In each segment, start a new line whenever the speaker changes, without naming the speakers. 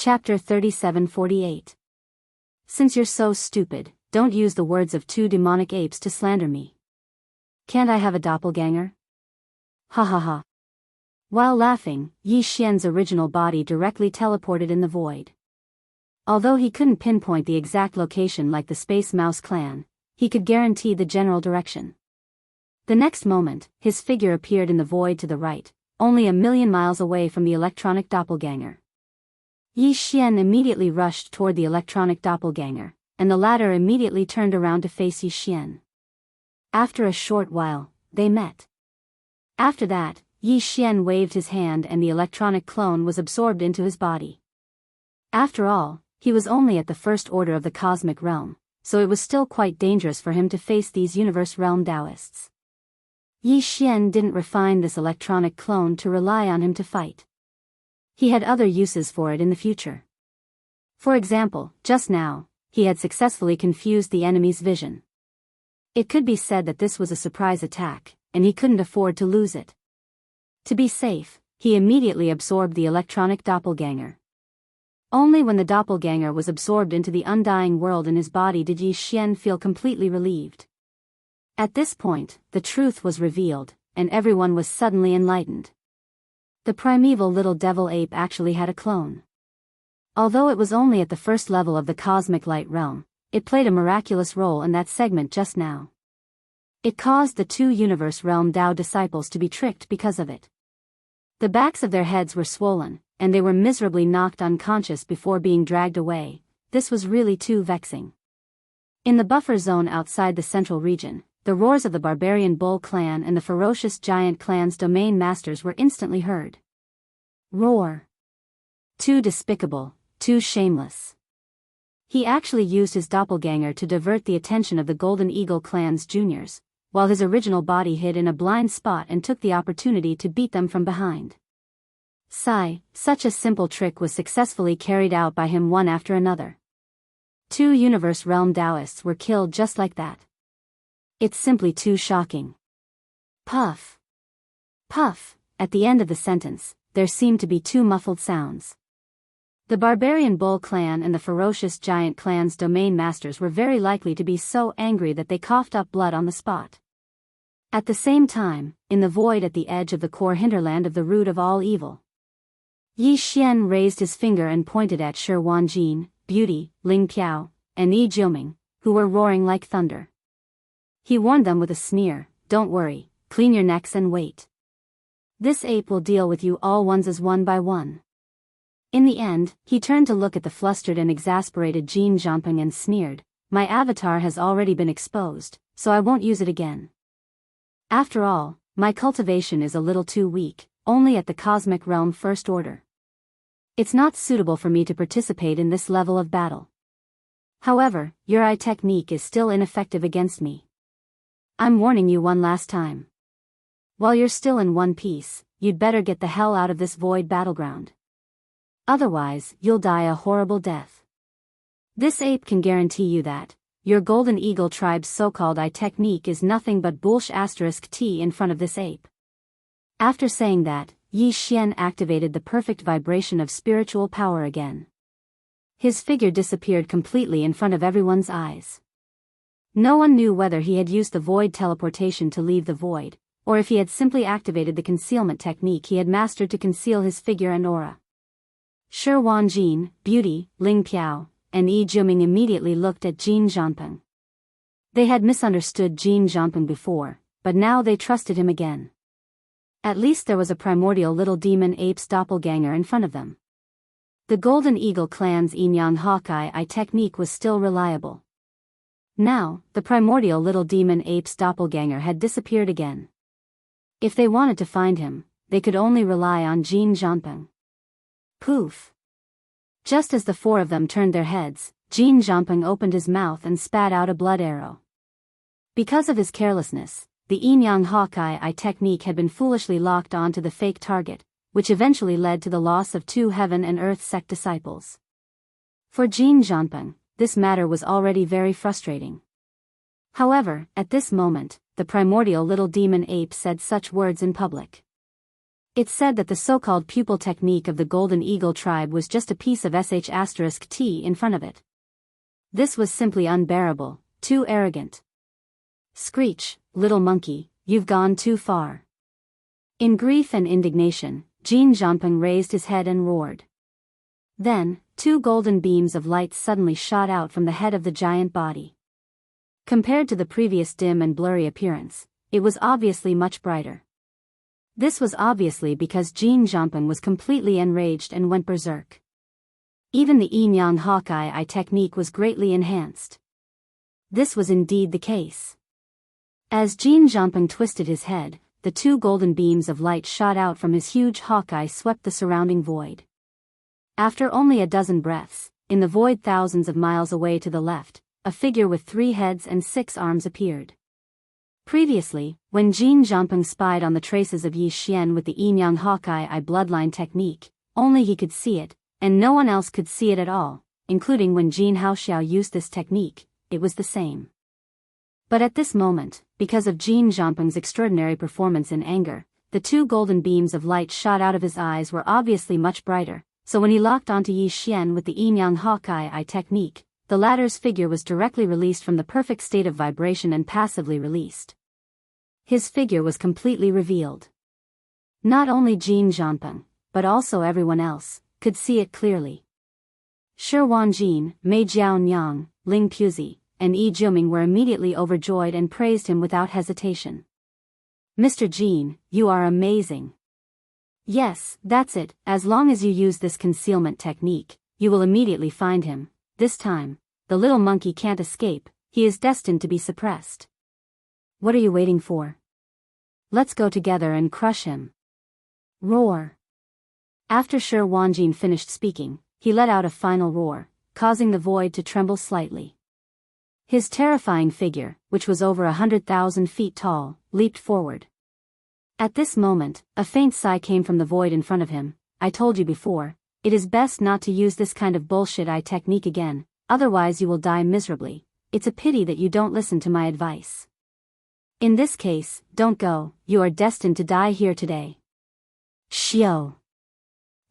Chapter 3748. Since you're so stupid, don't use the words of two demonic apes to slander me. Can't I have a doppelganger? Ha ha ha. While laughing, Yi Xian's original body directly teleported in the void. Although he couldn't pinpoint the exact location like the Space Mouse clan, he could guarantee the general direction. The next moment, his figure appeared in the void to the right, only 1,000,000 miles away from the electronic doppelganger. Yi Xian immediately rushed toward the electronic doppelganger, and the latter immediately turned around to face Yi Xian. After a short while, they met. After that, Yi Xian waved his hand and the electronic clone was absorbed into his body. After all, he was only at the first order of the cosmic realm, so it was still quite dangerous for him to face these universe realm Daoists. Yi Xian didn't refine this electronic clone to rely on him to fight. He had other uses for it in the future. For example, just now, he had successfully confused the enemy's vision. It could be said that this was a surprise attack, and he couldn't afford to lose it. To be safe, he immediately absorbed the electronic doppelganger. Only when the doppelganger was absorbed into the undying world in his body did Yi Xian feel completely relieved. At this point, the truth was revealed, and everyone was suddenly enlightened. The primeval little devil ape actually had a clone. Although it was only at the first level of the cosmic light realm, it played a miraculous role in that segment just now. It caused the two universe realm Dao disciples to be tricked because of it. The backs of their heads were swollen, and they were miserably knocked unconscious before being dragged away. This was really too vexing. In the buffer zone outside the central region, the roars of the barbarian bull clan and the ferocious giant clan's domain masters were instantly heard. Roar. Too despicable, too shameless. He actually used his doppelganger to divert the attention of the Golden Eagle clan's juniors, while his original body hid in a blind spot and took the opportunity to beat them from behind. Sigh, such a simple trick was successfully carried out by him one after another. Two universe realm Daoists were killed just like that. It's simply too shocking. Puff. Puff. At the end of the sentence, there seemed to be two muffled sounds. The barbarian bull clan and the ferocious giant clan's domain masters were very likely to be so angry that they coughed up blood on the spot. At the same time, in the void at the edge of the core hinterland of the root of all evil, Yi Xian raised his finger and pointed at Shi Wanjin, Beauty, Ling Piao, and Yi Jiuming, who were roaring like thunder. He warned them with a sneer, "Don't worry, clean your necks and wait. This ape will deal with you all one by one." In the end, he turned to look at the flustered and exasperated Jin Jiangping and sneered, "My avatar has already been exposed, so I won't use it again. After all, my cultivation is a little too weak, only at the cosmic realm first order. It's not suitable for me to participate in this level of battle. However, your eye technique is still ineffective against me. I'm warning you one last time. While you're still in one piece, you'd better get the hell out of this void battleground. Otherwise, you'll die a horrible death. This ape can guarantee you that your Golden Eagle tribe's so-called eye technique is nothing but *T in front of this ape." After saying that, Yi Xian activated the perfect vibration of spiritual power again. His figure disappeared completely in front of everyone's eyes. No one knew whether he had used the void teleportation to leave the void, or if he had simply activated the concealment technique he had mastered to conceal his figure and aura. Shi Wanjin, Beauty, Ling Piao, and Yi Jiuming immediately looked at Jin Jiangping. They had misunderstood Jin Jiangping before, but now they trusted him again. At least there was a primordial little demon ape's doppelganger in front of them. The Golden Eagle clan's Yin-Yang Hawkeye eye technique was still reliable. Now, the primordial little demon ape's doppelganger had disappeared again. If they wanted to find him, they could only rely on Jin Jiangping. Poof! Just as the four of them turned their heads, Jin Jiangping opened his mouth and spat out a blood arrow. Because of his carelessness, the Yin-Yang Hawkeye eye technique had been foolishly locked onto the fake target, which eventually led to the loss of two Heaven and Earth sect disciples. For Jin Jiangping, this matter was already very frustrating. However, at this moment, the primordial little demon ape said such words in public. It's said that the so-called pupil technique of the Golden Eagle tribe was just a piece of **T in front of it. This was simply unbearable, too arrogant. Screech, little monkey, you've gone too far. In grief and indignation, Jin Zhangpeng raised his head and roared. Then, two golden beams of light suddenly shot out from the head of the giant body. Compared to the previous dim and blurry appearance, it was obviously much brighter. This was obviously because Jin Zhangpeng was completely enraged and went berserk. Even the Yin-Yang Hawkeye Eye technique was greatly enhanced. This was indeed the case. As Jin Zhangpeng twisted his head, the two golden beams of light shot out from his huge hawkeye swept the surrounding void. After only a dozen breaths, in the void thousands of miles away to the left, a figure with 3 heads and 6 arms appeared. Previously, when Jin Zhangpeng spied on the traces of Yi Xian with the Yin-Yang Hawkeye Eye bloodline technique, only he could see it, and no one else could see it at all, including when Jin Haoxiao used this technique, it was the same. But at this moment, because of Jin Zhangpeng's extraordinary performance in anger, the two golden beams of light shot out of his eyes were obviously much brighter, so when he locked onto Yi Xian with the Yin-Yang Hawkeye Eye technique, the latter's figure was directly released from the perfect state of vibration and passively released. His figure was completely revealed. Not only Jin Zhangpeng, but also everyone else, could see it clearly. Shi Wanjin, Mei Jiaonyang, Ling Puzi, and Yi Jiuming were immediately overjoyed and praised him without hesitation. Mr. Jin, you are amazing. Yes, that's it, as long as you use this concealment technique, you will immediately find him. This time, the little monkey can't escape, he is destined to be suppressed. What are you waiting for? Let's go together and crush him. Roar. After Shi Wanjin finished speaking, he let out a final roar, causing the void to tremble slightly. His terrifying figure, which was over 100,000 feet tall, leaped forward. At this moment, a faint sigh came from the void in front of him. I told you before, it is best not to use this kind of bullshit eye technique again, otherwise you will die miserably. It's a pity that you don't listen to my advice. In this case, don't go, you are destined to die here today. Xiao.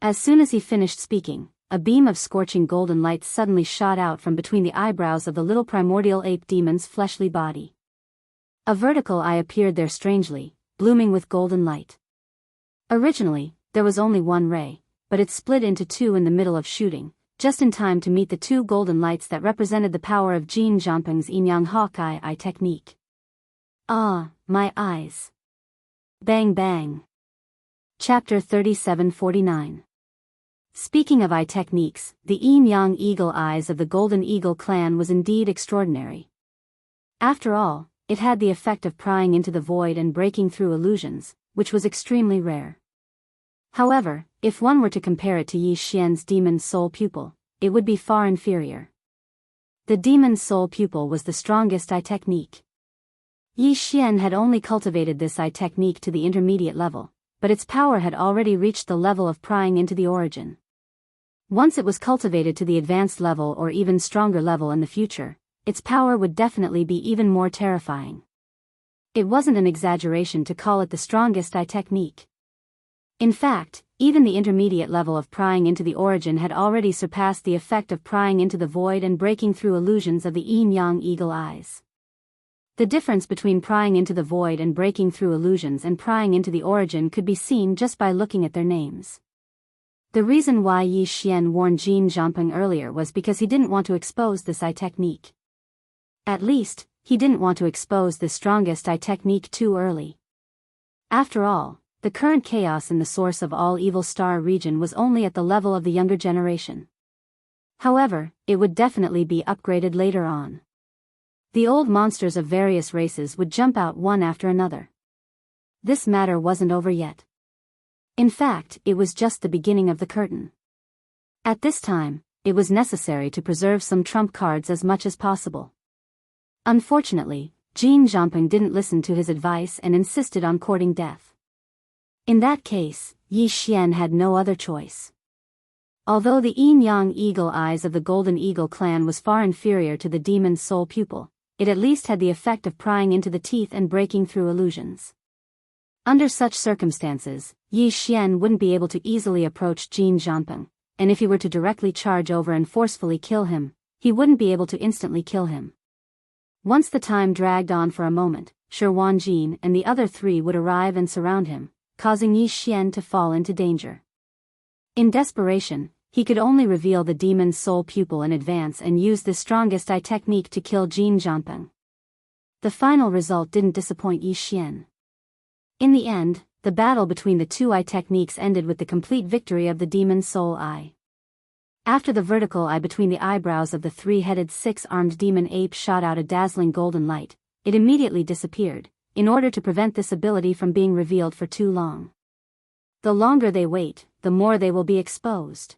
As soon as he finished speaking, a beam of scorching golden light suddenly shot out from between the eyebrows of the little primordial ape demon's fleshly body. A vertical eye appeared there strangely, blooming with golden light. Originally, there was only one ray, but it split into 2 in the middle of shooting, just in time to meet the 2 golden lights that represented the power of Jin Zhangpeng's Yin-Yang Hawkeye Eye technique. Ah, my eyes. Bang bang. Chapter 3749. Speaking of eye techniques, the Yin-Yang Eagle Eyes of the Golden Eagle clan was indeed extraordinary. After all, it had the effect of prying into the void and breaking through illusions, which was extremely rare. However, if one were to compare it to Yi Xian's Demon Soul Pupil, it would be far inferior. The Demon Soul Pupil was the strongest eye technique. Yi Xian had only cultivated this eye technique to the intermediate level, but its power had already reached the level of prying into the origin. Once it was cultivated to the advanced level or even stronger level in the future, its power would definitely be even more terrifying. It wasn't an exaggeration to call it the strongest eye technique. In fact, even the intermediate level of prying into the origin had already surpassed the effect of prying into the void and breaking through illusions of the Yin-Yang Eagle Eyes. The difference between prying into the void and breaking through illusions and prying into the origin could be seen just by looking at their names. The reason why Yi Xian warned Jin Zhangpeng earlier was because he didn't want to expose this eye technique. At least, he didn't want to expose the strongest eye technique too early. After all, the current chaos in the source of all evil star region was only at the level of the younger generation. However, it would definitely be upgraded later on. The old monsters of various races would jump out one after another. This matter wasn't over yet. In fact, it was just the beginning of the curtain. At this time, it was necessary to preserve some trump cards as much as possible. Unfortunately, Jin Zhangpeng didn't listen to his advice and insisted on courting death. In that case, Yi Xian had no other choice. Although the Yin-Yang Eagle Eyes of the Golden Eagle clan was far inferior to the Demon Soul Pupil, it at least had the effect of prying into the teeth and breaking through illusions. Under such circumstances, Yi Xian wouldn't be able to easily approach Jin Zhanpeng, and if he were to directly charge over and forcefully kill him, he wouldn't be able to instantly kill him. Once the time dragged on for a moment, Shi Wanjin and the other three would arrive and surround him, causing Yi Xian to fall into danger. In desperation, he could only reveal the demon's soul pupil in advance and use the strongest eye technique to kill Jin Zhanpeng. The final result didn't disappoint Yi Xian. In the end, the battle between the two eye techniques ended with the complete victory of the demon's soul eye. After the vertical eye between the eyebrows of the three-headed six-armed demon ape shot out a dazzling golden light, it immediately disappeared, in order to prevent this ability from being revealed for too long. The longer they wait, the more they will be exposed.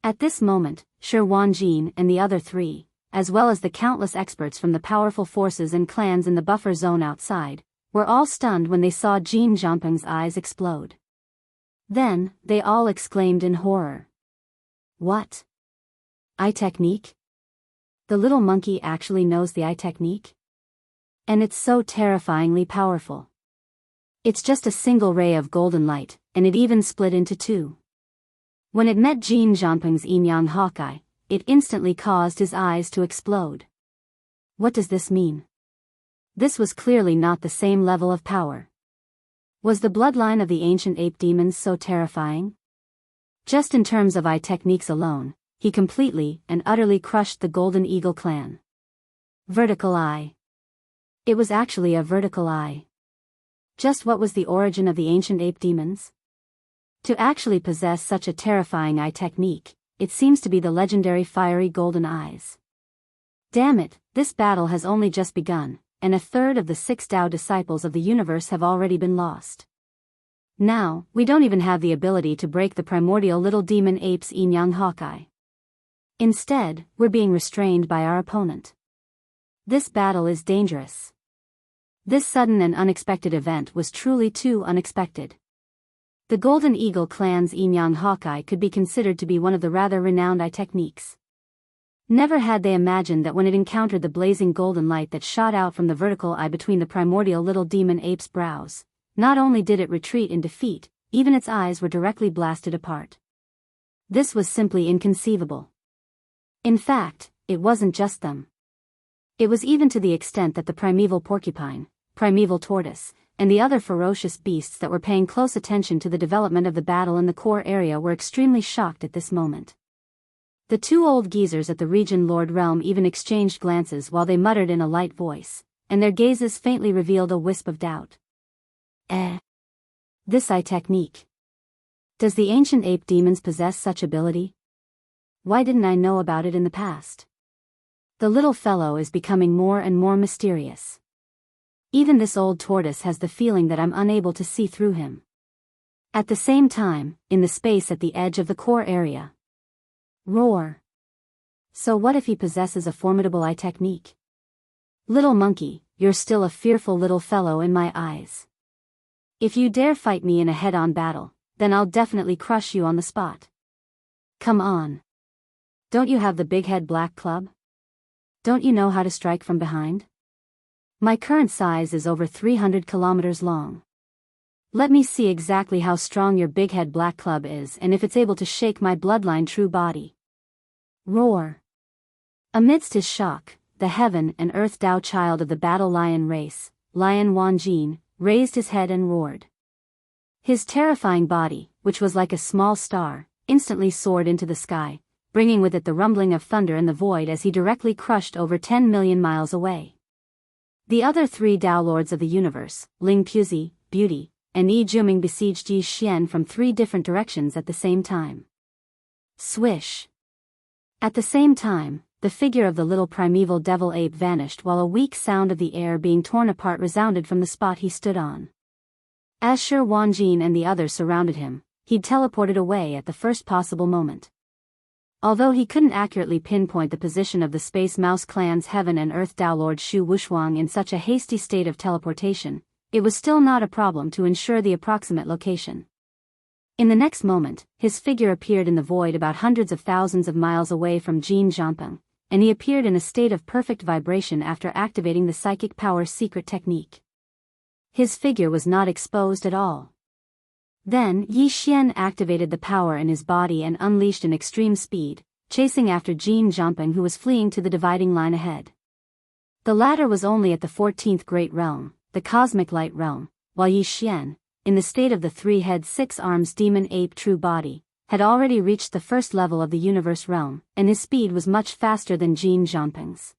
At this moment, Shi Wanjin and the other three, as well as the countless experts from the powerful forces and clans in the buffer zone outside, were all stunned when they saw Jin Zhanpeng's eyes explode. Then, they all exclaimed in horror. What? Eye technique? The little monkey actually knows the eye technique? And it's so terrifyingly powerful. It's just a single ray of golden light, and it even split into two. When it met Jin Zhanpeng's yin-yang hawkeye, it instantly caused his eyes to explode. What does this mean? This was clearly not the same level of power. Was the bloodline of the ancient ape demons so terrifying? Just in terms of eye techniques alone, he completely and utterly crushed the Golden Eagle clan. Vertical eye. It was actually a vertical eye. Just what was the origin of the ancient ape demons? To actually possess such a terrifying eye technique, it seems to be the legendary fiery golden eyes. Damn it, this battle has only just begun, and a third of the 6 Tao disciples of the universe have already been lost. Now, we don't even have the ability to break the primordial little demon ape's yin-yang hawkeye. Instead, we're being restrained by our opponent. This battle is dangerous. This sudden and unexpected event was truly too unexpected. The Golden Eagle clan's yin-yang hawkeye could be considered to be one of the rather renowned eye techniques. Never had they imagined that when it encountered the blazing golden light that shot out from the vertical eye between the primordial little demon ape's brows, not only did it retreat in defeat, even its eyes were directly blasted apart. This was simply inconceivable. In fact, it wasn't just them. It was even to the extent that the primeval porcupine, primeval tortoise, and the other ferocious beasts that were paying close attention to the development of the battle in the core area were extremely shocked at this moment. The two old geezers at the Region Lord realm even exchanged glances while they muttered in a light voice, and their gazes faintly revealed a wisp of doubt. This eye technique. Does the ancient ape demons possess such ability? Why didn't I know about it in the past? The little fellow is becoming more and more mysterious. Even this old tortoise has the feeling that I'm unable to see through him. At the same time, in the space at the edge of the core area. Roar. So what if he possesses a formidable eye technique? Little monkey, you're still a fearful little fellow in my eyes. If you dare fight me in a head-on battle, then I'll definitely crush you on the spot. Come on. Don't you have the big head black club? Don't you know how to strike from behind? My current size is over 300 kilometers long. Let me see exactly how strong your big head black club is and if it's able to shake my bloodline true body. Roar. Amidst his shock, the heaven and earth Tao child of the battle lion race, Lion Wanjin, raised his head and roared. His terrifying body, which was like a small star, instantly soared into the sky, bringing with it the rumbling of thunder in the void as he directly crushed over 10 million miles away. The other 3 Tao lords of the universe, Ling Puzi, Beauty, and Yi Juming besieged Yi Xian from 3 different directions at the same time. Swish. At the same time, the figure of the little primeval devil ape vanished while a weak sound of the air being torn apart resounded from the spot he stood on. As Shi Wanjin and the others surrounded him, he'd teleported away at the first possible moment. Although he couldn't accurately pinpoint the position of the Space Mouse clan's Heaven and Earth Tao Lord Shu Wushuang in such a hasty state of teleportation, it was still not a problem to ensure the approximate location. In the next moment, his figure appeared in the void about hundreds of thousands of miles away from Jin Zhanpeng, and he appeared in a state of perfect vibration after activating the psychic power secret technique. His figure was not exposed at all. Then Yi Xian activated the power in his body and unleashed an extreme speed, chasing after Jin Jiangping, who was fleeing to the dividing line ahead. The latter was only at the 14th Great Realm, the Cosmic Light Realm, while Yi Xian, in the state of the three-head six-arms demon ape true body, had already reached the first level of the universe realm, and his speed was much faster than Jin Jiangping's.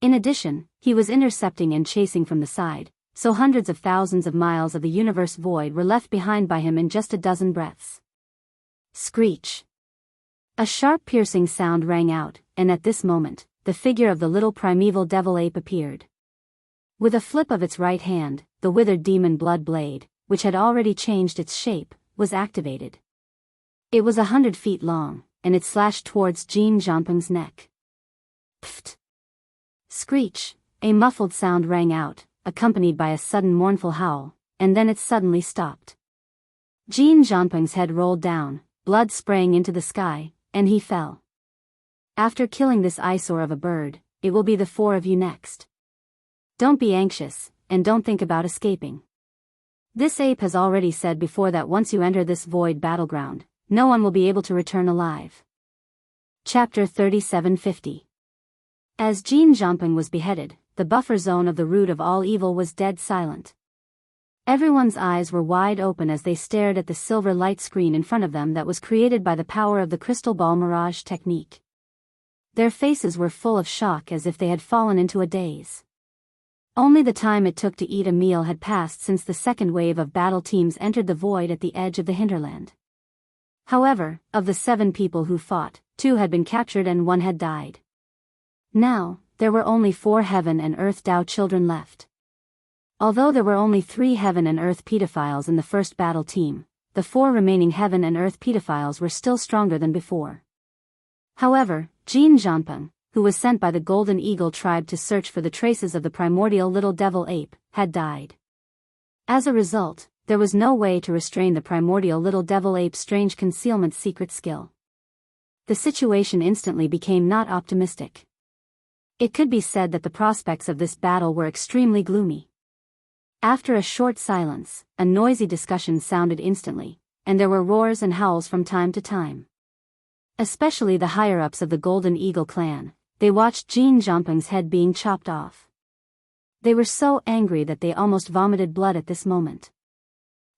In addition, he was intercepting and chasing from the side, so hundreds of thousands of miles of the universe void were left behind by him in just a dozen breaths. Screech! A sharp piercing sound rang out, and at this moment, the figure of the little primeval devil ape appeared. With a flip of its right hand, the withered demon blood blade, which had already changed its shape, was activated. It was 100 feet long, and it slashed towards Jin Jiangping's neck. Pfft! Screech! A muffled sound rang out, accompanied by a sudden mournful howl, and then it suddenly stopped. Jin Jiangping's head rolled down, blood spraying into the sky, and he fell. After killing this eyesore of a bird, it will be the four of you next. Don't be anxious, and don't think about escaping. This ape has already said before that once you enter this void battleground, no one will be able to return alive. Chapter 3750. As Jin Jiangping was beheaded, the buffer zone of the root of all evil was dead silent. Everyone's eyes were wide open as they stared at the silver light screen in front of them that was created by the power of the crystal ball mirage technique. Their faces were full of shock as if they had fallen into a daze. Only the time it took to eat a meal had passed since the second wave of battle teams entered the void at the edge of the hinterland. However, of the 7 people who fought, 2 had been captured and 1 had died. Now, there were only 4 heaven and earth Dao children left. Although there were only 3 heaven and earth pedophiles in the first battle team, the 4 remaining heaven and earth pedophiles were still stronger than before. However, Jin Jiangping, who was sent by the Golden Eagle tribe to search for the traces of the primordial little devil ape, had died. As a result, there was no way to restrain the primordial little devil ape's strange concealment secret skill. The situation instantly became not optimistic. It could be said that the prospects of this battle were extremely gloomy. After a short silence, a noisy discussion sounded instantly, and there were roars and howls from time to time. Especially the higher-ups of the Golden Eagle clan, they watched Jin Jiangping's head being chopped off. They were so angry that they almost vomited blood at this moment.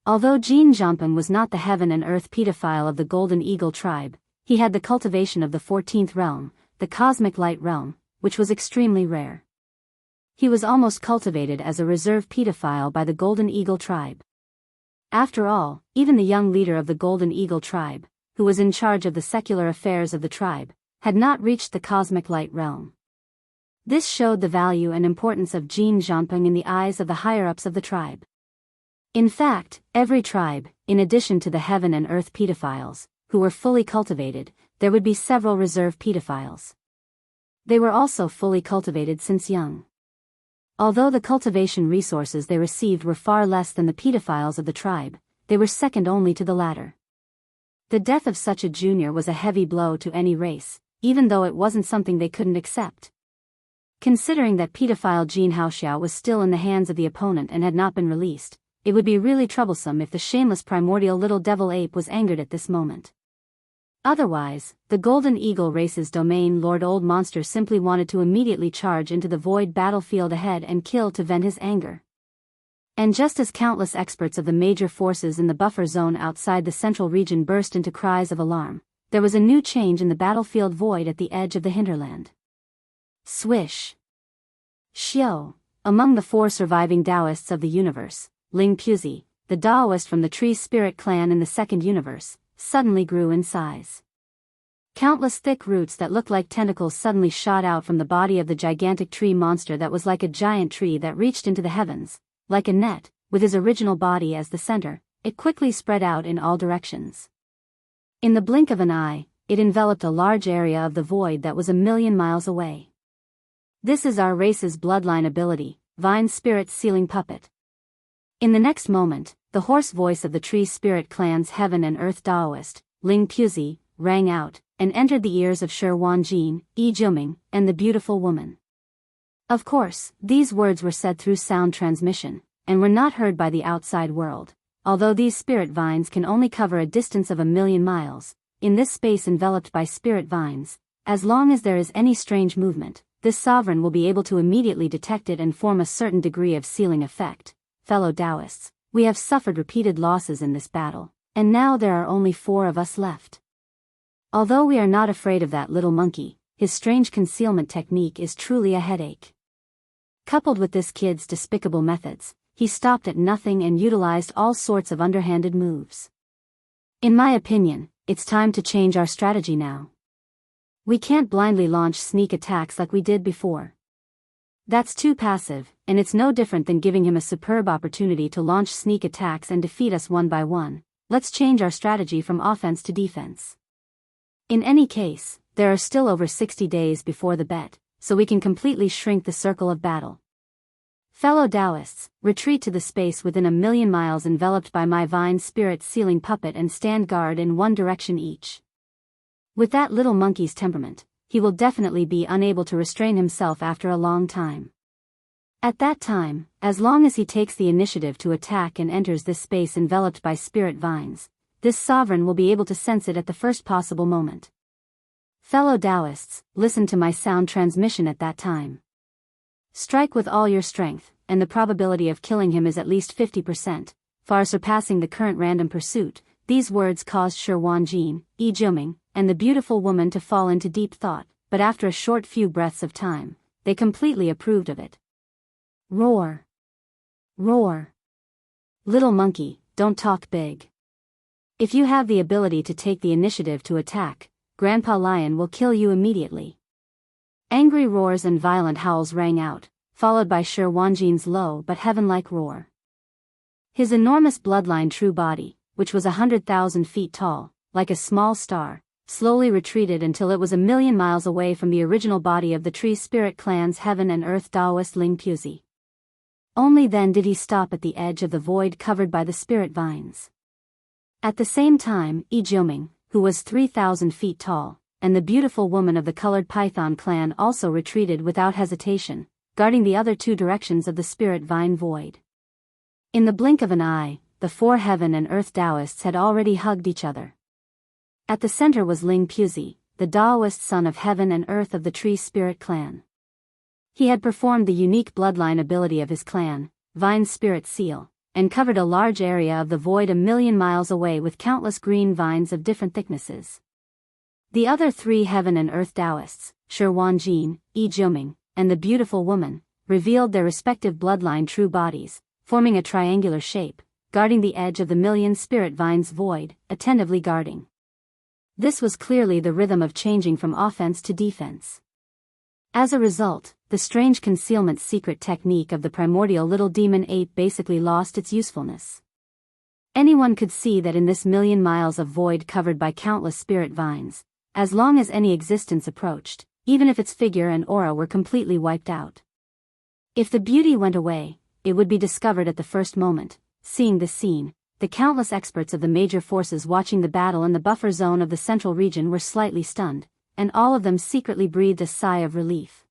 Although Jin Jiangping was not the heaven and earth pedophile of the Golden Eagle tribe, he had the cultivation of the 14th realm, the Cosmic Light realm, which was extremely rare. He was almost cultivated as a reserve pedophile by the Golden Eagle tribe. After all, even the young leader of the Golden Eagle tribe, who was in charge of the secular affairs of the tribe, had not reached the Cosmic Light realm. This showed the value and importance of Jin Jiangping in the eyes of the higher-ups of the tribe. In fact, every tribe, in addition to the heaven and earth pedophiles, who were fully cultivated, there would be several reserve pedophiles. They were also fully cultivated since young. Although the cultivation resources they received were far less than the pedophiles of the tribe, they were second only to the latter. The death of such a junior was a heavy blow to any race, even though it wasn't something they couldn't accept. Considering that pedophile Jin Haoxiao was still in the hands of the opponent and had not been released, it would be really troublesome if the shameless primordial little devil ape was angered at this moment. Otherwise, the Golden Eagle race's domain Lord Old Monster simply wanted to immediately charge into the void battlefield ahead and kill to vent his anger. And just as countless experts of the major forces in the buffer zone outside the central region burst into cries of alarm, there was a new change in the battlefield void at the edge of the hinterland. Swish! Xiao, among the 4 surviving Daoists of the universe, Ling Puzi, the Daoist from the Tree Spirit clan in the second universe, suddenly grew in size. Countless thick roots that looked like tentacles suddenly shot out from the body of the gigantic tree monster that was like a giant tree that reached into the heavens. Like a net, with his original body as the center, it quickly spread out in all directions. In the blink of an eye, it enveloped a large area of the void that was 1,000,000 miles away. This is our race's bloodline ability, Vine Spirit Sealing Puppet. In the next moment, the hoarse voice of the Tree Spirit clan's Heaven and Earth Daoist, Ling Puzi, rang out, and entered the ears of Shi Wanjin, Yi Jiuming, and the beautiful woman. Of course, these words were said through sound transmission, and were not heard by the outside world. Although these spirit vines can only cover a distance of 1,000,000 miles, in this space enveloped by spirit vines, as long as there is any strange movement, this sovereign will be able to immediately detect it and form a certain degree of sealing effect. Fellow Daoists, we have suffered repeated losses in this battle, and now there are only 4 of us left. Although we are not afraid of that little monkey, his strange concealment technique is truly a headache. Coupled with this kid's despicable methods, he stopped at nothing and utilized all sorts of underhanded moves. In my opinion, it's time to change our strategy now. We can't blindly launch sneak attacks like we did before. That's too passive, and it's no different than giving him a superb opportunity to launch sneak attacks and defeat us one by one. Let's change our strategy from offense to defense. In any case, there are still over 60 days before the bet, so we can completely shrink the circle of battle. Fellow Daoists, retreat to the space within 1,000,000 miles enveloped by my vine spirit sealing puppet and stand guard in one direction each. With that little monkey's temperament, he will definitely be unable to restrain himself after a long time. At that time, as long as he takes the initiative to attack and enters this space enveloped by spirit vines, this sovereign will be able to sense it at the first possible moment. Fellow Daoists, listen to my sound transmission at that time. Strike with all your strength, and the probability of killing him is at least 50%, far surpassing the current random pursuit. These words caused Shi Wanjin, Yi Jiuming, and the beautiful woman to fall into deep thought, but after a short few breaths of time, they completely approved of it. Roar! Roar! Little monkey, don't talk big. If you have the ability to take the initiative to attack, Grandpa Lion will kill you immediately. Angry roars and violent howls rang out, followed by Shi Wanjin's low but heaven-like roar. His enormous bloodline true body, which was 100,000 feet tall, like a small star, slowly retreated until it was 1,000,000 miles away from the original body of the Tree Spirit Clan's Heaven and Earth Daoist Ling Puzi. Only then did he stop at the edge of the void covered by the spirit vines. At the same time, Yi Jiuming, who was 3,000 feet tall, and the beautiful woman of the colored python clan also retreated without hesitation, guarding the other 2 directions of the spirit vine void. In the blink of an eye, the 4 Heaven and Earth Daoists had already hugged each other. At the center was Ling Puzi, the Daoist son of Heaven and Earth of the Tree Spirit Clan. He had performed the unique bloodline ability of his clan, Vine Spirit Seal, and covered a large area of the void 1,000,000 miles away with countless green vines of different thicknesses. The other 3 Heaven and Earth Daoists, Shi Wanjin, Yi Jiuming, and the beautiful woman, revealed their respective bloodline true bodies, forming a triangular shape, guarding the edge of the 1,000,000 spirit vines void, attentively guarding. This was clearly the rhythm of changing from offense to defense. As a result, the strange concealment secret technique of the primordial little demon ape basically lost its usefulness. Anyone could see that in this 1,000,000 miles of void covered by countless spirit vines, as long as any existence approached, even if its figure and aura were completely wiped out. If the beauty went away, it would be discovered at the first moment. Seeing this scene, the countless experts of the major forces watching the battle in the buffer zone of the central region were slightly stunned, and all of them secretly breathed a sigh of relief.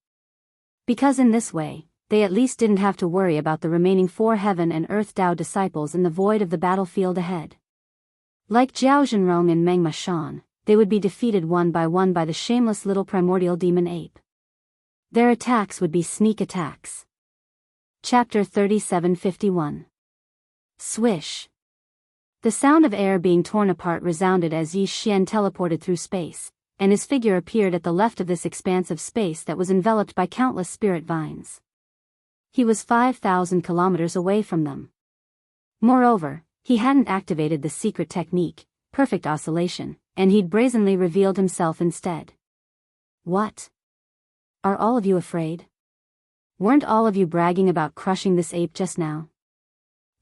Because in this way, they at least didn't have to worry about the remaining 4 Heaven and Earth Dao disciples in the void of the battlefield ahead. Like Jiao Zhenrong and Meng Mashan, they would be defeated one by the shameless little primordial demon ape. Their attacks would be sneak attacks. Chapter 3751. Swish. The sound of air being torn apart resounded as Yi Xian teleported through space, and his figure appeared at the left of this expanse of space that was enveloped by countless spirit vines. He was 5,000 kilometers away from them. Moreover, he hadn't activated the secret technique, perfect oscillation, and he'd brazenly revealed himself instead. What? Are all of you afraid? Weren't all of you bragging about crushing this ape just now?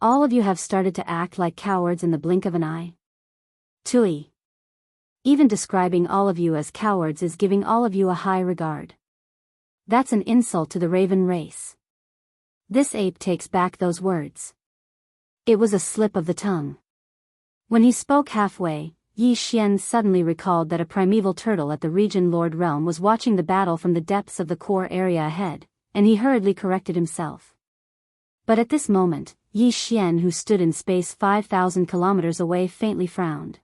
All of you have started to act like cowards in the blink of an eye? Tui. Even describing all of you as cowards is giving all of you a high regard. That's an insult to the raven race. This ape takes back those words. It was a slip of the tongue. When he spoke halfway, Yi Xian suddenly recalled that a primeval turtle at the Region Lord realm was watching the battle from the depths of the core area ahead, and he hurriedly corrected himself. But at this moment, Yi Xian, who stood in space 5,000 kilometers away, faintly frowned.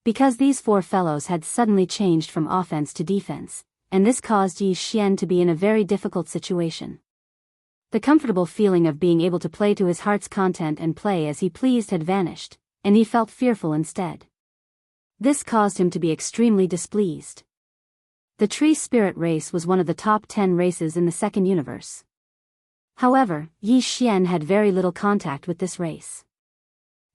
Because these four fellows had suddenly changed from offense to defense, and this caused Yi Xian to be in a very difficult situation. The comfortable feeling of being able to play to his heart's content and play as he pleased had vanished, and he felt fearful instead. This caused him to be extremely displeased. The tree spirit race was one of the top 10 races in the second universe. However, Yi Xian had very little contact with this race.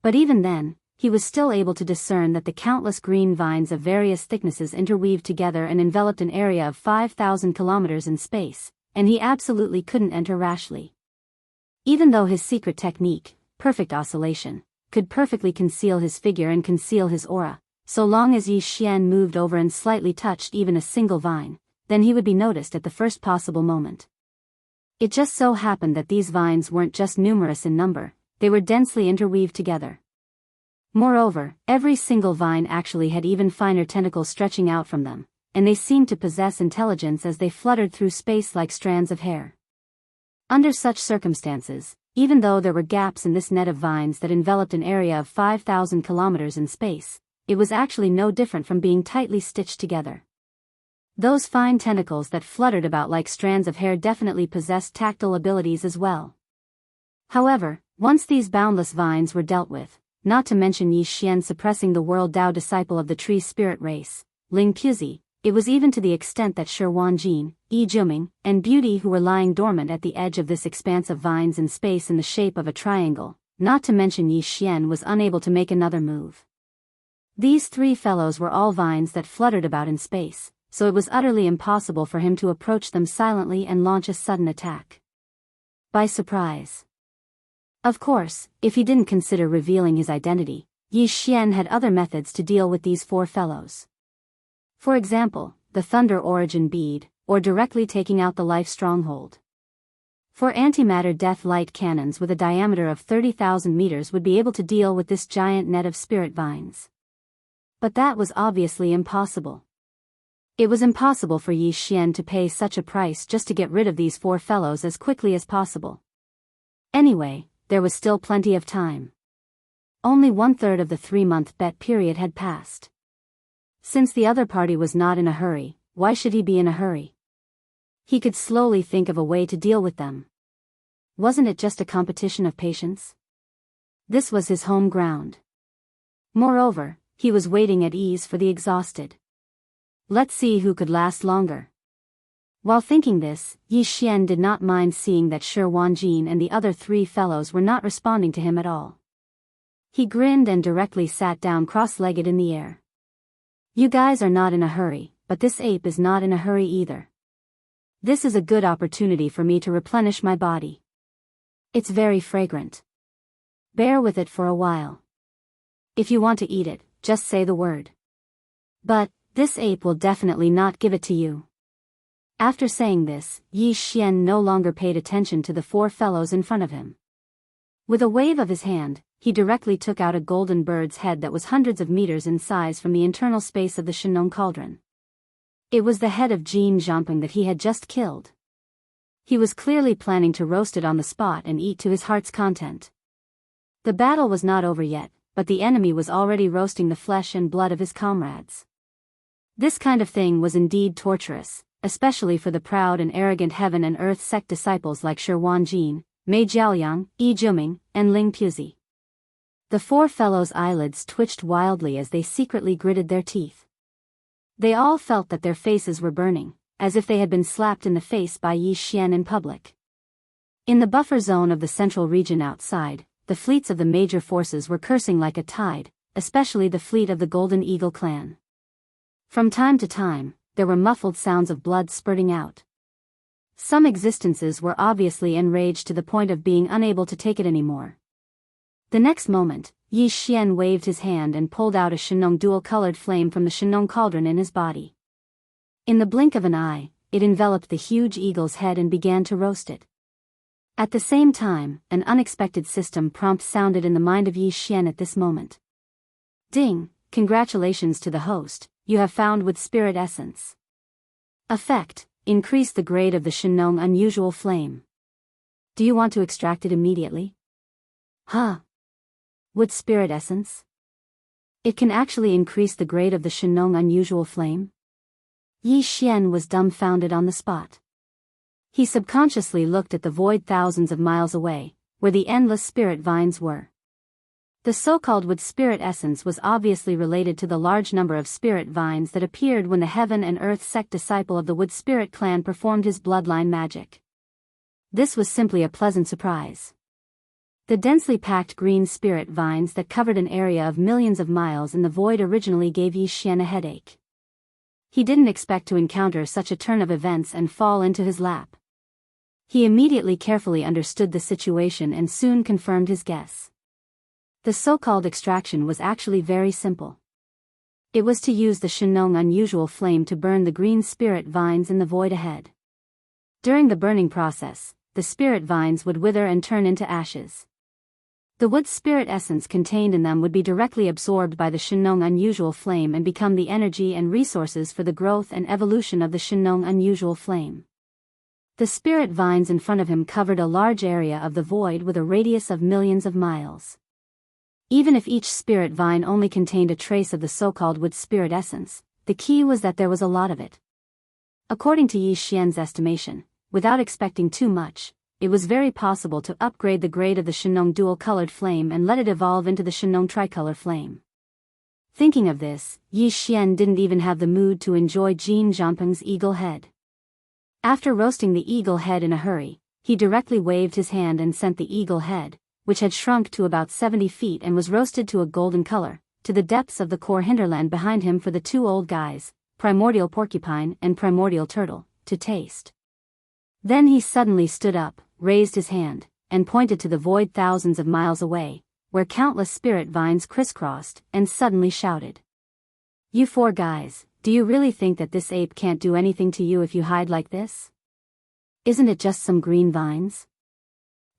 But even then, he was still able to discern that the countless green vines of various thicknesses interweaved together and enveloped an area of 5,000 kilometers in space, and he absolutely couldn't enter rashly. Even though his secret technique, perfect oscillation, could perfectly conceal his figure and conceal his aura, so long as Yi Xian moved over and slightly touched even a single vine, then he would be noticed at the first possible moment. It just so happened that these vines weren't just numerous in number, they were densely interweaved together. Moreover, every single vine actually had even finer tentacles stretching out from them, and they seemed to possess intelligence as they fluttered through space like strands of hair. Under such circumstances, even though there were gaps in this net of vines that enveloped an area of 5,000 kilometers in space, it was actually no different from being tightly stitched together. Those fine tentacles that fluttered about like strands of hair definitely possessed tactile abilities as well. However, once these boundless vines were dealt with, not to mention Yi Xian suppressing the world Dao disciple of the tree spirit race, Ling Puzi, it was even to the extent that Shi Wanjin, Yi Juming, and Beauty, who were lying dormant at the edge of this expanse of vines in space in the shape of a triangle, not to mention Yi Xian, was unable to make another move. These three fellows were all vines that fluttered about in space, so it was utterly impossible for him to approach them silently and launch a sudden attack. By surprise. Of course, if he didn't consider revealing his identity, Yi Xian had other methods to deal with these four fellows. For example, the Thunder Origin Bead, or directly taking out the Life Stronghold. For antimatter death light cannons with a diameter of 30,000 meters would be able to deal with this giant net of spirit vines. But that was obviously impossible. It was impossible for Yi Xian to pay such a price just to get rid of these four fellows as quickly as possible. Anyway, there was still plenty of time. Only 1/3 of the 3-month bet period had passed. Since the other party was not in a hurry, why should he be in a hurry? He could slowly think of a way to deal with them. Wasn't it just a competition of patience? This was his home ground. Moreover, he was waiting at ease for the exhausted. Let's see who could last longer. While thinking this, Yi Xian did not mind seeing that Shi Wanjin and the other three fellows were not responding to him at all. He grinned and directly sat down cross-legged in the air. You guys are not in a hurry, but this ape is not in a hurry either. This is a good opportunity for me to replenish my body. It's very fragrant. Bear with it for a while. If you want to eat it, just say the word. But this ape will definitely not give it to you. After saying this, Yi Xian no longer paid attention to the four fellows in front of him. With a wave of his hand, he directly took out a golden bird's head that was hundreds of meters in size from the internal space of the Shenong cauldron. It was the head of Jin Zhangping that he had just killed. He was clearly planning to roast it on the spot and eat to his heart's content. The battle was not over yet, but the enemy was already roasting the flesh and blood of his comrades. This kind of thing was indeed torturous, especially for the proud and arrogant heaven and earth sect disciples like Shi Wanjin, Mei Jiaoliang, Yi Juming, and Ling Puzi. The four fellows' eyelids twitched wildly as they secretly gritted their teeth. They all felt that their faces were burning, as if they had been slapped in the face by Yi Xian in public. In the buffer zone of the central region outside, the fleets of the major forces were cursing like a tide, especially the fleet of the Golden Eagle clan. From time to time, there were muffled sounds of blood spurting out. Some existences were obviously enraged to the point of being unable to take it anymore. The next moment, Yi Xian waved his hand and pulled out a Shenong dual-colored flame from the Shenong cauldron in his body. In the blink of an eye, it enveloped the huge eagle's head and began to roast it. At the same time, an unexpected system prompt sounded in the mind of Yi Xian at this moment. Ding! Congratulations to the host, you have found with spirit essence. Effect: increase the grade of the Shenong unusual flame. Do you want to extract it immediately? Huh? Wood spirit essence? It can actually increase the grade of the Shenong unusual flame? Yi Xian was dumbfounded on the spot. He subconsciously looked at the void thousands of miles away, where the endless spirit vines were. The so-called wood spirit essence was obviously related to the large number of spirit vines that appeared when the Heaven and Earth sect disciple of the wood spirit clan performed his bloodline magic. This was simply a pleasant surprise. The densely packed green spirit vines that covered an area of millions of miles in the void originally gave Yi Xian a headache. He didn't expect to encounter such a turn of events and fall into his lap. He immediately carefully understood the situation and soon confirmed his guess. The so-called extraction was actually very simple. It was to use the Shenong unusual flame to burn the green spirit vines in the void ahead. During the burning process, the spirit vines would wither and turn into ashes. The wood spirit essence contained in them would be directly absorbed by the Shenong unusual flame and become the energy and resources for the growth and evolution of the Shenong unusual flame. The spirit vines in front of him covered a large area of the void with a radius of millions of miles. Even if each spirit vine only contained a trace of the so-called wood spirit essence, the key was that there was a lot of it. According to Yi Xian's estimation, without expecting too much, it was very possible to upgrade the grade of the Shenong dual-colored flame and let it evolve into the Shenong tricolor flame. Thinking of this, Yi Xian didn't even have the mood to enjoy Jin Zhangpeng's eagle head. After roasting the eagle head in a hurry, he directly waved his hand and sent the eagle head, which had shrunk to about 70 feet and was roasted to a golden color, to the depths of the core hinterland behind him for the two old guys, Primordial Porcupine and Primordial Turtle, to taste. Then he suddenly stood up, raised his hand, and pointed to the void thousands of miles away, where countless spirit vines crisscrossed, and suddenly shouted. "You four guys, do you really think that this ape can't do anything to you if you hide like this? Isn't it just some green vines?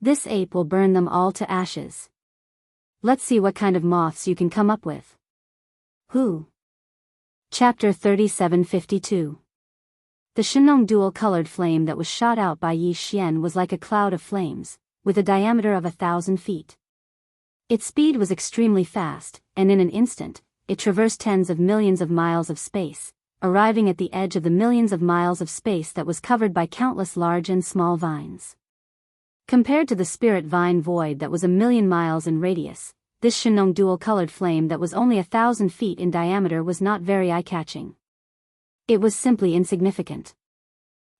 This ape will burn them all to ashes. Let's see what kind of moths you can come up with." Who? Chapter 3752. The Shenong dual-colored flame that was shot out by Yi Xian was like a cloud of flames, with a diameter of 1,000 feet. Its speed was extremely fast, and in an instant, it traversed tens of millions of miles of space, arriving at the edge of the millions of miles of space that was covered by countless large and small vines. Compared to the spirit vine void that was 1,000,000 miles in radius, this Shenong dual-colored flame that was only 1,000 feet in diameter was not very eye-catching. It was simply insignificant.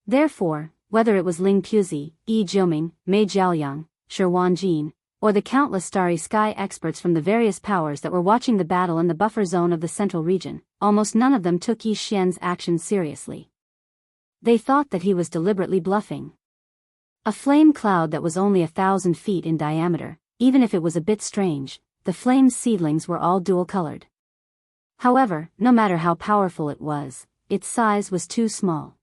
Therefore, whether it was Ling Puzi, Yi Jiuming, Mei Jiaoyang, Shi Wanjin, or the countless starry sky experts from the various powers that were watching the battle in the buffer zone of the central region, almost none of them took Yi Xian's actions seriously. They thought that he was deliberately bluffing. A flame cloud that was only 1,000 feet in diameter, even if it was a bit strange, the flame's seedlings were all dual-colored. However, no matter how powerful it was, its size was too small.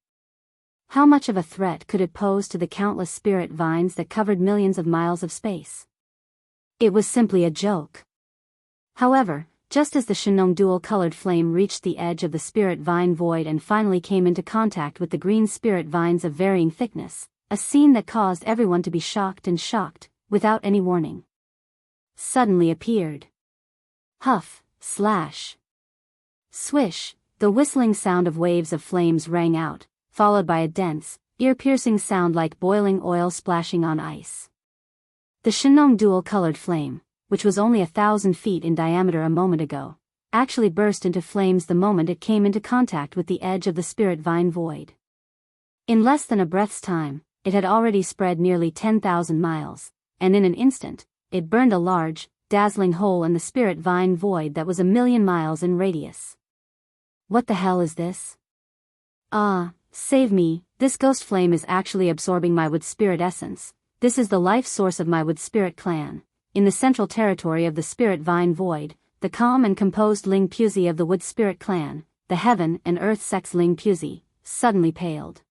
How much of a threat could it pose to the countless spirit vines that covered millions of miles of space? It was simply a joke. However, just as the Shenong dual-colored flame reached the edge of the spirit vine void and finally came into contact with the green spirit vines of varying thickness, a scene that caused everyone to be shocked, without any warning, suddenly appeared. Huff, slash, swish, the whistling sound of waves of flames rang out, followed by a dense, ear-piercing sound like boiling oil splashing on ice. The Shenong dual-colored flame, which was only 1,000 feet in diameter a moment ago, actually burst into flames the moment it came into contact with the edge of the spirit vine void. In less than a breath's time, it had already spread nearly 10,000 miles, and in an instant, it burned a large, dazzling hole in the spirit vine void that was 1,000,000 miles in radius. What the hell is this? Ah, save me, this ghost flame is actually absorbing my wood spirit essence. This is the life source of my wood spirit clan. In the central territory of the spirit vine void, the calm and composed Ling Puzi of the wood spirit clan, the heaven and earth sex Ling Puzi, suddenly paled.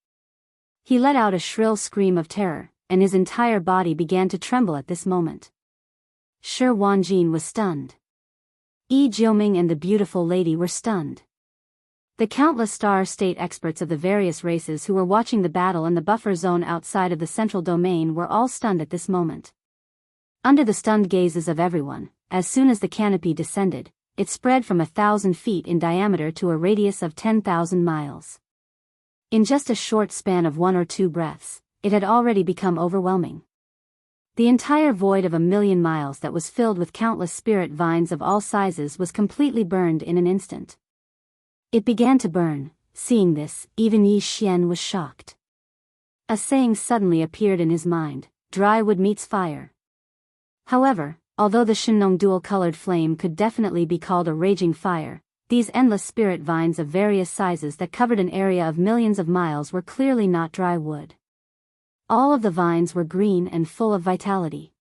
He let out a shrill scream of terror, and his entire body began to tremble at this moment. Shi Wanjin was stunned. Yi Jiuming and the beautiful lady were stunned. The countless star state experts of the various races who were watching the battle in the buffer zone outside of the central domain were all stunned at this moment. Under the stunned gazes of everyone, as soon as the canopy descended, it spread from 1,000 feet in diameter to a radius of 10,000 miles. In just a short span of 1 or 2 breaths, it had already become overwhelming. The entire void of 1,000,000 miles that was filled with countless spirit vines of all sizes was completely burned in an instant. It began to burn. Seeing this, even Yi Xian was shocked. A saying suddenly appeared in his mind: dry wood meets fire. However, although the Shenong dual-colored flame could definitely be called a raging fire, these endless spirit vines of various sizes that covered an area of millions of miles were clearly not dry wood. All of the vines were green and full of vitality.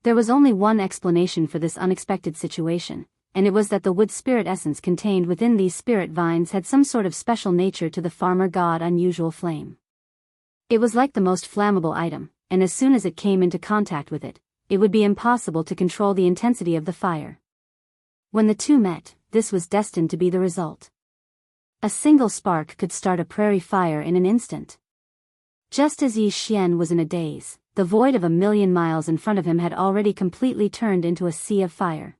There was only one explanation for this unexpected situation, and it was that the wood spirit essence contained within these spirit vines had some sort of special nature to the farmer god unusual flame. It was like the most flammable item, and as soon as it came into contact with it, it would be impossible to control the intensity of the fire. When the two met, this was destined to be the result. A single spark could start a prairie fire in an instant. Just as Yi Xian was in a daze, the void of 1,000,000 miles in front of him had already completely turned into a sea of fire.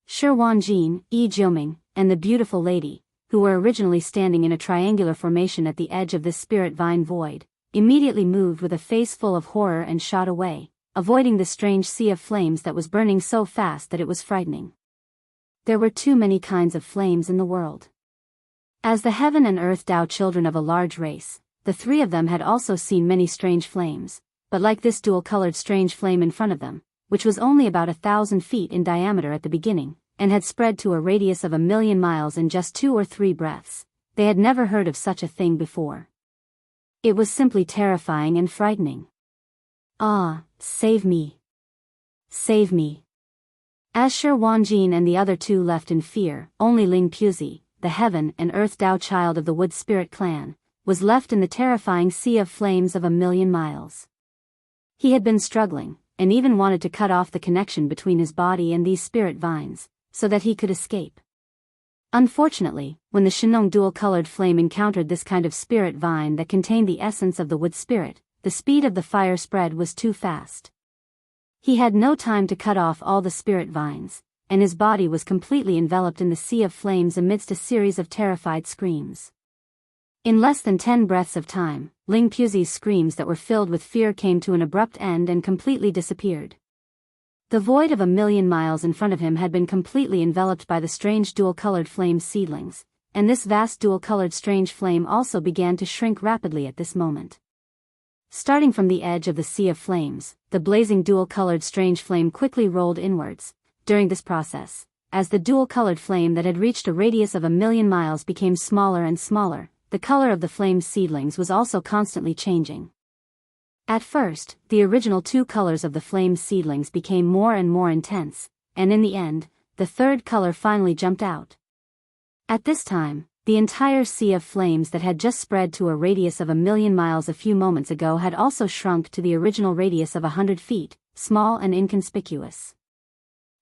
Shi Wanjin, Yi Jiuming, and the beautiful lady, who were originally standing in a triangular formation at the edge of this spirit vine void, immediately moved with a face full of horror and shot away, avoiding the strange sea of flames that was burning so fast that it was frightening. There were too many kinds of flames in the world. As the heaven and earth Dao children of a large race, the three of them had also seen many strange flames, but like this dual-colored strange flame in front of them, which was only about 1,000 feet in diameter at the beginning, and had spread to a radius of 1,000,000 miles in just 2 or 3 breaths, they had never heard of such a thing before. It was simply terrifying and frightening. Ah, save me! Save me! As Shi Wanjin and the other two left in fear, only Ling Puzi, the heaven and earth Dao child of the wood spirit clan, was left in the terrifying sea of flames of 1,000,000 miles. He had been struggling, and even wanted to cut off the connection between his body and these spirit vines, so that he could escape. Unfortunately, when the Shenong dual-colored flame encountered this kind of spirit vine that contained the essence of the wood spirit, the speed of the fire spread was too fast. He had no time to cut off all the spirit vines, and his body was completely enveloped in the sea of flames amidst a series of terrified screams. In less than 10 breaths of time, Ling Puzi's screams that were filled with fear came to an abrupt end and completely disappeared. The void of 1,000,000 miles in front of him had been completely enveloped by the strange dual-colored flame seedlings, and this vast dual-colored strange flame also began to shrink rapidly at this moment. Starting from the edge of the sea of flames, the blazing dual-colored strange flame quickly rolled inwards. During this process, as the dual-colored flame that had reached a radius of 1,000,000 miles became smaller and smaller, the color of the flame seedlings was also constantly changing. At first, the original 2 colors of the flame seedlings became more and more intense, and in the end, the third color finally jumped out. At this time, the entire sea of flames that had just spread to a radius of 1,000,000 miles a few moments ago had also shrunk to the original radius of 100 feet, small and inconspicuous.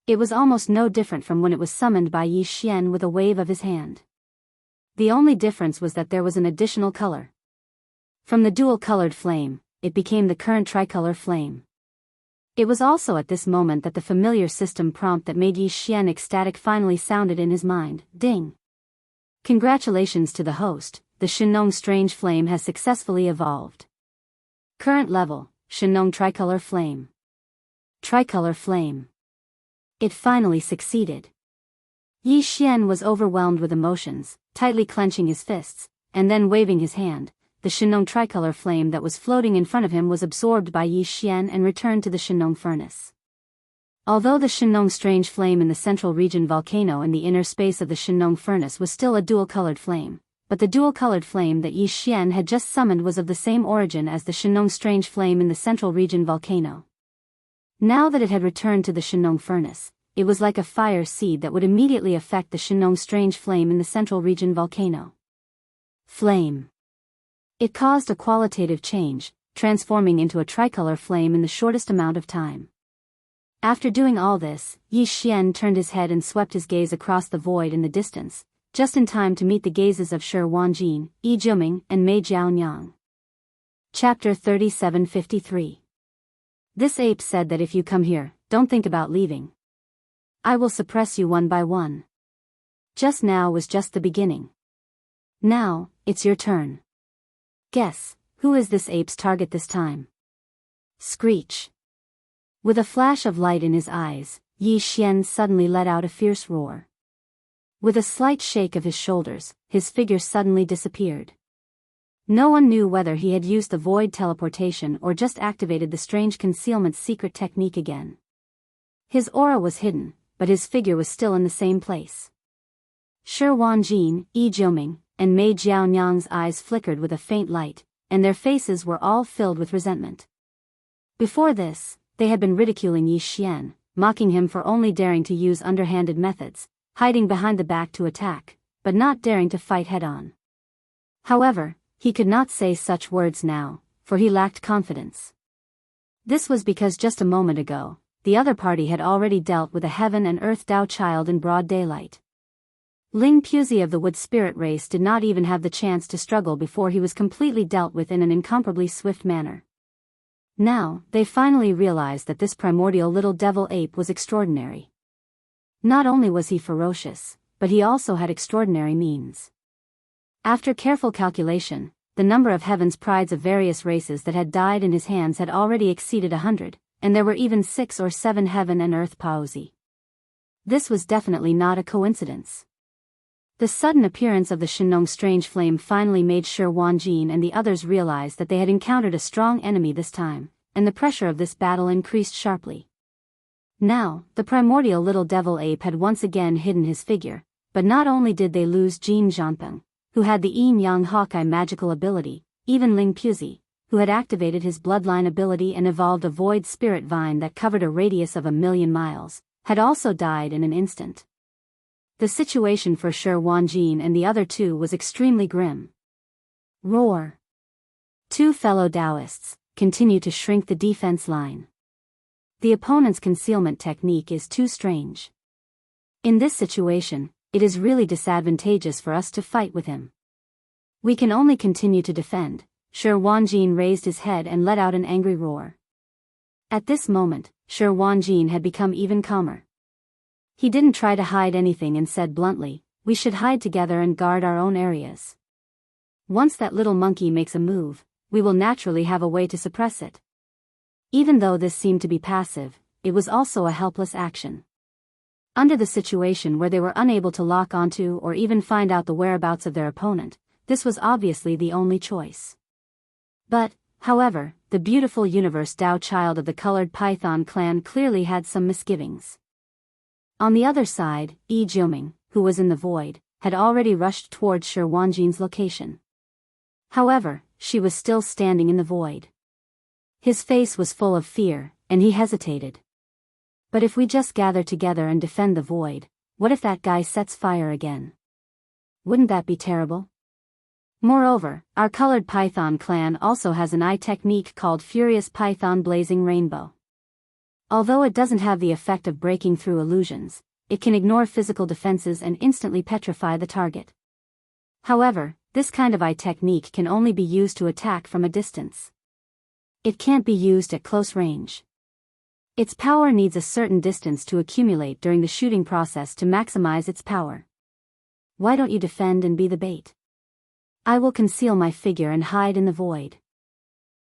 It was almost no different from when it was summoned by Yi Xian with a wave of his hand. The only difference was that there was an additional color. From the dual-colored flame, it became the current tricolor flame. It was also at this moment that the familiar system prompt that made Yi Xian ecstatic finally sounded in his mind. Ding! Congratulations to the host, the Shenong strange flame has successfully evolved. Current level, Shenong tricolor flame. Tricolor flame. It finally succeeded. Yi Xian was overwhelmed with emotions, tightly clenching his fists, and then waving his hand. The Shenong tricolor flame that was floating in front of him was absorbed by Yi Xian and returned to the Shenong furnace. Although the Shenong strange flame in the central region volcano in the inner space of the Shenong furnace was still a dual-colored flame, but the dual-colored flame that Yi Xian had just summoned was of the same origin as the Shenong strange flame in the central region volcano. Now that it had returned to the Shenong furnace, it was like a fire seed that would immediately affect the Shenong strange flame in the central region volcano. Flame. It caused a qualitative change, transforming into a tricolor flame in the shortest amount of time. After doing all this, Yi Xian turned his head and swept his gaze across the void in the distance, just in time to meet the gazes of Shi Wanjin, Yi Jiuming, and Mei Jiaonyang. Chapter 3753. This ape said that if you come here, don't think about leaving. I will suppress you one by one. Just now was just the beginning. Now, it's your turn. Guess, who is this ape's target this time? Screech. With a flash of light in his eyes, Yi Xian suddenly let out a fierce roar. With a slight shake of his shoulders, his figure suddenly disappeared. No one knew whether he had used the void teleportation or just activated the strange concealment secret technique again. His aura was hidden, but his figure was still in the same place. Shi Wanjin, Yi Jiuming, and Mei Jiaonyang's eyes flickered with a faint light, and their faces were all filled with resentment. Before this, they had been ridiculing Yi Xian, mocking him for only daring to use underhanded methods, hiding behind the back to attack, but not daring to fight head-on. However, he could not say such words now, for he lacked confidence. This was because just a moment ago, the other party had already dealt with a heaven and earth Dao child in broad daylight. Ling Puzi of the wood spirit race did not even have the chance to struggle before he was completely dealt with in an incomparably swift manner. Now, they finally realized that this primordial little devil ape was extraordinary. Not only was he ferocious, but he also had extraordinary means. After careful calculation, the number of heaven's prides of various races that had died in his hands had already exceeded 100, and there were even 6 or 7 heaven and earth paozi. This was definitely not a coincidence. The sudden appearance of the Shenong strange flame finally made Shi Wanjin and the others realize that they had encountered a strong enemy this time, and the pressure of this battle increased sharply. Now, the primordial little devil ape had once again hidden his figure, but not only did they lose Jin Zhanpeng, who had the Yin-Yang Hawkeye magical ability, even Ling Puzi, who had activated his bloodline ability and evolved a void spirit vine that covered a radius of 1,000,000 miles, had also died in an instant. The situation for Shi Wanjin and the other two was extremely grim. Roar. 2 fellow Daoists continue to shrink the defense line. The opponent's concealment technique is too strange. In this situation, it is really disadvantageous for us to fight with him. We can only continue to defend. Shi Wanjin raised his head and let out an angry roar. At this moment, Shi Wanjin had become even calmer. He didn't try to hide anything and said bluntly, "We should hide together and guard our own areas. Once that little monkey makes a move, we will naturally have a way to suppress it." Even though this seemed to be passive, it was also a helpless action. Under the situation where they were unable to lock onto or even find out the whereabouts of their opponent, this was obviously the only choice. But, however, the beautiful universe Dao child of the colored python clan clearly had some misgivings. On the other side, Yi Jiuming, who was in the void, had already rushed towards Shi Wanjin's location. However, she was still standing in the void. His face was full of fear, and he hesitated. But if we just gather together and defend the void, what if that guy sets fire again? Wouldn't that be terrible? Moreover, our colored python clan also has an eye technique called Furious Python Blazing Rainbow. Although it doesn't have the effect of breaking through illusions, it can ignore physical defenses and instantly petrify the target. However, this kind of eye technique can only be used to attack from a distance. It can't be used at close range. Its power needs a certain distance to accumulate during the shooting process to maximize its power. Why don't you defend and be the bait? I will conceal my figure and hide in the void.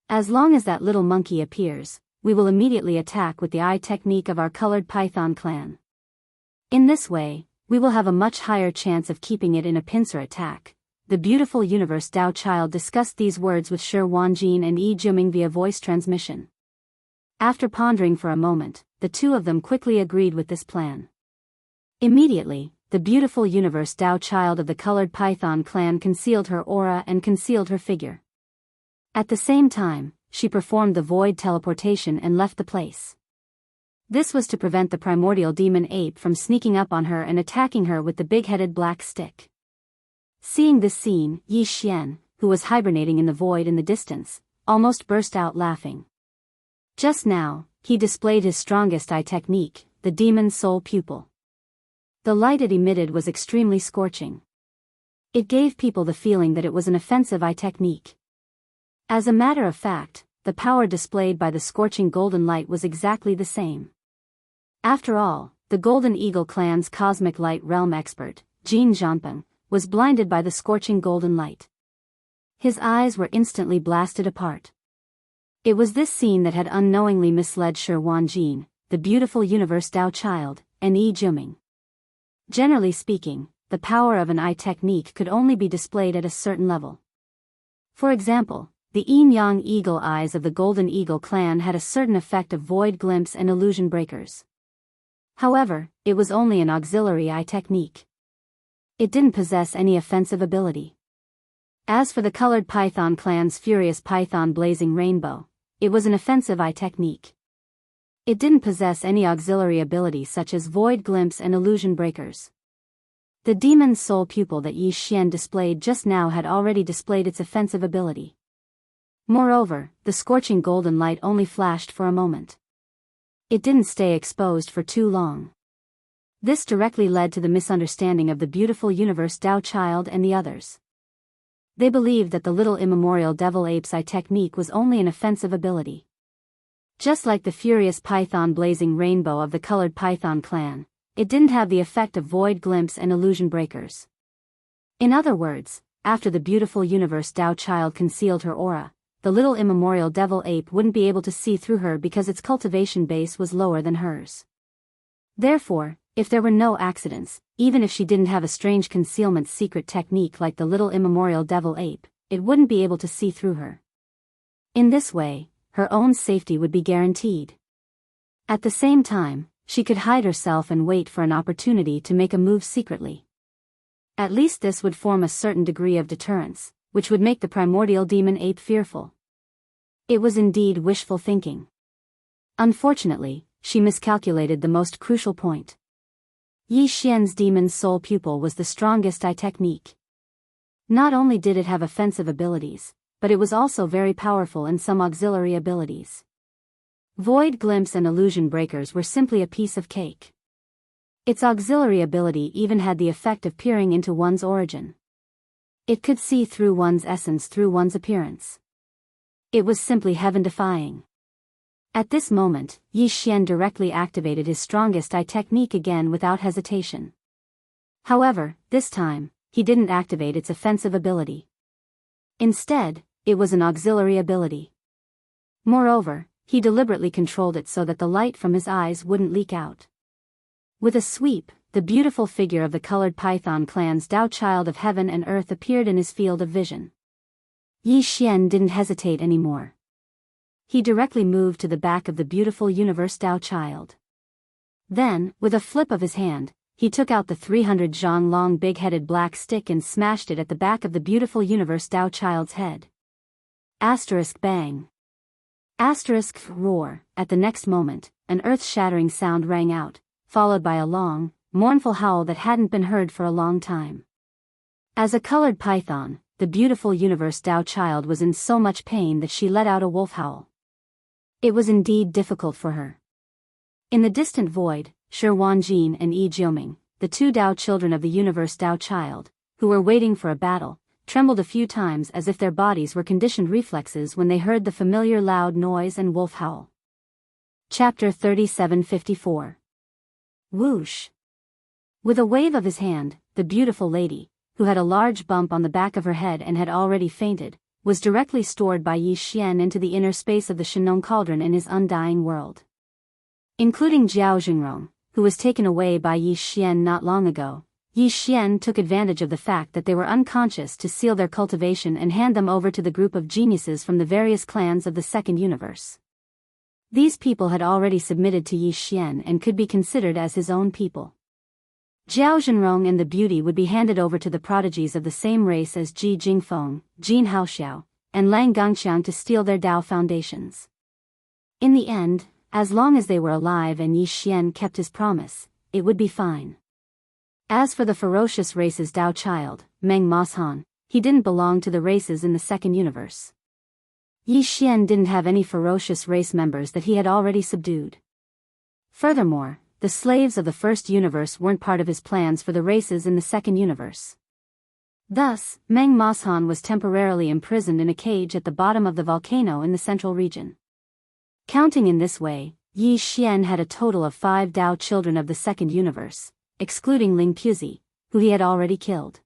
As long as that little monkey appears, we will immediately attack with the eye technique of our colored python clan. In this way, we will have a much higher chance of keeping it in a pincer attack. The beautiful universe Dao child discussed these words with Shi Wanjin and Yi Jiuming via voice transmission. After pondering for a moment, the two of them quickly agreed with this plan. Immediately, the beautiful universe Dao child of the colored python clan concealed her aura and concealed her figure. At the same time, she performed the void teleportation and left the place. This was to prevent the primordial demon ape from sneaking up on her and attacking her with the big-headed black stick. Seeing this scene, Yi Xian, who was hibernating in the void in the distance, almost burst out laughing. Just now, he displayed his strongest eye technique, the demon's soul pupil. The light it emitted was extremely scorching. It gave people the feeling that it was an offensive eye technique. As a matter of fact, the the power displayed by the scorching golden light was exactly the same. After all, the Golden Eagle clan's cosmic light realm expert, Jin Zhanpeng, was blinded by the scorching golden light. His eyes were instantly blasted apart. It was this scene that had unknowingly misled Shi Wanjin, the beautiful universe Dao child, and Yi Juming. Generally speaking, the power of an eye technique could only be displayed at a certain level. For example, the yin-yang eagle eyes of the Golden Eagle clan had a certain effect of void glimpse and illusion breakers. However, it was only an auxiliary eye technique. It didn't possess any offensive ability. As for the colored python clan's furious python blazing rainbow, it was an offensive eye technique. It didn't possess any auxiliary ability such as void glimpse and illusion breakers. The demon's soul pupil that Yi Xian displayed just now had already displayed its offensive ability. Moreover, the scorching golden light only flashed for a moment. It didn't stay exposed for too long. This directly led to the misunderstanding of the beautiful universe Dao child and the others. They believed that the little immemorial devil ape's eye technique was only an offensive ability. Just like the furious python blazing rainbow of the colored python clan, it didn't have the effect of void glimpse and illusion breakers. In other words, after the beautiful universe Dao child concealed her aura, the little immemorial devil ape wouldn't be able to see through her because its cultivation base was lower than hers. Therefore, if there were no accidents, even if she didn't have a strange concealment secret technique like the little immemorial devil ape, it wouldn't be able to see through her. In this way, her own safety would be guaranteed. At the same time, she could hide herself and wait for an opportunity to make a move secretly. At least this would form a certain degree of deterrence, which would make the primordial demon ape fearful. It was indeed wishful thinking. Unfortunately, she miscalculated the most crucial point. Yi Xian's demon's soul pupil was the strongest eye technique. Not only did it have offensive abilities, but it was also very powerful in some auxiliary abilities. Void glimpse and illusion breakers were simply a piece of cake. Its auxiliary ability even had the effect of peering into one's origin. It could see through one's essence through one's appearance. It was simply heaven-defying. At this moment, Yi Xian directly activated his strongest eye technique again without hesitation. However, this time, he didn't activate its offensive ability. Instead, it was an auxiliary ability. Moreover, he deliberately controlled it so that the light from his eyes wouldn't leak out. With a sweep, the beautiful figure of the colored python clan's Dao child of heaven and earth appeared in his field of vision. Yi Xian didn't hesitate anymore. He directly moved to the back of the beautiful universe Dao child. Then, with a flip of his hand, he took out the 300 zhang long big-headed black stick and smashed it at the back of the beautiful universe Dao child's head. Asterisk bang. Asterisk roar. At the next moment, an earth-shattering sound rang out, followed by a long, mournful howl that hadn't been heard for a long time. As a colored python, the beautiful universe Dao child was in so much pain that she let out a wolf howl. It was indeed difficult for her. In the distant void, Shi Wanjin and Yi Jiuming, the two Dao children of the universe Dao child, who were waiting for a battle, trembled a few times as if their bodies were conditioned reflexes when they heard the familiar loud noise and wolf howl. Chapter 3754. Whoosh. With a wave of his hand, the beautiful lady, who had a large bump on the back of her head and had already fainted, was directly stored by Yi Xian into the inner space of the Shenong cauldron in his undying world. Including Jiao Jingrong, who was taken away by Yi Xian not long ago, Yi Xian took advantage of the fact that they were unconscious to seal their cultivation and hand them over to the group of geniuses from the various clans of the second universe. These people had already submitted to Yi Xian and could be considered as his own people. Jiao Jinrong and the beauty would be handed over to the prodigies of the same race as Ji Jingfeng, Jin Haoxiao, and Lang Gangqiang to steal their Dao foundations. In the end, as long as they were alive and Yi Xian kept his promise, it would be fine. As for the ferocious race's Dao child, Meng Moshan, he didn't belong to the races in the second universe. Yi Xian didn't have any ferocious race members that he had already subdued. Furthermore, the slaves of the first universe weren't part of his plans for the races in the second universe. Thus, Meng Moshan was temporarily imprisoned in a cage at the bottom of the volcano in the central region. Counting in this way, Yi Xian had a total of 5 Dao children of the second universe, excluding Ling Puzi, who he had already killed.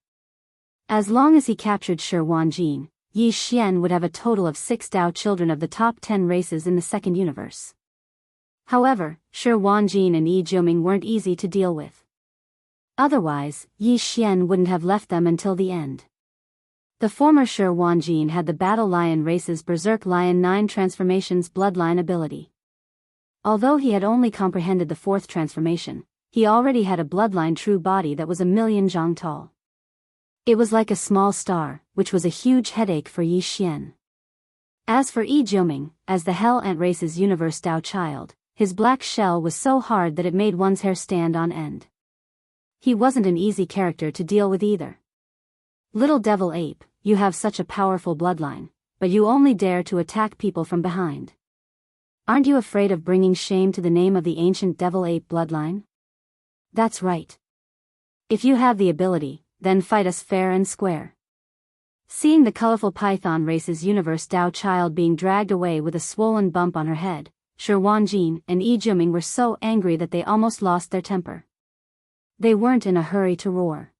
As long as he captured Shi Wanjin, Yi Xian would have a total of 6 Dao children of the top 10 races in the second universe. However, Shi Wanjin and Yi Jiuming weren't easy to deal with. Otherwise, Yi Xian wouldn't have left them until the end. The former Shi Wanjin had the Battle Lion race's Berserk Lion 9 transformations bloodline ability. Although he had only comprehended the 4th transformation, he already had a bloodline true body that was 1,000,000 zhang tall. It was like a small star, which was a huge headache for Yi Xian. As for Yi Jiuming, as the Hell Ant race's universe Dao child, his black shell was so hard that it made one's hair stand on end. He wasn't an easy character to deal with either. Little devil ape, you have such a powerful bloodline, but you only dare to attack people from behind. Aren't you afraid of bringing shame to the name of the ancient devil ape bloodline? That's right. If you have the ability, then fight us fair and square. Seeing the colorful Python race's universe Dao child being dragged away with a swollen bump on her head, Shi Wanjin and Yi Jiuming were so angry that they almost lost their temper. They weren't in a hurry to roar.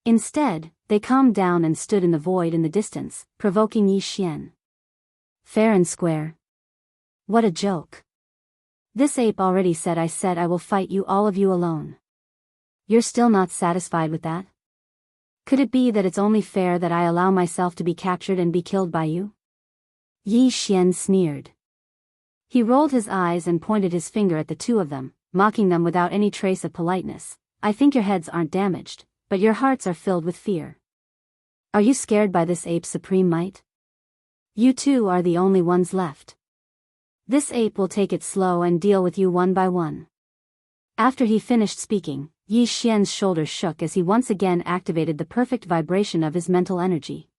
Instead, they calmed down and stood in the void in the distance, provoking Yi Xian. Fair and square. What a joke. This ape already said I will fight you all of you alone. You're still not satisfied with that? Could it be that it's only fair that I allow myself to be captured and be killed by you? Yi Xian sneered. He rolled his eyes and pointed his finger at the two of them, mocking them without any trace of politeness. I think your heads aren't damaged, but your hearts are filled with fear. Are you scared by this ape's supreme might? You two are the only ones left. This ape will take it slow and deal with you one by one. After he finished speaking, Yi Xian's shoulders shook as he once again activated the perfect vibration of his mental energy.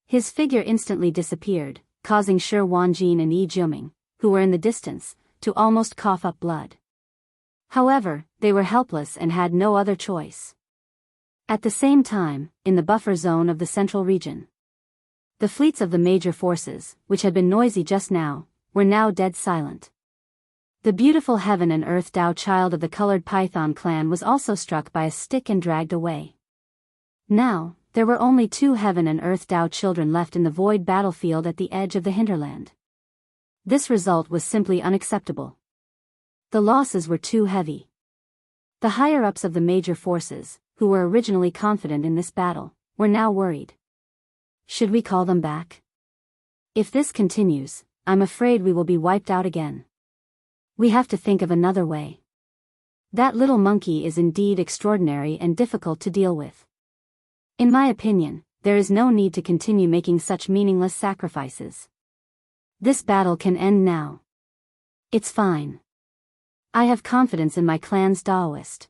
His figure instantly disappeared, causing Shi Wanjin and Yi Jiuming, who were in the distance, to almost cough up blood. However, they were helpless and had no other choice. At the same time, in the buffer zone of the central region, the fleets of the major forces, which had been noisy just now, were now dead silent. The beautiful heaven and earth Dao child of the colored python clan was also struck by a stick and dragged away. Now, there were only 2 heaven and earth Dao children left in the void battlefield at the edge of the hinterland. This result was simply unacceptable. The losses were too heavy. The higher-ups of the major forces, who were originally confident in this battle, were now worried. Should we call them back? If this continues, I'm afraid we will be wiped out again. We have to think of another way. That little monkey is indeed extraordinary and difficult to deal with. In my opinion, there is no need to continue making such meaningless sacrifices. This battle can end now. It's fine. I have confidence in my clan's Daoist.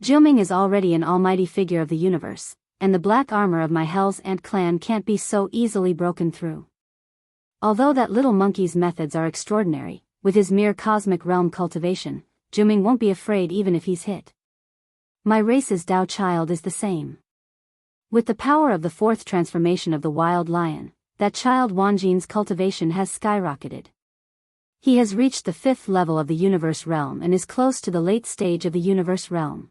Jiuming is already an almighty figure of the universe, and the black armor of my Hell's Ant clan can't be so easily broken through. Although that little monkey's methods are extraordinary, with his mere cosmic realm cultivation, Jiuming won't be afraid even if he's hit. My race's Dao child is the same. With the power of the 4th transformation of the wild lion, that child Wanjin's cultivation has skyrocketed. He has reached the 5th level of the universe realm and is close to the late stage of the universe realm.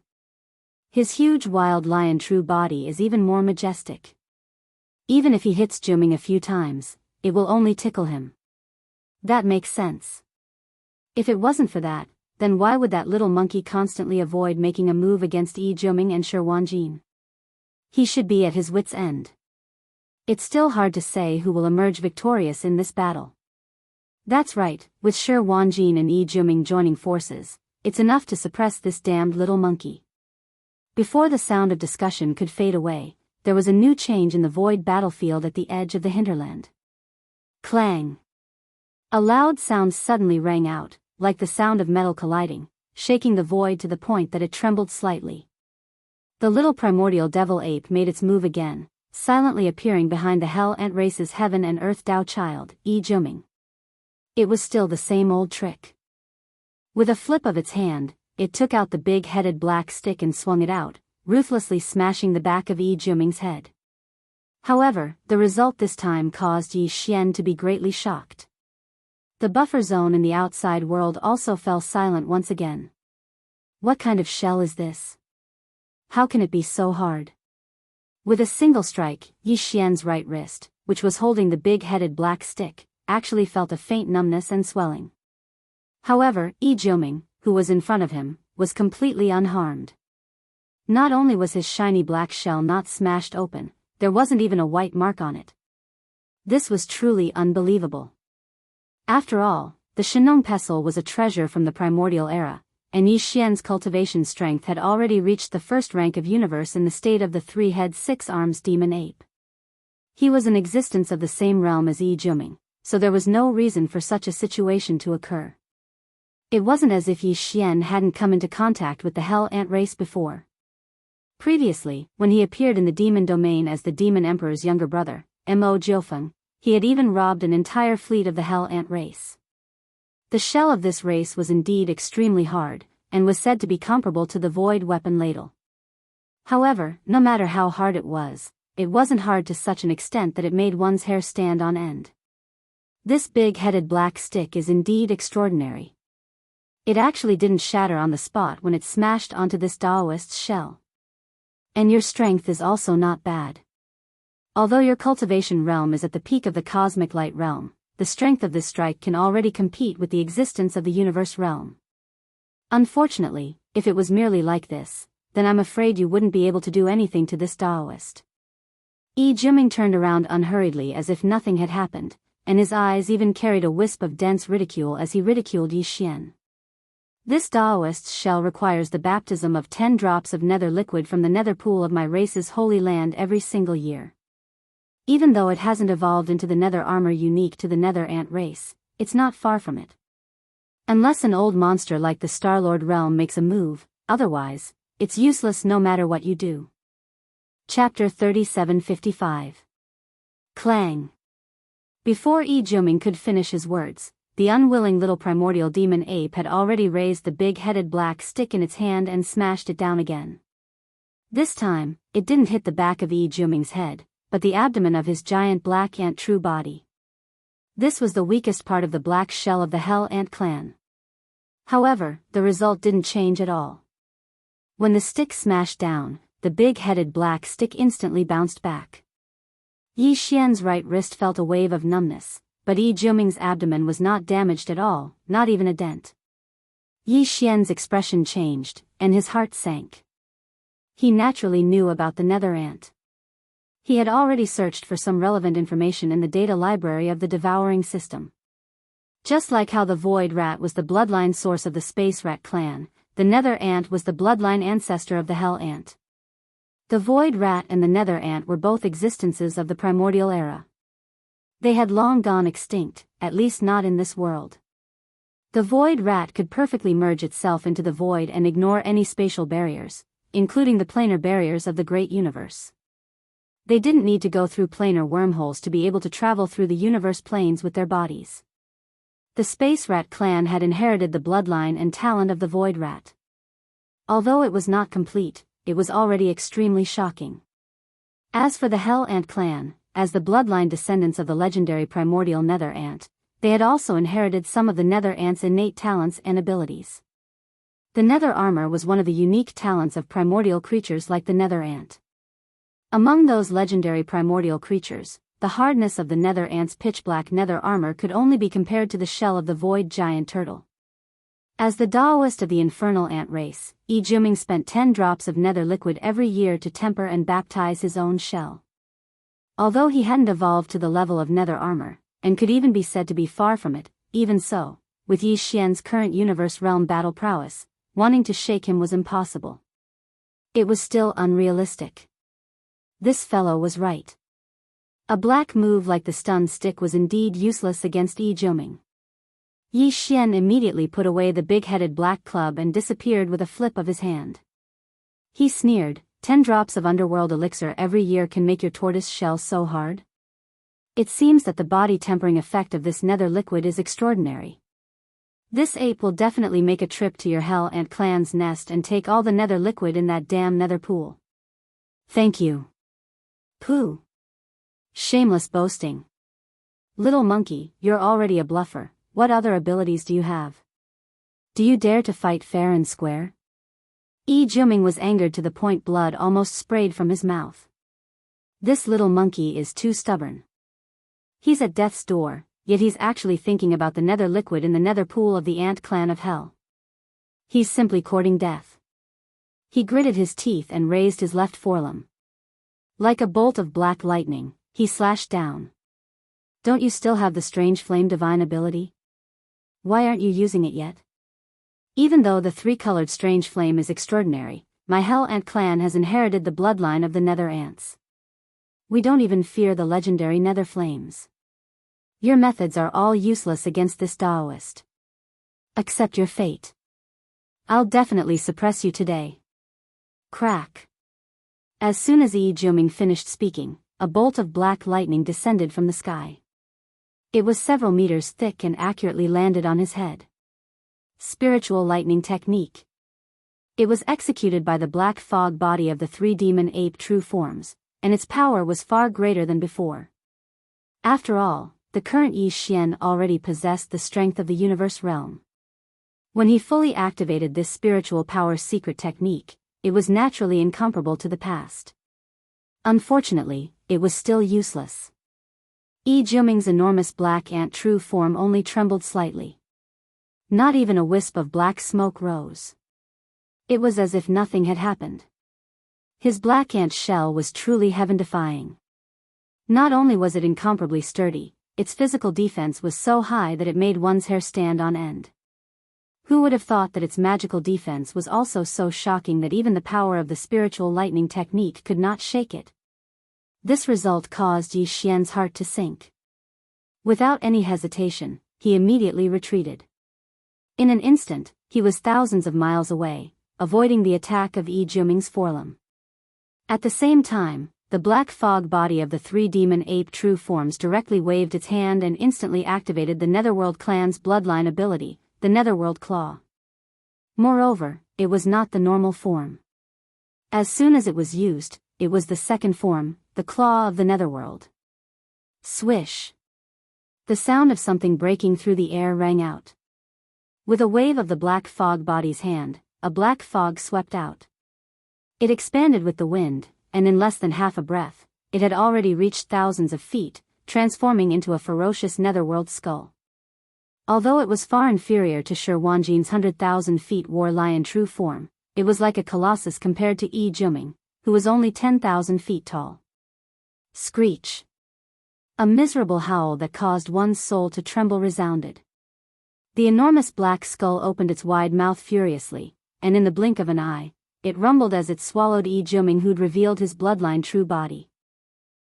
His huge wild lion true body is even more majestic. Even if he hits Jiuming a few times, it will only tickle him. That makes sense. If it wasn't for that, then why would that little monkey constantly avoid making a move against Yi Jiuming and Shi Wanjin? He should be at his wit's end. It's still hard to say who will emerge victorious in this battle. That's right, with Shi Wanjin and Yi Jiuming joining forces, it's enough to suppress this damned little monkey. Before the sound of discussion could fade away, there was a new change in the void battlefield at the edge of the hinterland. Clang! A loud sound suddenly rang out, like the sound of metal colliding, shaking the void to the point that it trembled slightly. The little primordial devil ape made its move again, silently appearing behind the Hell Ant race's heaven and earth Dao child, Yi Jiuming. It was still the same old trick. With a flip of its hand, it took out the big-headed black stick and swung it out, ruthlessly smashing the back of Yi Jiuming's head. However, the result this time caused Yi Xian to be greatly shocked. The buffer zone in the outside world also fell silent once again. What kind of shell is this? How can it be so hard? With a single strike, Yi Xian's right wrist, which was holding the big-headed black stick, actually felt a faint numbness and swelling. However, Yi Jiuming, who was in front of him, was completely unharmed. Not only was his shiny black shell not smashed open, there wasn't even a white mark on it. This was truly unbelievable. After all, the Shenong pestle was a treasure from the primordial era, and Yi Xian's cultivation strength had already reached the first rank of universe in the state of the three-head six-arms demon ape. He was an existence of the same realm as Yi Jiuming, so there was no reason for such a situation to occur. It wasn't as if Yi Xian hadn't come into contact with the Hell Ant race before. Previously, when he appeared in the demon domain as the Demon Emperor's younger brother, Mo Jiufeng, he had even robbed an entire fleet of the Hell Ant race. The shell of this race was indeed extremely hard, and was said to be comparable to the void weapon ladle. However, no matter how hard it wasn't hard to such an extent that it made one's hair stand on end. This big-headed black stick is indeed extraordinary. It actually didn't shatter on the spot when it smashed onto this Daoist's shell. And your strength is also not bad. Although your cultivation realm is at the peak of the cosmic light realm, the strength of this strike can already compete with the existence of the universe realm. Unfortunately, if it was merely like this, then I'm afraid you wouldn't be able to do anything to this Daoist. Yi Jiuming turned around unhurriedly as if nothing had happened, and his eyes even carried a wisp of dense ridicule as he ridiculed Yi Xian. This Daoist's shell requires the baptism of 10 drops of nether liquid from the nether pool of my race's holy land every single year. Even though it hasn't evolved into the nether armor unique to the nether ant race, it's not far from it. Unless an old monster like the Starlord realm makes a move, otherwise, it's useless no matter what you do. Chapter 3755. Clang. Before Yi Jiuming could finish his words, the unwilling little primordial demon ape had already raised the big-headed black stick in its hand and smashed it down again. This time, it didn't hit the back of Yi Jiuming's head, but the abdomen of his giant black ant true body. This was the weakest part of the black shell of the Hell Ant clan. However, the result didn't change at all. When the stick smashed down, the big-headed black stick instantly bounced back. Yi Xian's right wrist felt a wave of numbness, but Yi Jiuming's abdomen was not damaged at all, not even a dent. Yi Xian's expression changed, and his heart sank. He naturally knew about the nether ant. He had already searched for some relevant information in the data library of the devouring system. Just like how the void rat was the bloodline source of the space rat clan, the nether ant was the bloodline ancestor of the hell ant. The void rat and the nether ant were both existences of the primordial era. They had long gone extinct, at least not in this world. The void rat could perfectly merge itself into the void and ignore any spatial barriers, including the planar barriers of the great universe. They didn't need to go through planar wormholes to be able to travel through the universe planes with their bodies. The space rat clan had inherited the bloodline and talent of the void rat. Although it was not complete, it was already extremely shocking. As for the hell ant clan, as the bloodline descendants of the legendary primordial nether ant, they had also inherited some of the nether ant's innate talents and abilities. The nether armor was one of the unique talents of primordial creatures like the nether ant. Among those legendary primordial creatures, the hardness of the nether ant's pitch-black nether armor could only be compared to the shell of the void giant turtle. As the Daoist of the infernal ant race, Yi Jiuming spent 10 drops of nether liquid every year to temper and baptize his own shell. Although he hadn't evolved to the level of nether armor, and could even be said to be far from it, even so, with Yi Xian's current universe realm battle prowess, wanting to shake him was impossible. It was still unrealistic. This fellow was right. A black move like the stun stick was indeed useless against Yi Jiuming. Yi Xian immediately put away the big-headed black club and disappeared with a flip of his hand. He sneered, 10 drops of underworld elixir every year can make your tortoise shell so hard? It seems that the body tempering effect of this nether liquid is extraordinary. This ape will definitely make a trip to your hell ant clan's nest and take all the nether liquid in that damn nether pool. Thank you. Pooh. Shameless boasting. Little monkey, you're already a bluffer. What other abilities do you have? Do you dare to fight fair and square? Yi Juming was angered to the point blood almost sprayed from his mouth. This little monkey is too stubborn. He's at death's door, yet he's actually thinking about the nether liquid in the nether pool of the ant clan of hell. He's simply courting death. He gritted his teeth and raised his left forelimb. Like a bolt of black lightning, he slashed down. Don't you still have the strange flame divine ability? Why aren't you using it yet? Even though the three-colored strange flame is extraordinary, my hell ant clan has inherited the bloodline of the nether ants. We don't even fear the legendary nether flames. Your methods are all useless against this Daoist. Accept your fate. I'll definitely suppress you today. Crack. As soon as Yi Juming finished speaking, a bolt of black lightning descended from the sky. It was several meters thick and accurately landed on his head. Spiritual lightning technique. It was executed by the black fog body of the three demon ape true forms, and its power was far greater than before. After all, the current Yi Xian already possessed the strength of the universe realm. When he fully activated this spiritual power secret technique, it was naturally incomparable to the past. Unfortunately, it was still useless. Yi Juming's enormous black ant true form only trembled slightly. Not even a wisp of black smoke rose. It was as if nothing had happened. His black ant shell was truly heaven-defying. Not only was it incomparably sturdy, its physical defense was so high that it made one's hair stand on end. Who would have thought that its magical defense was also so shocking that even the power of the spiritual lightning technique could not shake it? This result caused Yi Xian's heart to sink. Without any hesitation, he immediately retreated. In an instant, he was thousands of miles away, avoiding the attack of Yi Juming's forelimb. At the same time, the black fog body of the three demon ape true forms directly waved its hand and instantly activated the Netherworld clan's bloodline ability, the Netherworld Claw. Moreover, it was not the normal form. As soon as it was used, it was the second form, the Claw of the Netherworld. Swish! The sound of something breaking through the air rang out. With a wave of the black fog body's hand, a black fog swept out. It expanded with the wind, and in less than half a breath, it had already reached thousands of feet, transforming into a ferocious netherworld skull. Although it was far inferior to Shi Wanjin's 100,000 feet war lion true form, it was like a colossus compared to Yi Juming, who was only 10,000 feet tall. Screech! A miserable howl that caused one's soul to tremble resounded. The enormous black skull opened its wide mouth furiously, and in the blink of an eye, it rumbled as it swallowed Yi Juming, who'd revealed his bloodline true body.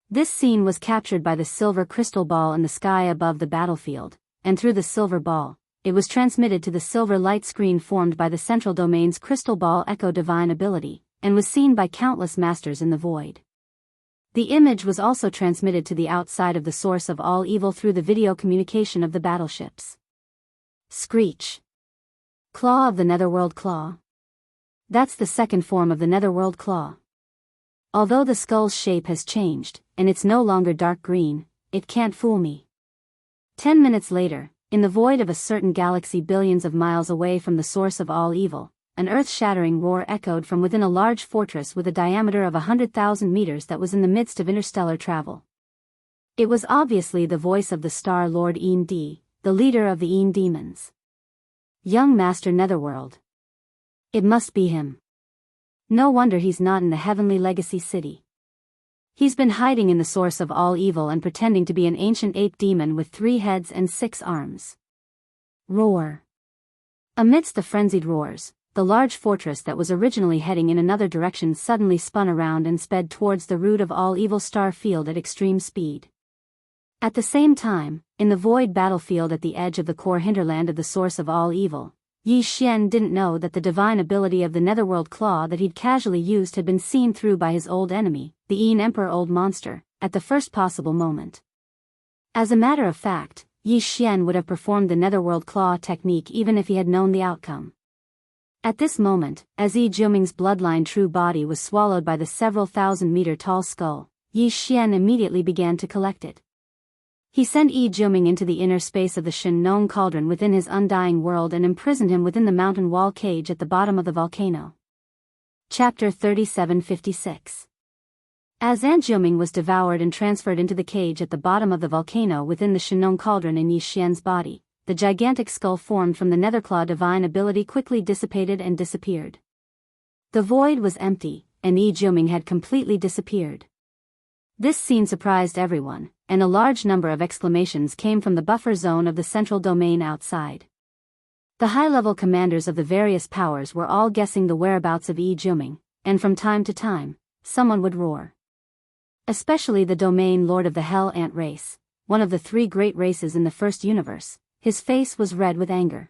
This scene was captured by the silver crystal ball in the sky above the battlefield, and through the silver ball, it was transmitted to the silver light screen formed by the central domain's crystal ball echo divine ability, and was seen by countless masters in the void. The image was also transmitted to the outside of the source of all evil through the video communication of the battleships. Screech! Claw of the Netherworld Claw. That's the second form of the Netherworld Claw. Although the skull's shape has changed, and it's no longer dark green, it can't fool me. 10 minutes later, in the void of a certain galaxy billions of miles away from the source of all evil, an earth-shattering roar echoed from within a large fortress with a diameter of 100,000 meters that was in the midst of interstellar travel. It was obviously the voice of the Star Lord Een Di, the leader of the Een demons. Young Master Netherworld. It must be him. No wonder he's not in the Heavenly Legacy City. He's been hiding in the source of all evil and pretending to be an ancient ape demon with 3 heads and 6 arms. Roar! Amidst the frenzied roars, the large fortress that was originally heading in another direction suddenly spun around and sped towards the root of all evil star field at extreme speed. At the same time, in the void battlefield at the edge of the core hinterland of the source of all evil, Yi Xian didn't know that the divine ability of the Netherworld Claw that he'd casually used had been seen through by his old enemy, the Een Emperor Old Monster, at the first possible moment. As a matter of fact, Yi Xian would have performed the Netherworld Claw technique even if he had known the outcome. At this moment, as Yi Jiuming's bloodline true body was swallowed by the several thousand-meter tall skull, Yi Xian immediately began to collect it. He sent Yi Jiuming into the inner space of the Shen cauldron within his undying world and imprisoned him within the mountain wall cage at the bottom of the volcano. Chapter 3756. As Jiuming was devoured and transferred into the cage at the bottom of the volcano within the Shen cauldron in Yi Xian's body, the gigantic skull formed from the Netherclaw divine ability quickly dissipated and disappeared. The void was empty, and Yi Jiuming had completely disappeared. This scene surprised everyone, and a large number of exclamations came from the buffer zone of the central domain outside. The high-level commanders of the various powers were all guessing the whereabouts of Yi Jiuming, and from time to time, someone would roar. Especially the domain lord of the Hell Ant race, one of the three great races in the first universe. His face was red with anger.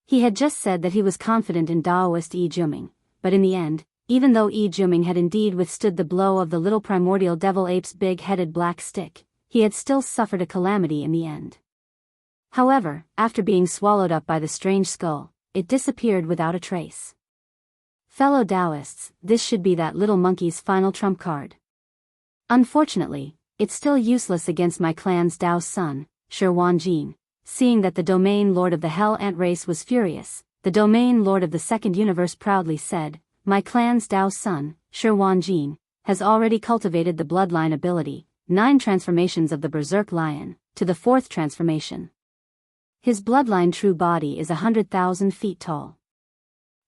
He had just said that he was confident in Daoist Yi Jiuming, but in the end, even though Yi Jiuming had indeed withstood the blow of the little primordial devil ape's big-headed black stick, he had still suffered a calamity in the end. However, after being swallowed up by the strange skull, it disappeared without a trace. Fellow Daoists, this should be that little monkey's final trump card. Unfortunately, it's still useless against my clan's Dao son, Shi Wanjin. Seeing that the domain lord of the Hell Ant race was furious, the domain lord of the second universe proudly said, "My clan's Dao son, Shi Wanjin, has already cultivated the bloodline ability, 9 transformations of the Berserk Lion, to the 4th transformation. His bloodline true body is 100,000 feet tall.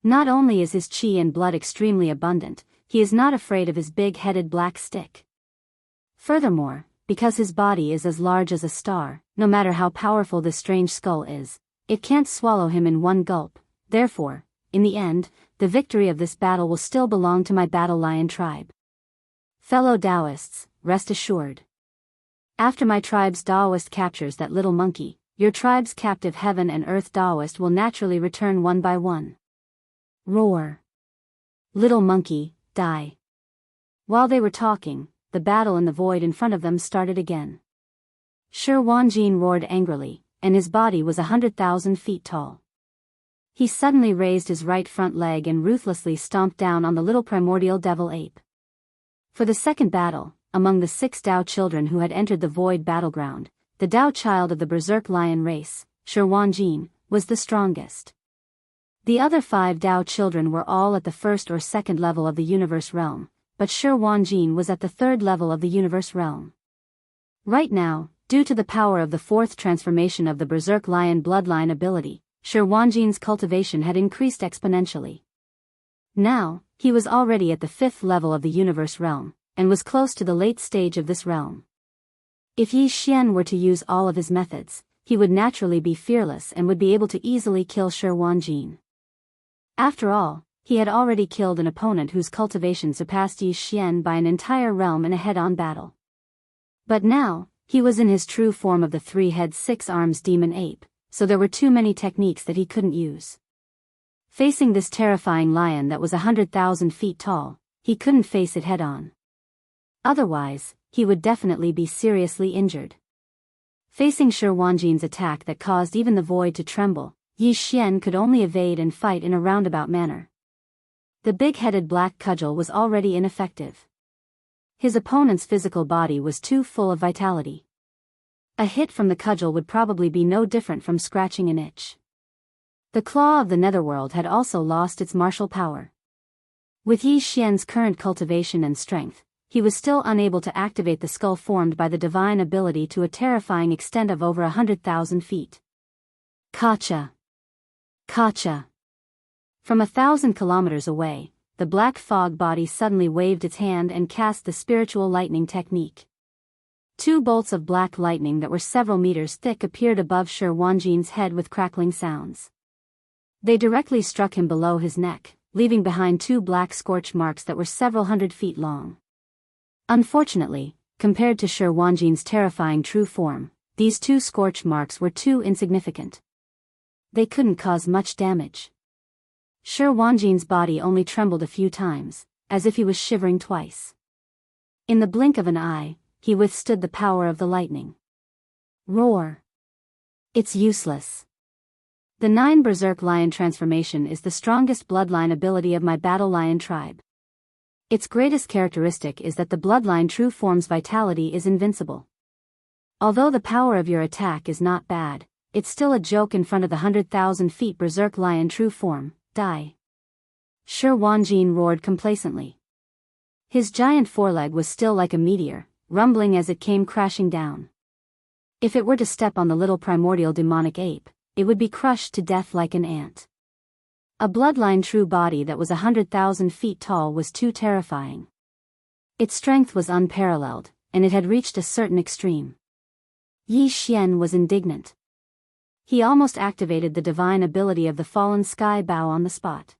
Not only is his chi and blood extremely abundant, he is not afraid of his big-headed black stick. Furthermore, because his body is as large as a star, no matter how powerful this strange skull is, it can't swallow him in one gulp. Therefore, in the end, the victory of this battle will still belong to my battle lion tribe. Fellow Daoists, rest assured. After my tribe's Daoist captures that little monkey, your tribe's captive heaven and earth Daoist will naturally return one by one." Roar. Little monkey, die. While they were talking, the battle in the void in front of them started again. Shi Wanjin roared angrily, and his body was 100,000 feet tall. He suddenly raised his right front leg and ruthlessly stomped down on the little primordial devil ape. For the second battle, among the 6 Dao children who had entered the void battleground, the Dao child of the Berserk Lion race, Shi Wanjin, was the strongest. The other 5 Dao children were all at the first or second level of the universe realm, but Shi Wanjin was at the 3rd level of the universe realm. Right now, due to the power of the 4th transformation of the Berserk Lion bloodline ability, Shi Wanjin's cultivation had increased exponentially. Now, he was already at the 5th level of the universe realm, and was close to the late stage of this realm. If Yi Xian were to use all of his methods, he would naturally be fearless and would be able to easily kill Shi Wanjin. After all, he had already killed an opponent whose cultivation surpassed Yi Xian by an entire realm in a head-on battle. But now, he was in his true form of the 3-head 6-arms demon ape, so there were too many techniques that he couldn't use. Facing this terrifying lion that was 100,000 feet tall, he couldn't face it head-on. Otherwise, he would definitely be seriously injured. Facing Shi Wanjin's attack that caused even the void to tremble, Yi Xian could only evade and fight in a roundabout manner. The big-headed black cudgel was already ineffective. His opponent's physical body was too full of vitality. A hit from the cudgel would probably be no different from scratching an itch. The claw of the netherworld had also lost its martial power. With Yi Xian's current cultivation and strength, he was still unable to activate the skull formed by the divine ability to a terrifying extent of over 100,000 feet. Kacha! Kacha! From 1,000 kilometers away, the black fog body suddenly waved its hand and cast the spiritual lightning technique. 2 bolts of black lightning that were several meters thick appeared above Shi Wanjin's head with crackling sounds. They directly struck him below his neck, leaving behind 2 black scorch marks that were several hundred feet long. Unfortunately, compared to Shi Wanjin's terrifying true form, these 2 scorch marks were too insignificant. They couldn't cause much damage. Shi Wanjin's body only trembled a few times, as if he was shivering twice. In the blink of an eye, he withstood the power of the lightning. Roar! It's useless. The 9 Berserk Lion transformation is the strongest bloodline ability of my Battle Lion tribe. Its greatest characteristic is that the bloodline true form's vitality is invincible. Although the power of your attack is not bad, it's still a joke in front of the 100,000 feet Berserk Lion true form, die. Shi Wanjin roared complacently. His giant foreleg was still like a meteor, rumbling as it came crashing down. If it were to step on the little primordial demonic ape, it would be crushed to death like an ant. A bloodline true body that was 100,000 feet tall was too terrifying. Its strength was unparalleled, and it had reached a certain extreme. Yi Xian was indignant. He almost activated the divine ability of the fallen sky bow on the spot.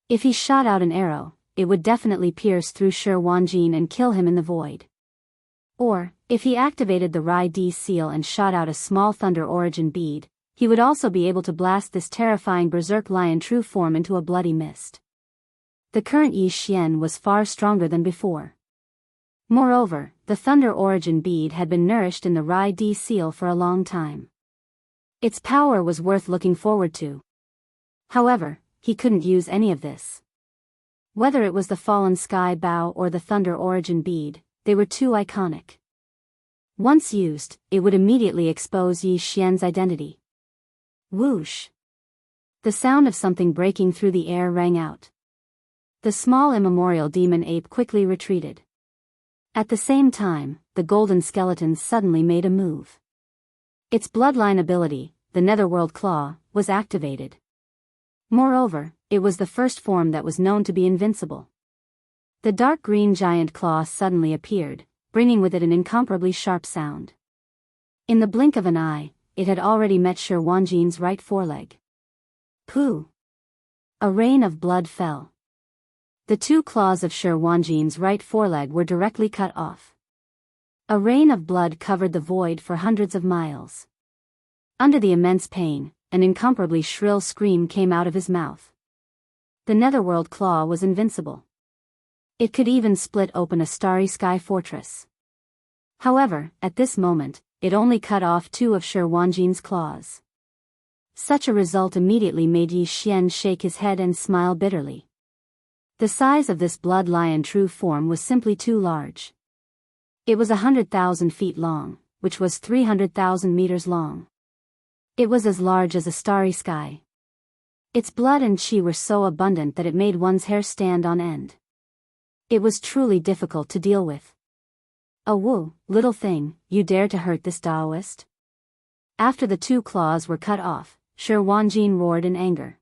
If he shot out an arrow, it would definitely pierce through Shi Wanjin and kill him in the void. Or, if he activated the Rai D seal and shot out a small thunder origin bead, he would also be able to blast this terrifying Berserk Lion true form into a bloody mist. The current Yi Xian was far stronger than before. Moreover, the thunder origin bead had been nourished in the Rai D seal for a long time. Its power was worth looking forward to. However, he couldn't use any of this. Whether it was the fallen sky bow or the thunder origin bead, they were too iconic. Once used, it would immediately expose Yi Xian's identity. Whoosh! The sound of something breaking through the air rang out. The small immemorial demon ape quickly retreated. At the same time, the golden skeleton suddenly made a move. Its bloodline ability, the Netherworld Claw, was activated. Moreover, it was the first form that was known to be invincible. The dark green giant claw suddenly appeared, bringing with it an incomparably sharp sound. In the blink of an eye, it had already met Shi Wanjin's right foreleg. Pooh! A rain of blood fell. The 2 claws of Shi Wanjin's right foreleg were directly cut off. A rain of blood covered the void for hundreds of miles. Under the immense pain, an incomparably shrill scream came out of his mouth. The Netherworld Claw was invincible. It could even split open a starry sky fortress. However, at this moment, it only cut off 2 of Shi Wanjin's claws. Such a result immediately made Yi Xian shake his head and smile bitterly. The size of this blood lion true form was simply too large. It was 100,000 feet long, which was 300,000 meters long. It was as large as a starry sky. Its blood and qi were so abundant that it made one's hair stand on end. It was truly difficult to deal with. "Oh woo, little thing, you dare to hurt this Daoist?" After the 2 claws were cut off, Shi Wanjin roared in anger.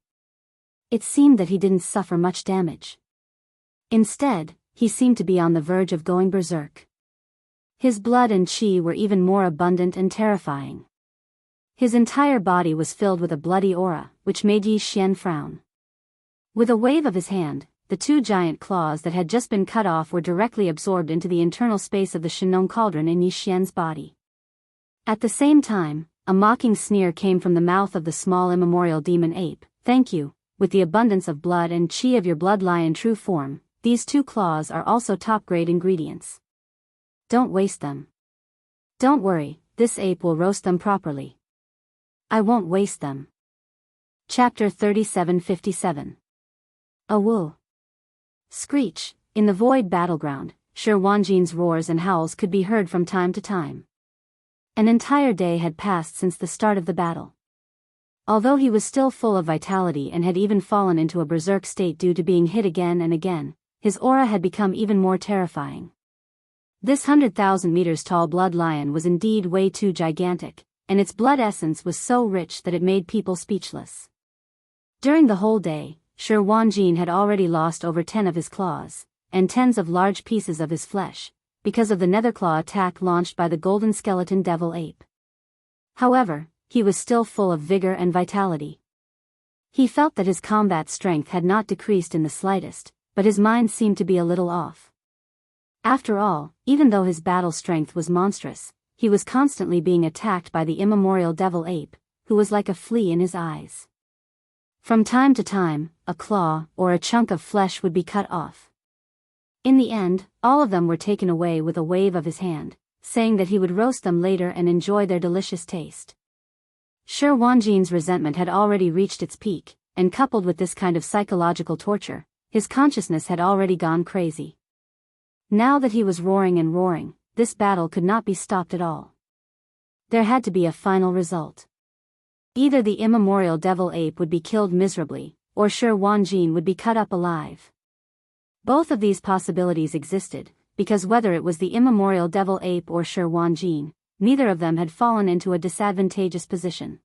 It seemed that he didn't suffer much damage. Instead, he seemed to be on the verge of going berserk. His blood and qi were even more abundant and terrifying. His entire body was filled with a bloody aura, which made Yi Xian frown. With a wave of his hand, the 2 giant claws that had just been cut off were directly absorbed into the internal space of the Shinong cauldron in Yi Xian's body. At the same time, a mocking sneer came from the mouth of the small immemorial demon ape. "Thank you, with the abundance of blood and qi of your blood lion true form, these 2 claws are also top-grade ingredients. Don't waste them. Don't worry, this ape will roast them properly. I won't waste them." Chapter 3757. Awoo! Screech! In the void battleground, Shi Wanjin's roars and howls could be heard from time to time. An entire day had passed since the start of the battle. Although he was still full of vitality and had even fallen into a berserk state due to being hit again and again, his aura had become even more terrifying. This 100,000 meters tall blood lion was indeed way too gigantic, and its blood essence was so rich that it made people speechless. During the whole day, Shi Wanjin had already lost over 10 of his claws, and tens of large pieces of his flesh, because of the Netherclaw attack launched by the golden skeleton devil ape. However, he was still full of vigor and vitality. He felt that his combat strength had not decreased in the slightest, but his mind seemed to be a little off. After all, even though his battle strength was monstrous, he was constantly being attacked by the immemorial devil ape, who was like a flea in his eyes. From time to time, a claw or a chunk of flesh would be cut off. In the end, all of them were taken away with a wave of his hand, saying that he would roast them later and enjoy their delicious taste. Shi Wanjin's resentment had already reached its peak, and coupled with this kind of psychological torture, his consciousness had already gone crazy. Now that he was roaring and roaring, this battle could not be stopped at all. There had to be a final result. Either the immemorial devil ape would be killed miserably, or Shi Wanjin would be cut up alive. Both of these possibilities existed, because whether it was the immemorial devil ape or Shi Wanjin, neither of them had fallen into a disadvantageous position.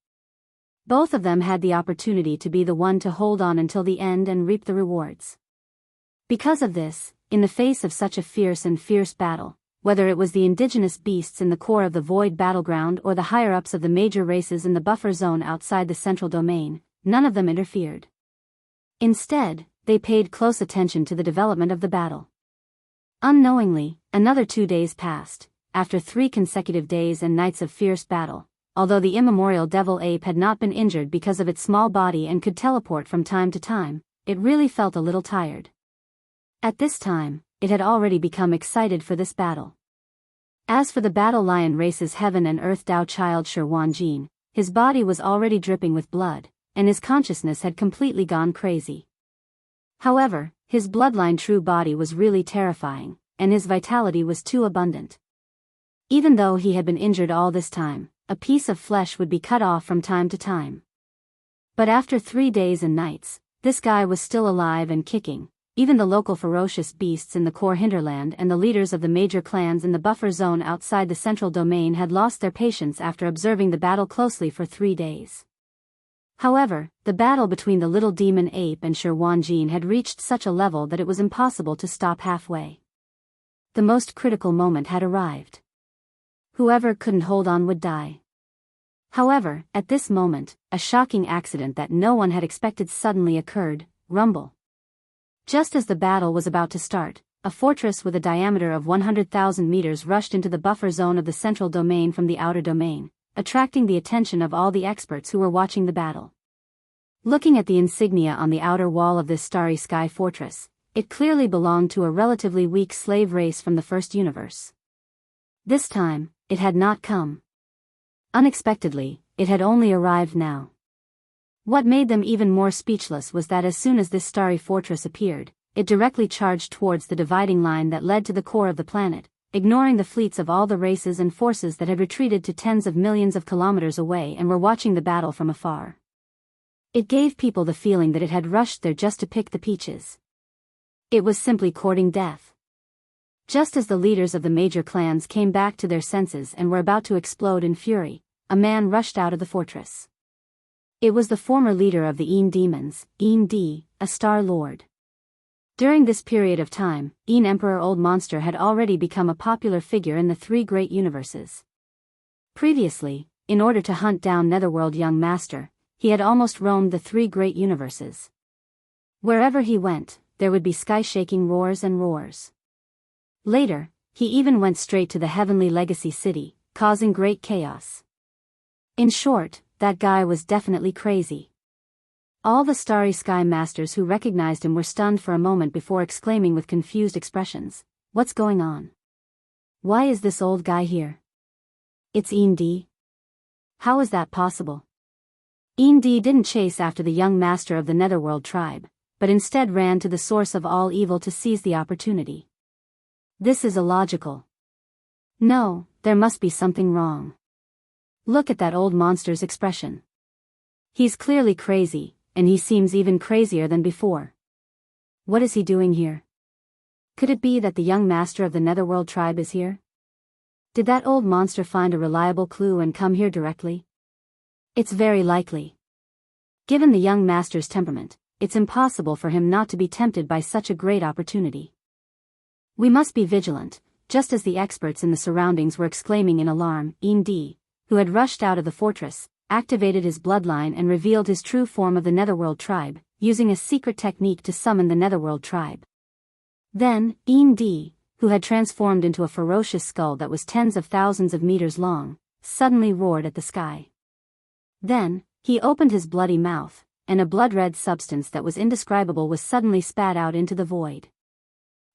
Both of them had the opportunity to be the one to hold on until the end and reap the rewards. Because of this, in the face of such a fierce battle, whether it was the indigenous beasts in the core of the void battleground or the higher-ups of the major races in the buffer zone outside the central domain, none of them interfered. Instead, they paid close attention to the development of the battle. Unknowingly, another 2 days passed, after 3 consecutive days and nights of fierce battle. Although the immemorial devil ape had not been injured because of its small body and could teleport from time to time, it really felt a little tired. At this time, it had already become excited for this battle. As for the battle lion race's heaven and earth Dao child Shi Wanjin, his body was already dripping with blood, and his consciousness had completely gone crazy. However, his bloodline true body was really terrifying, and his vitality was too abundant. Even though he had been injured all this time, a piece of flesh would be cut off from time to time. But after 3 days and nights, this guy was still alive and kicking. Even the local ferocious beasts in the core hinterland and the leaders of the major clans in the buffer zone outside the central domain had lost their patience after observing the battle closely for 3 days. However, the battle between the little demon ape and Shi Wanjin had reached such a level that it was impossible to stop halfway. The most critical moment had arrived. Whoever couldn't hold on would die. However, at this moment, a shocking accident that no one had expected suddenly occurred: rumble. Just as the battle was about to start, a fortress with a diameter of 100,000 meters rushed into the buffer zone of the central domain from the outer domain, attracting the attention of all the experts who were watching the battle. Looking at the insignia on the outer wall of this starry sky fortress, it clearly belonged to a relatively weak slave race from the first universe. This time, it had not come. Unexpectedly, it had only arrived now. What made them even more speechless was that as soon as this starry fortress appeared, it directly charged towards the dividing line that led to the core of the planet, ignoring the fleets of all the races and forces that had retreated to tens of millions of kilometers away and were watching the battle from afar. It gave people the feeling that it had rushed there just to pick the peaches. It was simply courting death. Just as the leaders of the major clans came back to their senses and were about to explode in fury, a man rushed out of the fortress. It was the former leader of the Een demons, Een D, a Star Lord. During this period of time, Een Emperor Old Monster had already become a popular figure in the 3 great universes. Previously, in order to hunt down Netherworld Young Master, he had almost roamed the 3 great universes. Wherever he went, there would be sky-shaking roars and roars. Later, he even went straight to the Heavenly Legacy City, causing great chaos. In short, that guy was definitely crazy. All the Starry Sky Masters who recognized him were stunned for a moment before exclaiming with confused expressions, "What's going on? Why is this old guy here? It's Een D. How is that possible?" Een D didn't chase after the young master of the Netherworld tribe, but instead ran to the source of all evil to seize the opportunity. This is illogical. No, there must be something wrong. Look at that old monster's expression. He's clearly crazy, and he seems even crazier than before. What is he doing here? Could it be that the young master of the Netherworld tribe is here? Did that old monster find a reliable clue and come here directly? It's very likely. Given the young master's temperament, it's impossible for him not to be tempted by such a great opportunity. We must be vigilant, just as the experts in the surroundings were exclaiming in alarm. Een D, who had rushed out of the fortress, activated his bloodline and revealed his true form of the Netherworld tribe, using a secret technique to summon the Netherworld tribe. Then, Een D, who had transformed into a ferocious skull that was tens of thousands of meters long, suddenly roared at the sky. Then, he opened his bloody mouth, and a blood-red substance that was indescribable was suddenly spat out into the void.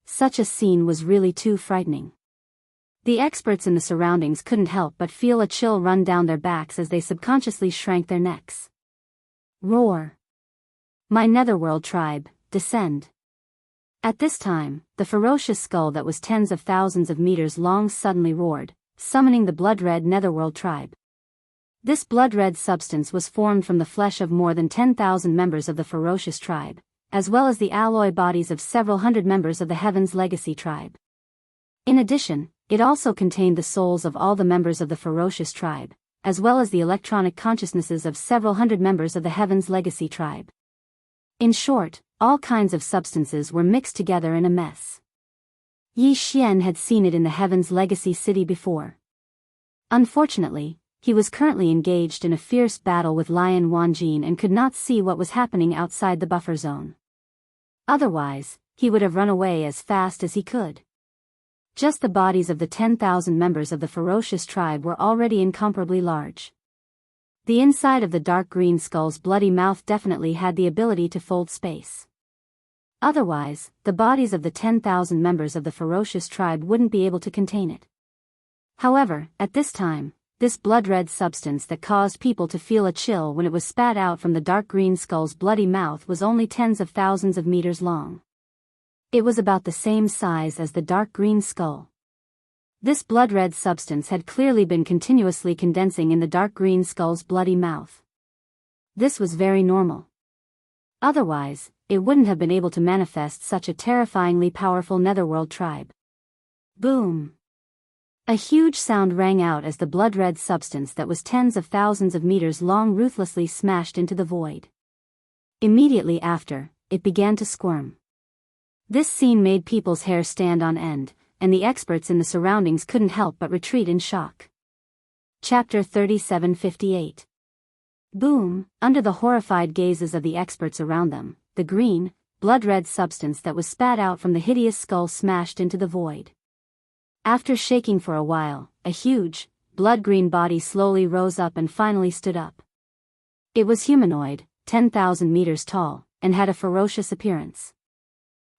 Such a scene was really too frightening. The experts in the surroundings couldn't help but feel a chill run down their backs as they subconsciously shrank their necks. Roar! My netherworld tribe, descend! At this time, the ferocious skull that was tens of thousands of meters long suddenly roared, summoning the blood-red netherworld tribe. This blood-red substance was formed from the flesh of more than 10,000 members of the ferocious tribe, as well as the alloy bodies of several hundred members of the Heaven's Legacy tribe. In addition, it also contained the souls of all the members of the ferocious tribe, as well as the electronic consciousnesses of several hundred members of the Heaven's Legacy tribe. In short, all kinds of substances were mixed together in a mess. Yi Xian had seen it in the Heaven's Legacy city before. Unfortunately, he was currently engaged in a fierce battle with Lion Wanjin and could not see what was happening outside the buffer zone. Otherwise, he would have run away as fast as he could. Just the bodies of the 10,000 members of the ferocious tribe were already incomparably large. The inside of the dark green skull's bloody mouth definitely had the ability to fold space. Otherwise, the bodies of the 10,000 members of the ferocious tribe wouldn't be able to contain it. However, at this time, this blood-red substance that caused people to feel a chill when it was spat out from the dark green skull's bloody mouth was only tens of thousands of meters long. It was about the same size as the dark green skull. This blood-red substance had clearly been continuously condensing in the dark green skull's bloody mouth. This was very normal. Otherwise, it wouldn't have been able to manifest such a terrifyingly powerful netherworld tribe. Boom! A huge sound rang out as the blood-red substance that was tens of thousands of meters long ruthlessly smashed into the void. Immediately after, it began to squirm. This scene made people's hair stand on end, and the experts in the surroundings couldn't help but retreat in shock. Chapter 3758. Boom! Under the horrified gazes of the experts around them, the green, blood-red substance that was spat out from the hideous skull smashed into the void. After shaking for a while, a huge, blood-green body slowly rose up and finally stood up. It was humanoid, 10,000 meters tall, and had a ferocious appearance.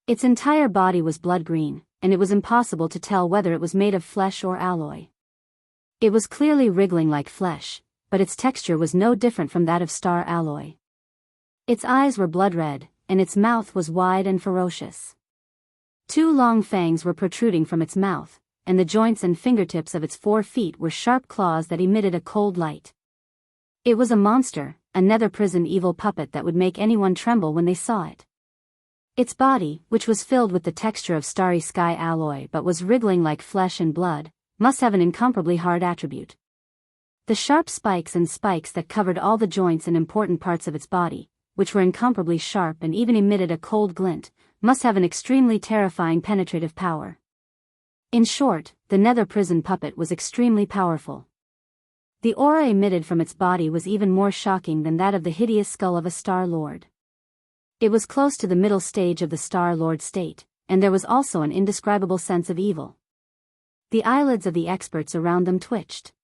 Its entire body was blood-green, and it was impossible to tell whether it was made of flesh or alloy. It was clearly wriggling like flesh, but its texture was no different from that of star alloy. Its eyes were blood-red, and its mouth was wide and ferocious. 2 long fangs were protruding from its mouth, and the joints and fingertips of its 4 feet were sharp claws that emitted a cold light. It was a monster, a nether prison evil puppet that would make anyone tremble when they saw it. Its body, which was filled with the texture of starry sky alloy but was wriggling like flesh and blood, must have an incomparably hard attribute. The sharp spikes that covered all the joints and important parts of its body, which were incomparably sharp and even emitted a cold glint, must have an extremely terrifying penetrative power. In short, the nether prison puppet was extremely powerful. The aura emitted from its body was even more shocking than that of the hideous skull of a Star Lord. It was close to the middle stage of the Star Lord state, and there was also an indescribable sense of evil. The eyelids of the experts around them twitched.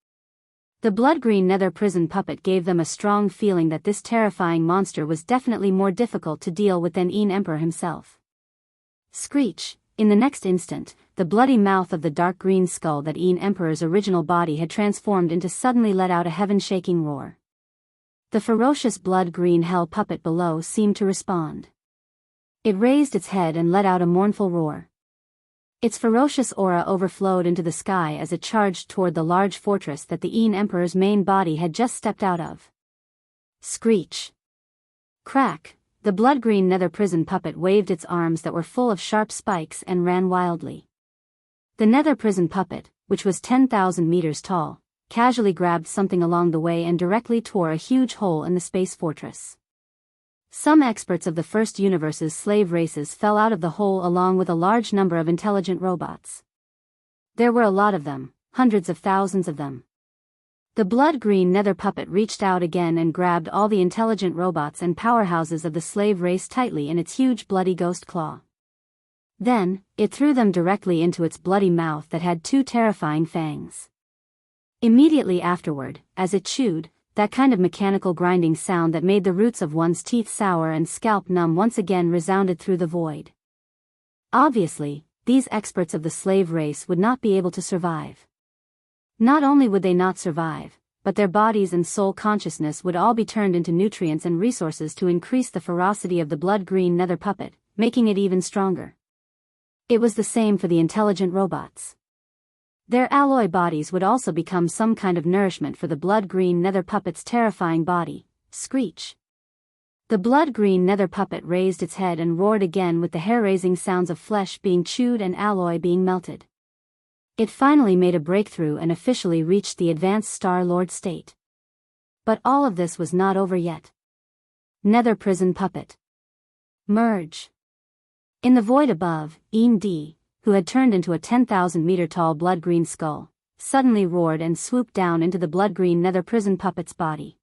The blood-green nether prison puppet gave them a strong feeling that this terrifying monster was definitely more difficult to deal with than Yin Emperor himself. Screech! In the next instant, the bloody mouth of the dark green skull that Yin Emperor's original body had transformed into suddenly let out a heaven-shaking roar. The ferocious blood-green hell puppet below seemed to respond. It raised its head and let out a mournful roar. Its ferocious aura overflowed into the sky as it charged toward the large fortress that the Yin Emperor's main body had just stepped out of. Screech! Crack! The blood-green nether prison puppet waved its arms that were full of sharp spikes and ran wildly. The nether prison puppet, which was 10,000 meters tall, casually grabbed something along the way and directly tore a huge hole in the space fortress. Some experts of the first universe's slave races fell out of the hole along with a large number of intelligent robots. There were a lot of them, hundreds of thousands of them. The blood-green nether puppet reached out again and grabbed all the intelligent robots and powerhouses of the slave race tightly in its huge bloody ghost claw. Then, it threw them directly into its bloody mouth that had 2 terrifying fangs. Immediately afterward, as it chewed, that kind of mechanical grinding sound that made the roots of one's teeth sour and scalp numb once again resounded through the void. Obviously, these experts of the slave race would not be able to survive. Not only would they not survive, but their bodies and soul consciousness would all be turned into nutrients and resources to increase the ferocity of the blood-green nether puppet, making it even stronger. It was the same for the intelligent robots. Their alloy bodies would also become some kind of nourishment for the blood-green nether puppet's terrifying body. Screech. The blood-green nether puppet raised its head and roared again with the hair-raising sounds of flesh being chewed and alloy being melted. It finally made a breakthrough and officially reached the advanced Star-Lord state. But all of this was not over yet. Nether prison puppet. Merge. In the void above, D, who had turned into a 10,000-meter tall blood-green skull, suddenly roared and swooped down into the blood-green nether prison puppet's body.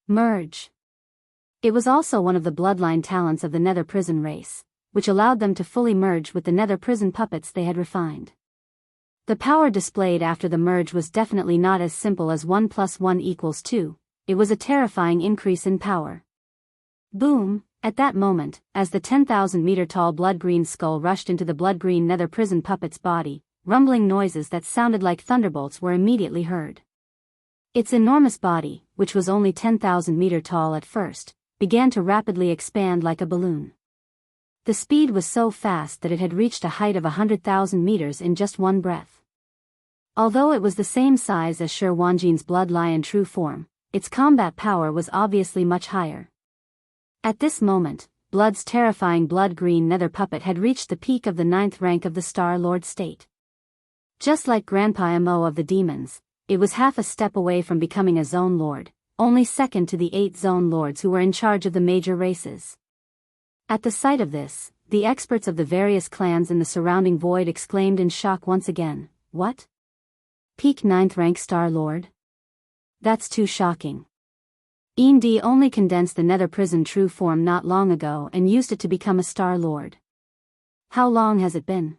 Merge. It was also one of the bloodline talents of the nether prison race, which allowed them to fully merge with the nether prison puppets they had refined. The power displayed after the merge was definitely not as simple as 1 + 1 = 2, it was a terrifying increase in power. Boom! At that moment, as the 10,000-meter tall blood-green skull rushed into the blood-green nether prison puppet's body, rumbling noises that sounded like thunderbolts were immediately heard. Its enormous body, which was only 10,000 meter tall at first, began to rapidly expand like a balloon. The speed was so fast that it had reached a height of 100,000 meters in just one breath. Although it was the same size as Shi Wanjin's blood lion true form, its combat power was obviously much higher. At this moment, Blood's terrifying blood-green nether puppet had reached the peak of the 9th rank of the Star-Lord state. Just like Grandpa Mo of the demons, it was half a step away from becoming a Zone Lord, only second to the 8 Zone Lords who were in charge of the major races. At the sight of this, the experts of the various clans in the surrounding void exclaimed in shock once again, "What? Peak 9th rank Star-Lord? That's too shocking. D only condensed the nether prison true form not long ago and used it to become a Star-Lord. How long has it been?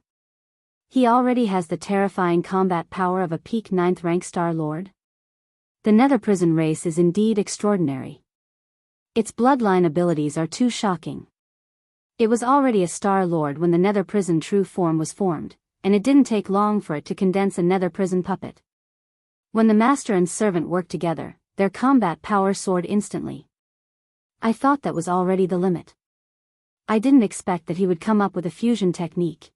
He already has the terrifying combat power of a peak 9th rank Star-Lord? The nether prison race is indeed extraordinary. Its bloodline abilities are too shocking. It was already a Star-Lord when the nether prison true form was formed, and it didn't take long for it to condense a nether prison puppet. When the master and servant worked together, their combat power soared instantly. I thought that was already the limit. I didn't expect that he would come up with a fusion technique.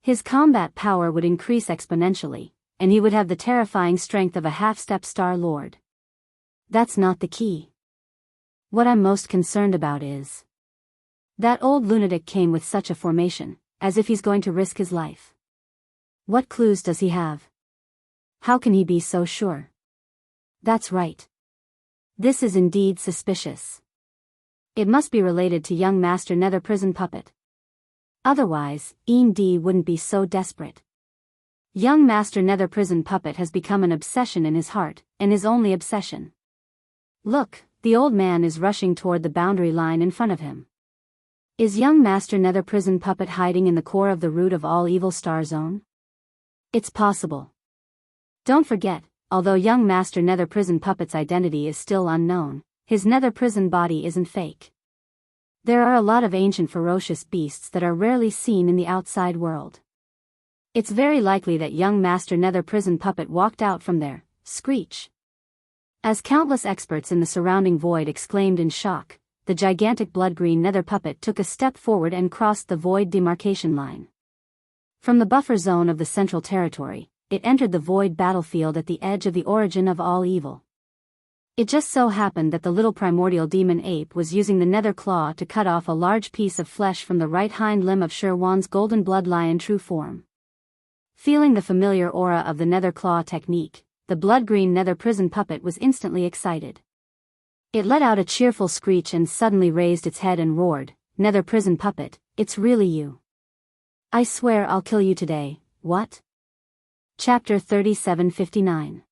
His combat power would increase exponentially, and he would have the terrifying strength of a half-step Star-Lord. That's not the key. What I'm most concerned about is that old lunatic came with such a formation, as if he's going to risk his life. What clues does he have? How can he be so sure? That's right. This is indeed suspicious. It must be related to young Master Nether Prison Puppet. Otherwise, D wouldn't be so desperate. Young Master Nether Prison Puppet has become an obsession in his heart, and his only obsession. Look, the old man is rushing toward the boundary line in front of him. Is young Master Nether Prison Puppet hiding in the core of the root of all evil Star Zone? It's possible. Don't forget, although young Master Nether Prison Puppet's identity is still unknown, his nether prison body isn't fake. There are a lot of ancient ferocious beasts that are rarely seen in the outside world. It's very likely that young Master Nether Prison Puppet walked out from there. Screech. As countless experts in the surrounding void exclaimed in shock, the gigantic blood-green nether puppet took a step forward and crossed the void demarcation line. From the buffer zone of the Central Territory, it entered the void battlefield at the edge of the origin of all evil. It just so happened that the little primordial demon ape was using the nether claw to cut off a large piece of flesh from the right hind limb of Shi Wan's golden blood lion true form. Feeling the familiar aura of the nether claw technique, the blood-green nether prison puppet was instantly excited. It let out a cheerful screech and suddenly raised its head and roared, "Nether prison puppet, it's really you. I swear I'll kill you today, what?" Chapter 3759.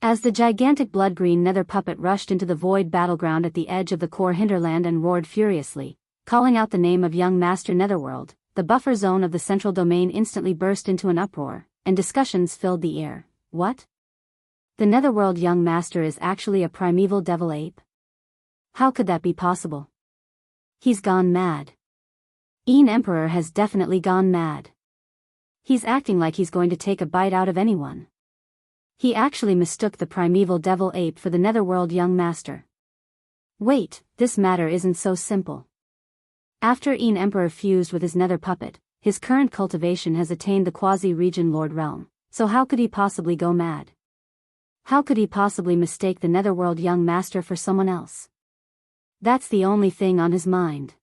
As the gigantic blood-green nether puppet rushed into the void battleground at the edge of the core hinterland and roared furiously, calling out the name of young Master Netherworld, the buffer zone of the central domain instantly burst into an uproar, and discussions filled the air. What? The Netherworld young master is actually a primeval devil ape? How could that be possible? He's gone mad. Emperor has definitely gone mad. He's acting like he's going to take a bite out of anyone. He actually mistook the primeval devil ape for the netherworld young master. Wait, this matter isn't so simple. After Emperor fused with his nether puppet, his current cultivation has attained the quasi-region lord realm, so how could he possibly go mad? How could he possibly mistake the netherworld young master for someone else? That's the only thing on his mind.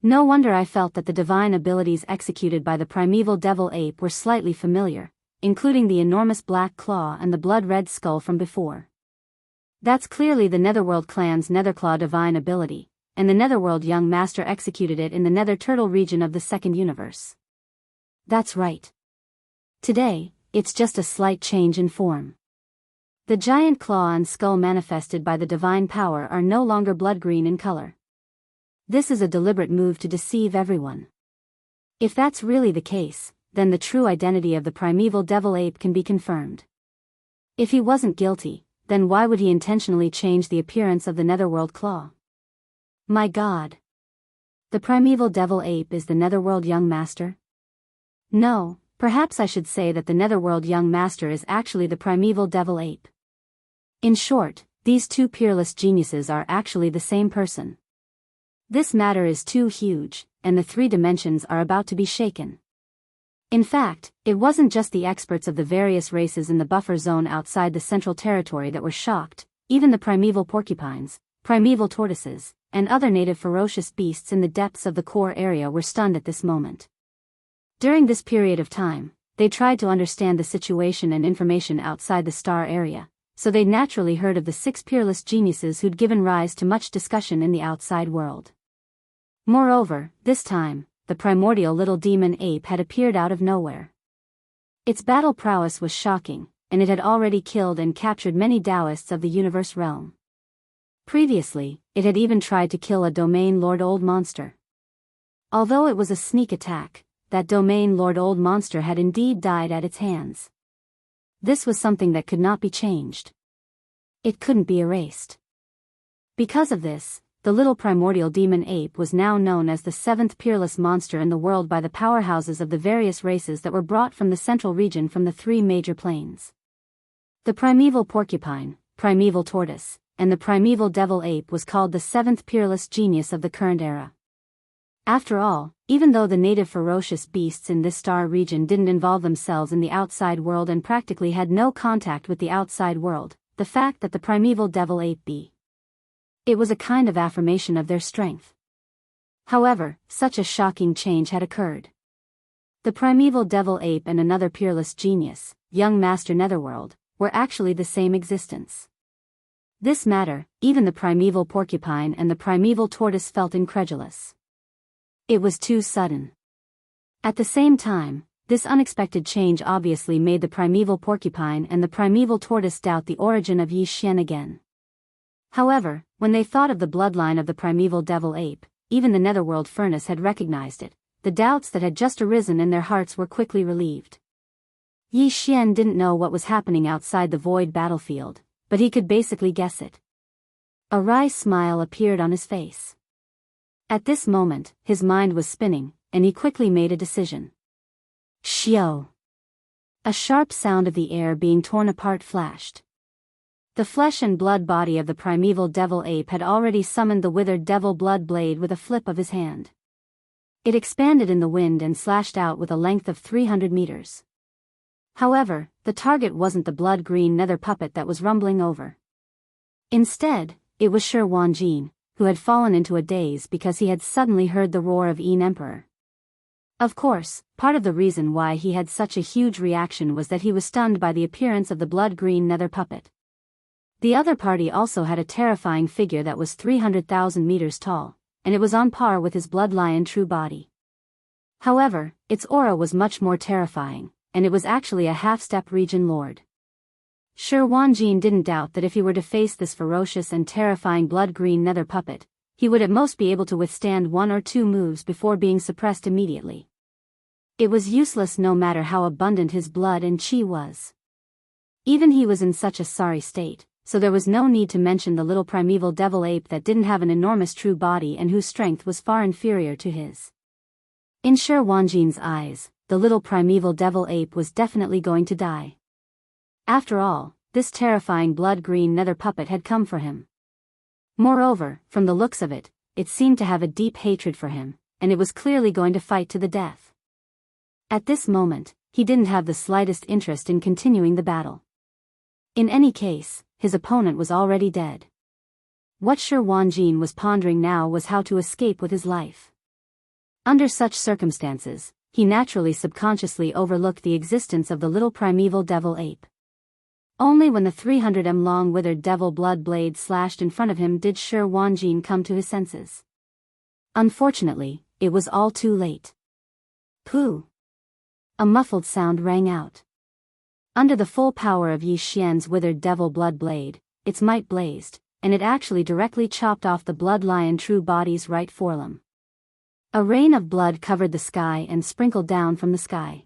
No wonder I felt that the divine abilities executed by the primeval devil ape were slightly familiar, including the enormous black claw and the blood-red skull from before. That's clearly the Netherworld clan's Netherclaw divine ability, and the Netherworld young master executed it in the Nether Turtle region of the second universe. That's right. Today, it's just a slight change in form. The giant claw and skull manifested by the divine power are no longer blood-green in color. This is a deliberate move to deceive everyone. If that's really the case, then the true identity of the primeval devil ape can be confirmed. If he wasn't guilty, then why would he intentionally change the appearance of the Netherworld claw? My God! The primeval devil ape is the Netherworld young master? No, perhaps I should say that the Netherworld young master is actually the primeval devil ape. In short, these two peerless geniuses are actually the same person. This matter is too huge, and the three dimensions are about to be shaken. In fact, it wasn't just the experts of the various races in the buffer zone outside the central territory that were shocked, even the primeval porcupines, primeval tortoises, and other native ferocious beasts in the depths of the core area were stunned at this moment. During this period of time, they tried to understand the situation and information outside the star area, so they naturally heard of the 6 peerless geniuses who'd given rise to much discussion in the outside world. Moreover, this time, the primordial little demon ape had appeared out of nowhere. Its battle prowess was shocking, and it had already killed and captured many Daoists of the universe realm. Previously, it had even tried to kill a domain lord old monster. Although it was a sneak attack, that domain lord old monster had indeed died at its hands. This was something that could not be changed. It couldn't be erased. Because of this, the little primordial demon ape was now known as the 7th peerless monster in the world by the powerhouses of the various races that were brought from the central region from the 3 major planes. The primeval porcupine, primeval tortoise, and the primeval devil ape was called the 7th peerless genius of the current era. After all, even though the native ferocious beasts in this star region didn't involve themselves in the outside world and practically had no contact with the outside world, the fact that the primeval devil ape it was a kind of affirmation of their strength. However, such a shocking change had occurred. The primeval devil ape and another peerless genius, young master Netherworld, were actually the same existence. This matter, even the primeval porcupine and the primeval tortoise felt incredulous. It was too sudden. At the same time, this unexpected change obviously made the primeval porcupine and the primeval tortoise doubt the origin of Yi Xian again. However, when they thought of the bloodline of the primeval devil ape, even the netherworld furnace had recognized it. The doubts that had just arisen in their hearts were quickly relieved. Yi Xian didn't know what was happening outside the void battlefield, but he could basically guess it. A wry smile appeared on his face. At this moment, his mind was spinning, and he quickly made a decision. Xiao! A sharp sound of the air being torn apart flashed. The flesh and blood body of the primeval devil ape had already summoned the withered devil blood blade with a flip of his hand. It expanded in the wind and slashed out with a length of 300 meters. However, the target wasn't the blood-green nether puppet that was rumbling over. Instead, it was Shi Wanjin, who had fallen into a daze because he had suddenly heard the roar of Emperor. Of course, part of the reason why he had such a huge reaction was that he was stunned by the appearance of the blood-green nether puppet. The other party also had a terrifying figure that was 300,000 meters tall, and it was on par with his blood lion true body. However, its aura was much more terrifying, and it was actually a half-step region lord. Shi Wanjin didn't doubt that if he were to face this ferocious and terrifying blood-green nether puppet, he would at most be able to withstand 1 or 2 moves before being suppressed immediately. It was useless no matter how abundant his blood and chi was. Even he was in such a sorry state, so there was no need to mention the little primeval devil ape that didn't have an enormous true body and whose strength was far inferior to his. In Shi Wanjin's eyes, the little primeval devil ape was definitely going to die. After all, this terrifying blood-green nether puppet had come for him. Moreover, from the looks of it, it seemed to have a deep hatred for him, and it was clearly going to fight to the death. At this moment, he didn't have the slightest interest in continuing the battle. In any case, his opponent was already dead. What Shi Wanjin was pondering now was how to escape with his life. Under such circumstances, he naturally subconsciously overlooked the existence of the little primeval devil ape. Only when the 300 long withered devil blood blade slashed in front of him did Shi Wanjin come to his senses. Unfortunately, it was all too late. Pooh! A muffled sound rang out. Under the full power of Yi Xian's withered devil blood blade, its might blazed, and it actually directly chopped off the blood lion true body's right forelimb. A rain of blood covered the sky and sprinkled down from the sky.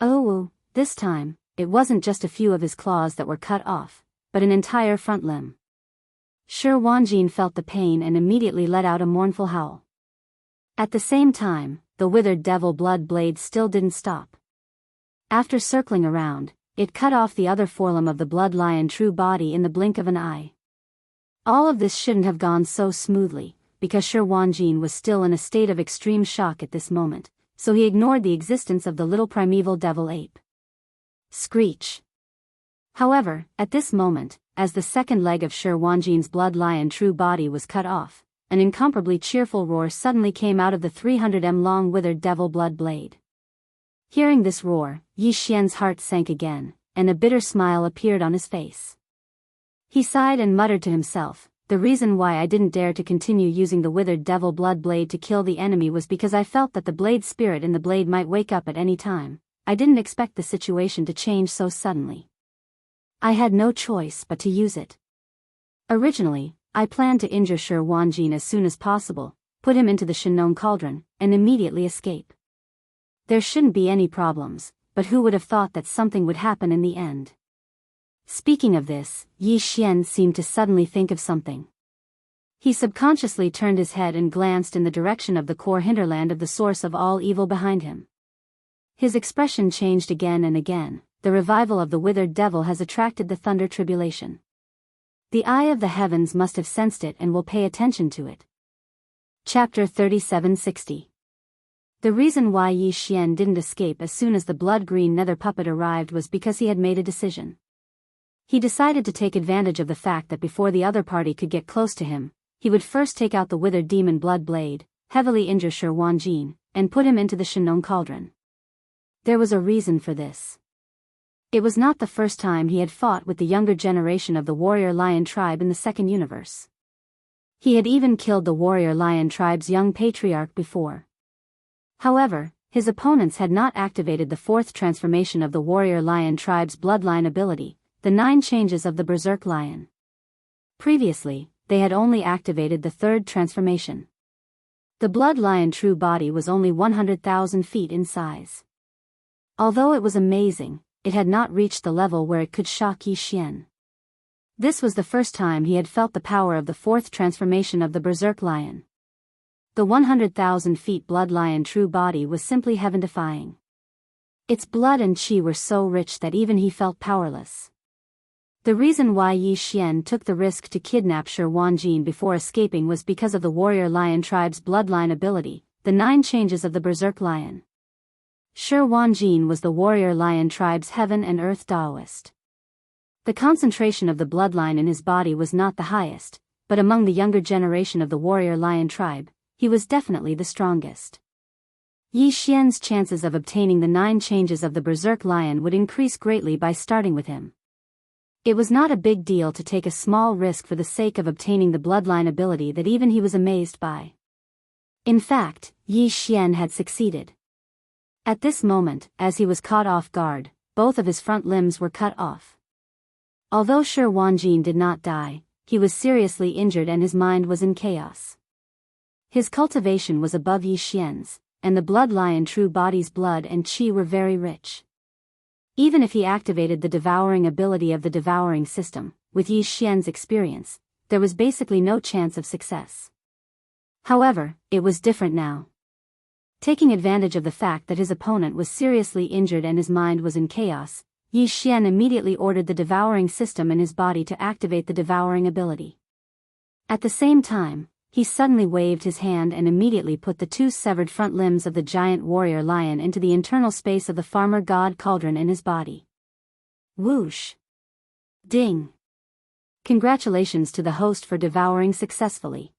Oh, this time, it wasn't just a few of his claws that were cut off, but an entire front limb. Shi Wanjin felt the pain and immediately let out a mournful howl. At the same time, the withered devil blood blade still didn't stop. After circling around, it cut off the other forelimb of the blood lion true body in the blink of an eye. All of this shouldn't have gone so smoothly, because Shi Wanjin was still in a state of extreme shock at this moment, so he ignored the existence of the little primeval devil ape. Screech! However, at this moment, as the second leg of Shi Wanjin's blood lion true body was cut off, an incomparably cheerful roar suddenly came out of the 300 long withered devil blood blade. Hearing this roar, Yi Xian's heart sank again, and a bitter smile appeared on his face. He sighed and muttered to himself, "The reason why I didn't dare to continue using the withered devil blood blade to kill the enemy was because I felt that the blade spirit in the blade might wake up at any time. I didn't expect the situation to change so suddenly. I had no choice but to use it. Originally, I planned to injure Shi Wanjin as soon as possible, put him into the Shinnon cauldron, and immediately escape. There shouldn't be any problems, but who would have thought that something would happen in the end?" Speaking of this, Yi Xian seemed to suddenly think of something. He subconsciously turned his head and glanced in the direction of the core hinterland of the source of all evil behind him. His expression changed again and again. The revival of the withered devil has attracted the thunder tribulation. The eye of the heavens must have sensed it and will pay attention to it. Chapter 3760. The reason why Yi Xian didn't escape as soon as the blood-green nether puppet arrived was because he had made a decision. He decided to take advantage of the fact that before the other party could get close to him, he would first take out the withered demon blood blade, heavily injure Shi Wanjin, and put him into the Shinnon cauldron. There was a reason for this. It was not the first time he had fought with the younger generation of the warrior lion tribe in the second universe. He had even killed the warrior lion tribe's young patriarch before. However, his opponents had not activated the fourth transformation of the warrior lion tribe's bloodline ability, the 9 changes of the berserk lion. Previously, they had only activated the third transformation. The blood lion true body was only 100,000 feet in size. Although it was amazing, it had not reached the level where it could shock Yi Xian. This was the first time he had felt the power of the fourth transformation of the berserk lion. The 100,000 feet blood lion true body was simply heaven-defying. Its blood and qi were so rich that even he felt powerless. The reason why Yi Xian took the risk to kidnap Shi Wanjin before escaping was because of the warrior lion tribe's bloodline ability, the 9 changes of the berserk lion. Shi Wanjin was the warrior lion tribe's heaven and earth Daoist. The concentration of the bloodline in his body was not the highest, but among the younger generation of the warrior lion tribe, he was definitely the strongest. Yi Xian's chances of obtaining the 9 changes of the berserk lion would increase greatly by starting with him. It was not a big deal to take a small risk for the sake of obtaining the bloodline ability that even he was amazed by. In fact, Yi Xian had succeeded. At this moment, as he was caught off guard, both of his front limbs were cut off. Although Shi Wanjin did not die, he was seriously injured and his mind was in chaos. His cultivation was above Yi Xian's, and the blood lion true body's blood and qi were very rich. Even if he activated the devouring ability of the devouring system, with Yi Xian's experience, there was basically no chance of success. However, it was different now. Taking advantage of the fact that his opponent was seriously injured and his mind was in chaos, Yi Xian immediately ordered the devouring system in his body to activate the devouring ability. At the same time, he suddenly waved his hand and immediately put the 2 severed front limbs of the giant warrior lion into the internal space of the farmer god cauldron in his body. Whoosh! Ding! Congratulations to the host for devouring successfully.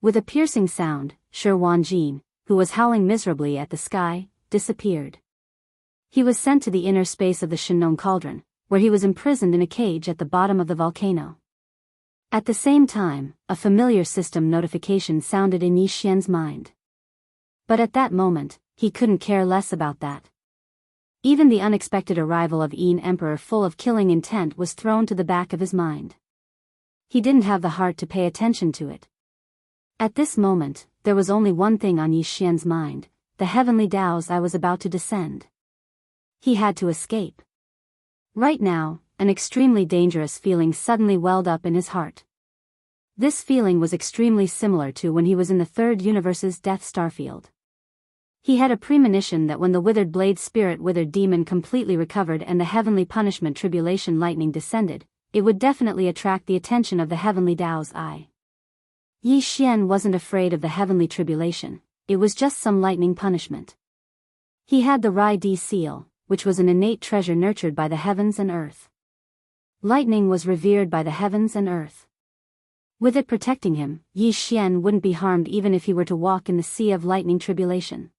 With a piercing sound, Shi Wanjin, who was howling miserably at the sky, disappeared. He was sent to the inner space of the Shenong cauldron, where he was imprisoned in a cage at the bottom of the volcano. At the same time, a familiar system notification sounded in Yi Xian's mind. But at that moment, he couldn't care less about that. Even the unexpected arrival of Yin Emperor full of killing intent was thrown to the back of his mind. He didn't have the heart to pay attention to it. At this moment, there was only one thing on Yi Xian's mind: the heavenly Daos I was about to descend. He had to escape. Right now, an extremely dangerous feeling suddenly welled up in his heart. This feeling was extremely similar to when he was in the third universe's Death Star field. He had a premonition that when the withered blade spirit withered demon completely recovered and the heavenly punishment tribulation lightning descended, it would definitely attract the attention of the heavenly Dao's eye. Yi Xian wasn't afraid of the heavenly tribulation, it was just some lightning punishment. He had the Rai Di seal, which was an innate treasure nurtured by the heavens and earth. Lightning was revered by the heavens and earth. With it protecting him, Yi Xian wouldn't be harmed even if he were to walk in the sea of lightning tribulation.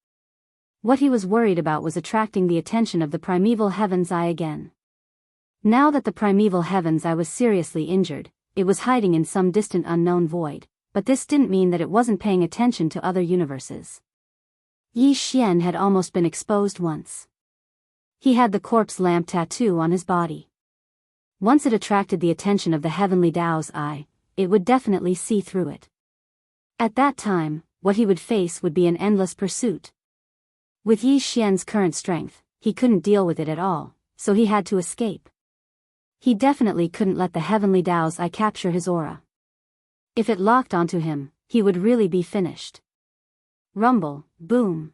What he was worried about was attracting the attention of the primeval heaven's eye again. Now that the primeval heaven's eye was seriously injured, it was hiding in some distant unknown void, but this didn't mean that it wasn't paying attention to other universes. Yi Xian had almost been exposed once. He had the corpse lamp tattoo on his body. Once it attracted the attention of the heavenly Dao's eye, it would definitely see through it. At that time, what he would face would be an endless pursuit. With Yi Xian's current strength, he couldn't deal with it at all, so he had to escape. He definitely couldn't let the heavenly Dao's eye capture his aura. If it locked onto him, he would really be finished. Rumble, boom.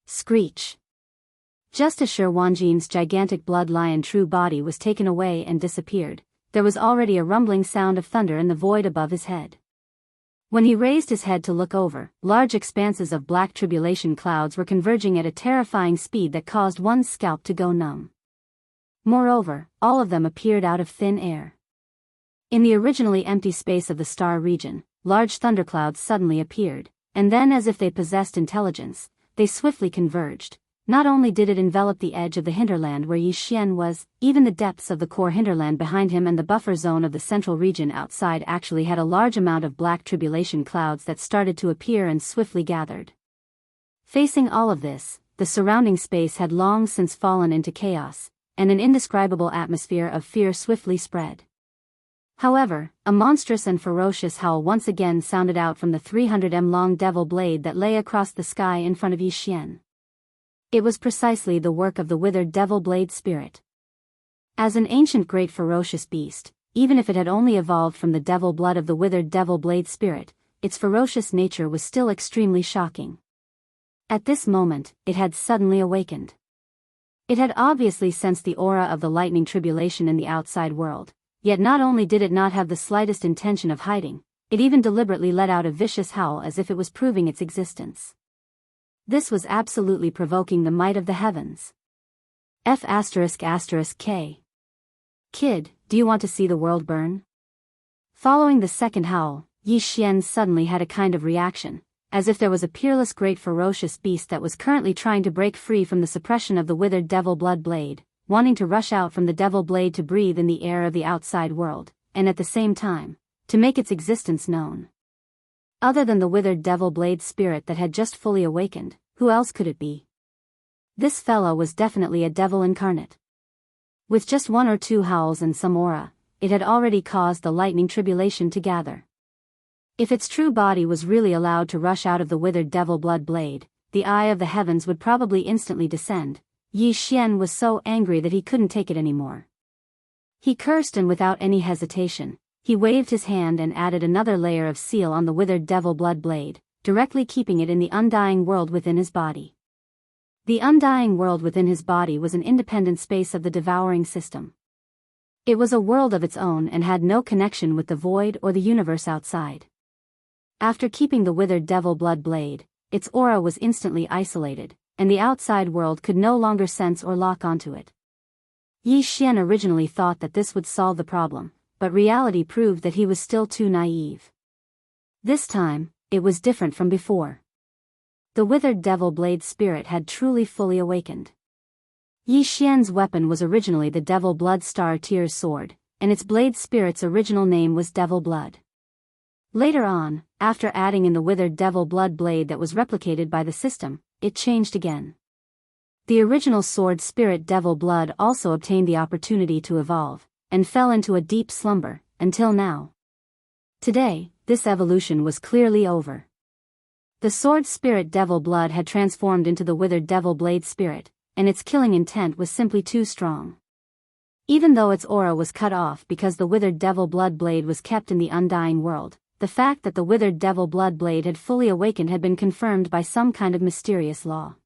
Screech. Just as Shi Wanjin's gigantic blood lion true body was taken away and disappeared, there was already a rumbling sound of thunder in the void above his head. When he raised his head to look over, large expanses of black tribulation clouds were converging at a terrifying speed that caused one's scalp to go numb. Moreover, all of them appeared out of thin air. In the originally empty space of the star region, large thunderclouds suddenly appeared, and then as if they possessed intelligence, they swiftly converged. Not only did it envelop the edge of the hinterland where Yi Xian was, even the depths of the core hinterland behind him and the buffer zone of the central region outside actually had a large amount of black tribulation clouds that started to appear and swiftly gathered. Facing all of this, the surrounding space had long since fallen into chaos, and an indescribable atmosphere of fear swiftly spread. However, a monstrous and ferocious howl once again sounded out from the 300 long devil blade that lay across the sky in front of Yi Xian. It was precisely the work of the withered devil blade spirit. As an ancient great ferocious beast, even if it had only evolved from the devil blood of the withered devil blade spirit, its ferocious nature was still extremely shocking. At this moment, it had suddenly awakened. It had obviously sensed the aura of the lightning tribulation in the outside world, yet not only did it not have the slightest intention of hiding, it even deliberately let out a vicious howl as if it was proving its existence. This was absolutely provoking the might of the heavens. F***K. Kid, do you want to see the world burn? Following the second howl, Yi Xian suddenly had a kind of reaction, as if there was a peerless great ferocious beast that was currently trying to break free from the suppression of the withered devil blood blade, wanting to rush out from the devil blade to breathe in the air of the outside world, and at the same time, to make its existence known. Other than the withered devil blade spirit that had just fully awakened, who else could it be? This fellow was definitely a devil incarnate. With just one or two howls and some aura, it had already caused the lightning tribulation to gather. If its true body was really allowed to rush out of the withered devil blood blade, the eye of the heavens would probably instantly descend. Yi Xian was so angry that he couldn't take it anymore. He cursed and without any hesitation, he waved his hand and added another layer of seal on the withered devil blood blade, directly keeping it in the undying world within his body. The undying world within his body was an independent space of the devouring system. It was a world of its own and had no connection with the void or the universe outside. After keeping the withered devil blood blade, its aura was instantly isolated, and the outside world could no longer sense or lock onto it. Yi Xian originally thought that this would solve the problem, but reality proved that he was still too naive. This time, it was different from before. The withered devil blade spirit had truly fully awakened. Yi Xian's weapon was originally the Devil Blood Star Tier's sword, and its blade spirit's original name was Devil Blood. Later on, after adding in the withered devil blood blade that was replicated by the system, it changed again. The original sword spirit Devil Blood also obtained the opportunity to evolve, and fell into a deep slumber, until now. Today, this evolution was clearly over. The sword spirit Devil Blood had transformed into the withered devil blade spirit, and its killing intent was simply too strong. Even though its aura was cut off because the withered devil blood blade was kept in the undying world, the fact that the withered devil blood blade had fully awakened had been confirmed by some kind of mysterious law.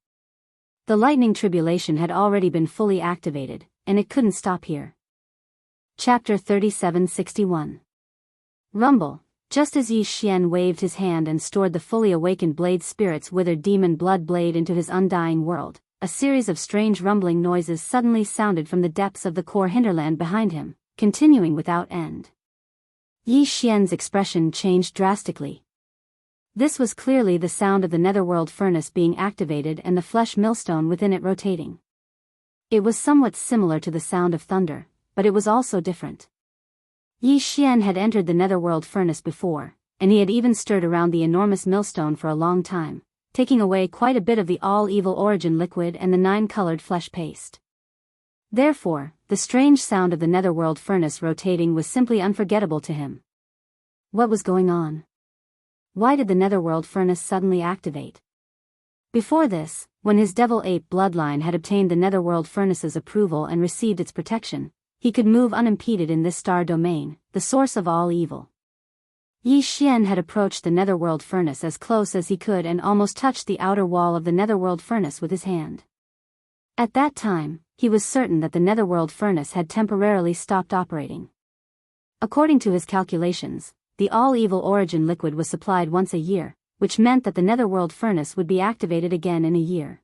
The lightning tribulation had already been fully activated, and it couldn't stop here. Chapter 3761. Rumble. Just as Yi Xian waved his hand and stored the fully awakened blade spirit's withered demon blood blade into his undying world, a series of strange rumbling noises suddenly sounded from the depths of the core hinterland behind him, continuing without end. Yi Xian's expression changed drastically. This was clearly the sound of the netherworld furnace being activated and the flesh millstone within it rotating. It was somewhat similar to the sound of thunder, but it was also different. Yi Xian had entered the netherworld furnace before, and he had even stirred around the enormous millstone for a long time, taking away quite a bit of the all-evil origin liquid and the 9-colored flesh paste. Therefore, the strange sound of the netherworld furnace rotating was simply unforgettable to him. What was going on? Why did the netherworld furnace suddenly activate? Before this, when his devil ape bloodline had obtained the netherworld furnace's approval and received its protection, he could move unimpeded in this star domain, the source of all evil. Yi Xian had approached the netherworld furnace as close as he could and almost touched the outer wall of the netherworld furnace with his hand. At that time, he was certain that the netherworld furnace had temporarily stopped operating. According to his calculations, the all-evil origin liquid was supplied once a year, which meant that the netherworld furnace would be activated again in a year.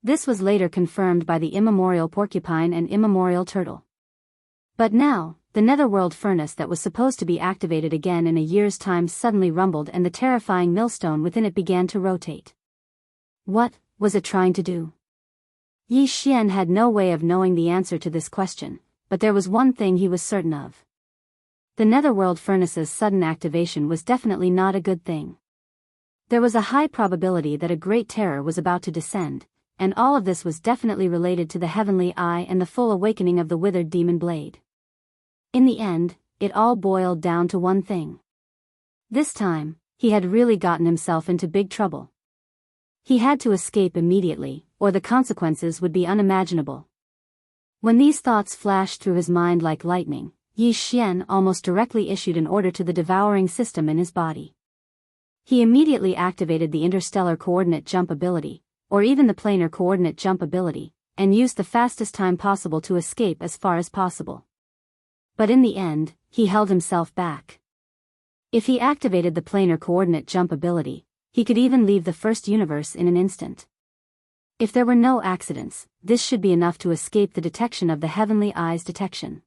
This was later confirmed by the immemorial porcupine and immemorial turtle. But now, the netherworld furnace that was supposed to be activated again in a year's time suddenly rumbled and the terrifying millstone within it began to rotate. What was it trying to do? Yi Xian had no way of knowing the answer to this question, but there was one thing he was certain of. The netherworld furnace's sudden activation was definitely not a good thing. There was a high probability that a great terror was about to descend, and all of this was definitely related to the heavenly eye and the full awakening of the withered demon blade. In the end, it all boiled down to one thing. This time, he had really gotten himself into big trouble. He had to escape immediately, or the consequences would be unimaginable. When these thoughts flashed through his mind like lightning, Yi Xian almost directly issued an order to the devouring system in his body. He immediately activated the interstellar coordinate jump ability, or even the planar coordinate jump ability, and used the fastest time possible to escape as far as possible. But in the end, he held himself back. If he activated the planar coordinate jump ability, he could even leave the first universe in an instant. If there were no accidents, this should be enough to escape the detection of the heavenly eye's detection.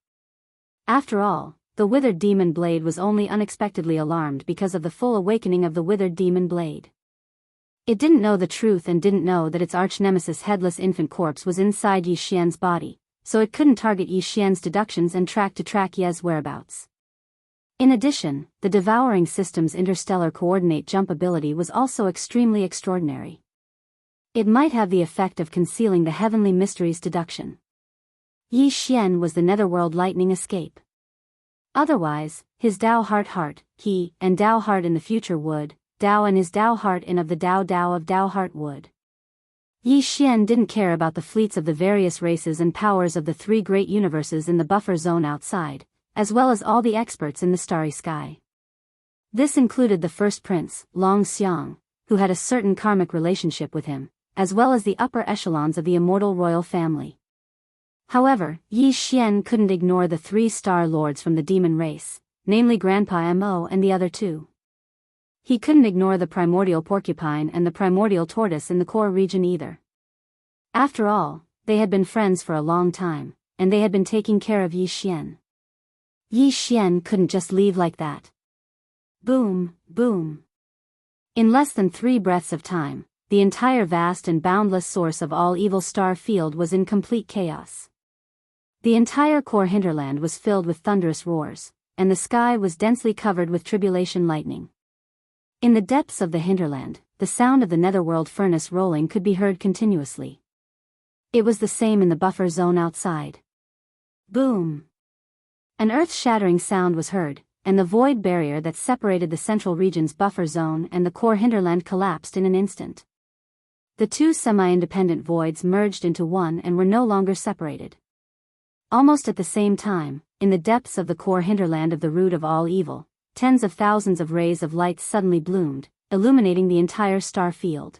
After all, the withered demon blade was only unexpectedly alarmed because of the full awakening of the withered demon blade. It didn't know the truth and didn't know that its arch-nemesis headless infant corpse was inside Yi Xian's body, so it couldn't target Yi Xian's deductions and track Ye's whereabouts. In addition, the devouring system's interstellar coordinate jump ability was also extremely extraordinary. It might have the effect of concealing the heavenly mysteries deduction. Yi Xian was the netherworld lightning escape. Otherwise, his Dao heart, he, and Dao heart in the future would, Dao and his Dao heart in of the Dao of Dao heart would. Yi Xian didn't care about the fleets of the various races and powers of the 3 great universes in the buffer zone outside, as well as all the experts in the starry sky. This included the first prince, Long Xiang, who had a certain karmic relationship with him, as well as the upper echelons of the immortal royal family. However, Yi Xian couldn't ignore the 3 star lords from the demon race, namely Grandpa Mo and the other 2. He couldn't ignore the primordial porcupine and the primordial tortoise in the core region either. After all, they had been friends for a long time, and they had been taking care of Yi Xian. Yi Xian couldn't just leave like that. Boom, boom. In less than 3 breaths of time, the entire vast and boundless source of all evil star field was in complete chaos. The entire core hinterland was filled with thunderous roars, and the sky was densely covered with tribulation lightning. In the depths of the hinterland, the sound of the netherworld furnace rolling could be heard continuously. It was the same in the buffer zone outside. Boom! An earth-shattering sound was heard, and the void barrier that separated the central region's buffer zone and the core hinterland collapsed in an instant. The 2 semi-independent voids merged into one and were no longer separated. Almost at the same time, in the depths of the core hinterland of the root of all evil, tens of thousands of rays of light suddenly bloomed, illuminating the entire star field.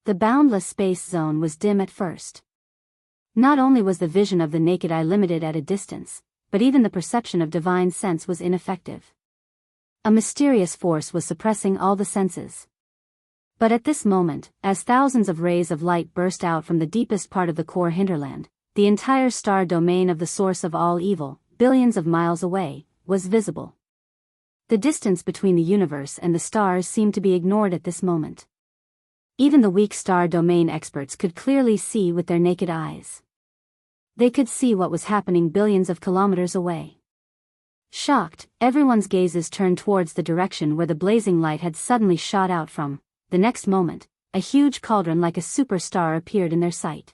The boundless space zone was dim at first. Not only was the vision of the naked eye limited at a distance, but even the perception of divine sense was ineffective. A mysterious force was suppressing all the senses. But at this moment, as thousands of rays of light burst out from the deepest part of the core hinterland, the entire star domain of the source of all evil, billions of miles away, was visible. The distance between the universe and the stars seemed to be ignored at this moment. Even the weak star domain experts could clearly see with their naked eyes. They could see what was happening billions of kilometers away. Shocked, everyone's gazes turned towards the direction where the blazing light had suddenly shot out from. The next moment, a huge cauldron like a superstar appeared in their sight.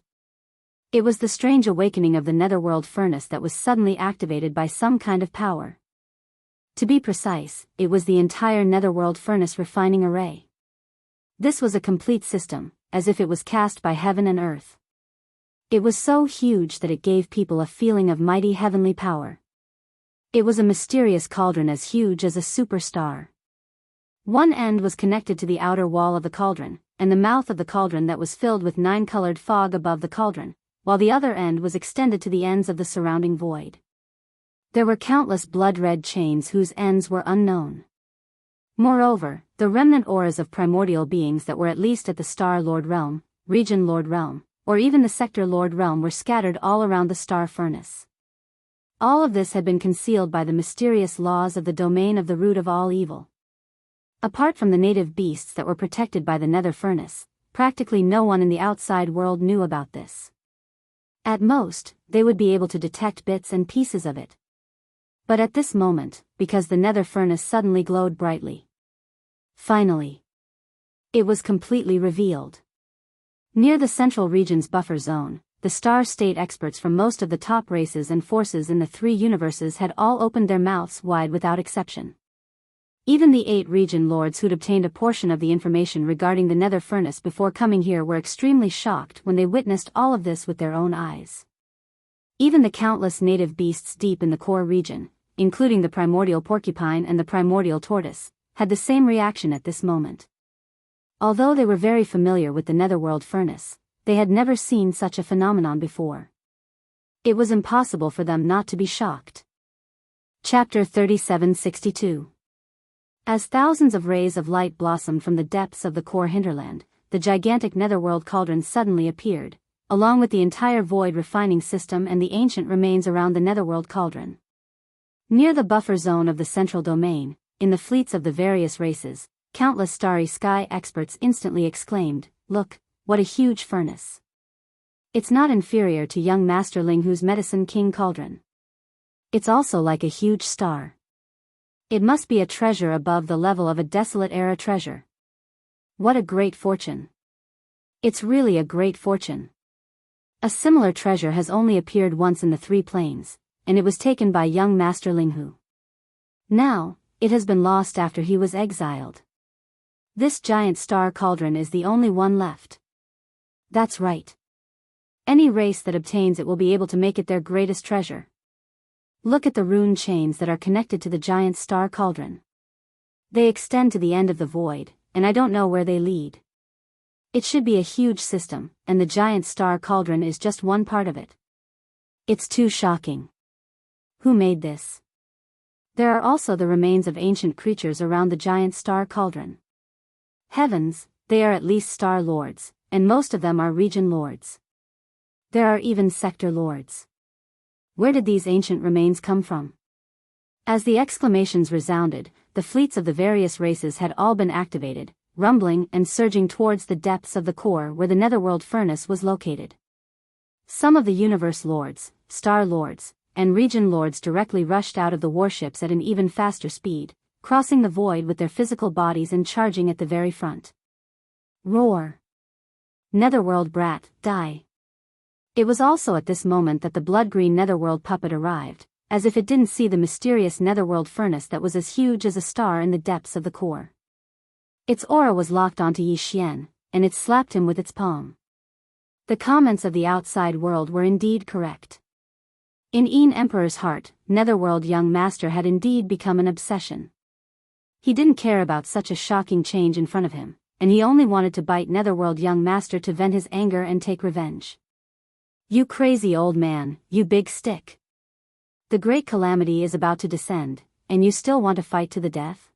It was the strange awakening of the netherworld furnace that was suddenly activated by some kind of power. To be precise, it was the entire netherworld furnace refining array. This was a complete system, as if it was cast by heaven and earth. It was so huge that it gave people a feeling of mighty heavenly power. It was a mysterious cauldron as huge as a superstar. One end was connected to the outer wall of the cauldron, and the mouth of the cauldron that was filled with 9-colored fog above the cauldron, while the other end was extended to the ends of the surrounding void. There were countless blood-red chains whose ends were unknown. Moreover, the remnant auras of primordial beings that were at least at the Star Lord Realm, Region Lord Realm, or even the Sector Lord Realm were scattered all around the star furnace. All of this had been concealed by the mysterious laws of the domain of the root of all evil. Apart from the native beasts that were protected by the nether furnace, practically no one in the outside world knew about this. At most, they would be able to detect bits and pieces of it. But at this moment, because the nether furnace suddenly glowed brightly. Finally, it was completely revealed. Near the central region's buffer zone, the star state experts from most of the top races and forces in the 3 universes had all opened their mouths wide without exception. Even the 8 region lords who'd obtained a portion of the information regarding the nether furnace before coming here were extremely shocked when they witnessed all of this with their own eyes. Even the countless native beasts deep in the core region, including the primordial porcupine and the primordial tortoise, had the same reaction at this moment. Although they were very familiar with the netherworld furnace, they had never seen such a phenomenon before. It was impossible for them not to be shocked. Chapter 3762. As thousands of rays of light blossomed from the depths of the core hinterland, the gigantic netherworld cauldron suddenly appeared, along with the entire void refining system and the ancient remains around the netherworld cauldron. Near the buffer zone of the central domain, in the fleets of the various races, countless starry sky experts instantly exclaimed, "Look, what a huge furnace. It's not inferior to young Master Linghu's Medicine King cauldron. It's also like a huge star. It must be a treasure above the level of a desolate era treasure. What a great fortune. It's really a great fortune. A similar treasure has only appeared once in the 3 planes, and it was taken by young Master Linghu. Now, it has been lost after he was exiled. This giant star cauldron is the only one left." That's right. Any race that obtains it will be able to make it their greatest treasure. Look at the rune chains that are connected to the giant star cauldron. They extend to the end of the void, and I don't know where they lead. It should be a huge system, and the giant star cauldron is just one part of it. It's too shocking. Who made this? There are also the remains of ancient creatures around the giant star cauldron. Heavens, they are at least star lords, and most of them are region lords. There are even sector lords. Where did these ancient remains come from? As the exclamations resounded, the fleets of the various races had all been activated, rumbling and surging towards the depths of the core where the netherworld furnace was located. Some of the universe lords, star lords, and region lords directly rushed out of the warships at an even faster speed, crossing the void with their physical bodies and charging at the very front. Roar! Netherworld brat, die! It was also at this moment that the blood-green netherworld puppet arrived, as if it didn't see the mysterious netherworld furnace that was as huge as a star in the depths of the core. Its aura was locked onto Yi Xian, and it slapped him with its palm. The comments of the outside world were indeed correct. In Yin Emperor's heart, netherworld young master had indeed become an obsession. He didn't care about such a shocking change in front of him, and he only wanted to bite netherworld young master to vent his anger and take revenge. You crazy old man, you big stick. The great calamity is about to descend, and you still want to fight to the death?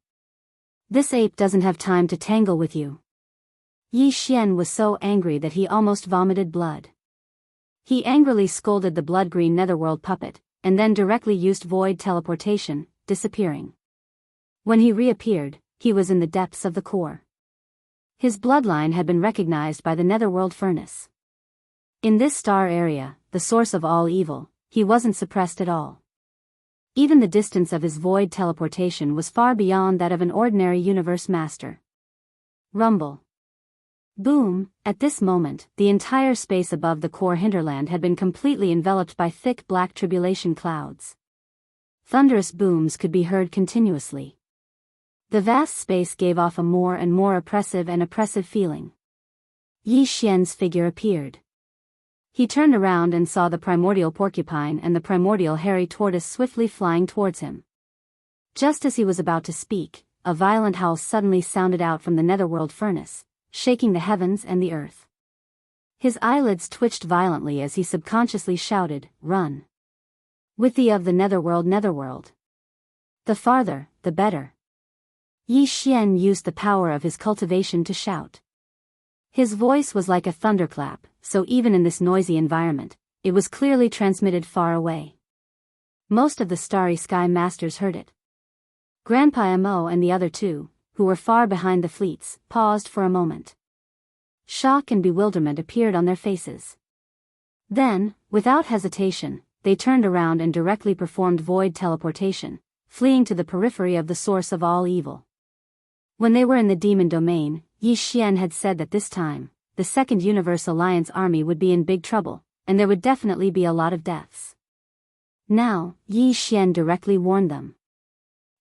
This ape doesn't have time to tangle with you. Yi Xian was so angry that he almost vomited blood. He angrily scolded the blood-green netherworld puppet, and then directly used void teleportation, disappearing. When he reappeared, he was in the depths of the core. His bloodline had been recognized by the netherworld furnace. In this star area, the source of all evil, he wasn't suppressed at all. Even the distance of his void teleportation was far beyond that of an ordinary universe master. Rumble. Boom! At this moment, the entire space above the core hinterland had been completely enveloped by thick black tribulation clouds. Thunderous booms could be heard continuously. The vast space gave off a more and more oppressive feeling. Yi Xian's figure appeared. He turned around and saw the primordial porcupine and the primordial hairy tortoise swiftly flying towards him. Just as he was about to speak, a violent howl suddenly sounded out from the netherworld furnace, shaking the heavens and the earth. His eyelids twitched violently as he subconsciously shouted, "Run! With the of the netherworld. The farther, the better." Yi Xian used the power of his cultivation to shout. His voice was like a thunderclap, so even in this noisy environment, it was clearly transmitted far away. Most of the Starry Sky Masters heard it. Grandpa Mo and the other two, who were far behind the fleets, paused for a moment. Shock and bewilderment appeared on their faces. Then, without hesitation, they turned around and directly performed void teleportation, fleeing to the periphery of the source of all evil. When they were in the demon domain, Yi Xian had said that this time, the Second Universe Alliance army would be in big trouble, and there would definitely be a lot of deaths. Now, Yi Xian directly warned them.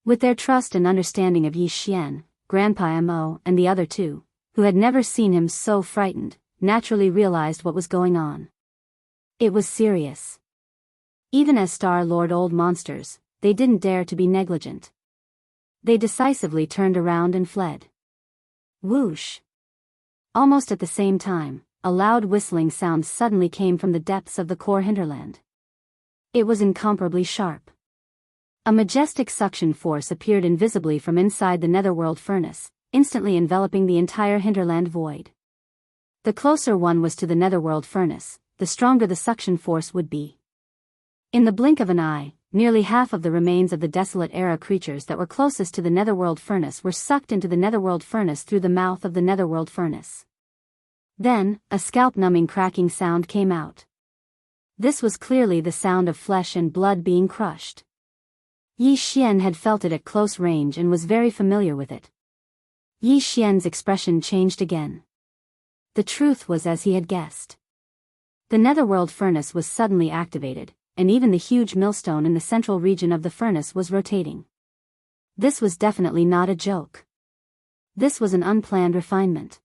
With their trust and understanding of Yi Xian, Grandpa Mo and the other two, who had never seen him so frightened, naturally realized what was going on. It was serious. Even as Star Lord old monsters, they didn't dare to be negligent. They decisively turned around and fled. Whoosh! Almost at the same time, a loud whistling sound suddenly came from the depths of the core hinterland. It was incomparably sharp. A majestic suction force appeared invisibly from inside the netherworld furnace, instantly enveloping the entire hinterland void. The closer one was to the netherworld furnace, the stronger the suction force would be. In the blink of an eye, nearly half of the remains of the desolate era creatures that were closest to the netherworld furnace were sucked into the netherworld furnace through the mouth of the netherworld furnace. Then, a scalp-numbing cracking sound came out. This was clearly the sound of flesh and blood being crushed. Yi Xian had felt it at close range and was very familiar with it. Yi Xian's expression changed again. The truth was as he had guessed. The netherworld furnace was suddenly activated, and even the huge millstone in the central region of the furnace was rotating. This was definitely not a joke. This was an unplanned refinement.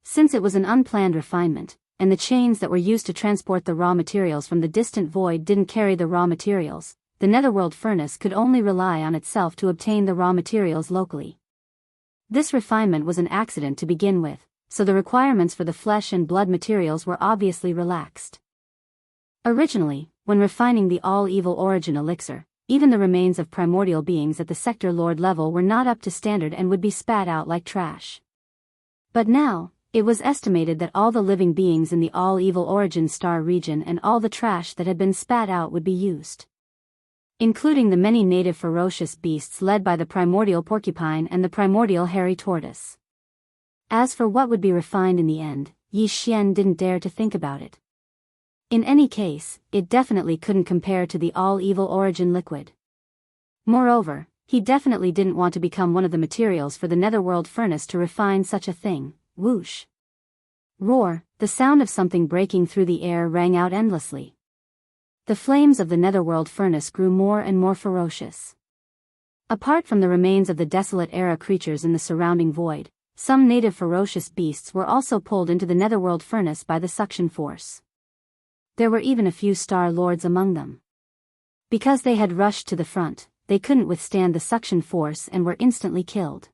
Since it was an unplanned refinement, and the chains that were used to transport the raw materials from the distant void didn't carry the raw materials, the netherworld furnace could only rely on itself to obtain the raw materials locally. This refinement was an accident to begin with, so the requirements for the flesh and blood materials were obviously relaxed. Originally, when refining the all-evil origin elixir, even the remains of primordial beings at the sector lord level were not up to standard and would be spat out like trash. But now, it was estimated that all the living beings in the all-evil origin star region and all the trash that had been spat out would be used, including the many native ferocious beasts led by the primordial porcupine and the primordial hairy tortoise. As for what would be refined in the end, Yi Xian didn't dare to think about it. In any case, it definitely couldn't compare to the all-evil origin liquid. Moreover, he definitely didn't want to become one of the materials for the netherworld furnace to refine such a thing. Whoosh! Roar! The sound of something breaking through the air rang out endlessly. The flames of the netherworld furnace grew more and more ferocious. Apart from the remains of the desolate era creatures in the surrounding void, some native ferocious beasts were also pulled into the netherworld furnace by the suction force. There were even a few star lords among them. Because they had rushed to the front, they couldn't withstand the suction force and were instantly killed.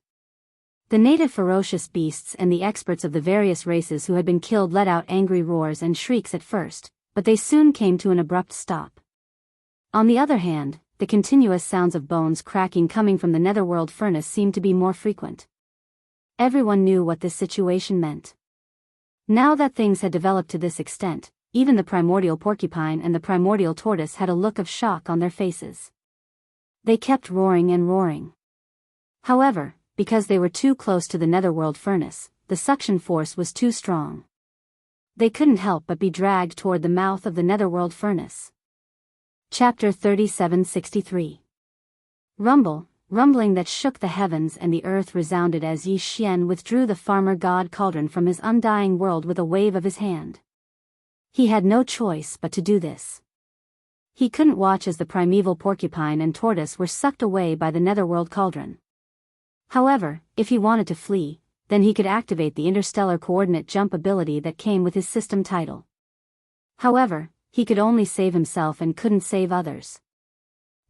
The native ferocious beasts and the experts of the various races who had been killed let out angry roars and shrieks at first, but they soon came to an abrupt stop. On the other hand, the continuous sounds of bones cracking coming from the netherworld furnace seemed to be more frequent. Everyone knew what this situation meant. Now that things had developed to this extent, even the primordial porcupine and the primordial tortoise had a look of shock on their faces. They kept roaring and roaring. However, because they were too close to the netherworld furnace, the suction force was too strong. They couldn't help but be dragged toward the mouth of the netherworld furnace. Chapter 3763. Rumbling that shook the heavens and the earth resounded as Yi Xian withdrew the farmer god cauldron from his undying world with a wave of his hand. He had no choice but to do this. He couldn't watch as the primeval porcupine and tortoise were sucked away by the netherworld cauldron. However, if he wanted to flee, then he could activate the interstellar coordinate jump ability that came with his system title. However, he could only save himself and couldn't save others.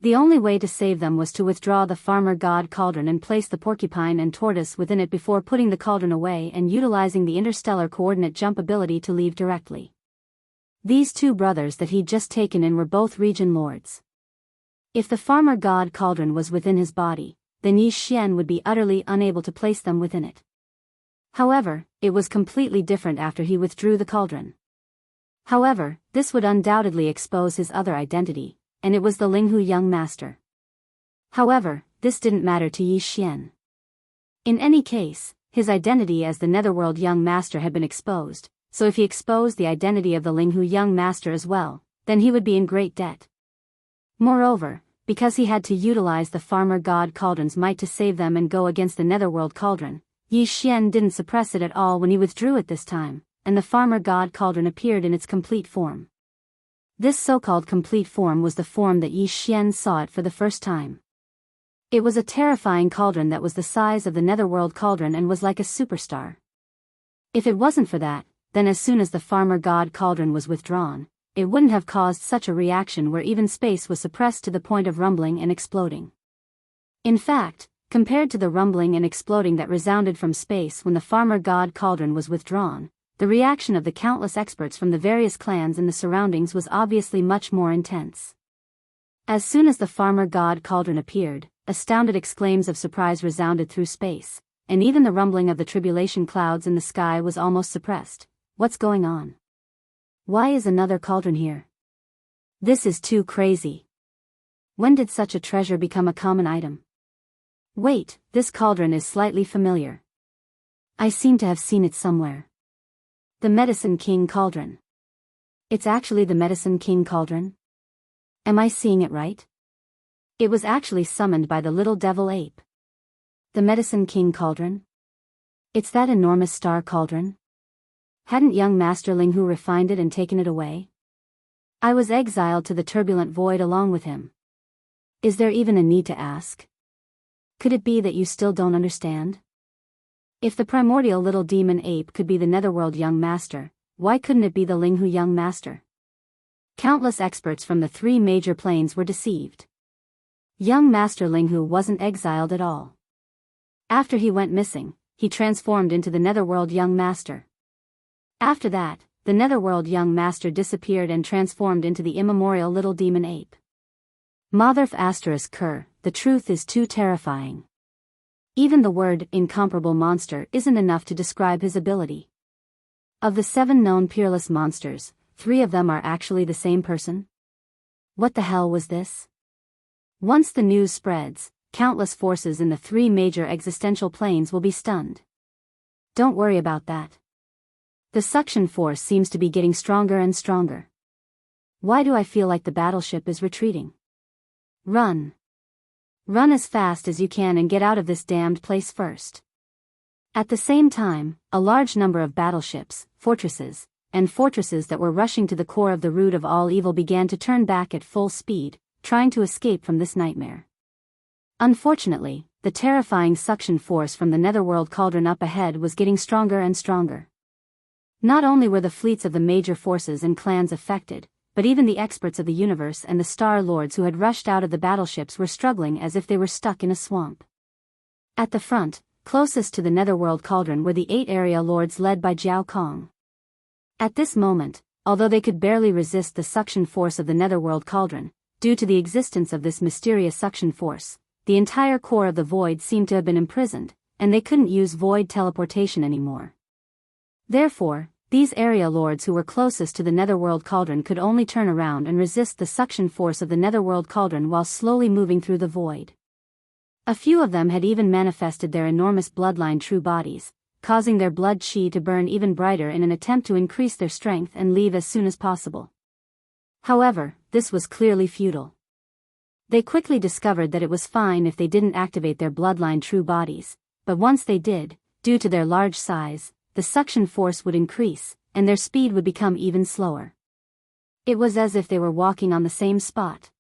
The only way to save them was to withdraw the farmer god cauldron and place the porcupine and tortoise within it before putting the cauldron away and utilizing the interstellar coordinate jump ability to leave directly. These two brothers that he'd just taken in were both region lords. If the farmer god cauldron was within his body, then Yi Xian would be utterly unable to place them within it. However, it was completely different after he withdrew the cauldron. However, this would undoubtedly expose his other identity, and it was the Linghu young master. However, this didn't matter to Yi Xian. In any case, his identity as the netherworld young master had been exposed, so if he exposed the identity of the Linghu young master as well, then he would be in great debt. Moreover, because he had to utilize the farmer god cauldron's might to save them and go against the netherworld cauldron, Yi Xian didn't suppress it at all when he withdrew it this time, and the farmer god cauldron appeared in its complete form. This so-called complete form was the form that Yi Xian saw it for the first time. It was a terrifying cauldron that was the size of the netherworld cauldron and was like a superstar. If it wasn't for that, then as soon as the farmer god cauldron was withdrawn, it wouldn't have caused such a reaction where even space was suppressed to the point of rumbling and exploding. In fact, compared to the rumbling and exploding that resounded from space when the farmer god cauldron was withdrawn, the reaction of the countless experts from the various clans in the surroundings was obviously much more intense. As soon as the farmer god cauldron appeared, astounded exclaims of surprise resounded through space, and even the rumbling of the tribulation clouds in the sky was almost suppressed. What's going on? Why is another cauldron here? This is too crazy. When did such a treasure become a common item? Wait, this cauldron is slightly familiar. I seem to have seen it somewhere. The Medicine King Cauldron. It's actually the Medicine King Cauldron? Am I seeing it right? It was actually summoned by the little devil ape. The Medicine King Cauldron? It's that enormous star cauldron? Hadn't young Master Linghu refined it and taken it away? I was exiled to the turbulent void along with him. Is there even a need to ask? Could it be that you still don't understand? If the primordial little demon ape could be the netherworld young master, why couldn't it be the Linghu young master? Countless experts from the 3 major planes were deceived. Young Master Linghu wasn't exiled at all. After he went missing, he transformed into the Netherworld Young Master. After that, the Netherworld Young Master disappeared and transformed into the immemorial little demon ape. Motherf asterisk Ker, the truth is too terrifying. Even the word incomparable monster isn't enough to describe his ability. Of the 7 known peerless monsters, 3 of them are actually the same person? What the hell was this? Once the news spreads, countless forces in the 3 major existential planes will be stunned. Don't worry about that. The suction force seems to be getting stronger and stronger. Why do I feel like the battleship is retreating? Run. Run as fast as you can and get out of this damned place first. At the same time, a large number of battleships, fortresses that were rushing to the core of the root of all evil began to turn back at full speed, trying to escape from this nightmare. Unfortunately, the terrifying suction force from the Netherworld Cauldron up ahead was getting stronger and stronger. Not only were the fleets of the major forces and clans affected, but even the experts of the universe and the Star Lords who had rushed out of the battleships were struggling as if they were stuck in a swamp. At the front, closest to the Netherworld Cauldron were the 8 area lords led by Jiao Kong. At this moment, although they could barely resist the suction force of the Netherworld Cauldron, due to the existence of this mysterious suction force, the entire core of the void seemed to have been imprisoned, and they couldn't use void teleportation anymore. Therefore, these area lords who were closest to the Netherworld Cauldron could only turn around and resist the suction force of the Netherworld Cauldron while slowly moving through the void. A few of them had even manifested their enormous bloodline true bodies, causing their blood chi to burn even brighter in an attempt to increase their strength and leave as soon as possible. However, this was clearly futile. They quickly discovered that it was fine if they didn't activate their bloodline true bodies, but once they did, due to their large size, the suction force would increase, and their speed would become even slower. It was as if they were walking on the same spot.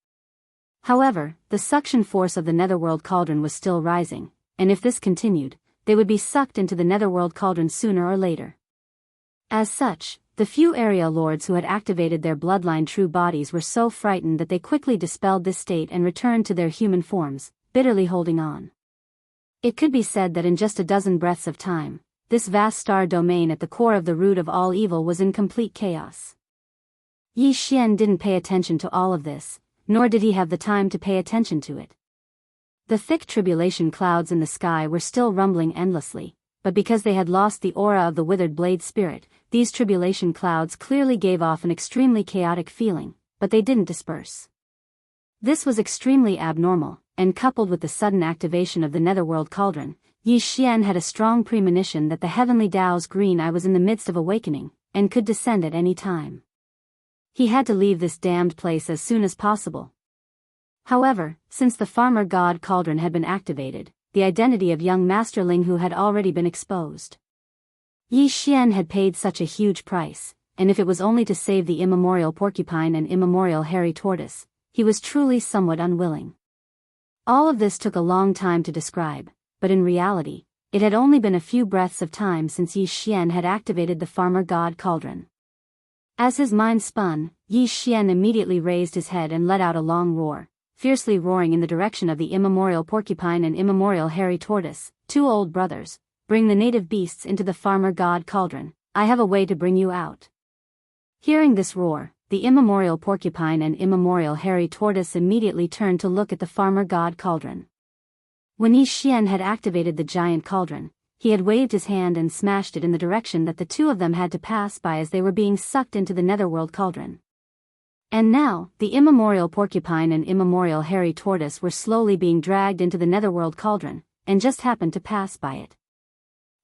However, the suction force of the Netherworld Cauldron was still rising, and if this continued, they would be sucked into the Netherworld Cauldron sooner or later. As such, the few area lords who had activated their bloodline true bodies were so frightened that they quickly dispelled this state and returned to their human forms, bitterly holding on. It could be said that in just a dozen breaths of time, this vast star domain at the core of the root of all evil was in complete chaos. Yi Xian didn't pay attention to all of this, nor did he have the time to pay attention to it. The thick tribulation clouds in the sky were still rumbling endlessly, but because they had lost the aura of the withered blade spirit, these tribulation clouds clearly gave off an extremely chaotic feeling, but they didn't disperse. This was extremely abnormal, and coupled with the sudden activation of the Netherworld Cauldron, Yi Xian had a strong premonition that the heavenly Tao's green eye was in the midst of awakening, and could descend at any time. He had to leave this damned place as soon as possible. However, since the Farmer God Cauldron had been activated, the identity of young Master Linghu had already been exposed. Yi Xian had paid such a huge price, and if it was only to save the immemorial porcupine and immemorial hairy tortoise, he was truly somewhat unwilling. All of this took a long time to describe, but in reality, it had only been a few breaths of time since Yi Xian had activated the Farmer God Cauldron. As his mind spun, Yi Xian immediately raised his head and let out a long roar, fiercely roaring in the direction of the immemorial porcupine and immemorial hairy tortoise, 2 old brothers. Bring the native beasts into the Farmer God Cauldron, I have a way to bring you out. Hearing this roar, the immemorial porcupine and immemorial hairy tortoise immediately turned to look at the Farmer God Cauldron. When Yi Xian had activated the giant cauldron, he had waved his hand and smashed it in the direction that the 2 of them had to pass by as they were being sucked into the Netherworld Cauldron. And now, the immemorial porcupine and immemorial hairy tortoise were slowly being dragged into the Netherworld Cauldron, and just happened to pass by it.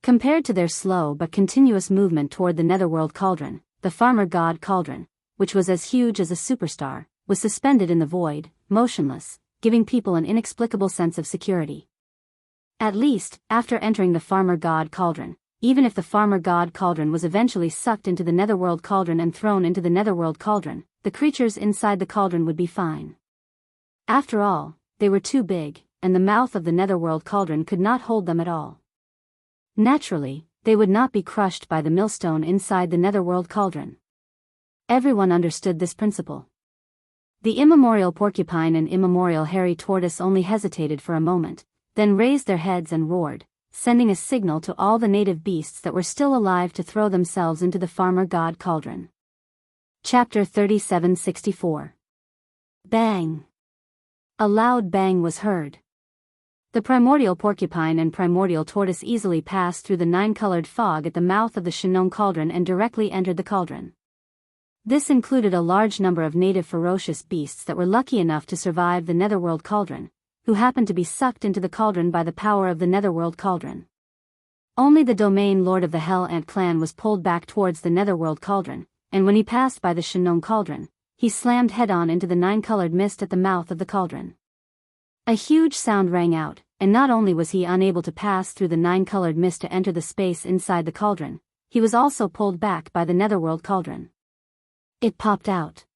Compared to their slow but continuous movement toward the Netherworld Cauldron, the Farmer God Cauldron, which was as huge as a superstar, was suspended in the void, motionless, giving people an inexplicable sense of security. At least, after entering the Farmer God Cauldron, even if the Farmer God Cauldron was eventually sucked into the Netherworld Cauldron and thrown into the Netherworld Cauldron, the creatures inside the cauldron would be fine. After all, they were too big, and the mouth of the Netherworld Cauldron could not hold them at all. Naturally, they would not be crushed by the millstone inside the Netherworld Cauldron. Everyone understood this principle. The immemorial porcupine and immemorial hairy tortoise only hesitated for a moment, then raised their heads and roared, sending a signal to all the native beasts that were still alive to throw themselves into the farmer god cauldron. Chapter 3764. Bang! A loud bang was heard. The primordial porcupine and primordial tortoise easily passed through the nine-colored fog at the mouth of the Shenong cauldron and directly entered the cauldron. This included a large number of native ferocious beasts that were lucky enough to survive the Netherworld cauldron, who happened to be sucked into the cauldron by the power of the Netherworld cauldron. Only the domain lord of the Hell Ant clan was pulled back towards the Netherworld cauldron, and when he passed by the Shenong cauldron, he slammed head-on into the nine-colored mist at the mouth of the cauldron. A huge sound rang out, and not only was he unable to pass through the nine-colored mist to enter the space inside the cauldron, he was also pulled back by the Netherworld cauldron. It popped out.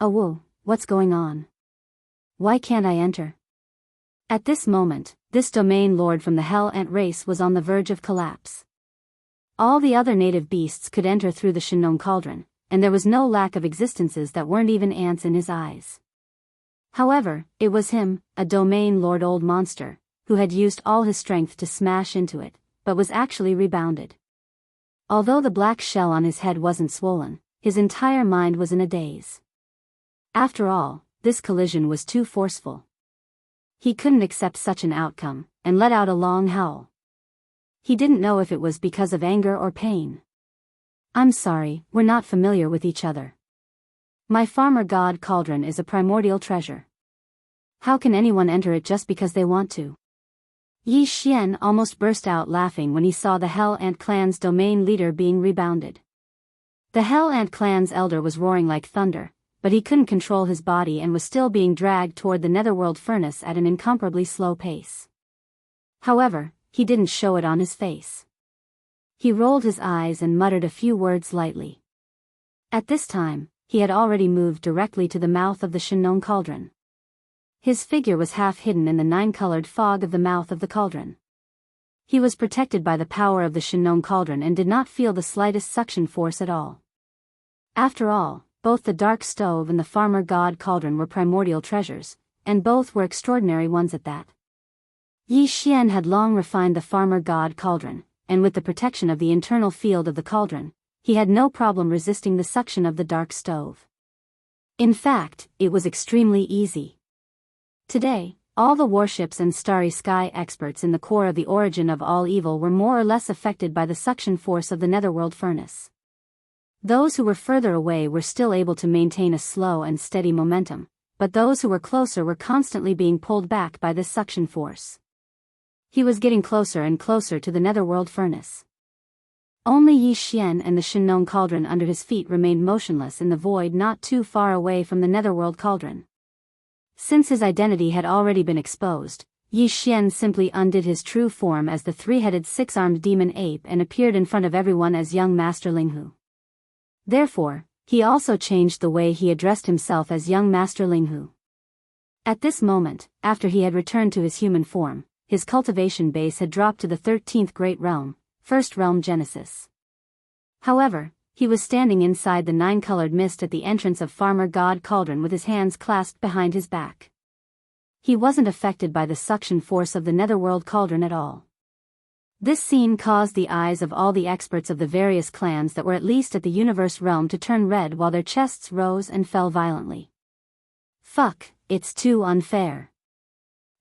"Oh whoa, what's going on? Why can't I enter?" At this moment, this domain lord from the Hell Ant race was on the verge of collapse. All the other native beasts could enter through the Shenong cauldron, and there was no lack of existences that weren't even ants in his eyes. However, it was him, a domain lord old monster, who had used all his strength to smash into it, but was actually rebounded. Although the black shell on his head wasn't swollen, his entire mind was in a daze. After all, this collision was too forceful. He couldn't accept such an outcome, and let out a long howl. He didn't know if it was because of anger or pain. "I'm sorry, we're not familiar with each other. My farmer god cauldron is a primordial treasure. How can anyone enter it just because they want to?" Yi Xian almost burst out laughing when he saw the Hell Ant clan's domain leader being rebounded. The Hell Ant clan's elder was roaring like thunder, but he couldn't control his body and was still being dragged toward the Netherworld furnace at an incomparably slow pace. However, he didn't show it on his face. He rolled his eyes and muttered a few words lightly. At this time, he had already moved directly to the mouth of the Shenong cauldron. His figure was half hidden in the nine-colored fog of the mouth of the cauldron. He was protected by the power of the Shenong cauldron and did not feel the slightest suction force at all. After all, both the dark stove and the farmer god cauldron were primordial treasures, and both were extraordinary ones at that. Yi Xian had long refined the farmer god cauldron, and with the protection of the internal field of the cauldron, he had no problem resisting the suction of the dark stove. In fact, it was extremely easy. Today, all the warships and starry sky experts in the core of the origin of all evil were more or less affected by the suction force of the Netherworld furnace. Those who were further away were still able to maintain a slow and steady momentum, but those who were closer were constantly being pulled back by this suction force. He was getting closer and closer to the Netherworld furnace. Only Yi Xian and the Shenong cauldron under his feet remained motionless in the void not too far away from the Netherworld cauldron. Since his identity had already been exposed, Yi Xian simply undid his true form as the three-headed six-armed demon ape and appeared in front of everyone as young Master Linghu. Therefore, he also changed the way he addressed himself as young Master Linghu. At this moment, after he had returned to his human form, his cultivation base had dropped to the 13th Great Realm, First Realm Genesis. However, he was standing inside the nine-colored mist at the entrance of Farmer God Cauldron with his hands clasped behind his back. He wasn't affected by the suction force of the Netherworld Cauldron at all. This scene caused the eyes of all the experts of the various clans that were at least at the universe realm to turn red while their chests rose and fell violently. Fuck, it's too unfair.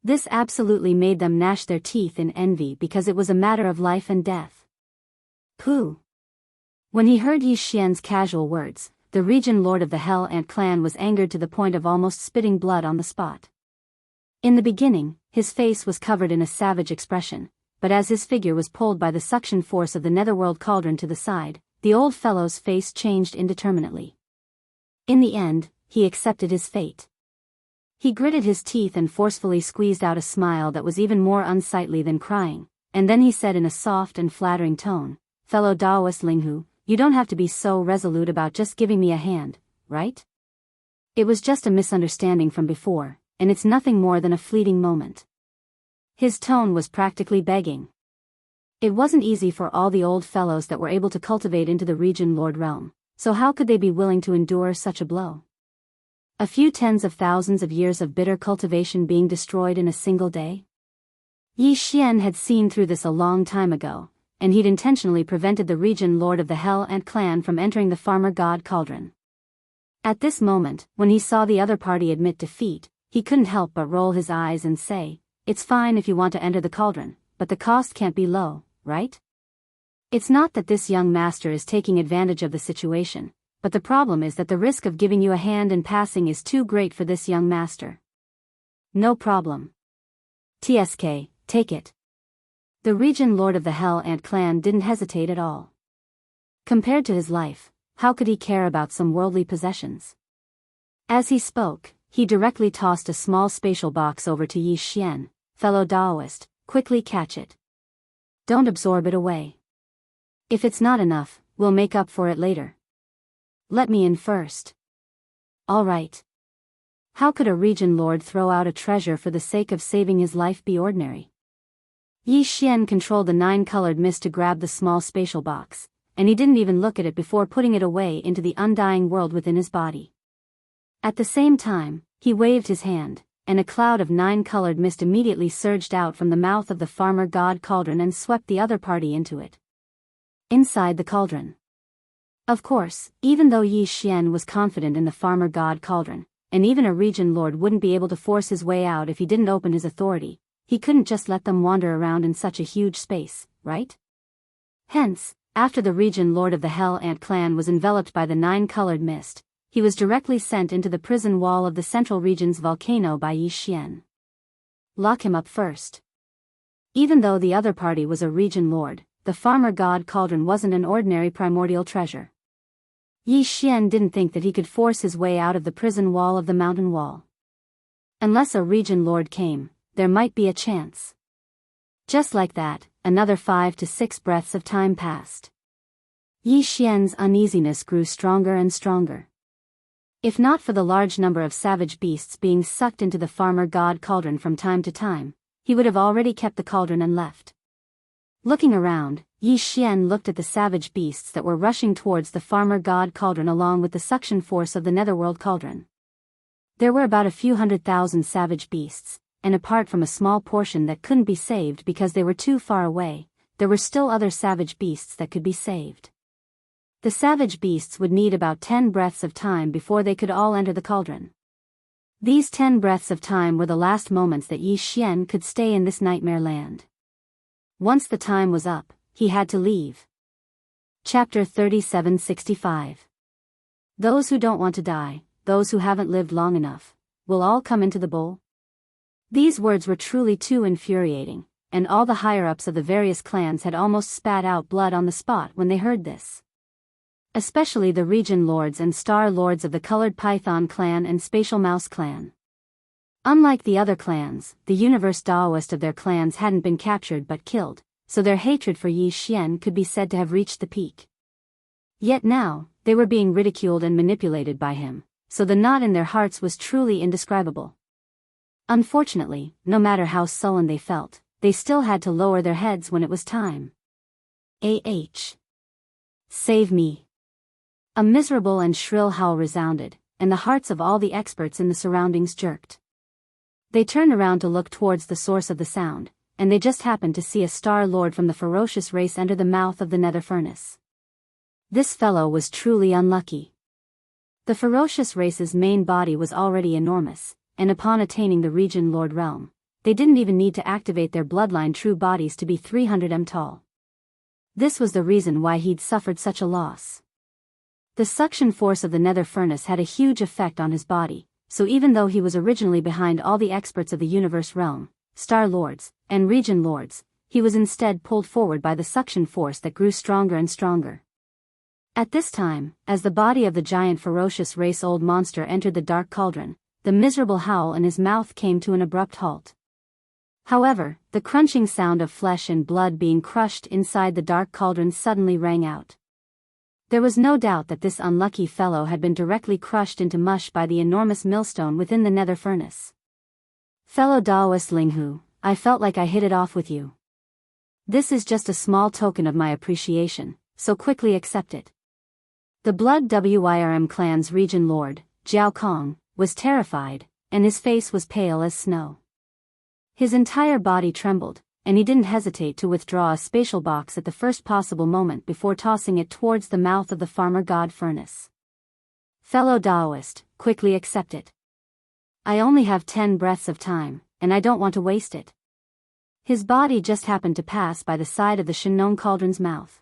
This absolutely made them gnash their teeth in envy because it was a matter of life and death. Pooh. When he heard Yi Xian's casual words, the region lord of the Hell Ant clan was angered to the point of almost spitting blood on the spot. In the beginning, his face was covered in a savage expression, but as his figure was pulled by the suction force of the Netherworld Cauldron to the side, the old fellow's face changed indeterminately. In the end, he accepted his fate. He gritted his teeth and forcefully squeezed out a smile that was even more unsightly than crying, and then he said in a soft and flattering tone, "Fellow Daoist Linghu, you don't have to be so resolute about just giving me a hand, right? It was just a misunderstanding from before, and it's nothing more than a fleeting moment." His tone was practically begging. It wasn't easy for all the old fellows that were able to cultivate into the region lord realm, so how could they be willing to endure such a blow? A few tens of thousands of years of bitter cultivation being destroyed in a single day? Yi Xian had seen through this a long time ago, and he'd intentionally prevented the region lord of the Hell Ant clan from entering the farmer god cauldron. At this moment, when he saw the other party admit defeat, he couldn't help but roll his eyes and say, "It's fine if you want to enter the cauldron, but the cost can't be low, right?" It's not that this young master is taking advantage of the situation, but the problem is that the risk of giving you a hand in passing is too great for this young master. No problem. TSK, take it. The region lord of the Hell Ant clan didn't hesitate at all. Compared to his life, how could he care about some worldly possessions? As he spoke, he directly tossed a small spatial box over to Yi Xian. "Fellow Daoist, quickly catch it. Don't absorb it away. If it's not enough, we'll make up for it later. Let me in first." All right. How could a region lord throw out a treasure for the sake of saving his life be ordinary? Yi Xian controlled the 9-colored mist to grab the small spatial box, and he didn't even look at it before putting it away into the undying world within his body. At the same time, he waved his hand, and a cloud of 9-colored mist immediately surged out from the mouth of the farmer god cauldron and swept the other party into it. Inside the cauldron. Of course, even though Yi Xian was confident in the farmer god cauldron, and even a region lord wouldn't be able to force his way out if he didn't open his authority, he couldn't just let them wander around in such a huge space, right? Hence, after the region lord of the Hell Ant clan was enveloped by the 9-colored mist, he was directly sent into the prison wall of the central region's volcano by Yi Xian. Lock him up first. Even though the other party was a region lord, the farmer god cauldron wasn't an ordinary primordial treasure. Yi Xian didn't think that he could force his way out of the prison wall of the mountain wall. Unless a region lord came, there might be a chance. Just like that, another 5 to 6 breaths of time passed. Yi Xian's uneasiness grew stronger and stronger. If not for the large number of savage beasts being sucked into the farmer god cauldron from time to time, he would have already kept the cauldron and left. Looking around, Yi Xian looked at the savage beasts that were rushing towards the farmer god cauldron along with the suction force of the netherworld cauldron. There were about a few 100,000 savage beasts, and apart from a small portion that couldn't be saved because they were too far away, there were still other savage beasts that could be saved. The savage beasts would need about 10 breaths of time before they could all enter the cauldron. These 10 breaths of time were the last moments that Yi Xian could stay in this nightmare land. Once the time was up, he had to leave. Chapter 3765. Those who don't want to die, those who haven't lived long enough, will all come into the bowl. These words were truly too infuriating, and all the higher-ups of the various clans had almost spat out blood on the spot when they heard this. Especially the region lords and star lords of the Colored Python clan and Spatial Mouse clan. Unlike the other clans, the universe Daoist of their clans hadn't been captured but killed, so their hatred for Yi Xian could be said to have reached the peak. Yet now, they were being ridiculed and manipulated by him, so the knot in their hearts was truly indescribable. Unfortunately, no matter how sullen they felt, they still had to lower their heads when it was time. Save me. A miserable and shrill howl resounded, and the hearts of all the experts in the surroundings jerked. They turned around to look towards the source of the sound, and they just happened to see a star lord from the ferocious race enter the mouth of the nether furnace. This fellow was truly unlucky. The ferocious race's main body was already enormous, and upon attaining the region lord realm, they didn't even need to activate their bloodline true bodies to be 300 m tall. This was the reason why he'd suffered such a loss. The suction force of the nether furnace had a huge effect on his body, so even though he was originally behind all the experts of the universe realm, star lords, and region lords, he was instead pulled forward by the suction force that grew stronger and stronger. At this time, as the body of the giant ferocious race-old monster entered the dark cauldron, the miserable howl in his mouth came to an abrupt halt. However, the crunching sound of flesh and blood being crushed inside the dark cauldron suddenly rang out. There was no doubt that this unlucky fellow had been directly crushed into mush by the enormous millstone within the nether furnace. Fellow Daoist Linghu, I felt like I hit it off with you. This is just a small token of my appreciation, so quickly accept it. The Blood Wyrm clan's region lord, Jiao Kong, was terrified, and his face was pale as snow. His entire body trembled, and he didn't hesitate to withdraw a spatial box at the first possible moment before tossing it towards the mouth of the farmer god furnace. Fellow Daoist, quickly accept it. I only have 10 breaths of time, and I don't want to waste it. His body just happened to pass by the side of the Shinong cauldron's mouth.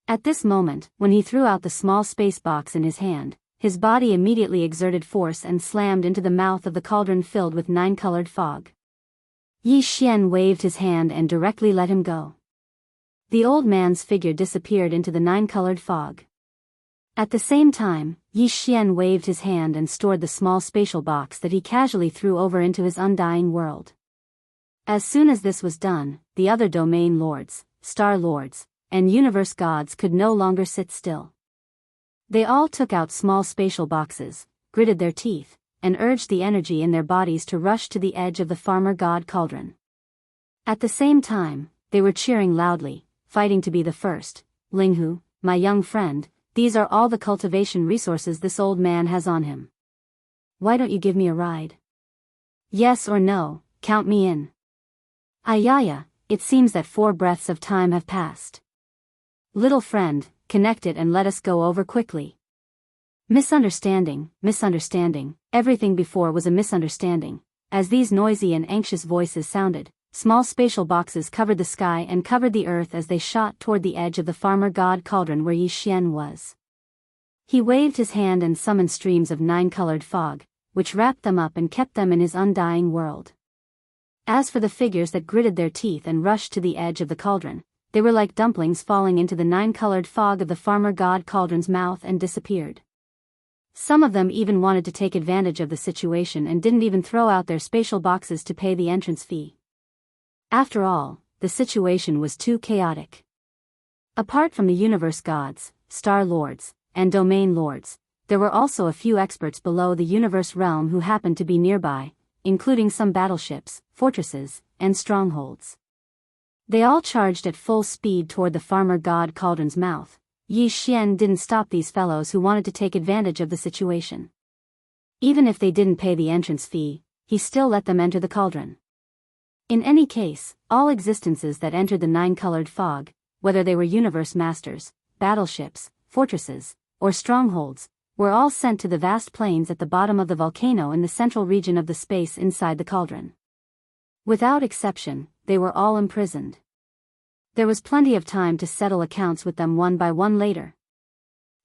At this moment, when he threw out the small space box in his hand, his body immediately exerted force and slammed into the mouth of the cauldron filled with 9-colored fog. Yi Xian waved his hand and directly let him go. The old man's figure disappeared into the 9-colored fog. At the same time, Yi Xian waved his hand and stored the small spatial box that he casually threw over into his undying world. As soon as this was done, the other domain lords, star lords, and universe gods could no longer sit still. They all took out small spatial boxes, gritted their teeth, and urged the energy in their bodies to rush to the edge of the farmer god cauldron. At the same time, they were cheering loudly, fighting to be the first. Linghu, my young friend, these are all the cultivation resources this old man has on him. Why don't you give me a ride? Yes or no, count me in. Ayaya, it seems that 4 breaths of time have passed. Little friend, connect it and let us go over quickly. Misunderstanding, everything before was a misunderstanding. As these noisy and anxious voices sounded, small spatial boxes covered the sky and covered the earth as they shot toward the edge of the farmer god cauldron where Yi Xian was. He waved his hand and summoned streams of 9-colored fog, which wrapped them up and kept them in his undying world. As for the figures that gritted their teeth and rushed to the edge of the cauldron, they were like dumplings falling into the 9-colored fog of the farmer god cauldron's mouth and disappeared. Some of them even wanted to take advantage of the situation and didn't even throw out their spatial boxes to pay the entrance fee. After all, the situation was too chaotic. Apart from the universe gods, star lords, and domain lords, there were also a few experts below the universe realm who happened to be nearby, including some battleships, fortresses, and strongholds. They all charged at full speed toward the farmer god cauldron's mouth. Yi Xian didn't stop these fellows who wanted to take advantage of the situation. Even if they didn't pay the entrance fee, he still let them enter the cauldron. In any case, all existences that entered the 9-colored fog, whether they were universe masters, battleships, fortresses, or strongholds, were all sent to the vast plains at the bottom of the volcano in the central region of the space inside the cauldron. Without exception, they were all imprisoned. There was plenty of time to settle accounts with them one by one later.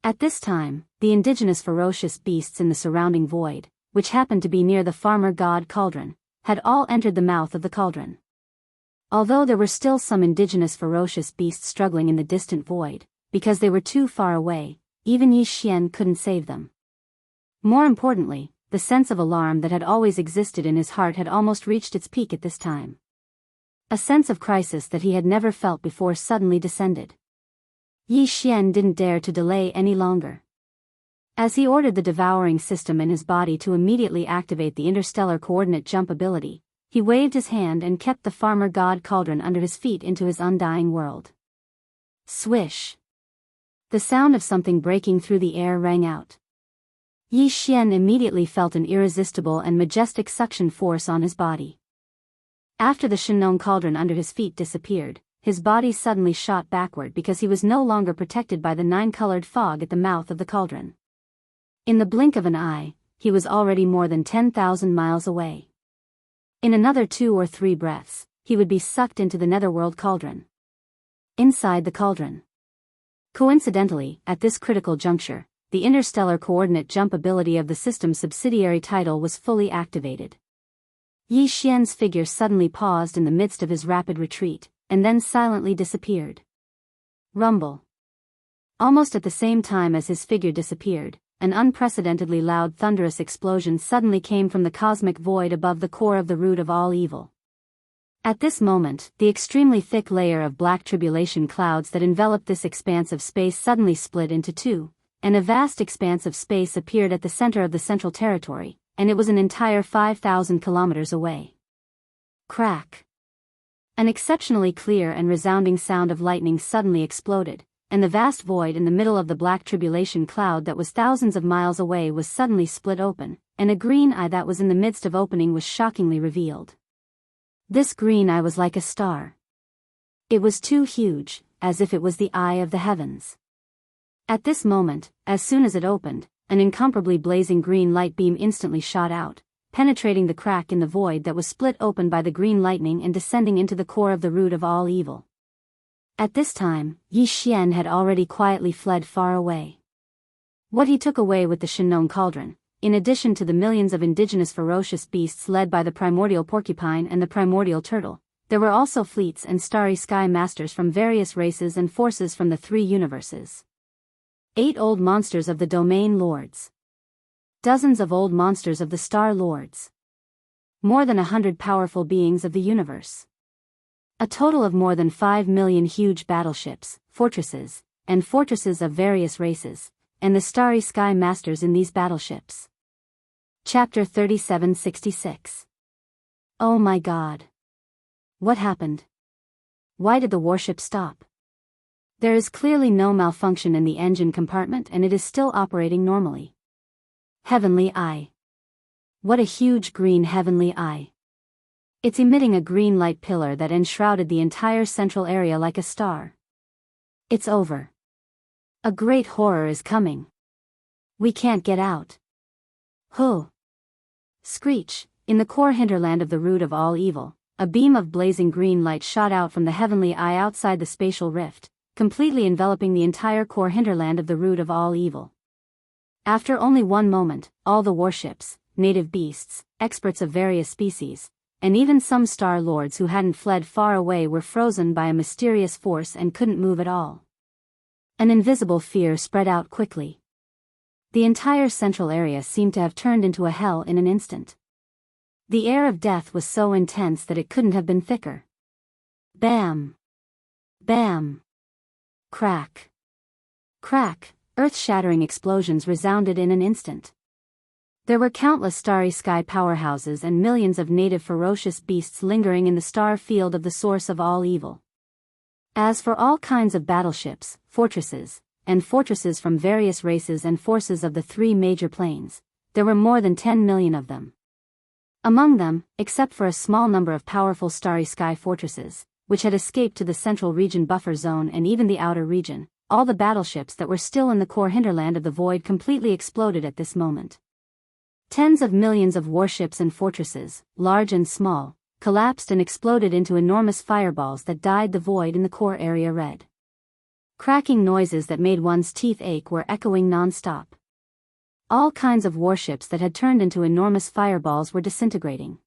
At this time, the indigenous ferocious beasts in the surrounding void, which happened to be near the farmer god cauldron, had all entered the mouth of the cauldron. Although there were still some indigenous ferocious beasts struggling in the distant void, because they were too far away, even Yi Xian couldn't save them. More importantly, the sense of alarm that had always existed in his heart had almost reached its peak at this time. A sense of crisis that he had never felt before suddenly descended. Yi Xian didn't dare to delay any longer. As he ordered the devouring system in his body to immediately activate the interstellar coordinate jump ability, he waved his hand and kept the farmer god cauldron under his feet into his undying world. Swish! The sound of something breaking through the air rang out. Yi Xian immediately felt an irresistible and majestic suction force on his body. After the Shinong cauldron under his feet disappeared, his body suddenly shot backward because he was no longer protected by the 9-colored fog at the mouth of the cauldron. In the blink of an eye, he was already more than 10,000 miles away. In another 2 or 3 breaths, he would be sucked into the netherworld cauldron. Inside the cauldron. Coincidentally, at this critical juncture, the interstellar coordinate jump ability of the system's subsidiary title was fully activated. Yi Xian's figure suddenly paused in the midst of his rapid retreat, and then silently disappeared. Rumble. Almost at the same time as his figure disappeared, an unprecedentedly loud thunderous explosion suddenly came from the cosmic void above the core of the root of all evil. At this moment, the extremely thick layer of black tribulation clouds that enveloped this expanse of space suddenly split into 2, and a vast expanse of space appeared at the center of the central territory, and it was an entire 5,000 kilometers away. Crack! An exceptionally clear and resounding sound of lightning suddenly exploded, and the vast void in the middle of the black tribulation cloud that was thousands of miles away was suddenly split open, and a green eye that was in the midst of opening was shockingly revealed. This green eye was like a star. It was too huge, as if it was the eye of the heavens. At this moment, as soon as it opened, an incomparably blazing green light beam instantly shot out, penetrating the crack in the void that was split open by the green lightning and descending into the core of the root of all evil. At this time, Yi Xian had already quietly fled far away. What he took away with the Shenong cauldron, in addition to the millions of indigenous ferocious beasts led by the primordial porcupine and the primordial turtle, there were also fleets and starry sky masters from various races and forces from the 3 universes. 8 old monsters of the domain lords. Dozens of old monsters of the star lords. More than 100 powerful beings of the universe. A total of more than 5 million huge battleships, fortresses, and fortresses of various races, and the starry sky masters in these battleships. Chapter 3766. Oh my God. What happened? Why did the warship stop? There is clearly no malfunction in the engine compartment and it is still operating normally. Heavenly Eye. What a huge green heavenly eye. It's emitting a green light pillar that enshrouded the entire central area like a star. It's over. A great horror is coming. We can't get out. Huh. Screech, in the core hinterland of the root of all evil, a beam of blazing green light shot out from the heavenly eye outside the spatial rift, completely enveloping the entire core hinterland of the root of all evil. After only one moment, all the warships, native beasts, experts of various species, and even some star lords who hadn't fled far away were frozen by a mysterious force and couldn't move at all. An invisible fear spread out quickly. The entire central area seemed to have turned into a hell in an instant. The air of death was so intense that it couldn't have been thicker. Bam! Bam! Crack! Crack! Earth-shattering explosions resounded in an instant. There were countless starry sky powerhouses and millions of native ferocious beasts lingering in the star field of the source of all evil. As for all kinds of battleships, fortresses, and fortresses from various races and forces of the 3 major planes, there were more than 10 million of them. Among them, except for a small number of powerful starry sky fortresses, which had escaped to the central region buffer zone and even the outer region, all the battleships that were still in the core hinterland of the void completely exploded at this moment. Tens of millions of warships and fortresses, large and small, collapsed and exploded into enormous fireballs that dyed the void in the core area red. Cracking noises that made one's teeth ache were echoing non-stop. All kinds of warships that had turned into enormous fireballs were disintegrating.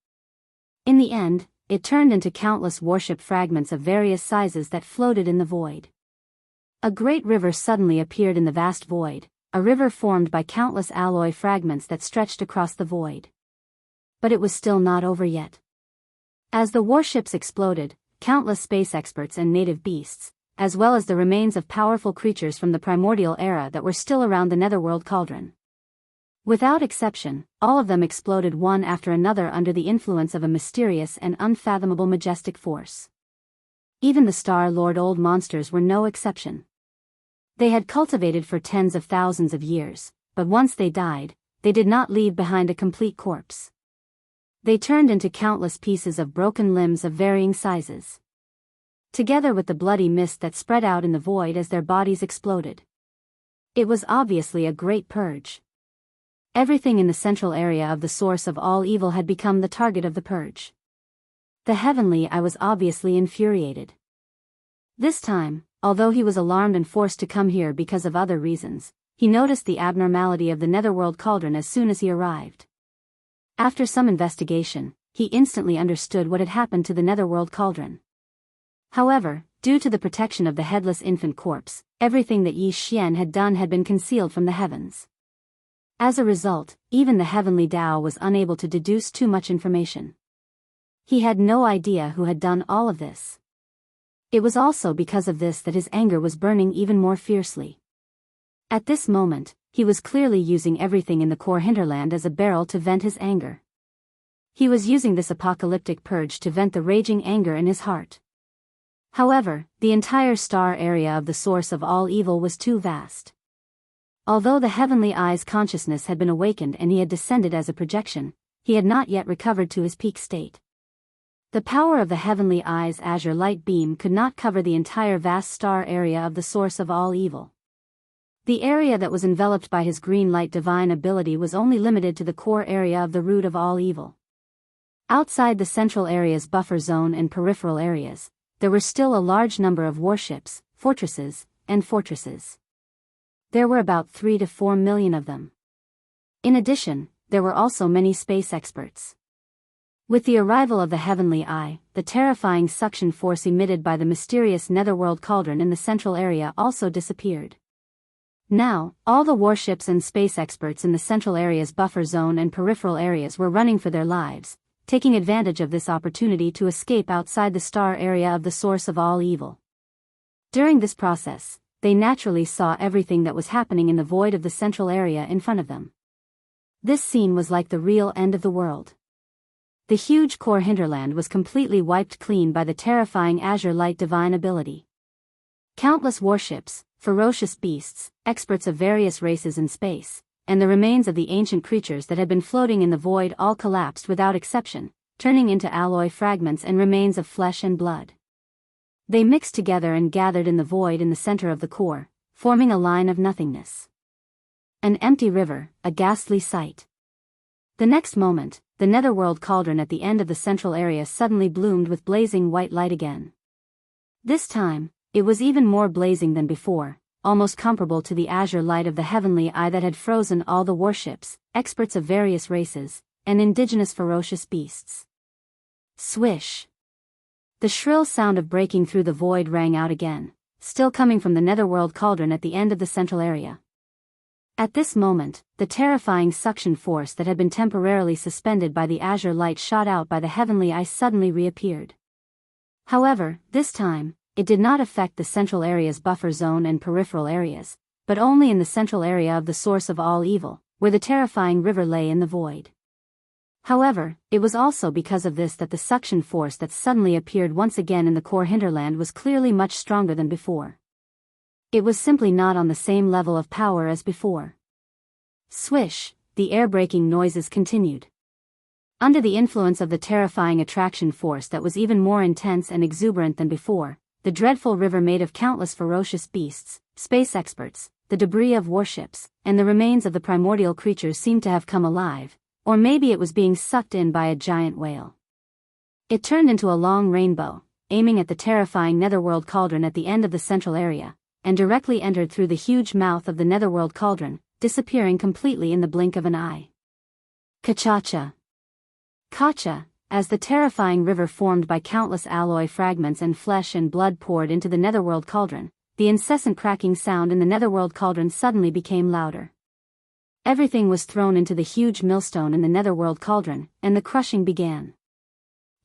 In the end, it turned into countless warship fragments of various sizes that floated in the void. A great river suddenly appeared in the vast void, a river formed by countless alloy fragments that stretched across the void. But it was still not over yet. As the warships exploded, countless space experts and native beasts, as well as the remains of powerful creatures from the primordial era that were still around the netherworld cauldron. Without exception, all of them exploded one after another under the influence of a mysterious and unfathomable majestic force. Even the Star Lord old monsters were no exception. They had cultivated for tens of thousands of years, but once they died, they did not leave behind a complete corpse. They turned into countless pieces of broken limbs of varying sizes. Together with the bloody mist that spread out in the void as their bodies exploded. It was obviously a great purge. Everything in the central area of the source of all evil had become the target of the purge. The heavenly eye was obviously infuriated. This time, although he was alarmed and forced to come here because of other reasons, he noticed the abnormality of the netherworld cauldron as soon as he arrived. After some investigation, he instantly understood what had happened to the netherworld cauldron. However, due to the protection of the headless infant corpse, everything that Yi Xian had done had been concealed from the heavens. As a result, even the heavenly Dao was unable to deduce too much information. He had no idea who had done all of this. It was also because of this that his anger was burning even more fiercely. At this moment, he was clearly using everything in the core hinterland as a barrel to vent his anger. He was using this apocalyptic purge to vent the raging anger in his heart. However, the entire star area of the source of all evil was too vast. Although the heavenly eye's consciousness had been awakened and he had descended as a projection, he had not yet recovered to his peak state. The power of the heavenly eye's azure light beam could not cover the entire vast star area of the source of all evil. The area that was enveloped by his green light divine ability was only limited to the core area of the root of all evil. Outside the central area's buffer zone and peripheral areas, there were still a large number of warships, fortresses, and fortresses. There were about 3 to 4 million of them. In addition, there were also many space experts. With the arrival of the heavenly eye, the terrifying suction force emitted by the mysterious netherworld cauldron in the central area also disappeared. Now, all the warships and space experts in the central area's buffer zone and peripheral areas were running for their lives, taking advantage of this opportunity to escape outside the star area of the source of all evil. During this process, they naturally saw everything that was happening in the void of the central area in front of them. This scene was like the real end of the world. The huge core hinterland was completely wiped clean by the terrifying azure light divine ability. Countless warships, ferocious beasts, experts of various races in space, and the remains of the ancient creatures that had been floating in the void all collapsed without exception, turning into alloy fragments and remains of flesh and blood. They mixed together and gathered in the void in the center of the core, forming a line of nothingness. An empty river, a ghastly sight. The next moment, the netherworld cauldron at the end of the central area suddenly bloomed with blazing white light again. This time, it was even more blazing than before, almost comparable to the azure light of the heavenly eye that had frozen all the warships, experts of various races, and indigenous ferocious beasts. Swish! The shrill sound of breaking through the void rang out again, still coming from the netherworld cauldron at the end of the central area. At this moment, the terrifying suction force that had been temporarily suspended by the azure light shot out by the heavenly eye suddenly reappeared. However, this time, it did not affect the central area's buffer zone and peripheral areas, but only in the central area of the source of all evil, where the terrifying river lay in the void. However, it was also because of this that the suction force that suddenly appeared once again in the core hinterland was clearly much stronger than before. It was simply not on the same level of power as before. Swish, the air-breaking noises continued. Under the influence of the terrifying attraction force that was even more intense and exuberant than before, the dreadful river made of countless ferocious beasts, space experts, the debris of warships, and the remains of the primordial creatures seemed to have come alive, or maybe it was being sucked in by a giant whale. It turned into a long rainbow, aiming at the terrifying netherworld cauldron at the end of the central area, and directly entered through the huge mouth of the netherworld cauldron, disappearing completely in the blink of an eye. Ka-cha-cha! Ka-cha! As the terrifying river formed by countless alloy fragments and flesh and blood poured into the netherworld cauldron, the incessant cracking sound in the netherworld cauldron suddenly became louder. Everything was thrown into the huge millstone in the netherworld cauldron, and the crushing began.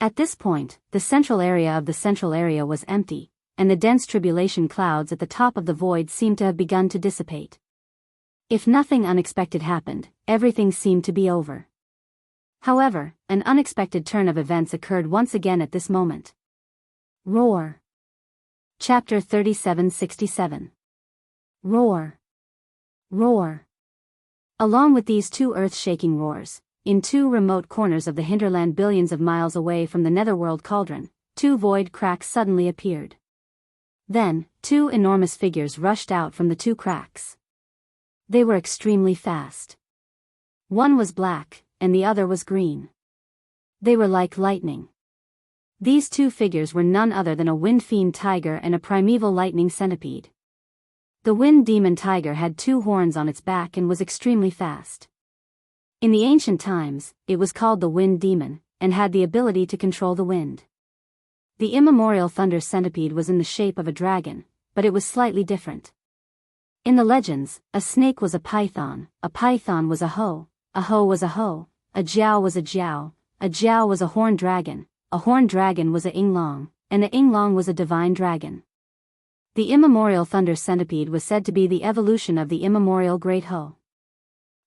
At this point, the central area of the central area was empty, and the dense tribulation clouds at the top of the void seemed to have begun to dissipate. If nothing unexpected happened, everything seemed to be over. However, an unexpected turn of events occurred once again at this moment. Roar. Chapter 3767. Roar. Roar. Along with these two earth-shaking roars, in two remote corners of the hinterland billions of miles away from the netherworld cauldron, two void cracks suddenly appeared. Then, two enormous figures rushed out from the two cracks. They were extremely fast. One was black, and the other was green. They were like lightning. These two figures were none other than a wind fiend tiger and a primeval lightning centipede. The wind demon tiger had two horns on its back and was extremely fast. In the ancient times, it was called the wind demon, and had the ability to control the wind. The immemorial thunder centipede was in the shape of a dragon, but it was slightly different. In the legends, a snake was a python was a hoe was a hoe, a jiao was a jiao was a horned dragon was a inglong, and a inglong was a divine dragon. The immemorial thunder centipede was said to be the evolution of the immemorial great hoe.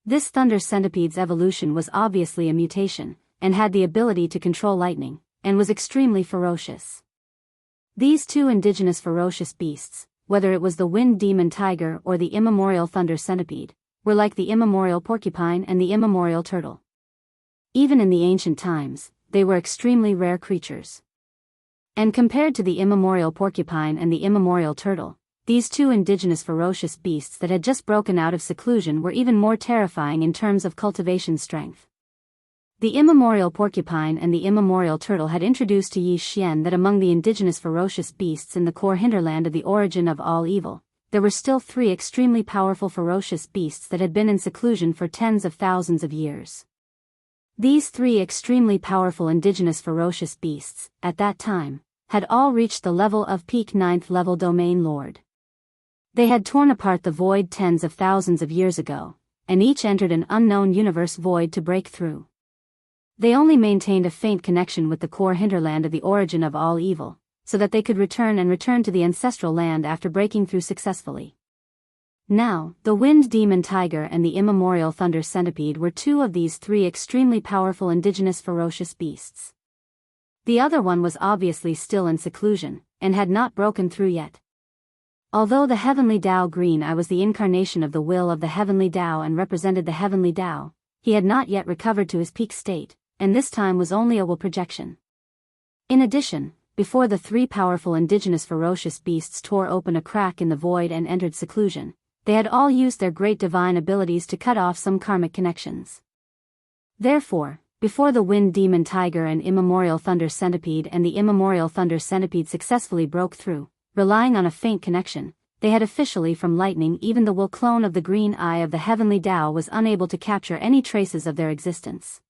This thunder centipede's evolution was obviously a mutation, and had the ability to control lightning, and was extremely ferocious. These two indigenous ferocious beasts, whether it was the wind demon tiger or the immemorial thunder centipede, were like the immemorial porcupine and the immemorial turtle. Even in the ancient times, they were extremely rare creatures. And compared to the immemorial porcupine and the immemorial turtle, these two indigenous ferocious beasts that had just broken out of seclusion were even more terrifying in terms of cultivation strength. The immemorial porcupine and the immemorial turtle had introduced to Yi Xian that among the indigenous ferocious beasts in the core hinterland of the origin of all evil, there were still three extremely powerful ferocious beasts that had been in seclusion for tens of thousands of years. These three extremely powerful indigenous ferocious beasts, at that time, had all reached the level of peak 9th level domain lord. They had torn apart the void tens of thousands of years ago, and each entered an unknown universe void to break through. They only maintained a faint connection with the core hinterland of the origin of all evil, so that they could return to the ancestral land after breaking through successfully. Now, the wind demon tiger and the immemorial thunder centipede were two of these three extremely powerful indigenous ferocious beasts. The other one was obviously still in seclusion, and had not broken through yet. Although the heavenly Dao Green Eye was the incarnation of the will of the heavenly Dao and represented the heavenly Dao, he had not yet recovered to his peak state, and this time was only a will projection. In addition, before the three powerful indigenous ferocious beasts tore open a crack in the void and entered seclusion, they had all used their great divine abilities to cut off some karmic connections. Therefore, before the wind demon tiger and immemorial thunder centipede and the immemorial thunder centipede successfully broke through, relying on a faint connection, they had officially from lightning even the will clone of the green eye of the heavenly Tao was unable to capture any traces of their existence.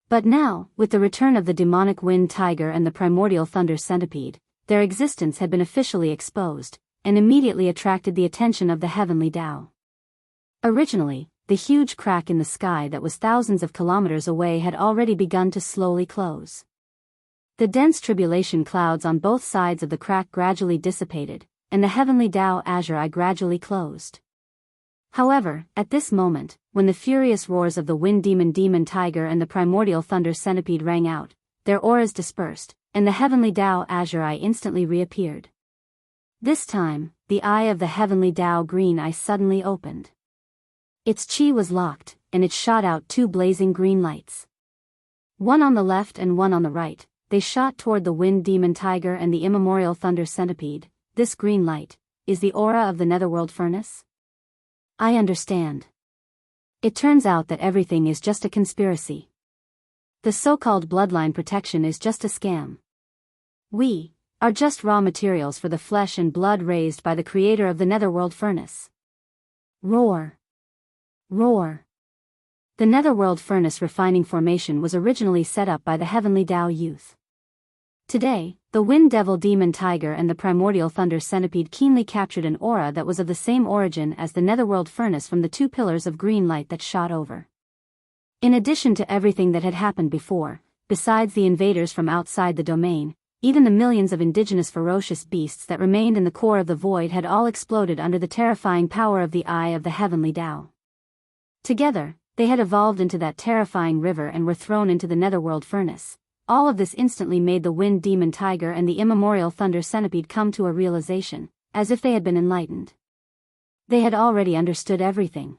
But now, with the return of the demonic wind tiger and the primordial thunder centipede, their existence had been officially exposed, and immediately attracted the attention of the heavenly Tao. Originally, the huge crack in the sky that was thousands of kilometers away had already begun to slowly close. The dense tribulation clouds on both sides of the crack gradually dissipated, and the heavenly Tao azure eye gradually closed. However, at this moment, when the furious roars of the wind demon tiger and the primordial thunder centipede rang out, their auras dispersed, and the heavenly Tao azure eye instantly reappeared. This time, the eye of the heavenly Tao Green Eye suddenly opened. Its chi was locked, and it shot out two blazing green lights. One on the left and one on the right, they shot toward the wind demon tiger and the immemorial thunder centipede. This green light is the aura of the netherworld furnace? I understand. It turns out that everything is just a conspiracy. The so-called bloodline protection is just a scam. We are just raw materials for the flesh and blood raised by the creator of the netherworld furnace. Roar. Roar. The netherworld furnace refining formation was originally set up by the heavenly Tao youth. Today, the wind devil demon tiger and the primordial thunder centipede keenly captured an aura that was of the same origin as the netherworld furnace from the two pillars of green light that shot over. In addition to everything that had happened before, besides the invaders from outside the domain, even the millions of indigenous ferocious beasts that remained in the core of the void had all exploded under the terrifying power of the eye of the heavenly Tao. Together, they had evolved into that terrifying river and were thrown into the netherworld furnace. All of this instantly made the wind demon tiger and the immemorial thunder centipede come to a realization, as if they had been enlightened. They had already understood everything.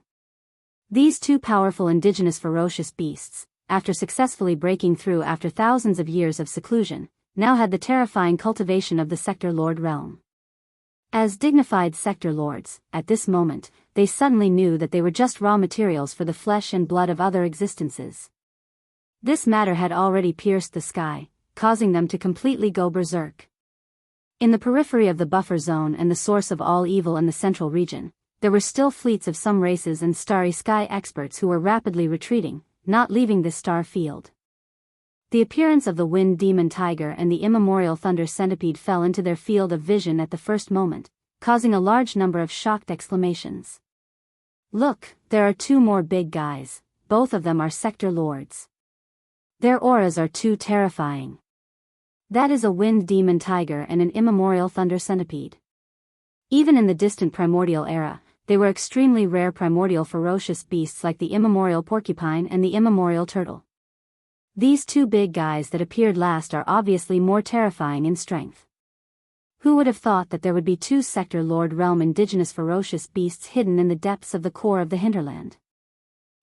These two powerful indigenous ferocious beasts, after successfully breaking through after thousands of years of seclusion, now had the terrifying cultivation of the Sector Lord realm. As dignified Sector Lords, at this moment, they suddenly knew that they were just raw materials for the flesh and blood of other existences. This matter had already pierced the sky, causing them to completely go berserk. In the periphery of the buffer zone and the source of all evil in the central region, there were still fleets of some races and starry sky experts who were rapidly retreating, not leaving this star field. The appearance of the wind demon tiger and the immemorial thunder centipede fell into their field of vision at the first moment, causing a large number of shocked exclamations. Look, there are two more big guys, both of them are Sector Lords. Their auras are too terrifying. That is a wind demon tiger and an immemorial thunder centipede. Even in the distant primordial era, they were extremely rare primordial ferocious beasts like the immemorial porcupine and the immemorial turtle. These two big guys that appeared last are obviously more terrifying in strength. Who would have thought that there would be two Sector Lord Realm indigenous ferocious beasts hidden in the depths of the core of the hinterland?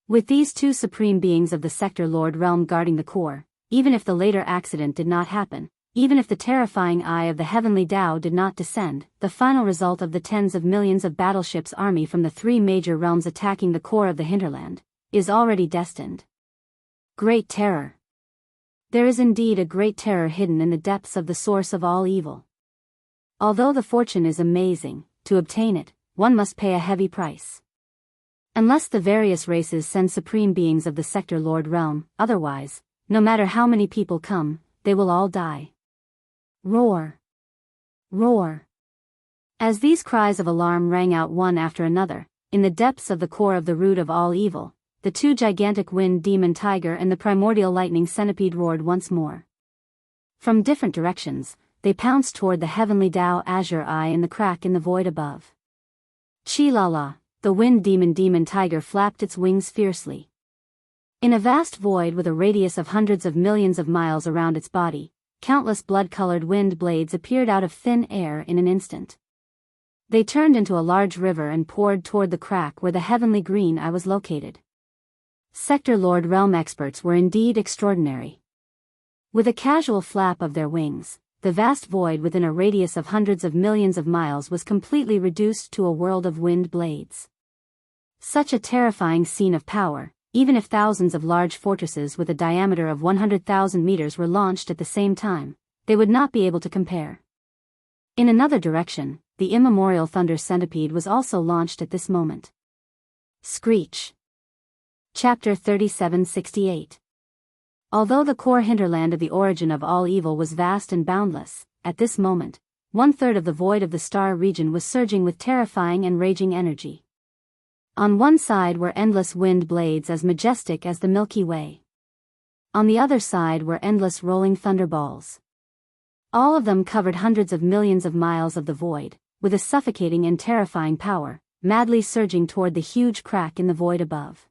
With these two supreme beings of the Sector Lord Realm guarding the core, even if the later accident did not happen, even if the terrifying eye of the heavenly Tao did not descend, the final result of the tens of millions of battleships army from the three major realms attacking the core of the hinterland, is already destined. Great terror. There is indeed a great terror hidden in the depths of the source of all evil. Although the fortune is amazing, to obtain it, one must pay a heavy price. Unless the various races send supreme beings of the Sector Lord Realm, otherwise, no matter how many people come, they will all die. Roar! Roar! As these cries of alarm rang out one after another, in the depths of the core of the root of all evil, the two gigantic wind demon tiger and the primordial lightning centipede roared once more. From different directions, they pounced toward the heavenly Tao azure eye in the crack in the void above. Chi-la-la, the wind demon tiger flapped its wings fiercely. In a vast void with a radius of hundreds of millions of miles around its body, countless blood-colored wind blades appeared out of thin air in an instant. They turned into a large river and poured toward the crack where the heavenly green eye was located. Sector Lord Realm experts were indeed extraordinary. With a casual flap of their wings, the vast void within a radius of hundreds of millions of miles was completely reduced to a world of wind blades. Such a terrifying scene of power, even if thousands of large fortresses with a diameter of 100,000 meters were launched at the same time, they would not be able to compare. In another direction, the immemorial thunder centipede was also launched at this moment. Screech. Chapter 3768. Although the core hinterland of the origin of all evil was vast and boundless, at this moment, 1/3 of the void of the star region was surging with terrifying and raging energy. On one side were endless wind blades as majestic as the Milky Way. On the other side were endless rolling thunderballs. All of them covered hundreds of millions of miles of the void, with a suffocating and terrifying power, madly surging toward the huge crack in the void above.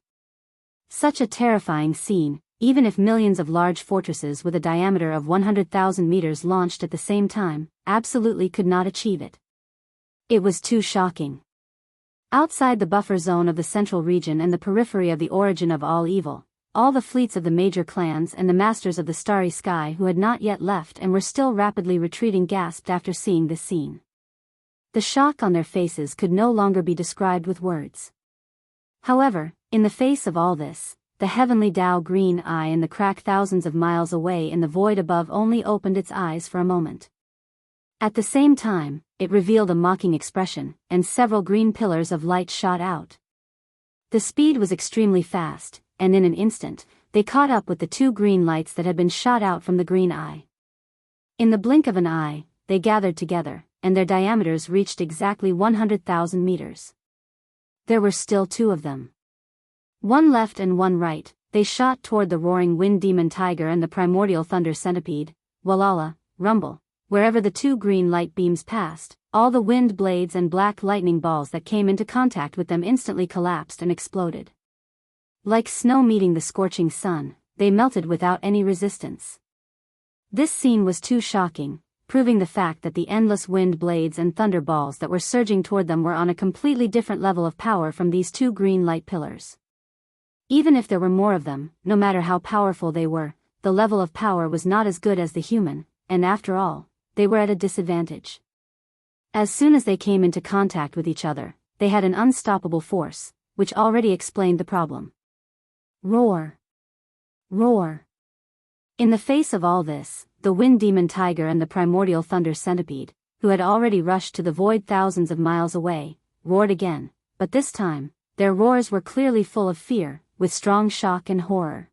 Such a terrifying scene, even if millions of large fortresses with a diameter of 100,000 meters launched at the same time, absolutely could not achieve it. It was too shocking. Outside the buffer zone of the central region and the periphery of the origin of all evil, all the fleets of the major clans and the masters of the starry sky who had not yet left and were still rapidly retreating gasped after seeing this scene. The shock on their faces could no longer be described with words. However, in the face of all this, the heavenly Tao green eye in the crack thousands of miles away in the void above only opened its eyes for a moment. At the same time, it revealed a mocking expression, and several green pillars of light shot out. The speed was extremely fast, and in an instant, they caught up with the two green lights that had been shot out from the green eye. In the blink of an eye, they gathered together, and their diameters reached exactly 100,000 meters. There were still two of them. One left and one right, they shot toward the roaring wind demon tiger and the primordial thunder centipede, Walala, rumble. Wherever the two green light beams passed, all the wind blades and black lightning balls that came into contact with them instantly collapsed and exploded. Like snow meeting the scorching sun, they melted without any resistance. This scene was too shocking, proving the fact that the endless wind blades and thunder balls that were surging toward them were on a completely different level of power from these two green light pillars. Even if there were more of them, no matter how powerful they were, the level of power was not as good as the human, and after all, they were at a disadvantage. As soon as they came into contact with each other, they had an unstoppable force, which already explained the problem. Roar! Roar! In the face of all this, the wind demon tiger and the primordial thunder centipede, who had already rushed to the void thousands of miles away, roared again, but this time, their roars were clearly full of fear, with strong shock and horror.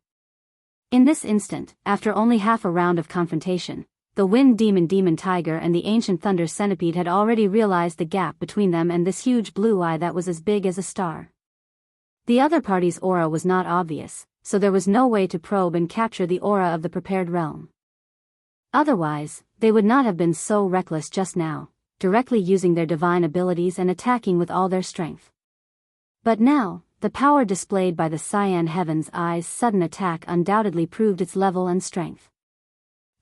In this instant, after only half a round of confrontation, the wind demon tiger and the ancient thunder centipede had already realized the gap between them and this huge blue eye that was as big as a star. The other party's aura was not obvious, so there was no way to probe and capture the aura of the prepared realm. Otherwise, they would not have been so reckless just now, directly using their divine abilities and attacking with all their strength. But now, the power displayed by the cyan heaven's eye's sudden attack undoubtedly proved its level and strength.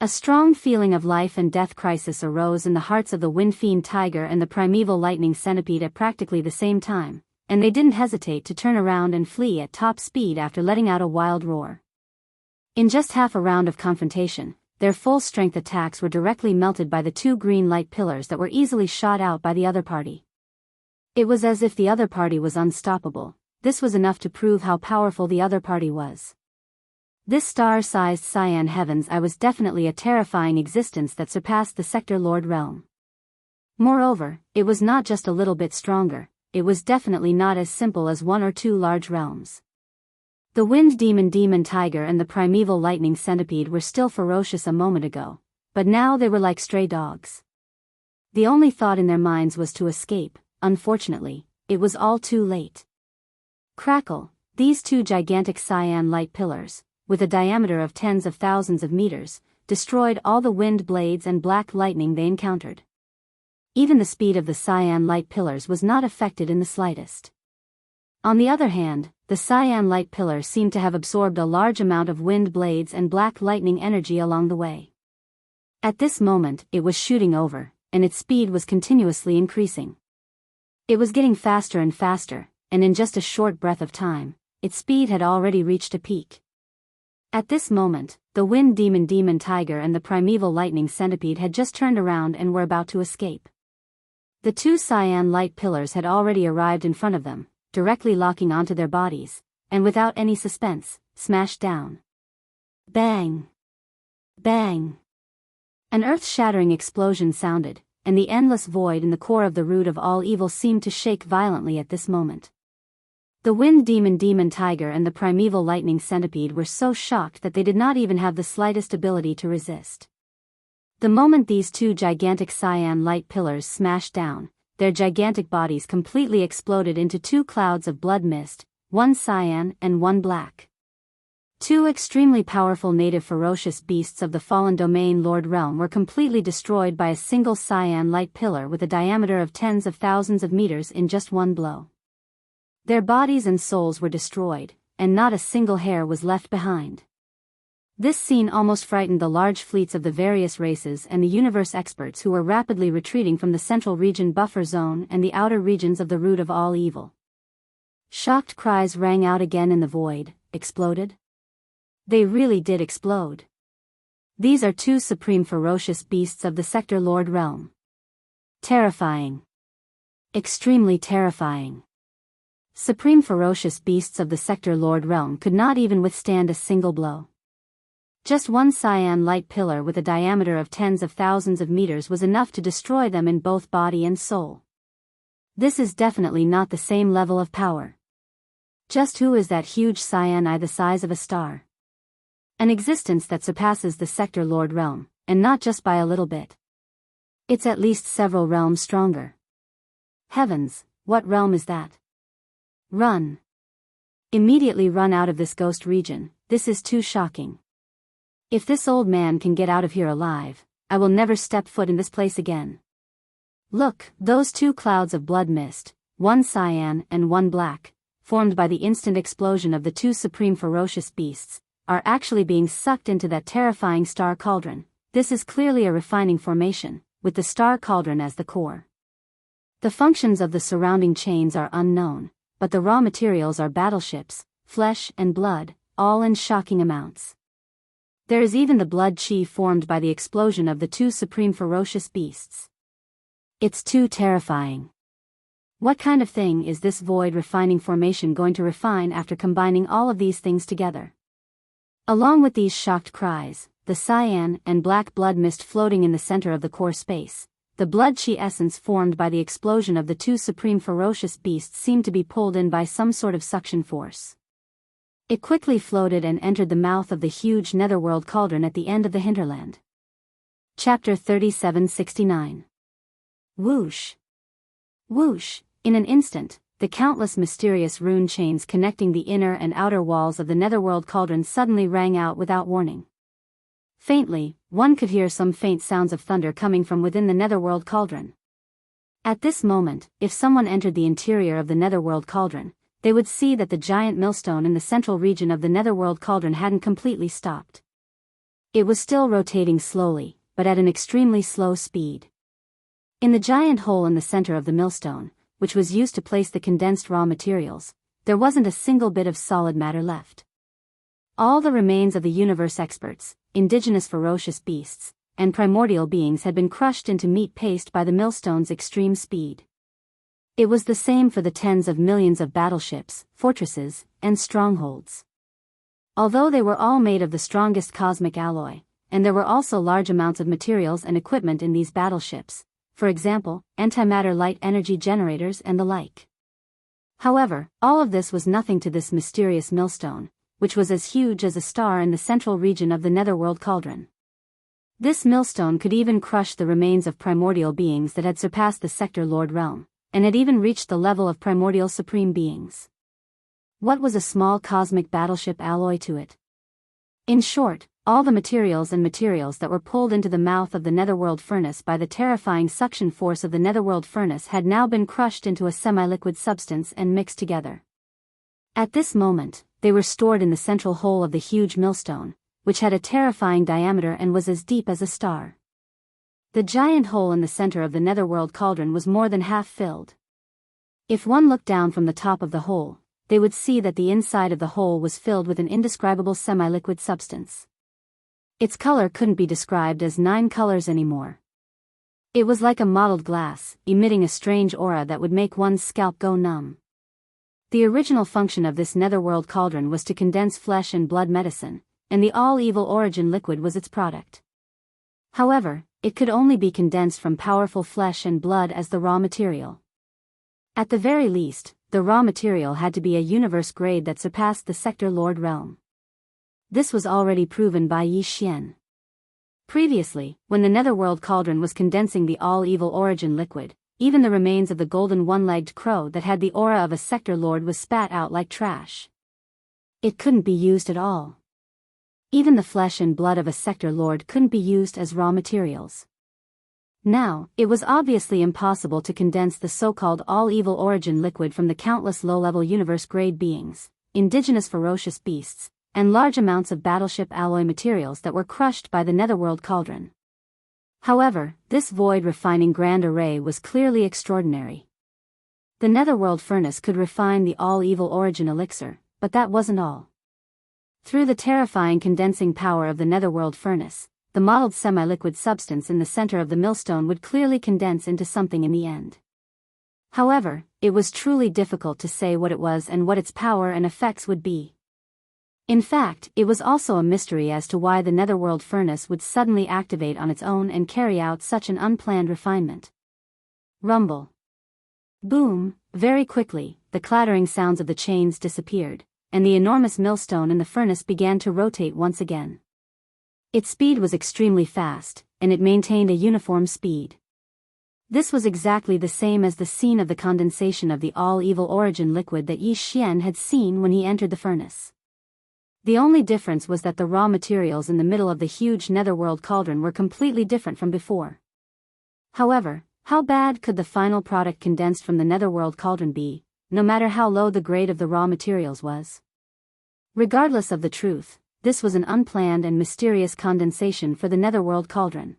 A strong feeling of life and death crisis arose in the hearts of the wind fiend tiger and the primeval lightning centipede at practically the same time, and they didn't hesitate to turn around and flee at top speed after letting out a wild roar. In just half a round of confrontation, their full-strength attacks were directly melted by the two green light pillars that were easily shot out by the other party. It was as if the other party was unstoppable. This was enough to prove how powerful the other party was. This star-sized cyan heavens I was definitely a terrifying existence that surpassed the Sector Lord realm. Moreover, it was not just a little bit stronger, it was definitely not as simple as one or two large realms. The wind demon tiger and the primeval lightning centipede were still ferocious a moment ago, but now they were like stray dogs. The only thought in their minds was to escape. Unfortunately, it was all too late. Crackle, these two gigantic cyan light pillars, with a diameter of tens of thousands of meters, destroyed all the wind blades and black lightning they encountered. Even the speed of the cyan light pillars was not affected in the slightest. On the other hand, the cyan light pillar seemed to have absorbed a large amount of wind blades and black lightning energy along the way. At this moment, it was shooting over, and its speed was continuously increasing. It was getting faster and faster, and in just a short breath of time, its speed had already reached a peak. At this moment, the wind demon tiger and the primeval lightning centipede had just turned around and were about to escape. The two cyan light pillars had already arrived in front of them, directly locking onto their bodies, and without any suspense, smashed down. Bang! Bang! An earth-shattering explosion sounded, and the endless void in the core of the root of all evil seemed to shake violently at this moment. The wind demon tiger and the primeval lightning centipede were so shocked that they did not even have the slightest ability to resist. The moment these two gigantic cyan light pillars smashed down, their gigantic bodies completely exploded into two clouds of blood mist, one cyan and one black. Two extremely powerful native ferocious beasts of the fallen domain Lord Realm were completely destroyed by a single cyan light pillar with a diameter of tens of thousands of meters in just one blow. Their bodies and souls were destroyed, and not a single hair was left behind. This scene almost frightened the large fleets of the various races and the universe experts who were rapidly retreating from the central region buffer zone and the outer regions of the root of all evil. Shocked cries rang out again in the void. Exploded? They really did explode. These are two supreme ferocious beasts of the Sector Lord realm. Terrifying. Extremely terrifying. Supreme ferocious beasts of the Sector Lord realm could not even withstand a single blow. Just one cyan light pillar with a diameter of tens of thousands of meters was enough to destroy them in both body and soul. This is definitely not the same level of power. Just who is that huge cyan eye the size of a star? An existence that surpasses the Sector Lord realm, and not just by a little bit. It's at least several realms stronger. Heavens, what realm is that? Run. Immediately run out of this ghost region, this is too shocking. If this old man can get out of here alive, I will never step foot in this place again. Look, those two clouds of blood mist, one cyan and one black, formed by the instant explosion of the two supreme ferocious beasts, are actually being sucked into that terrifying star cauldron. This is clearly a refining formation, with the star cauldron as the core. The functions of the surrounding chains are unknown, but the raw materials are battleships, flesh and blood, all in shocking amounts. There is even the blood chi formed by the explosion of the two supreme ferocious beasts. It's too terrifying. What kind of thing is this void refining formation going to refine after combining all of these things together? Along with these shocked cries, the cyan and black blood mist floating in the center of the core space, the blood chi essence formed by the explosion of the two supreme ferocious beasts seemed to be pulled in by some sort of suction force. It quickly floated and entered the mouth of the huge netherworld cauldron at the end of the hinterland. Chapter 3769. Whoosh! Whoosh! In an instant, the countless mysterious rune chains connecting the inner and outer walls of the netherworld cauldron suddenly rang out without warning. Faintly, one could hear some faint sounds of thunder coming from within the netherworld cauldron. At this moment, if someone entered the interior of the netherworld cauldron, they would see that the giant millstone in the central region of the netherworld cauldron hadn't completely stopped. It was still rotating slowly, but at an extremely slow speed. In the giant hole in the center of the millstone, which was used to place the condensed raw materials, there wasn't a single bit of solid matter left. All the remains of the universe experts, indigenous ferocious beasts, and primordial beings had been crushed into meat paste by the millstone's extreme speed. It was the same for the tens of millions of battleships, fortresses, and strongholds. Although they were all made of the strongest cosmic alloy, and there were also large amounts of materials and equipment in these battleships, for example, antimatter light energy generators and the like. However, all of this was nothing to this mysterious millstone, which was as huge as a star in the central region of the netherworld cauldron. This millstone could even crush the remains of primordial beings that had surpassed the Sector Lord realm, and had even reached the level of primordial supreme beings. What was a small cosmic battleship alloy to it? In short, all the materials that were pulled into the mouth of the netherworld furnace by the terrifying suction force of the netherworld furnace had now been crushed into a semi-liquid substance and mixed together. At this moment, they were stored in the central hole of the huge millstone, which had a terrifying diameter and was as deep as a star. The giant hole in the center of the netherworld cauldron was more than half filled. If one looked down from the top of the hole, they would see that the inside of the hole was filled with an indescribable semi-liquid substance. Its color couldn't be described as 9 colors anymore. It was like a mottled glass, emitting a strange aura that would make one's scalp go numb. The original function of this netherworld cauldron was to condense flesh and blood medicine, and the all-evil origin liquid was its product. However, it could only be condensed from powerful flesh and blood as the raw material. At the very least, the raw material had to be a universe grade that surpassed the Sector Lord realm. This was already proven by Yi Xian. Previously, when the netherworld cauldron was condensing the all-evil origin liquid, even the remains of the golden one-legged crow that had the aura of a Sector Lord was spat out like trash. It couldn't be used at all. Even the flesh and blood of a Sector Lord couldn't be used as raw materials. Now, it was obviously impossible to condense the so-called all-evil origin liquid from the countless low-level universe-grade beings, indigenous ferocious beasts, and large amounts of battleship alloy materials that were crushed by the netherworld cauldron. However, this void refining grand array was clearly extraordinary. The netherworld furnace could refine the all-evil origin elixir, but that wasn't all. Through the terrifying condensing power of the netherworld furnace, the mottled semi-liquid substance in the center of the millstone would clearly condense into something in the end. However, it was truly difficult to say what it was and what its power and effects would be. In fact, it was also a mystery as to why the netherworld furnace would suddenly activate on its own and carry out such an unplanned refinement. Rumble. Boom, very quickly, the clattering sounds of the chains disappeared, and the enormous millstone in the furnace began to rotate once again. Its speed was extremely fast, and it maintained a uniform speed. This was exactly the same as the scene of the condensation of the all-evil origin liquid that Yi Xian had seen when he entered the furnace. The only difference was that the raw materials in the middle of the huge netherworld cauldron were completely different from before. However, how bad could the final product condensed from the netherworld cauldron be, no matter how low the grade of the raw materials was? Regardless of the truth, this was an unplanned and mysterious condensation for the netherworld cauldron.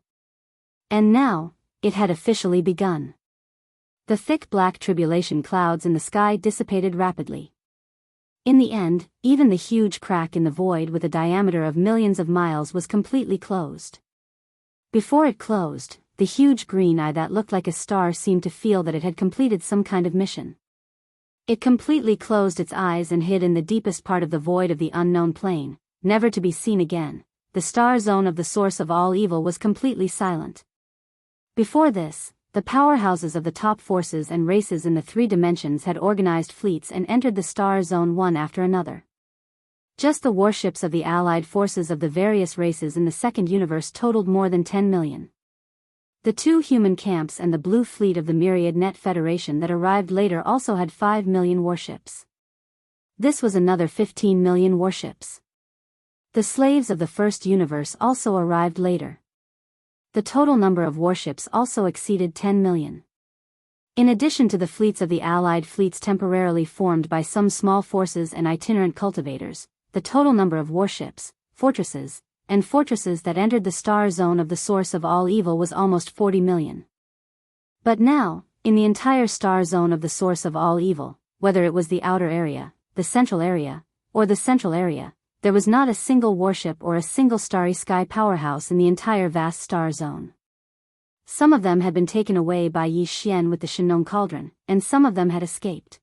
And now, it had officially begun. The thick black tribulation clouds in the sky dissipated rapidly. In the end, even the huge crack in the void with a diameter of millions of miles was completely closed. Before it closed, the huge green eye that looked like a star seemed to feel that it had completed some kind of mission. It completely closed its eyes and hid in the deepest part of the void of the unknown plane, never to be seen again. The star zone of the source of all evil was completely silent. Before this, the powerhouses of the top forces and races in the 3 dimensions had organized fleets and entered the star zone one after another. Just the warships of the allied forces of the various races in the second universe totaled more than 10 million. The 2 human camps and the blue fleet of the Myriad Net Federation that arrived later also had 5 million warships. This was another 15 million warships. The slaves of the first universe also arrived later. The total number of warships also exceeded 10 million. In addition to the fleets of the allied fleets temporarily formed by some small forces and itinerant cultivators, the total number of warships, fortresses, and fortresses that entered the star zone of the source of all evil was almost 40 million. But now, in the entire star zone of the source of all evil, whether it was the outer area, the central area, or the central area, there was not a single warship or a single starry sky powerhouse in the entire vast star zone. Some of them had been taken away by Yi Xian with the Shenong cauldron, and some of them had escaped.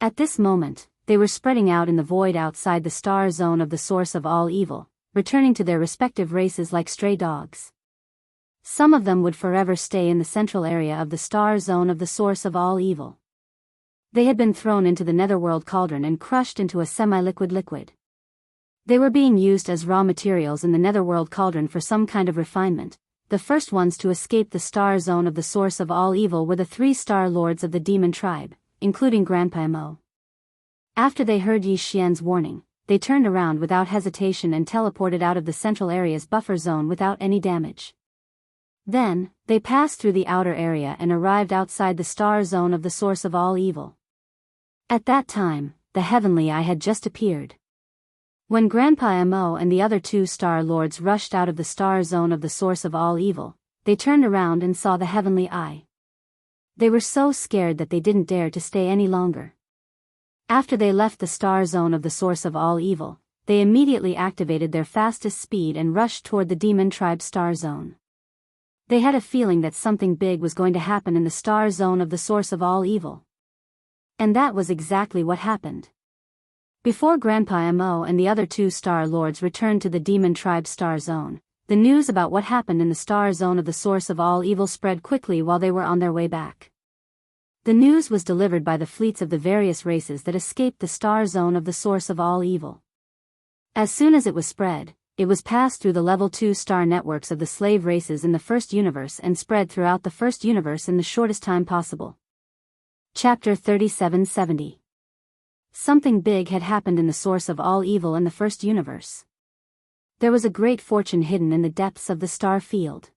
At this moment, they were spreading out in the void outside the star zone of the source of all evil, returning to their respective races like stray dogs. Some of them would forever stay in the central area of the star zone of the source of all evil. They had been thrown into the netherworld cauldron and crushed into a semi-liquid liquid. They were being used as raw materials in the netherworld cauldron for some kind of refinement. The first ones to escape the star zone of the source of all evil were the 3 star lords of the demon tribe, including Grandpa Mo. After they heard Yi Xian's warning, they turned around without hesitation and teleported out of the central area's buffer zone without any damage. Then, they passed through the outer area and arrived outside the star zone of the source of all evil. At that time, the Heavenly Eye had just appeared. When Grandpa Mo and the other 2 star lords rushed out of the star zone of the source of all evil, they turned around and saw the Heavenly Eye. They were so scared that they didn't dare to stay any longer. After they left the star zone of the source of all evil, they immediately activated their fastest speed and rushed toward the demon tribe star zone. They had a feeling that something big was going to happen in the star zone of the source of all evil. And that was exactly what happened. Before Grandpa Mo and the other 2 star lords returned to the demon tribe star zone, the news about what happened in the star zone of the source of all evil spread quickly while they were on their way back. The news was delivered by the fleets of the various races that escaped the star zone of the source of all evil. As soon as it was spread, it was passed through the level 2 star networks of the slave races in the first universe and spread throughout the first universe in the shortest time possible. Chapter 3770. Something big had happened in the source of all evil in the first universe. There was a great fortune hidden in the depths of the star field.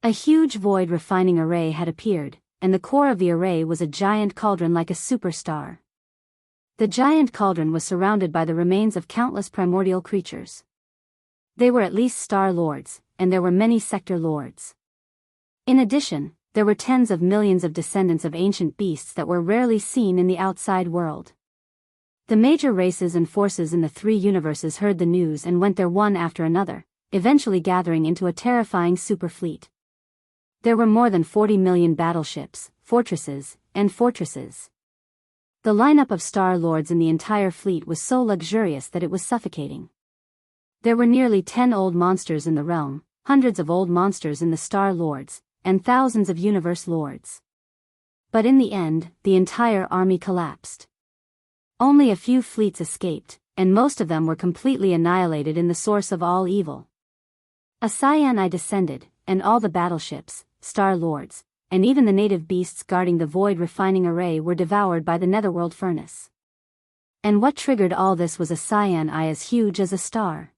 A huge void refining array had appeared, and the core of the array was a giant cauldron like a superstar. The giant cauldron was surrounded by the remains of countless primordial creatures. They were at least star lords, and there were many sector lords. In addition, there were tens of millions of descendants of ancient beasts that were rarely seen in the outside world. The major races and forces in the 3 universes heard the news and went there one after another, eventually gathering into a terrifying superfleet. There were more than 40 million battleships, fortresses, and fortresses. The lineup of star lords in the entire fleet was so luxurious that it was suffocating. There were nearly 10 old monsters in the realm, hundreds of old monsters in the star lords, and thousands of universe lords. But in the end, the entire army collapsed. Only a few fleets escaped, and most of them were completely annihilated in the source of all evil. A cyan eye descended, and all the battleships, star lords, and even the native beasts guarding the void refining array were devoured by the netherworld furnace. And what triggered all this was a cyan eye as huge as a star.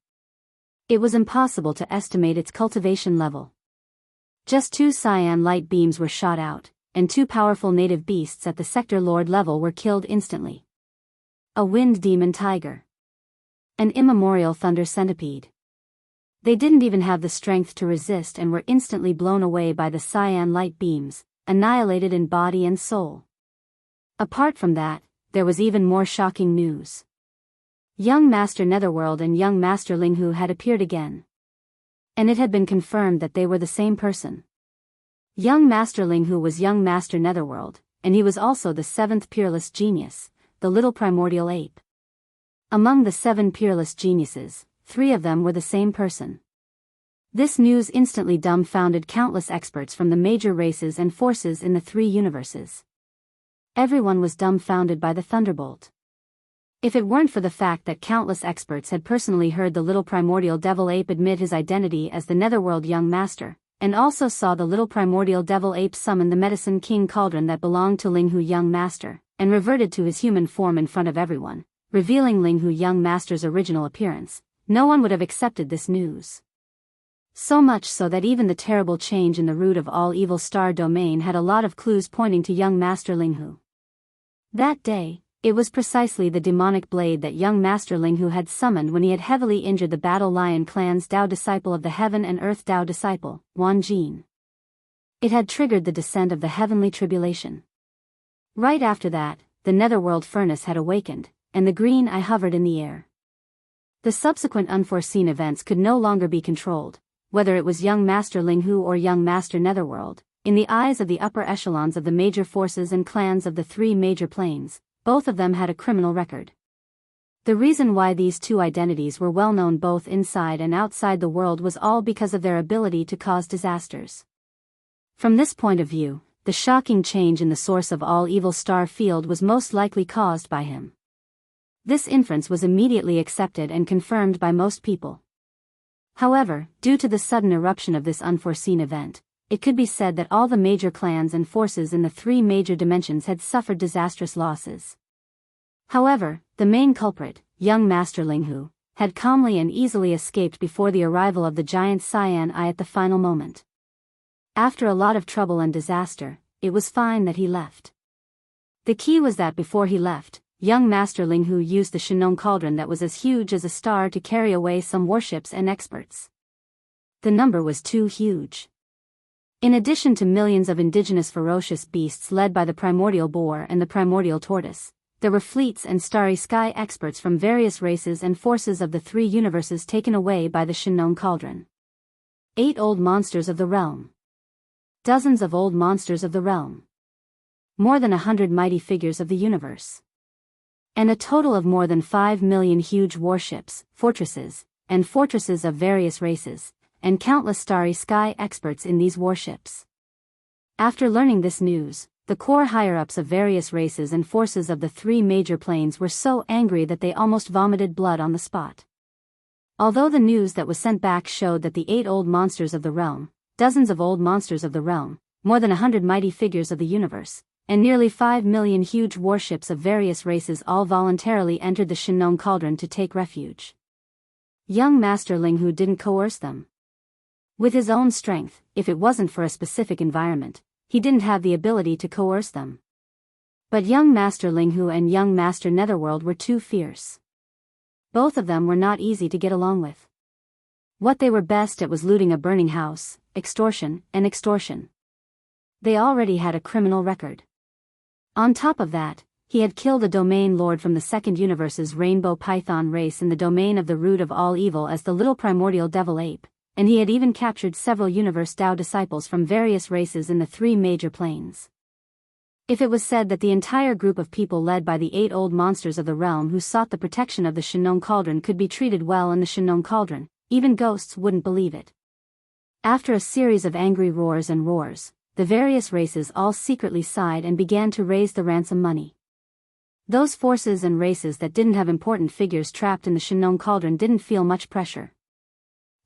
It was impossible to estimate its cultivation level. Just 2 cyan light beams were shot out, and 2 powerful native beasts at the sector lord level were killed instantly. A wind demon tiger. An immemorial thunder centipede. They didn't even have the strength to resist and were instantly blown away by the cyan light beams, annihilated in body and soul. Apart from that, there was even more shocking news. Young Master Netherworld and Young Master Linghu had appeared again. And it had been confirmed that they were the same person. Young Master Linghu was Young Master Netherworld, and he was also the 7th peerless genius, the little primordial ape. Among the 7 peerless geniuses, 3 of them were the same person. This news instantly dumbfounded countless experts from the major races and forces in the 3 universes. Everyone was dumbfounded by the thunderbolt. If it weren't for the fact that countless experts had personally heard the little primordial devil ape admit his identity as the Netherworld Young Master, and also saw the little primordial devil ape summon the Medicine King cauldron that belonged to Linghu Young Master, and reverted to his human form in front of everyone, revealing Linghu Young Master's original appearance, no one would have accepted this news. So much so that even the terrible change in the root of all evil star domain had a lot of clues pointing to Young Master Linghu. That day, It was precisely the demonic blade that young Master Linghu had summoned when he had heavily injured the Battle Lion clan's Dao disciple of the Heaven and Earth Dao disciple, Wan Jin. It had triggered the descent of the heavenly tribulation. Right after that, the netherworld furnace had awakened, and the green eye hovered in the air. The subsequent unforeseen events could no longer be controlled, whether it was young Master Linghu or young Master Netherworld. In the eyes of the upper echelons of the major forces and clans of the three major planes, both of them had a criminal record. The reason why these two identities were well known both inside and outside the world was all because of their ability to cause disasters. From this point of view, the shocking change in the source of all evil star field was most likely caused by him. This inference was immediately accepted and confirmed by most people. However, due to the sudden eruption of this unforeseen event, it could be said that all the major clans and forces in the three major dimensions had suffered disastrous losses. However, the main culprit, young Master Linghu, had calmly and easily escaped before the arrival of the giant Cyan Eye at the final moment. After a lot of trouble and disaster, it was fine that he left. The key was that before he left, young Master Linghu used the Shinong Cauldron that was as huge as a star to carry away some warships and experts. The number was too huge. In addition to millions of indigenous ferocious beasts led by the primordial boar and the primordial tortoise, there were fleets and starry sky experts from various races and forces of the three universes taken away by the Shinong Cauldron. 8 old monsters of the realm. Dozens of old monsters of the realm. More than 100 mighty figures of the universe. And a total of more than 5 million huge warships, fortresses, and fortresses of various races, and countless starry sky experts in these warships. After learning this news, the core higher-ups of various races and forces of the three major planes were so angry that they almost vomited blood on the spot. Although the news that was sent back showed that the 8 old monsters of the realm, dozens of old monsters of the realm, more than 100 mighty figures of the universe, and nearly 5 million huge warships of various races all voluntarily entered the Shinong Cauldron to take refuge. Young Master Linghu didn't coerce them. With his own strength, if it wasn't for a specific environment, he didn't have the ability to coerce them. But young Master Linghu and young Master Netherworld were too fierce. Both of them were not easy to get along with. What they were best at was looting a burning house, extortion, and extortion. They already had a criminal record. On top of that, he had killed a domain lord from the second universe's rainbow python race in the domain of the root of all evil as the little primordial devil ape, and he had even captured several universe Dao disciples from various races in the three major planes. If it was said that the entire group of people led by the 8 old monsters of the realm who sought the protection of the Shinong Cauldron could be treated well in the Shinong Cauldron, even ghosts wouldn't believe it. After a series of angry roars and roars, the various races all secretly sighed and began to raise the ransom money. Those forces and races that didn't have important figures trapped in the Shinong Cauldron didn't feel much pressure.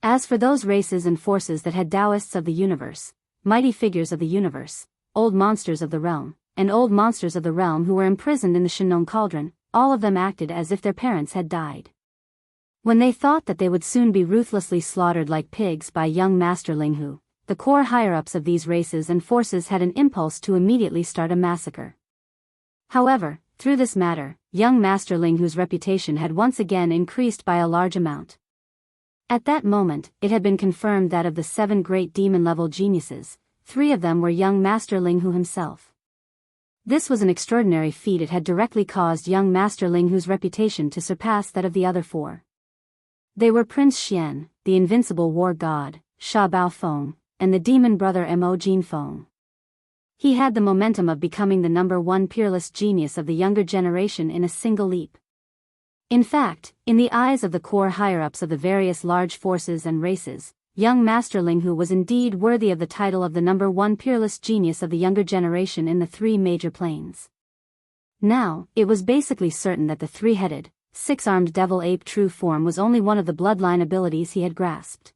As for those races and forces that had Daoists of the universe, mighty figures of the universe, old monsters of the realm, and old monsters of the realm who were imprisoned in the Shinong Cauldron, all of them acted as if their parents had died. When they thought that they would soon be ruthlessly slaughtered like pigs by young Master Linghu, the core higher-ups of these races and forces had an impulse to immediately start a massacre. However, through this matter, young Master Linghu's reputation had once again increased by a large amount. At that moment, it had been confirmed that of the 7 great demon-level geniuses, 3 of them were young Master Linghu himself. This was an extraordinary feat. It had directly caused young Master Linghu's reputation to surpass that of the other 4. They were Prince Xian, the invincible war god, Sha Baofeng, and the demon brother Mo Jinfeng. He had the momentum of becoming the #1 peerless genius of the younger generation in a single leap. In fact, in the eyes of the core higher-ups of the various large forces and races, young Master Linghu was indeed worthy of the title of the #1 peerless genius of the younger generation in the 3 major planes. Now, it was basically certain that the 3-headed, 6-armed devil ape true form was only one of the bloodline abilities he had grasped.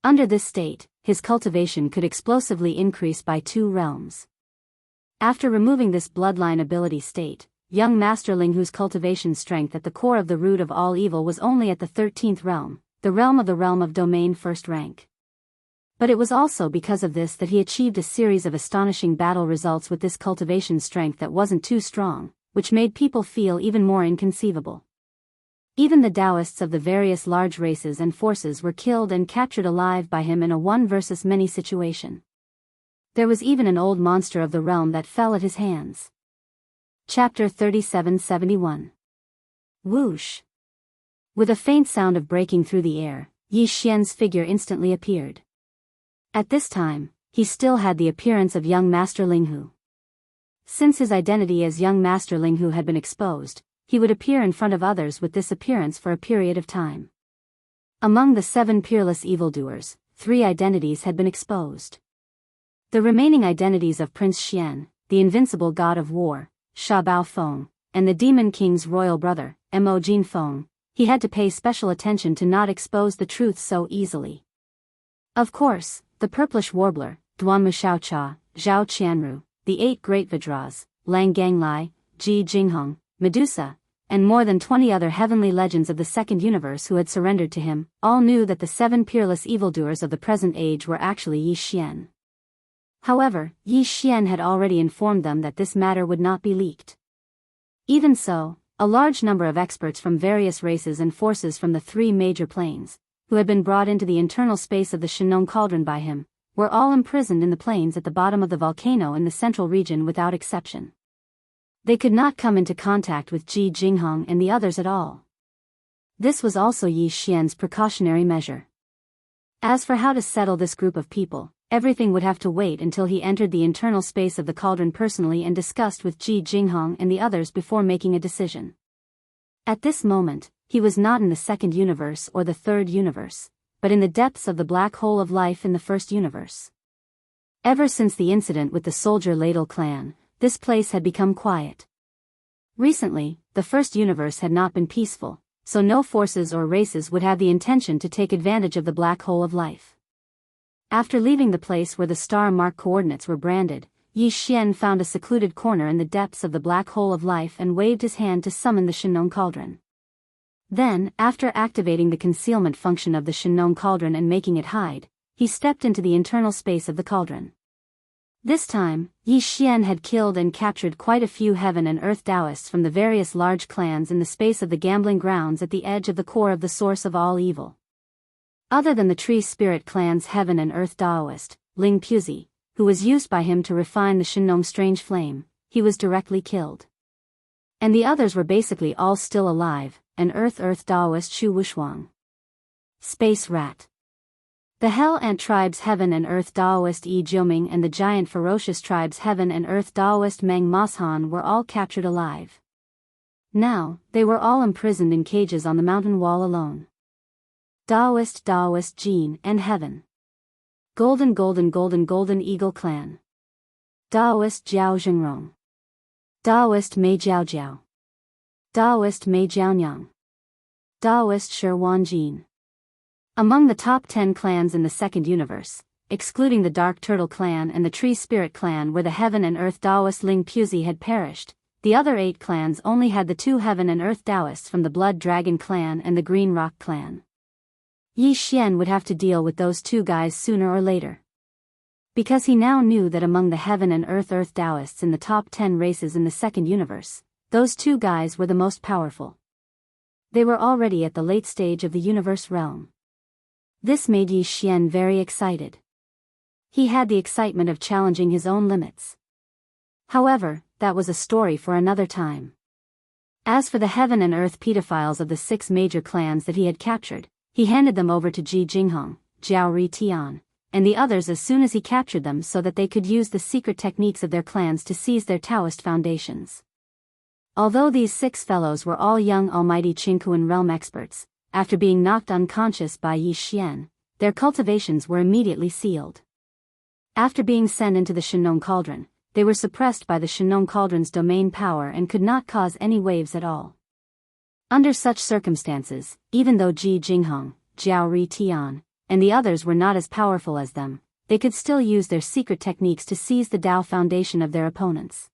Under this state, his cultivation could explosively increase by 2 realms. After removing this bloodline ability state, young Master Linghu's cultivation strength at the core of the root of all evil was only at the 13th realm, the realm of domain 1st rank. But it was also because of this that he achieved a series of astonishing battle results with this cultivation strength that wasn't too strong, which made people feel even more inconceivable. Even the Daoists of the various large races and forces were killed and captured alive by him in a one versus many situation. There was even an old monster of the realm that fell at his hands. Chapter 3771. Whoosh! With a faint sound of breaking through the air, Yi Xian's figure instantly appeared. At this time, he still had the appearance of young Master Linghu. Since his identity as young Master Linghu had been exposed, he would appear in front of others with this appearance for a period of time. Among the 7 peerless evildoers, 3 identities had been exposed. The remaining identities of Prince Xian, the invincible god of war, Sha Bao Feng, and the Demon King's royal brother, Mo Jin Feng, he had to pay special attention to not expose the truth so easily. Of course, the purplish warbler, Duanmu Xiaocha, Zhao Qianru, the 8 great Vajras, Lang Ganglai, Ji Jinghong, Medusa, and more than 20 other heavenly legends of the second universe who had surrendered to him, all knew that the 7 peerless evildoers of the present age were actually Yi Xian. However, Yi Xian had already informed them that this matter would not be leaked. Even so, a large number of experts from various races and forces from the 3 major planes, who had been brought into the internal space of the Shenong Cauldron by him, were all imprisoned in the plains at the bottom of the volcano in the central region without exception. They could not come into contact with Ji Jinghong and the others at all. This was also Yi Xian's precautionary measure. As for how to settle this group of people, everything would have to wait until he entered the internal space of the cauldron personally and discussed with Ji Jinghong and the others before making a decision. At this moment, he was not in the second universe or the third universe, but in the depths of the black hole of life in the first universe. Ever since the incident with the soldier ladle clan, this place had become quiet. Recently, the first universe had not been peaceful, so no forces or races would have the intention to take advantage of the black hole of life. After leaving the place where the star mark coordinates were branded, Yi Xian found a secluded corner in the depths of the black hole of life and waved his hand to summon the Shenong Cauldron. Then, after activating the concealment function of the Shenong Cauldron and making it hide, he stepped into the internal space of the cauldron. This time, Yi Xian had killed and captured quite a few heaven and earth Daoists from the various large clans in the space of the gambling grounds at the edge of the core of the source of all evil. Other than the tree spirit clan's heaven and earth Daoist, Ling Puzi, who was used by him to refine the Shenong strange flame, he was directly killed. And the others were basically all still alive, and earth Daoist Shu Wushuang. Space Rat. The Hell Ant tribe's heaven and earth Daoist Yi Jiuming and the giant ferocious tribe's heaven and earth Daoist Meng Moshan were all captured alive. Now, they were all imprisoned in cages on the mountain wall alone. Daoist Jin and Heaven. Golden Eagle Clan. Daoist Jiao Zhengrong. Daoist Mei Jiao Jiao. Daoist Mei Jiaonyang. Daoist Shi Jin. Among the top 10 clans in the second universe, excluding the Dark Turtle clan and the Tree Spirit clan where the Heaven and Earth Daoist Ling Puzi had perished, the other 8 clans only had the 2 Heaven and Earth Daoists from the Blood Dragon clan and the Green Rock clan. Yi Xian would have to deal with those 2 guys sooner or later. Because he now knew that among the Heaven and Earth Daoists in the top 10 races in the second universe, those 2 guys were the most powerful. They were already at the late stage of the universe realm. This made Yi Xian very excited. He had the excitement of challenging his own limits. However, that was a story for another time. As for the Heaven and Earth pedophiles of the 6 major clans that he had captured, he handed them over to Ji Jinghong, Jiao Ri Tian, and the others as soon as he captured them so that they could use the secret techniques of their clans to seize their Taoist foundations. Although these 6 fellows were all young almighty Qingquan realm experts, after being knocked unconscious by Yi Xian, their cultivations were immediately sealed. After being sent into the Shenong Cauldron, they were suppressed by the Shenong Cauldron's domain power and could not cause any waves at all. Under such circumstances, even though Ji Jinghong, Jiao Ri Tian, and the others were not as powerful as them, they could still use their secret techniques to seize the Dao foundation of their opponents.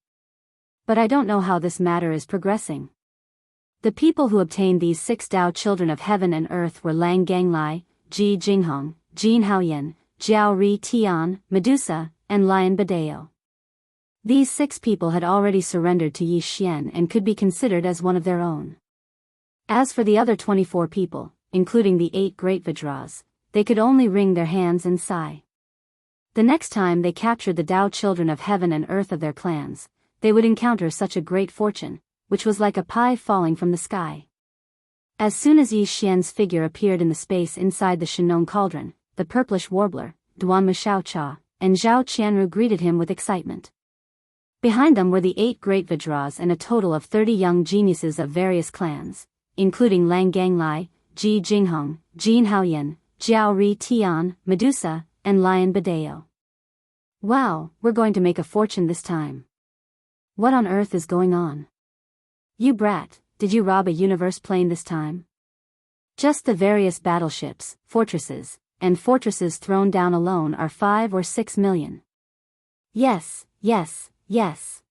But I don't know how this matter is progressing. The people who obtained these 6 Dao children of heaven and earth were Lang Ganglai, Ji Jinghong, Jin Haoyan, Jiao Ri Tian, Medusa, and Lion Badeo. These 6 people had already surrendered to Yi Xian and could be considered as one of their own. As for the other 24 people, including the 8 great Vajras, they could only wring their hands and sigh. The next time they captured the Tao children of heaven and earth of their clans, they would encounter such a great fortune, which was like a pie falling from the sky. As soon as Yi Xian's figure appeared in the space inside the Shenong cauldron, the purplish warbler, Duan Xiaocha, and Zhao Qianru greeted him with excitement. Behind them were the 8 great Vajras and a total of 30 young geniuses of various clans, including Lang Ganglai, Ji Jinghong, Jin Haoyan, Jiao Ri Tian, Medusa, and Lion Badeo. Wow, we're going to make a fortune this time. What on earth is going on? You brat, did you rob a universe plane this time? Just the various battleships, fortresses, and fortresses thrown down alone are 5 or 6 million. Yes, yes, yes.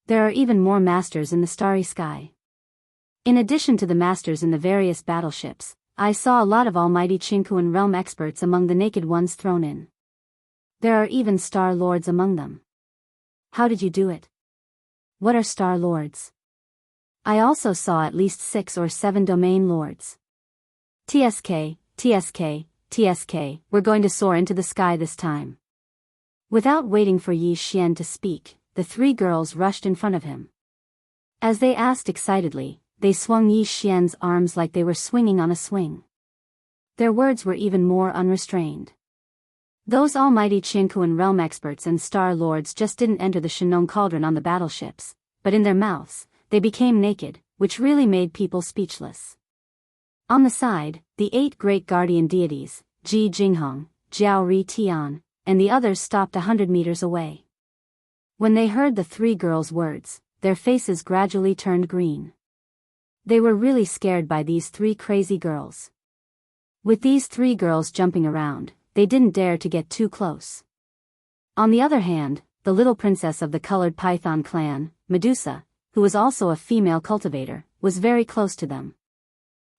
There are even more masters in the starry sky. In addition to the masters in the various battleships, I saw a lot of almighty Qingkuan realm experts among the naked ones thrown in. There are even star lords among them. How did you do it? What are star lords? I also saw at least 6 or 7 domain lords. TSK, TSK, TSK, we're going to soar into the sky this time. Without waiting for Yi Xian to speak, the 3 girls rushed in front of him. As they asked excitedly, they swung Yi Xian's arms like they were swinging on a swing. Their words were even more unrestrained. Those almighty Qingkuan realm experts and star lords just didn't enter the Shenong cauldron on the battleships, but in their mouths, they became naked, which really made people speechless. On the side, the 8 great guardian deities, Ji Jinghong, Jiao Ri Tian, and the others stopped 100 meters away. When they heard the 3 girls' words, their faces gradually turned green. They were really scared by these 3 crazy girls. With these 3 girls jumping around, they didn't dare to get too close. On the other hand, the little princess of the colored python clan, Medusa, who was also a female cultivator, was very close to them.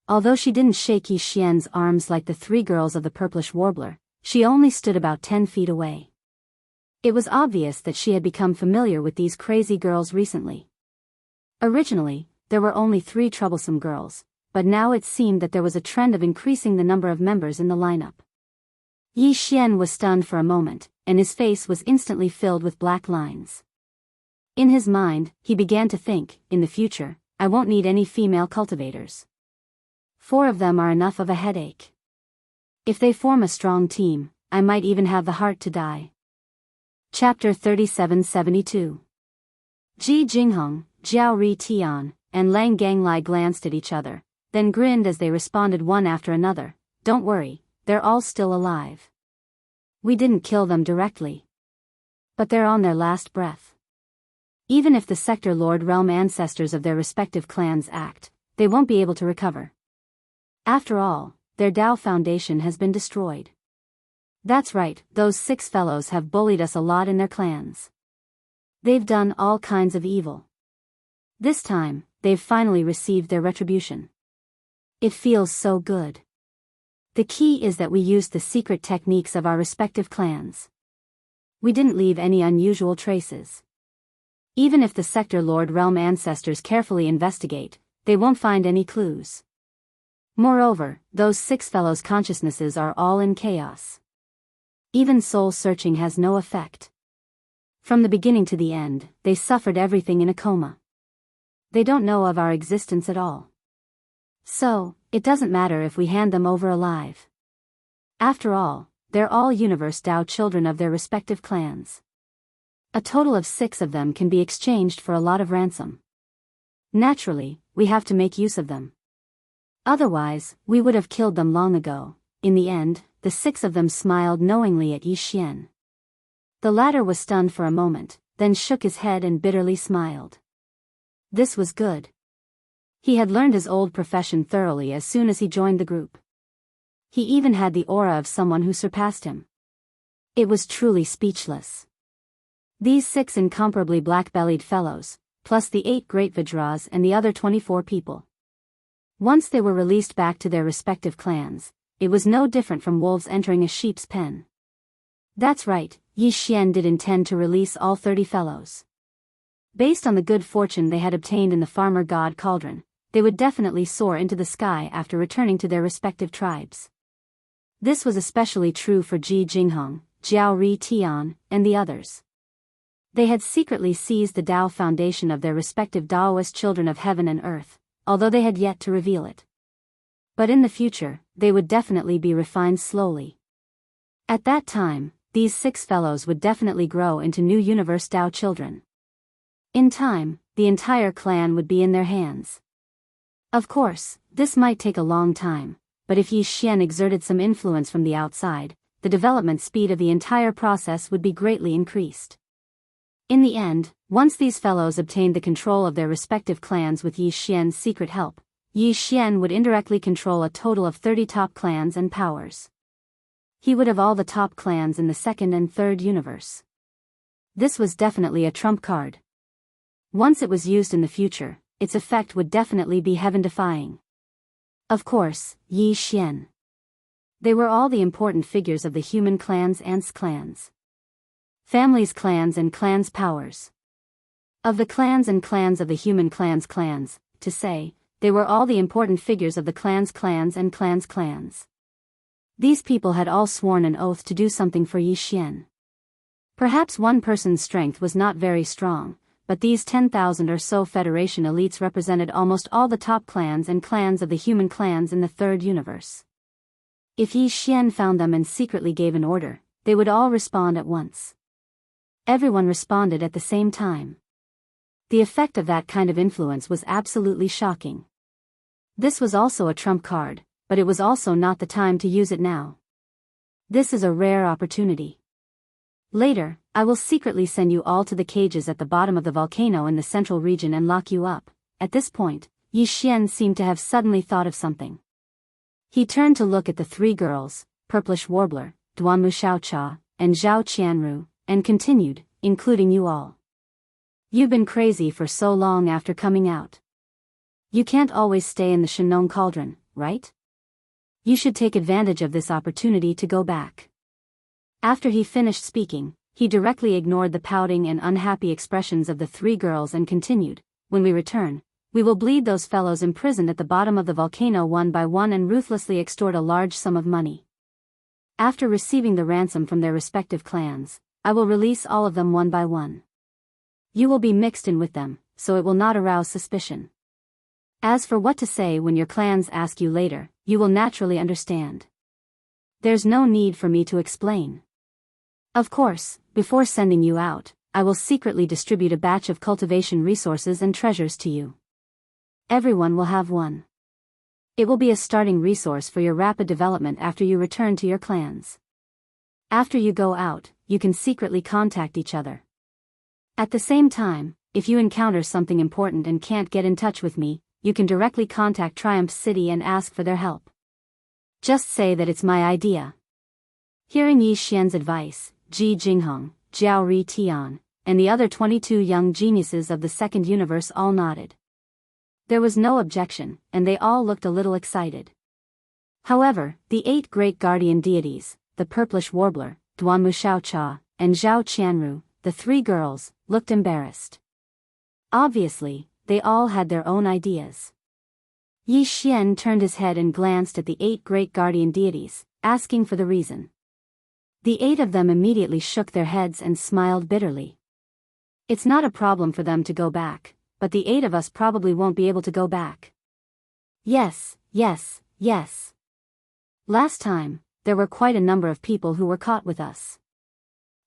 Although she didn't shake Yi Xian's arms like the 3 girls of the purplish warbler, she only stood about 10 feet away. It was obvious that she had become familiar with these crazy girls recently. Originally, there were only 3 troublesome girls, but now it seemed that there was a trend of increasing the number of members in the lineup. Yi Xian was stunned for a moment, and his face was instantly filled with black lines. In his mind, he began to think, in the future, I won't need any female cultivators. 4 of them are enough of a headache. If they form a strong team, I might even have the heart to die. Chapter 3772. Ji Jinghong, Jiao Ri Tian, and Lang Ganglai glanced at each other, then grinned as they responded one after another, don't worry, they're all still alive. We didn't kill them directly. But they're on their last breath. Even if the Sector Lord realm ancestors of their respective clans act, they won't be able to recover. After all, their Tao foundation has been destroyed. That's right, those 6 fellows have bullied us a lot in their clans. They've done all kinds of evil. This time, they've finally received their retribution. It feels so good. The key is that we used the secret techniques of our respective clans. We didn't leave any unusual traces. Even if the Sector Lord realm ancestors carefully investigate, they won't find any clues. Moreover, those 6 fellows' consciousnesses are all in chaos. Even soul searching has no effect. From the beginning to the end, they suffered everything in a coma. They don't know of our existence at all. So, it doesn't matter if we hand them over alive. After all, they're all universe Tao children of their respective clans. A total of 6 of them can be exchanged for a lot of ransom. Naturally, we have to make use of them. Otherwise, we would have killed them long ago. In the end, the 6 of them smiled knowingly at Yi Xian. The latter was stunned for a moment, then shook his head and bitterly smiled. This was good. He had learned his old profession thoroughly as soon as he joined the group. He even had the aura of someone who surpassed him. It was truly speechless. These 6 incomparably black-bellied fellows, plus the 8 great Vajras and the other 24 people. Once they were released back to their respective clans, it was no different from wolves entering a sheep's pen. That's right, Yi Xian did intend to release all 30 fellows. Based on the good fortune they had obtained in the farmer god cauldron, they would definitely soar into the sky after returning to their respective tribes. This was especially true for Ji Jinghong, Jiao Ri Tian, and the others. They had secretly seized the Tao foundation of their respective Daoist children of heaven and earth, although they had yet to reveal it. But in the future, they would definitely be refined slowly. At that time, these 6 fellows would definitely grow into new universe Tao children. In time, the entire clan would be in their hands. Of course, this might take a long time, but if Yi Xian exerted some influence from the outside, the development speed of the entire process would be greatly increased. In the end, once these fellows obtained the control of their respective clans with Yi Xian's secret help, Yi Xian would indirectly control a total of 30 top clans and powers. He would have all the top clans in the second and third universe. This was definitely a trump card. Once it was used in the future, its effect would definitely be heaven-defying. Of course, Yi Xian. They were all the important figures of the human clans and clans. Families, clans and clans powers. Of the clans and clans of the human clans, to say, they were all the important figures of the clans and clans. These people had all sworn an oath to do something for Yi Xian. Perhaps one person's strength was not very strong, but these 10,000 or so Federation elites represented almost all the top clans and clans of the human clans in the third universe. If Yi Xian found them and secretly gave an order, they would all respond at once. Everyone responded at the same time. The effect of that kind of influence was absolutely shocking. This was also a trump card, but it was also not the time to use it now. This is a rare opportunity. Later, I will secretly send you all to the cages at the bottom of the volcano in the central region and lock you up. At this point, Yi Xian seemed to have suddenly thought of something. He turned to look at the 3 girls, Purplish Warbler, Duanmu Xiaocha, and Zhao Qianru, and continued, including you all. You've been crazy for so long after coming out. You can't always stay in the Shenong cauldron, right? You should take advantage of this opportunity to go back. After he finished speaking, he directly ignored the pouting and unhappy expressions of the 3 girls and continued, when we return, we will bleed those fellows imprisoned at the bottom of the volcano one by one and ruthlessly extort a large sum of money. After receiving the ransom from their respective clans, I will release all of them one by one. You will be mixed in with them, so it will not arouse suspicion. As for what to say when your clans ask you later, you will naturally understand. There's no need for me to explain. Of course, before sending you out, I will secretly distribute a batch of cultivation resources and treasures to you. Everyone will have one. It will be a starting resource for your rapid development after you return to your clans. After you go out, you can secretly contact each other. At the same time, if you encounter something important and can't get in touch with me, you can directly contact Triumph City and ask for their help. Just say that it's my idea. Hearing Yi Xian's advice, Ji Jinghong, Jiao Ri Tian, and the other 22 young geniuses of the second universe all nodded. There was no objection, and they all looked a little excited. However, the 8 great guardian deities, the Purplish Warbler, Duanmu Xiaocha, and Zhao Qianru, the 3 girls, looked embarrassed. Obviously, they all had their own ideas. Yi Xian turned his head and glanced at the 8 great guardian deities, asking for the reason. The 8 of them immediately shook their heads and smiled bitterly. It's not a problem for them to go back, but the 8 of us probably won't be able to go back. Yes. Last time, there were quite a number of people who were caught with us.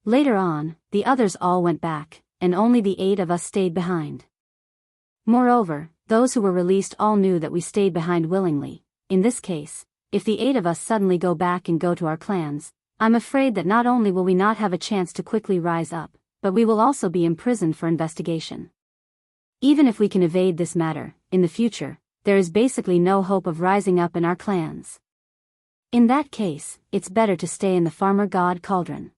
Later on, the others all went back, and only the 8 of us stayed behind. Moreover, those who were released all knew that we stayed behind willingly. In this case, if the 8 of us suddenly go back and go to our clans, I'm afraid that not only will we not have a chance to quickly rise up, but we will also be imprisoned for investigation. Even if we can evade this matter, in the future, there is basically no hope of rising up in our clans. In that case, it's better to stay in the farmer god cauldron.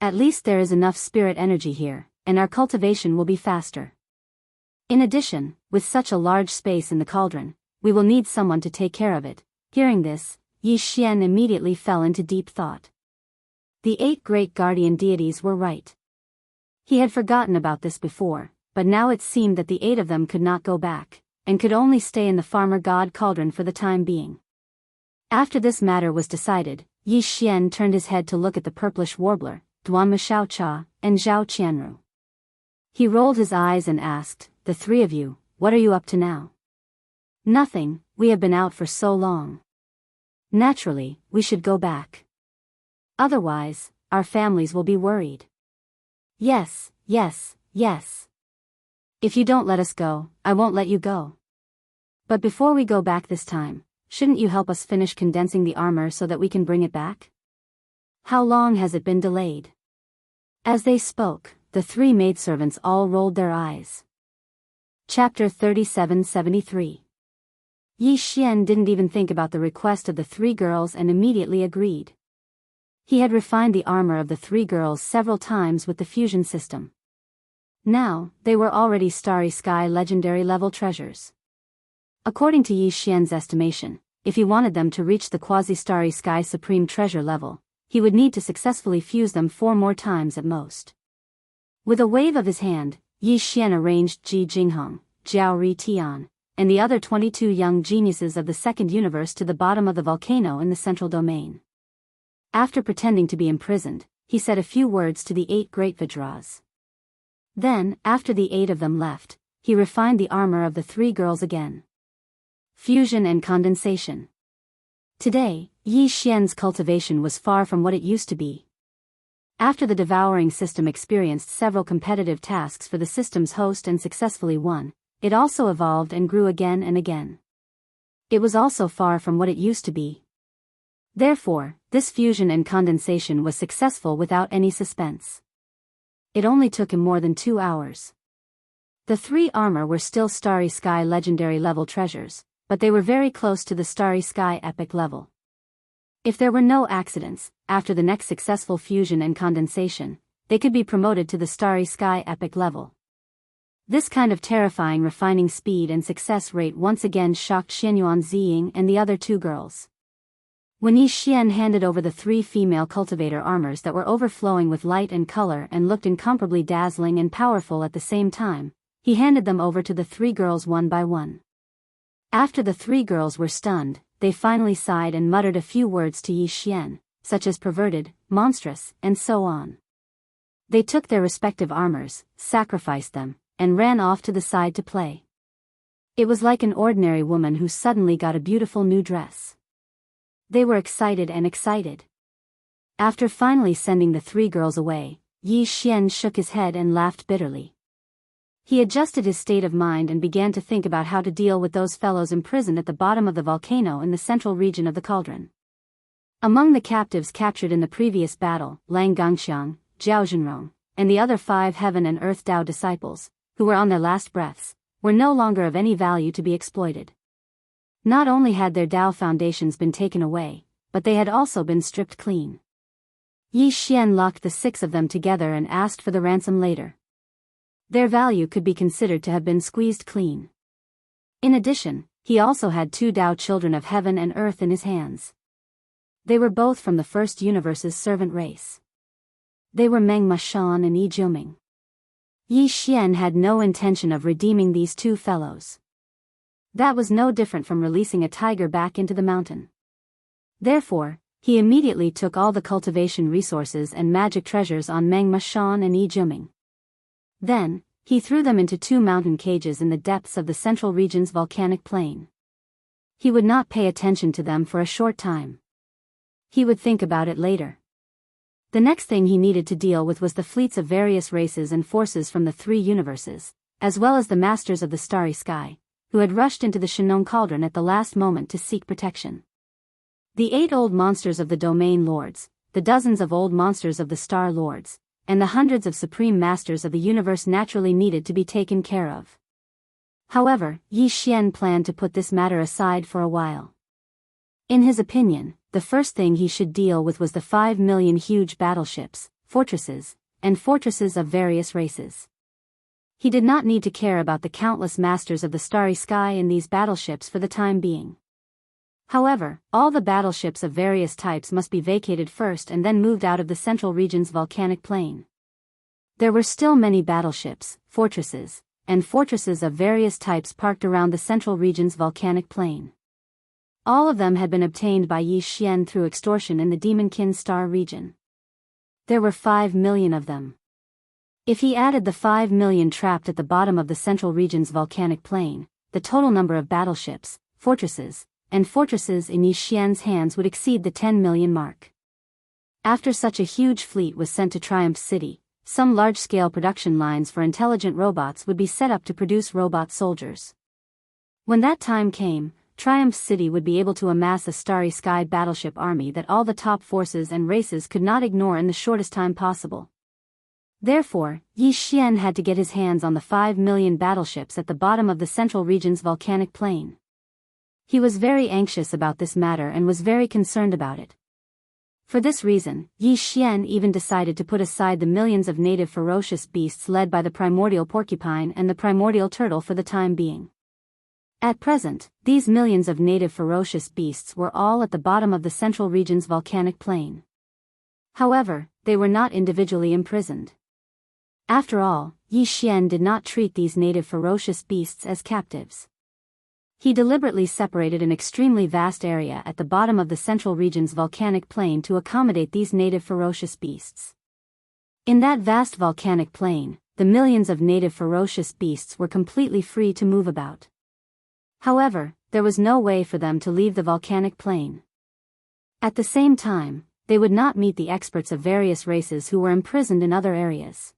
At least there is enough spirit energy here, and our cultivation will be faster. In addition, with such a large space in the cauldron, we will need someone to take care of it. Hearing this, Yi Xian immediately fell into deep thought. The 8 great guardian deities were right. He had forgotten about this before, but now it seemed that the 8 of them could not go back, and could only stay in the farmer god cauldron for the time being. After this matter was decided, Yi Xian turned his head to look at the purplish warbler, Duan Xiaocha, and Zhao Qianru. He rolled his eyes and asked, "The 3 of you, what are you up to now?" "Nothing, we have been out for so long. Naturally, we should go back. Otherwise, our families will be worried." "Yes, yes, yes. If you don't let us go, I won't let you go. But before we go back this time, shouldn't you help us finish condensing the armor so that we can bring it back? How long has it been delayed?" As they spoke, the 3 maidservants all rolled their eyes. Chapter 37-73. Yi Xian didn't even think about the request of the 3 girls and immediately agreed. He had refined the armor of the 3 girls several times with the fusion system. Now, they were already Starry Sky legendary level treasures. According to Yi Xian's estimation, if he wanted them to reach the quasi-Starry Sky supreme treasure level, he would need to successfully fuse them 4 more times at most. With a wave of his hand, Yi Xian arranged Ji Jinghong, Jiao Ri Tian, and the other 22 young geniuses of the second universe to the bottom of the volcano in the central domain. After pretending to be imprisoned, he said a few words to the 8 great Vajras. Then, after the 8 of them left, he refined the armor of the 3 girls again. Fusion and condensation. Today, Yi Xian's cultivation was far from what it used to be. After the devouring system experienced several competitive tasks for the system's host and successfully won, it also evolved and grew again and again. It was also far from what it used to be. Therefore, this fusion and condensation was successful without any suspense. It only took him more than 2 hours. The 3 armor were still Starry Sky legendary level treasures, but they were very close to the Starry Sky epic level. If there were no accidents, after the next successful fusion and condensation, they could be promoted to the Starry Sky epic level. This kind of terrifying refining speed and success rate once again shocked Xianyuan Ziying and the other 2 girls. When Yi Xian handed over the 3 female cultivator armors that were overflowing with light and color and looked incomparably dazzling and powerful at the same time, he handed them over to the 3 girls one by one. After the 3 girls were stunned, they finally sighed and muttered a few words to Yi Xian, such as perverted, monstrous, and so on. They took their respective armors, sacrificed them, and ran off to the side to play. It was like an ordinary woman who suddenly got a beautiful new dress. They were excited and excited. After finally sending the 3 girls away, Yi Xian shook his head and laughed bitterly. He adjusted his state of mind and began to think about how to deal with those fellows imprisoned at the bottom of the volcano in the central region of the cauldron. Among the captives captured in the previous battle, Lang Gangxiang, Zhao Zhenrong, and the other 5 heaven and earth Dao disciples, who were on their last breaths, were no longer of any value to be exploited. Not only had their Dao foundations been taken away, but they had also been stripped clean. Yi Xian locked the 6 of them together and asked for the ransom later. Their value could be considered to have been squeezed clean. In addition, he also had 2 Dao children of heaven and earth in his hands. They were both from the first universe's servant race. They were Meng Mashan and Yi Jiuming. Yi Xian had no intention of redeeming these 2 fellows. That was no different from releasing a tiger back into the mountain. Therefore, he immediately took all the cultivation resources and magic treasures on Meng Mashan and Yi Jiuming. Then, he threw them into 2 mountain cages in the depths of the central region's volcanic plain. He would not pay attention to them for a short time. He would think about it later. The next thing he needed to deal with was the fleets of various races and forces from the 3 universes, as well as the masters of the Starry Sky, who had rushed into the Shenong Cauldron at the last moment to seek protection. The 8 old monsters of the Domain Lords, the dozens of old monsters of the Star Lords, and the hundreds of supreme masters of the universe naturally needed to be taken care of. However, Yi Xian planned to put this matter aside for a while. In his opinion, the first thing he should deal with was the 5 million huge battleships, fortresses, and fortresses of various races. He did not need to care about the countless masters of the Starry Sky in these battleships for the time being. However, all the battleships of various types must be vacated first and then moved out of the central region's volcanic plain. There were still many battleships, fortresses, and fortresses of various types parked around the central region's volcanic plain. All of them had been obtained by Yi Xian through extortion in the Demonkin Star region. There were 5 million of them. If he added the 5 million trapped at the bottom of the central region's volcanic plain, the total number of battleships, fortresses in Yi Xian's hands would exceed the 10 million mark. After such a huge fleet was sent to Triumph City, some large-scale production lines for intelligent robots would be set up to produce robot soldiers. When that time came, Triumph City would be able to amass a starry sky battleship army that all the top forces and races could not ignore in the shortest time possible. Therefore, Yi Xian had to get his hands on the 5 million battleships at the bottom of the central region's volcanic plain. He was very anxious about this matter and was very concerned about it. For this reason, Yi Xian even decided to put aside the millions of native ferocious beasts led by the primordial porcupine and the primordial turtle for the time being. At present, these millions of native ferocious beasts were all at the bottom of the central region's volcanic plain. However, they were not individually imprisoned. After all, Yi Xian did not treat these native ferocious beasts as captives. He deliberately separated an extremely vast area at the bottom of the central region's volcanic plain to accommodate these native ferocious beasts. In that vast volcanic plain, the millions of native ferocious beasts were completely free to move about. However, there was no way for them to leave the volcanic plain. At the same time, they would not meet the experts of various races who were imprisoned in other areas.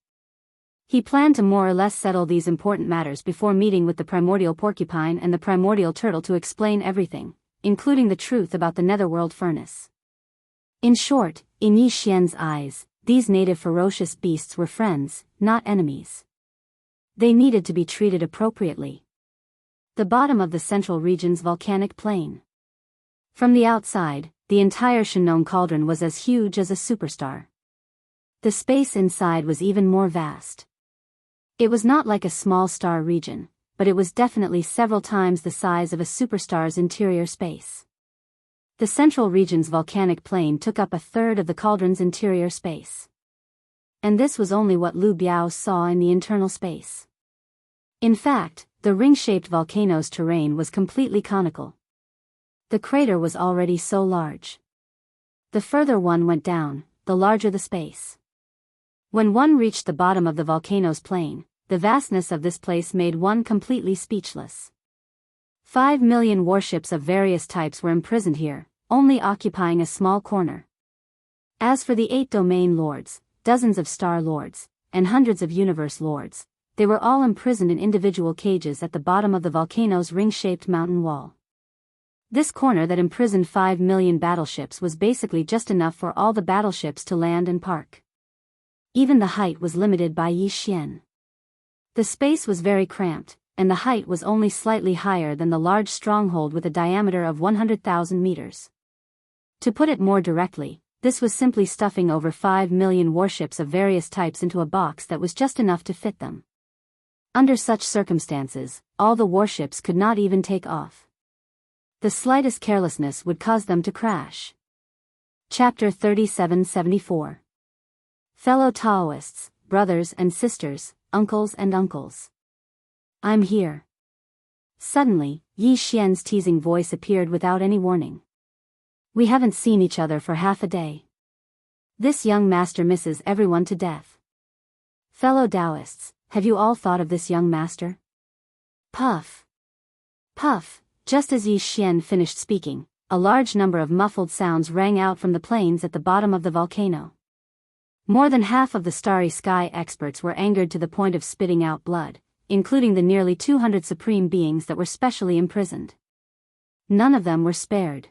He planned to more or less settle these important matters before meeting with the primordial porcupine and the primordial turtle to explain everything, including the truth about the netherworld furnace. In short, in Yi Xian's eyes, these native ferocious beasts were friends, not enemies. They needed to be treated appropriately. The bottom of the central region's volcanic plain. From the outside, the entire Shenong cauldron was as huge as a superstar. The space inside was even more vast. It was not like a small star region, but it was definitely several times the size of a superstar's interior space. The central region's volcanic plain took up a third of the cauldron's interior space. And this was only what Lu Biao saw in the internal space. In fact, the ring-shaped volcano's terrain was completely conical. The crater was already so large. The further one went down, the larger the space. When one reached the bottom of the volcano's plain, the vastness of this place made one completely speechless. 5 million warships of various types were imprisoned here, only occupying a small corner. As for the 8 domain lords, dozens of star lords, and hundreds of universe lords, they were all imprisoned in individual cages at the bottom of the volcano's ring-shaped mountain wall. This corner that imprisoned 5 million battleships was basically just enough for all the battleships to land and park. Even the height was limited by Yi Xian. The space was very cramped, and the height was only slightly higher than the large stronghold with a diameter of 100,000 meters. To put it more directly, this was simply stuffing over 5 million warships of various types into a box that was just enough to fit them. Under such circumstances, all the warships could not even take off. The slightest carelessness would cause them to crash. Chapter 3774. Fellow Daoists, brothers and sisters, uncles and uncles. I'm here. Suddenly, Yi Xian's teasing voice appeared without any warning. We haven't seen each other for half a day. This young master misses everyone to death. Fellow Daoists, have you all thought of this young master? Puff. Puff. Just as Yi Xian finished speaking, a large number of muffled sounds rang out from the plains at the bottom of the volcano. More than half of the starry sky experts were angered to the point of spitting out blood, including the nearly 200 supreme beings that were specially imprisoned. None of them were spared.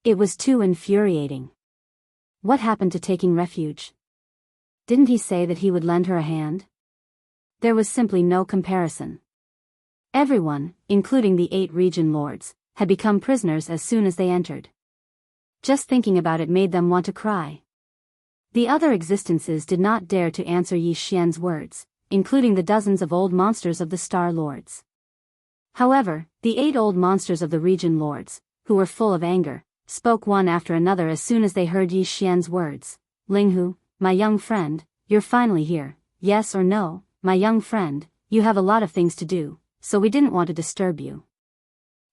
It was too infuriating. What happened to taking refuge? Didn't he say that he would lend her a hand? There was simply no comparison. Everyone, including the 8 region lords, had become prisoners as soon as they entered. Just thinking about it made them want to cry. The other existences did not dare to answer Yi Xian's words, including the dozens of old monsters of the Star Lords. However, the 8 old monsters of the region lords, who were full of anger, spoke one after another as soon as they heard Yi Xian's words. Linghu, my young friend, you're finally here, yes or no? My young friend, you have a lot of things to do, so we didn't want to disturb you.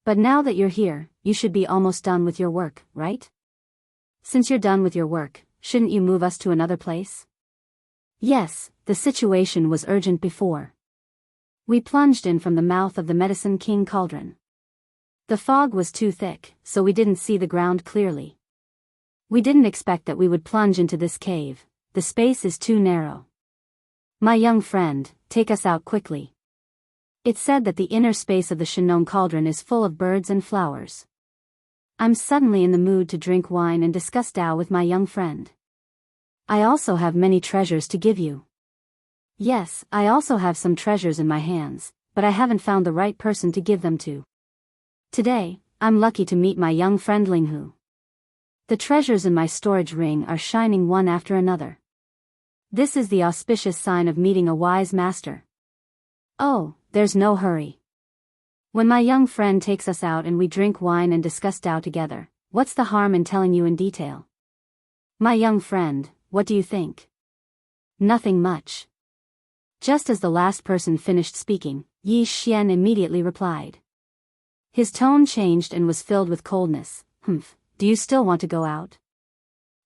But now that you're here, you should be almost done with your work, right? Since you're done with your work, shouldn't you move us to another place? Yes, the situation was urgent before. We plunged in from the mouth of the Medicine King cauldron. The fog was too thick, so we didn't see the ground clearly. We didn't expect that we would plunge into this cave. The space is too narrow. My young friend, take us out quickly. It's said that the inner space of the Shenong cauldron is full of birds and flowers. I'm suddenly in the mood to drink wine and discuss Dao with my young friend. I also have many treasures to give you. Yes, I also have some treasures in my hands, but I haven't found the right person to give them to. Today, I'm lucky to meet my young friend Linghu. The treasures in my storage ring are shining one after another. This is the auspicious sign of meeting a wise master. Oh, there's no hurry. When my young friend takes us out and we drink wine and discuss Dao together, what's the harm in telling you in detail? My young friend, what do you think? Nothing much. Just as the last person finished speaking, Yi Xian immediately replied. His tone changed and was filled with coldness. Do you still want to go out?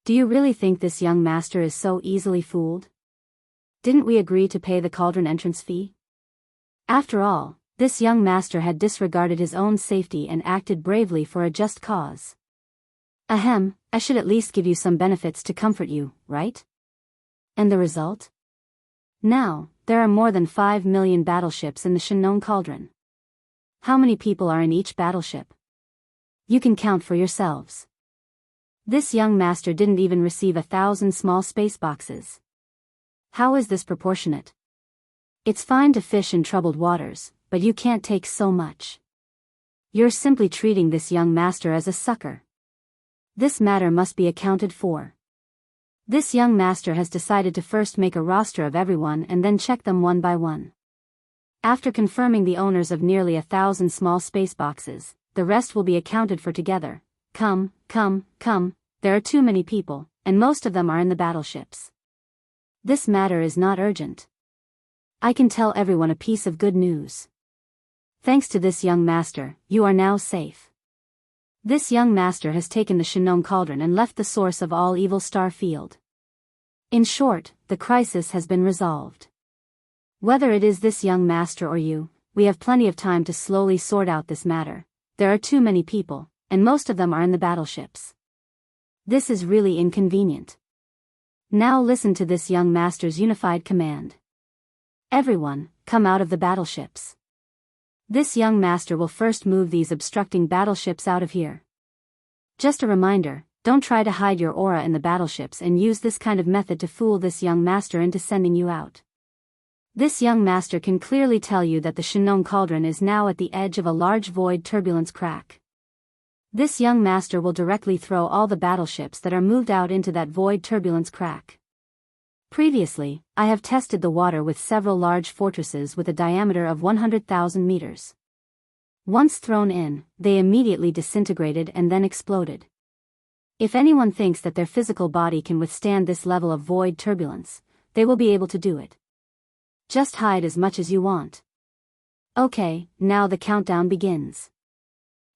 Do you really think this young master is so easily fooled? Didn't we agree to pay the cauldron entrance fee? After all, this young master had disregarded his own safety and acted bravely for a just cause. Ahem, I should at least give you some benefits to comfort you, right? And the result? Now, there are more than 5 million battleships in the Shenong cauldron. How many people are in each battleship? You can count for yourselves. This young master didn't even receive 1,000 small space boxes. How is this proportionate? It's fine to fish in troubled waters, but you can't take so much. You're simply treating this young master as a sucker. This matter must be accounted for. This young master has decided to first make a roster of everyone and then check them one by one. After confirming the owners of nearly 1,000 small space boxes, the rest will be accounted for together. Come, there are too many people, and most of them are in the battleships. This matter is not urgent. I can tell everyone a piece of good news. Thanks to this young master, you are now safe. This young master has taken the Shenong cauldron and left the source of all evil star field. In short, the crisis has been resolved. Whether it is this young master or you, we have plenty of time to slowly sort out this matter. There are too many people, and most of them are in the battleships. This is really inconvenient. Now listen to this young master's unified command. Everyone, come out of the battleships. This young master will first move these obstructing battleships out of here. Just a reminder, don't try to hide your aura in the battleships and use this kind of method to fool this young master into sending you out. This young master can clearly tell you that the Shenong cauldron is now at the edge of a large void turbulence crack. This young master will directly throw all the battleships that are moved out into that void turbulence crack. Previously, I have tested the water with several large fortresses with a diameter of 100,000 meters. Once thrown in, they immediately disintegrated and then exploded. If anyone thinks that their physical body can withstand this level of void turbulence, they will be able to do it. Just hide as much as you want. Okay, now the countdown begins.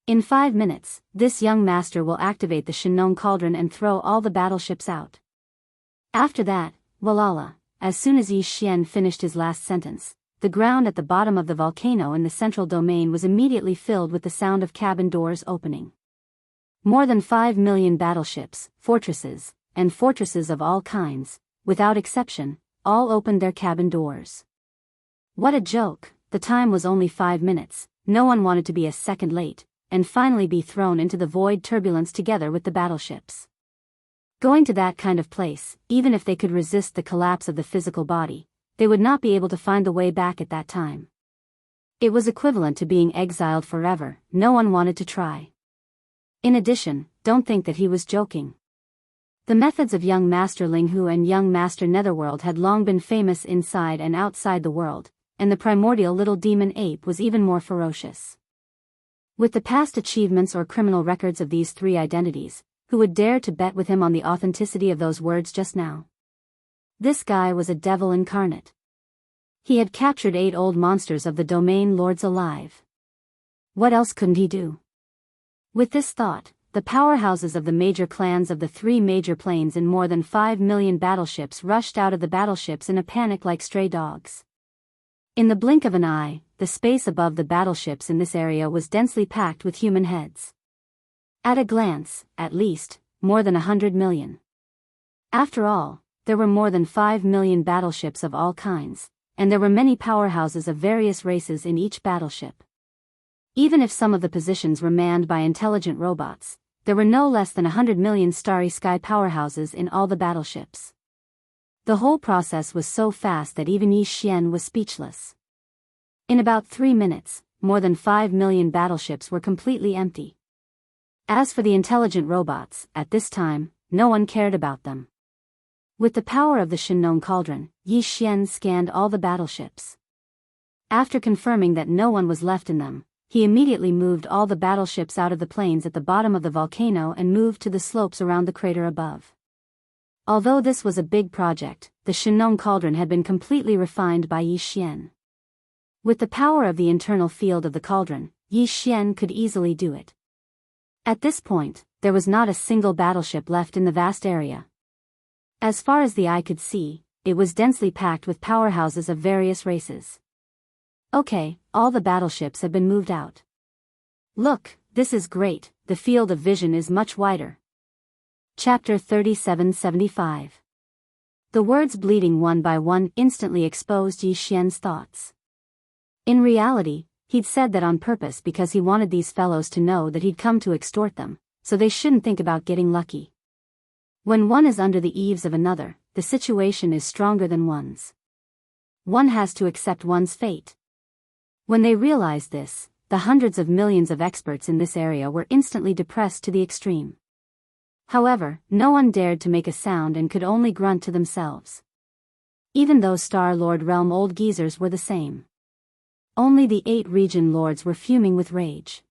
In 5 minutes, this young master will activate the Shenong cauldron and throw all the battleships out. After that, Walala, as soon as Yi Xian finished his last sentence, the ground at the bottom of the volcano in the central domain was immediately filled with the sound of cabin doors opening. More than 5 million battleships, fortresses, and fortresses of all kinds, without exception, all opened their cabin doors. What a joke, the time was only 5 minutes, no one wanted to be a second late, and finally be thrown into the void turbulence together with the battleships. Going to that kind of place, even if they could resist the collapse of the physical body, they would not be able to find the way back at that time. It was equivalent to being exiled forever, no one wanted to try. In addition, don't think that he was joking. The methods of young Master Linghu and young Master Netherworld had long been famous inside and outside the world, and the primordial little demon ape was even more ferocious. With the past achievements or criminal records of these three identities, who would dare to bet with him on the authenticity of those words just now? This guy was a devil incarnate. He had captured 8 old monsters of the domain lords alive. What else couldn't he do? With this thought, the powerhouses of the major clans of the 3 major planes in more than 5 million battleships rushed out of the battleships in a panic like stray dogs. In the blink of an eye, the space above the battleships in this area was densely packed with human heads. At a glance, at least, more than 100 million. After all, there were more than 5 million battleships of all kinds, and there were many powerhouses of various races in each battleship. Even if some of the positions were manned by intelligent robots, there were no less than 100 million starry sky powerhouses in all the battleships. The whole process was so fast that even Yi Xian was speechless. In about 3 minutes, more than 5 million battleships were completely empty. As for the intelligent robots, at this time, no one cared about them. With the power of the Shinnon Cauldron, Yi Xian scanned all the battleships. After confirming that no one was left in them, he immediately moved all the battleships out of the plains at the bottom of the volcano and moved to the slopes around the crater above. Although this was a big project, the Shinnon Cauldron had been completely refined by Yi Xian. With the power of the internal field of the cauldron, Yi Xian could easily do it. At this point, there was not a single battleship left in the vast area. As far as the eye could see, it was densely packed with powerhouses of various races. Okay, all the battleships have been moved out. Look, this is great, the field of vision is much wider. Chapter 3775. The words bleeding one by one instantly exposed Yi Xian's thoughts. In reality, he'd said that on purpose because he wanted these fellows to know that he'd come to extort them, so they shouldn't think about getting lucky. When one is under the eaves of another, the situation is stronger than one's. One has to accept one's fate. When they realized this, the hundreds of millions of experts in this area were instantly depressed to the extreme. However, no one dared to make a sound and could only grunt to themselves. Even those Star Lord realm old geezers were the same. Only the 8 region lords were fuming with rage.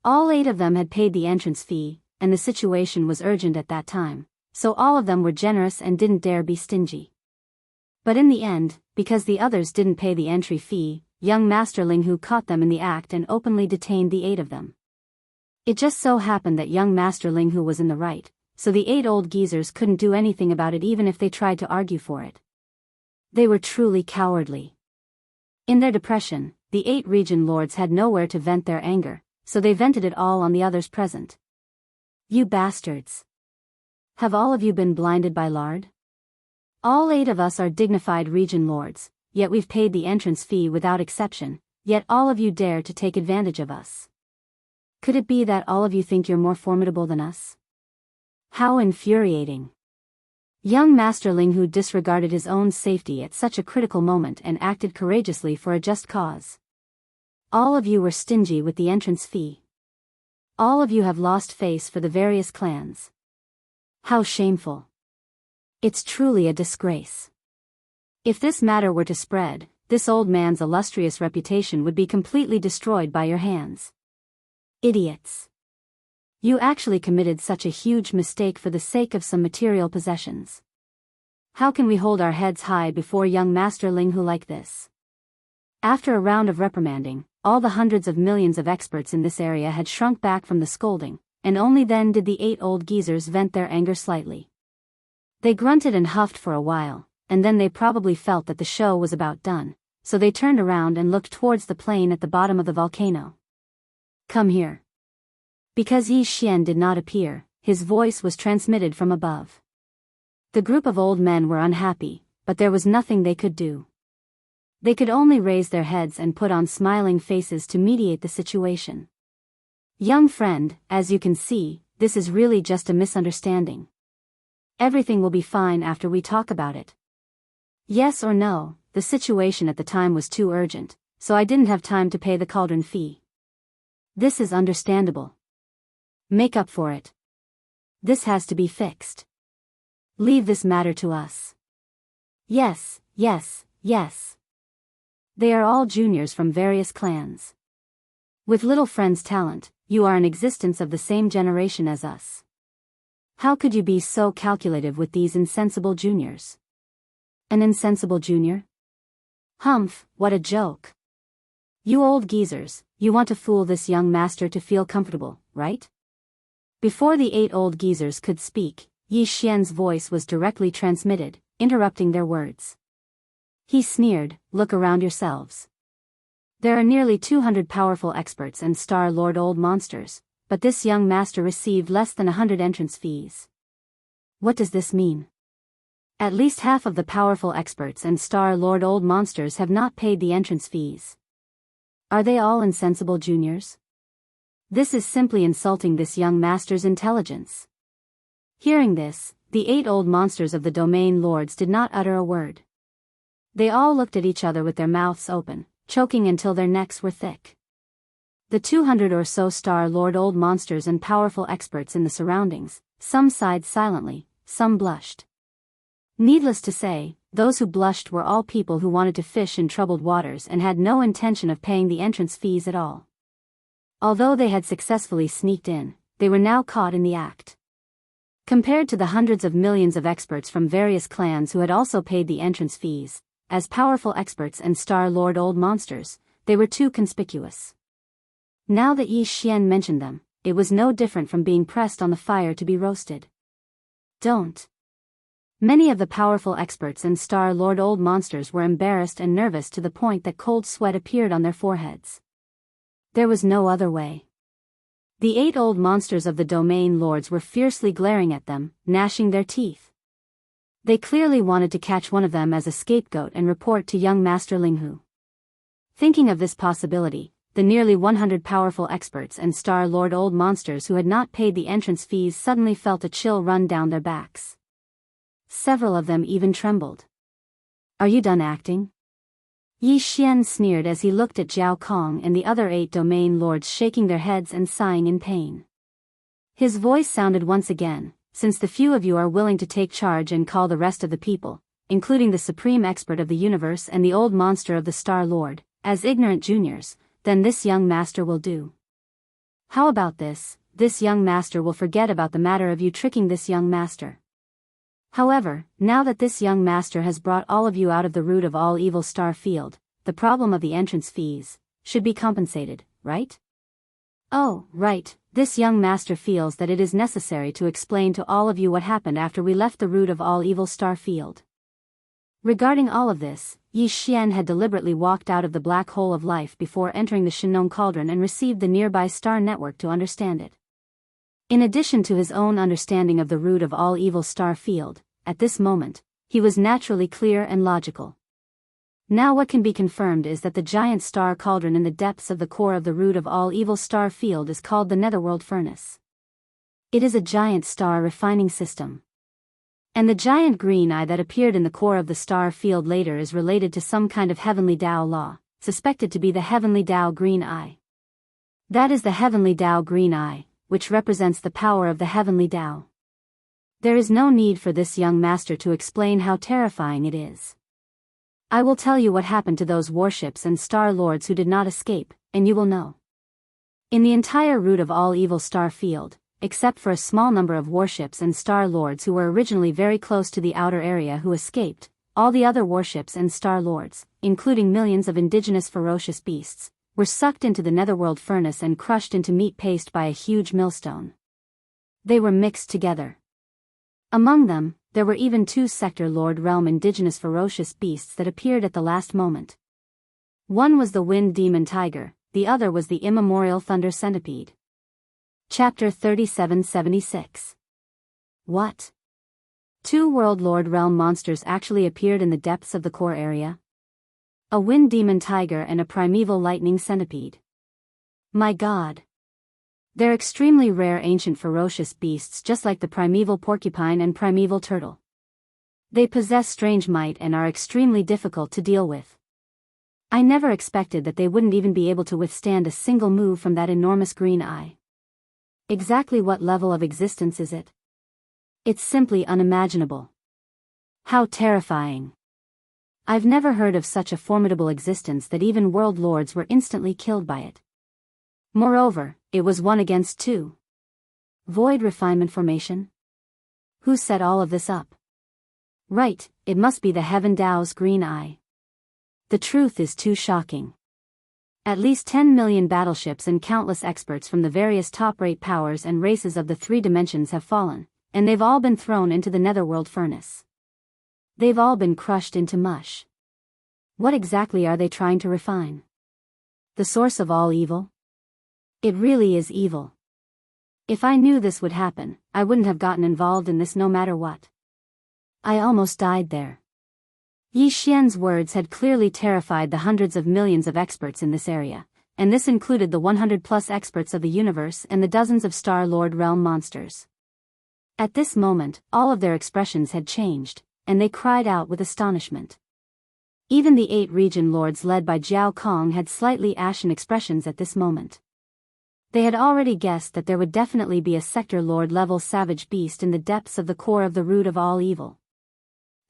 All 8 of them had paid the entrance fee, and the situation was urgent at that time, so all of them were generous and didn't dare be stingy. But in the end, because the others didn't pay the entry fee, young Master Linghu caught them in the act and openly detained the 8 of them. It just so happened that young Master Linghu was in the right, so the 8 old geezers couldn't do anything about it even if they tried to argue for it. They were truly cowardly. In their depression, the 8 region lords had nowhere to vent their anger, so they vented it all on the others present. You bastards! Have all of you been blinded by lard? All 8 of us are dignified region lords, yet we've paid the entrance fee without exception, yet all of you dare to take advantage of us. Could it be that all of you think you're more formidable than us? How infuriating! Young Master Linghu disregarded his own safety at such a critical moment and acted courageously for a just cause. All of you were stingy with the entrance fee. All of you have lost face for the various clans. How shameful. It's truly a disgrace. If this matter were to spread, this old man's illustrious reputation would be completely destroyed by your hands. Idiots. You actually committed such a huge mistake for the sake of some material possessions. How can we hold our heads high before young Master Linghu like this? After a round of reprimanding, all the hundreds of millions of experts in this area had shrunk back from the scolding, and only then did the 8 old geezers vent their anger slightly. They grunted and huffed for a while, and then they probably felt that the show was about done, so they turned around and looked towards the plain at the bottom of the volcano. Come here. Because Yi Xian did not appear, his voice was transmitted from above. The group of old men were unhappy, but there was nothing they could do. They could only raise their heads and put on smiling faces to mediate the situation. Young friend, as you can see, this is really just a misunderstanding. Everything will be fine after we talk about it. Yes or no, the situation at the time was too urgent, so I didn't have time to pay the cauldron fee. This is understandable. Make up for it. This has to be fixed. Leave this matter to us. Yes, yes, yes. They are all juniors from various clans. With little friend's talent, you are an existence of the same generation as us. How could you be so calculative with these insensible juniors? An insensible junior? Humph, what a joke. You old geezers, you want to fool this young master to feel comfortable, right? Before the 8 old geezers could speak, Yi Xian's voice was directly transmitted, interrupting their words. He sneered, look around yourselves. There are nearly 200 powerful experts and Star Lord old monsters, but this young master received less than 100 entrance fees. What does this mean? At least half of the powerful experts and Star Lord old monsters have not paid the entrance fees. Are they all insensible juniors? This is simply insulting this young master's intelligence. Hearing this, the 8 old monsters of the domain lords did not utter a word. They all looked at each other with their mouths open, choking until their necks were thick. The 200 or so Star Lord old monsters and powerful experts in the surroundings, some sighed silently, some blushed. Needless to say, those who blushed were all people who wanted to fish in troubled waters and had no intention of paying the entrance fees at all. Although they had successfully sneaked in, they were now caught in the act. Compared to the hundreds of millions of experts from various clans who had also paid the entrance fees, as powerful experts and Star Lord old monsters, they were too conspicuous. Now that Yi Xian mentioned them, it was no different from being pressed on the fire to be roasted. Don't. Many of the powerful experts and Star Lord old monsters were embarrassed and nervous to the point that cold sweat appeared on their foreheads. There was no other way. The 8 old monsters of the domain lords were fiercely glaring at them, gnashing their teeth. They clearly wanted to catch one of them as a scapegoat and report to young Master Linghu. Thinking of this possibility, the nearly 100 powerful experts and Star Lord old monsters who had not paid the entrance fees suddenly felt a chill run down their backs. Several of them even trembled. Are you done acting? Yi Xian sneered as he looked at Zhao Kong and the other 8 domain lords shaking their heads and sighing in pain. His voice sounded once again, since the few of you are willing to take charge and call the rest of the people, including the supreme expert of the universe and the old monster of the Star Lord, as ignorant juniors, then this young master will do. How about this? This young master will forget about the matter of you tricking this young master. However, now that this young master has brought all of you out of the root of all evil star field, the problem of the entrance fees should be compensated, right? Oh, right, this young master feels that it is necessary to explain to all of you what happened after we left the root of all evil star field. Regarding all of this, Yi Xian had deliberately walked out of the black hole of life before entering the Shinong Cauldron and received the nearby star network to understand it. In addition to his own understanding of the root of all evil star field, at this moment, he was naturally clear and logical. Now what can be confirmed is that the giant star cauldron in the depths of the core of the root of all evil star field is called the Netherworld Furnace. It is a giant star refining system. And the giant green eye that appeared in the core of the star field later is related to some kind of heavenly Tao law, suspected to be the heavenly Tao green eye. That is the heavenly Tao green eye, which represents the power of the heavenly Tao. There is no need for this young master to explain how terrifying it is. I will tell you what happened to those warships and star lords who did not escape, and you will know. In the entire root of all evil star field, except for a small number of warships and star lords who were originally very close to the outer area who escaped, all the other warships and star lords, including millions of indigenous ferocious beasts, were sucked into the netherworld furnace and crushed into meat paste by a huge millstone. They were mixed together. Among them, there were even 2 Sector Lord Realm indigenous ferocious beasts that appeared at the last moment. One was the Wind Demon Tiger, the other was the Immemorial Thunder Centipede. Chapter 3776. What? 2 World Lord Realm monsters actually appeared in the depths of the core area? A Wind Demon Tiger and a Primeval Lightning Centipede. My God! They're extremely rare ancient ferocious beasts just like the primeval porcupine and primeval turtle. They possess strange might and are extremely difficult to deal with. I never expected that they wouldn't even be able to withstand a single move from that enormous green eye. Exactly what level of existence is it? It's simply unimaginable. How terrifying. I've never heard of such a formidable existence that even world lords were instantly killed by it. Moreover, it was 1 against 2. Void refinement formation? Who set all of this up? Right, it must be the Heaven Dao's green eye. The truth is too shocking. At least 10 million battleships and countless experts from the various top-rate powers and races of the 3 dimensions have fallen, and they've all been thrown into the netherworld furnace. They've all been crushed into mush. What exactly are they trying to refine? The source of all evil? It really is evil. If I knew this would happen, I wouldn't have gotten involved in this no matter what. I almost died there. Yi Xian's words had clearly terrified the hundreds of millions of experts in this area, and this included the 100-plus experts of the universe and the dozens of Star Lord realm monsters. At this moment, all of their expressions had changed, and they cried out with astonishment. Even the 8 region lords led by Jiao Kong had slightly ashen expressions at this moment. They had already guessed that there would definitely be a sector lord-level savage beast in the depths of the core of the root of all evil.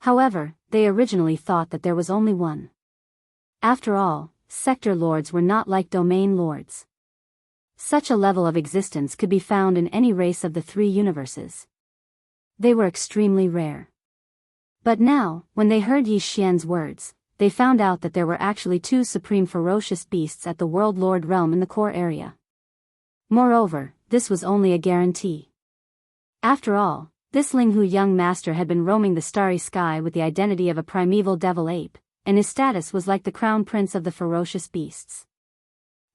However, they originally thought that there was only one. After all, sector lords were not like domain lords. Such a level of existence could be found in any race of the 3 universes. They were extremely rare. But now, when they heard Yi Xian's words, they found out that there were actually 2 supreme ferocious beasts at the World Lord realm in the core area. Moreover, this was only a guarantee. After all, this Linghu young master had been roaming the starry sky with the identity of a primeval devil ape, and his status was like the crown prince of the ferocious beasts.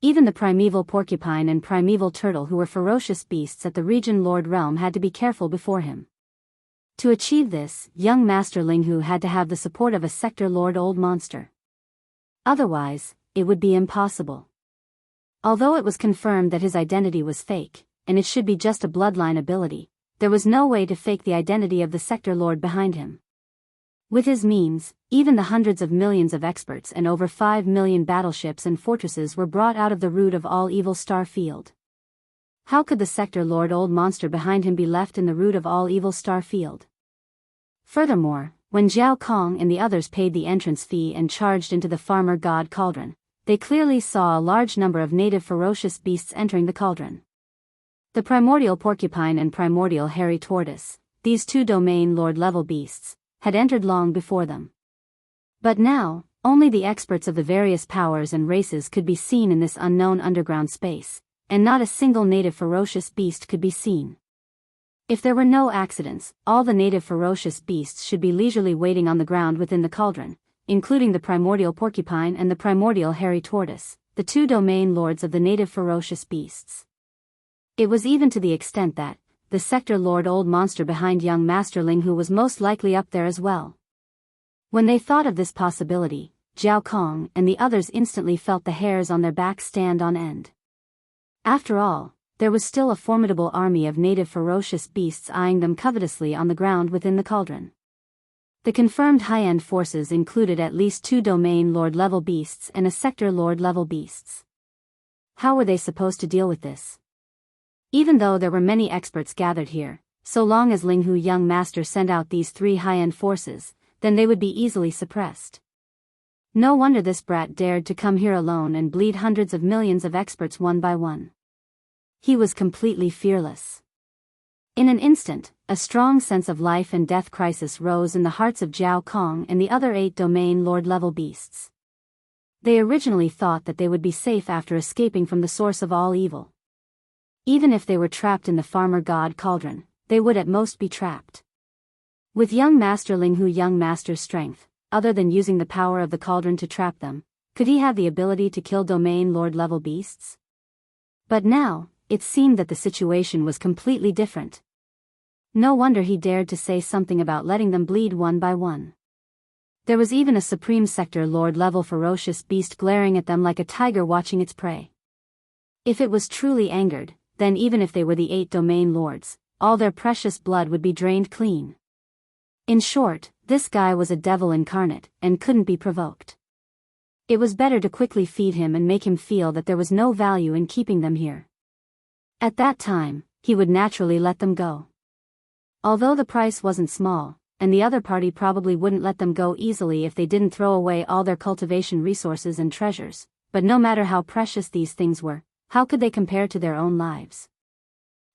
Even the primeval porcupine and primeval turtle who were ferocious beasts at the region lord realm had to be careful before him. To achieve this, young Master Linghu had to have the support of a sector lord old monster. Otherwise, it would be impossible. Although it was confirmed that his identity was fake, and it should be just a bloodline ability, there was no way to fake the identity of the sector lord behind him. With his means, even the hundreds of millions of experts and over 5 million battleships and fortresses were brought out of the root of all evil star field. How could the sector lord old monster behind him be left in the root of all evil star field? Furthermore, when Jiao Kong and the others paid the entrance fee and charged into the farmer god cauldron, they clearly saw a large number of native ferocious beasts entering the cauldron. The primordial porcupine and primordial hairy tortoise, these 2 domain lord level beasts, had entered long before them. But now, only the experts of the various powers and races could be seen in this unknown underground space, and not a single native ferocious beast could be seen. If there were no accidents, all the native ferocious beasts should be leisurely waiting on the ground within the cauldron, including the primordial porcupine and the primordial hairy tortoise, the 2 domain lords of the native ferocious beasts. It was even to the extent that the sector lord old monster behind young Master Linghu was most likely up there as well. When they thought of this possibility, Jiao Kong and the others instantly felt the hairs on their backs stand on end. After all, there was still a formidable army of native ferocious beasts eyeing them covetously on the ground within the cauldron. The confirmed high-end forces included at least 2 domain lord-level beasts and a sector lord-level beasts. How were they supposed to deal with this? Even though there were many experts gathered here, so long as Linghu young master sent out these 3 high-end forces, then they would be easily suppressed. No wonder this brat dared to come here alone and bleed hundreds of millions of experts one by one. He was completely fearless. In an instant, a strong sense of life and death crisis rose in the hearts of Jiao Kong and the other 8 domain lord-level beasts. They originally thought that they would be safe after escaping from the source of all evil. Even if they were trapped in the farmer god cauldron, they would at most be trapped. With young Master Linghu young master's strength, other than using the power of the cauldron to trap them, could he have the ability to kill domain lord-level beasts? But now, it seemed that the situation was completely different. No wonder he dared to say something about letting them bleed one by one. There was even a supreme sector lord-level ferocious beast glaring at them like a tiger watching its prey. If it was truly angered, then even if they were the 8 domain lords, all their precious blood would be drained clean. In short, this guy was a devil incarnate, and couldn't be provoked. It was better to quickly feed him and make him feel that there was no value in keeping them here. At that time, he would naturally let them go. Although the price wasn't small, and the other party probably wouldn't let them go easily if they didn't throw away all their cultivation resources and treasures, but no matter how precious these things were, How could they compare to their own lives?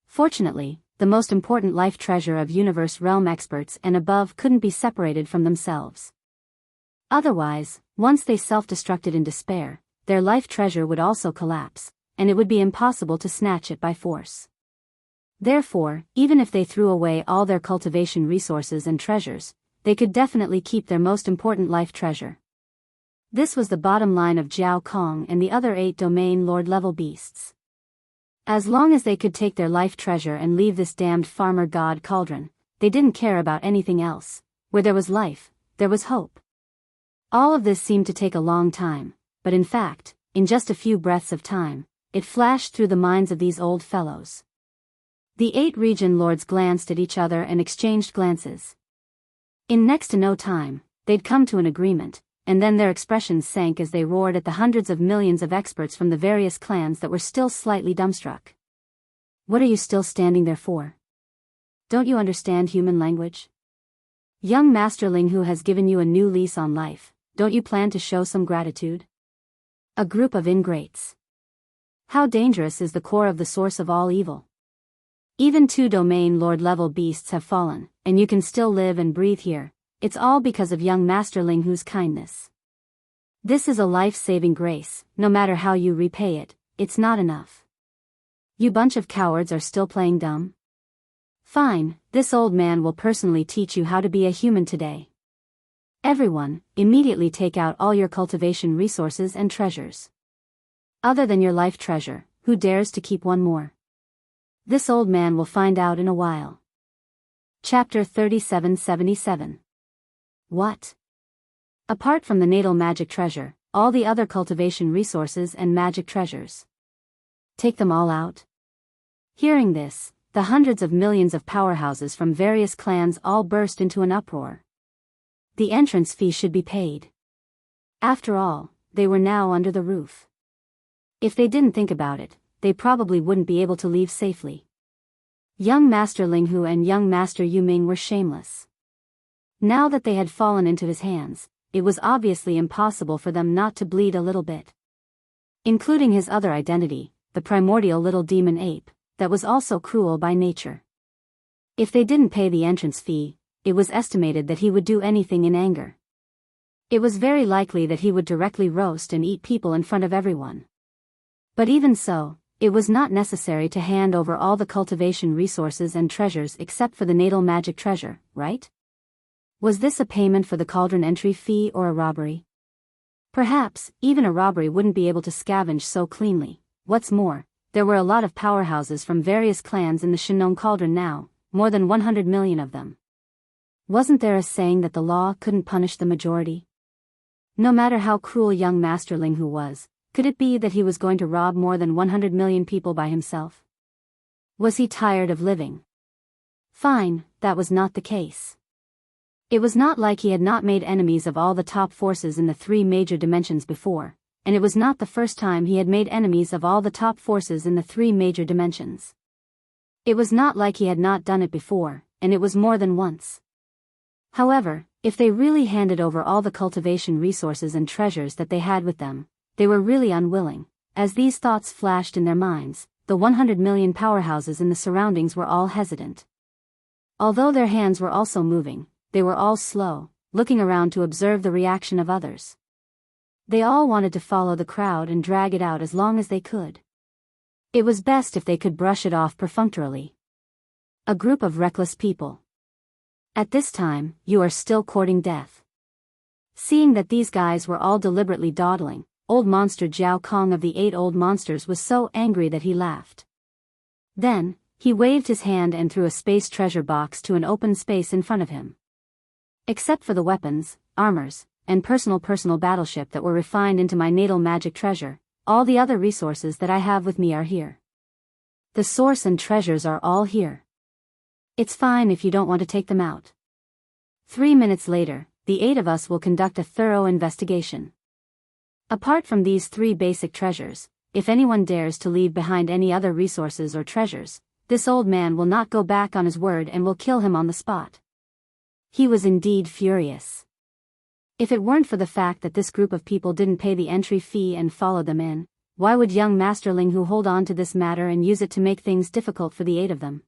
Fortunately, the most important life treasure of universe realm experts and above couldn't be separated from themselves. Otherwise, once they self-destructed in despair, their life treasure would also collapse, and it would be impossible to snatch it by force. Therefore, even if they threw away all their cultivation resources and treasures, they could definitely keep their most important life treasure. This was the bottom line of Jiao Kong and the other 8 domain lord-level beasts. As long as they could take their life treasure and leave this damned farmer god cauldron, they didn't care about anything else. Where there was life, there was hope. All of this seemed to take a long time, but in fact, in just a few breaths of time, it flashed through the minds of these old fellows. The 8 region lords glanced at each other and exchanged glances. In next to no time, they'd come to an agreement, and then their expressions sank as they roared at the hundreds of millions of experts from the various clans that were still slightly dumbstruck. What are you still standing there for? Don't you understand human language? Young Masterling who has given you a new lease on life, don't you plan to show some gratitude? A group of ingrates. How dangerous is the core of the source of all evil? Even 2 domain lord-level beasts have fallen, and you can still live and breathe here. It's all because of young Master Ling Hu's kindness. This is a life-saving grace. No matter how you repay it, it's not enough. You bunch of cowards are still playing dumb? Fine, this old man will personally teach you how to be a human today. Everyone, immediately take out all your cultivation resources and treasures. Other than your life treasure, who dares to keep one more? This old man will find out in a while. Chapter 3777. What? Apart from the natal magic treasure, all the other cultivation resources and magic treasures. Take them all out? Hearing this, the hundreds of millions of powerhouses from various clans all burst into an uproar. The entrance fee should be paid. After all, they were now under the roof. If they didn't think about it, they probably wouldn't be able to leave safely. Young Master Ling Hu and young Master Yu Ming were shameless. Now that they had fallen into his hands, it was obviously impossible for them not to bleed a little bit. Including his other identity, the primordial little demon ape, that was also cruel by nature. If they didn't pay the entrance fee, it was estimated that he would do anything in anger. It was very likely that he would directly roast and eat people in front of everyone. But even so, it was not necessary to hand over all the cultivation resources and treasures except for the natal magic treasure, right? Was this a payment for the cauldron entry fee or a robbery? Perhaps, even a robbery wouldn't be able to scavenge so cleanly. What's more, there were a lot of powerhouses from various clans in the Shenong cauldron now, more than 100 million of them. Wasn't there a saying that the law couldn't punish the majority? No matter how cruel young Master Ling Hu was, could it be that he was going to rob more than 100 million people by himself? Was he tired of living? Fine, that was not the case. It was not like he had not made enemies of all the top forces in the 3 major dimensions before, and it was not the first time he had made enemies of all the top forces in the 3 major dimensions. It was not like he had not done it before, and it was more than once. However, if they really handed over all the cultivation resources and treasures that they had with them, they were really unwilling. As these thoughts flashed in their minds, the 100 million powerhouses in the surroundings were all hesitant. Although their hands were also moving, they were all slow, looking around to observe the reaction of others. They all wanted to follow the crowd and drag it out as long as they could. It was best if they could brush it off perfunctorily. A group of reckless people. At this time, you are still courting death. Seeing that these guys were all deliberately dawdling, old monster Jiao Kong of the 8 old monsters was so angry that he laughed. Then, he waved his hand and threw a space treasure box to an open space in front of him. Except for the weapons, armors, and personal battleship that were refined into my natal magic treasure, all the other resources that I have with me are here. The source and treasures are all here. It's fine if you don't want to take them out. 3 minutes later, the 8 of us will conduct a thorough investigation. Apart from these 3 basic treasures, if anyone dares to leave behind any other resources or treasures, this old man will not go back on his word and will kill him on the spot. He was indeed furious. If it weren't for the fact that this group of people didn't pay the entry fee and followed them in, why would young Master Linghu hold on to this matter and use it to make things difficult for the 8 of them?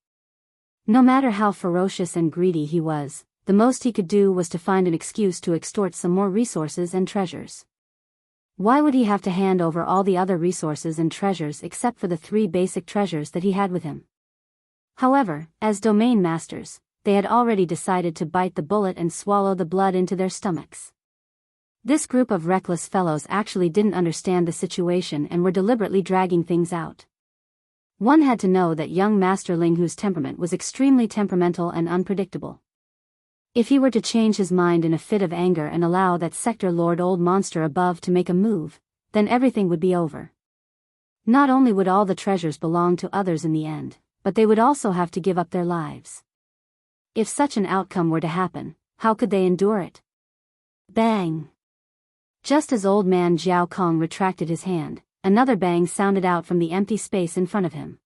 No matter how ferocious and greedy he was, the most he could do was to find an excuse to extort some more resources and treasures. Why would he have to hand over all the other resources and treasures except for the 3 basic treasures that he had with him? However, as domain masters, they had already decided to bite the bullet and swallow the blood into their stomachs. This group of reckless fellows actually didn't understand the situation and were deliberately dragging things out. One had to know that young Master Linghu's temperament was extremely temperamental and unpredictable. If he were to change his mind in a fit of anger and allow that sector lord old monster above to make a move, then everything would be over. Not only would all the treasures belong to others in the end, but they would also have to give up their lives. If such an outcome were to happen, how could they endure it? Bang! Just as old man Jiao Kong retracted his hand, another bang sounded out from the empty space in front of him.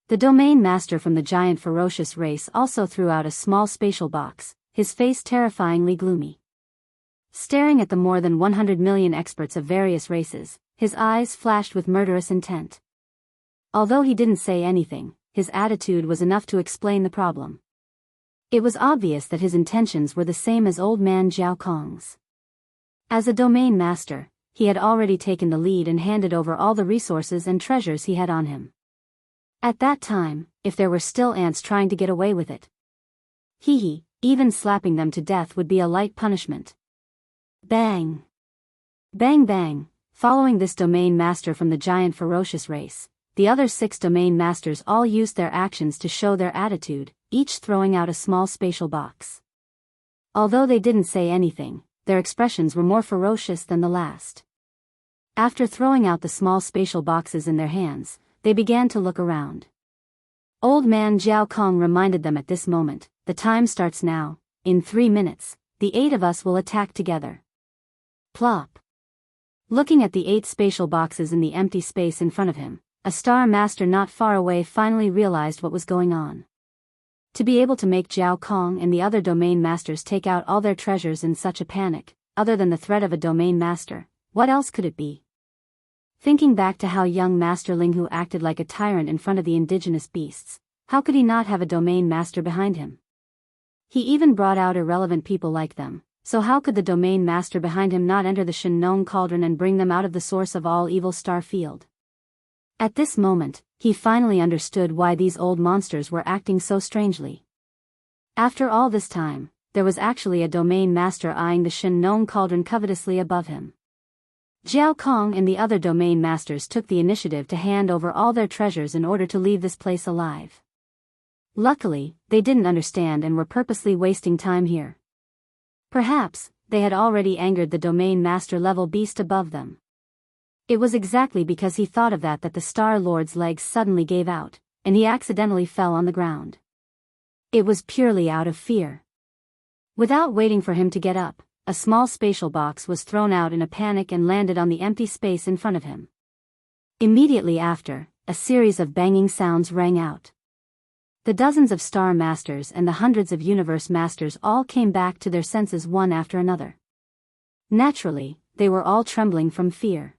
The domain master from the giant ferocious race also threw out a small spatial box, his face terrifyingly gloomy. Staring at the more than 100 million experts of various races, his eyes flashed with murderous intent. Although he didn't say anything, his attitude was enough to explain the problem. It was obvious that his intentions were the same as old man Jiao Kong's. As a domain master, he had already taken the lead and handed over all the resources and treasures he had on him. At that time, if there were still ants trying to get away with it, even slapping them to death would be a light punishment. Bang! Bang bang! Following this domain master from the giant ferocious race, the other 6 domain masters all used their actions to show their attitude, each throwing out a small spatial box. Although they didn't say anything, their expressions were more ferocious than the last. After throwing out the small spatial boxes in their hands, they began to look around. Old man Jiao Kong reminded them at this moment, the time starts now, in 3 minutes, the 8 of us will attack together. Plop! Looking at the 8 spatial boxes in the empty space in front of him, a star master not far away finally realized what was going on. To be able to make Jiao Kong and the other domain masters take out all their treasures in such a panic, other than the threat of a domain master, what else could it be? Thinking back to how young Master Linghu acted like a tyrant in front of the indigenous beasts, how could he not have a domain master behind him? He even brought out irrelevant people like them, so how could the domain master behind him not enter the Shen cauldron and bring them out of the source of all evil star field? At this moment, he finally understood why these old monsters were acting so strangely. After all this time, there was actually a domain master eyeing the Shen cauldron covetously above him. Jiao Kong and the other domain masters took the initiative to hand over all their treasures in order to leave this place alive. Luckily, they didn't understand and were purposely wasting time here. Perhaps, they had already angered the domain master level beast above them. It was exactly because he thought of that the Star Lord's legs suddenly gave out, and he accidentally fell on the ground. It was purely out of fear. Without waiting for him to get up, a small spatial box was thrown out in a panic and landed on the empty space in front of him. Immediately after, a series of banging sounds rang out. The dozens of star masters and the hundreds of universe masters all came back to their senses one after another. Naturally, they were all trembling from fear.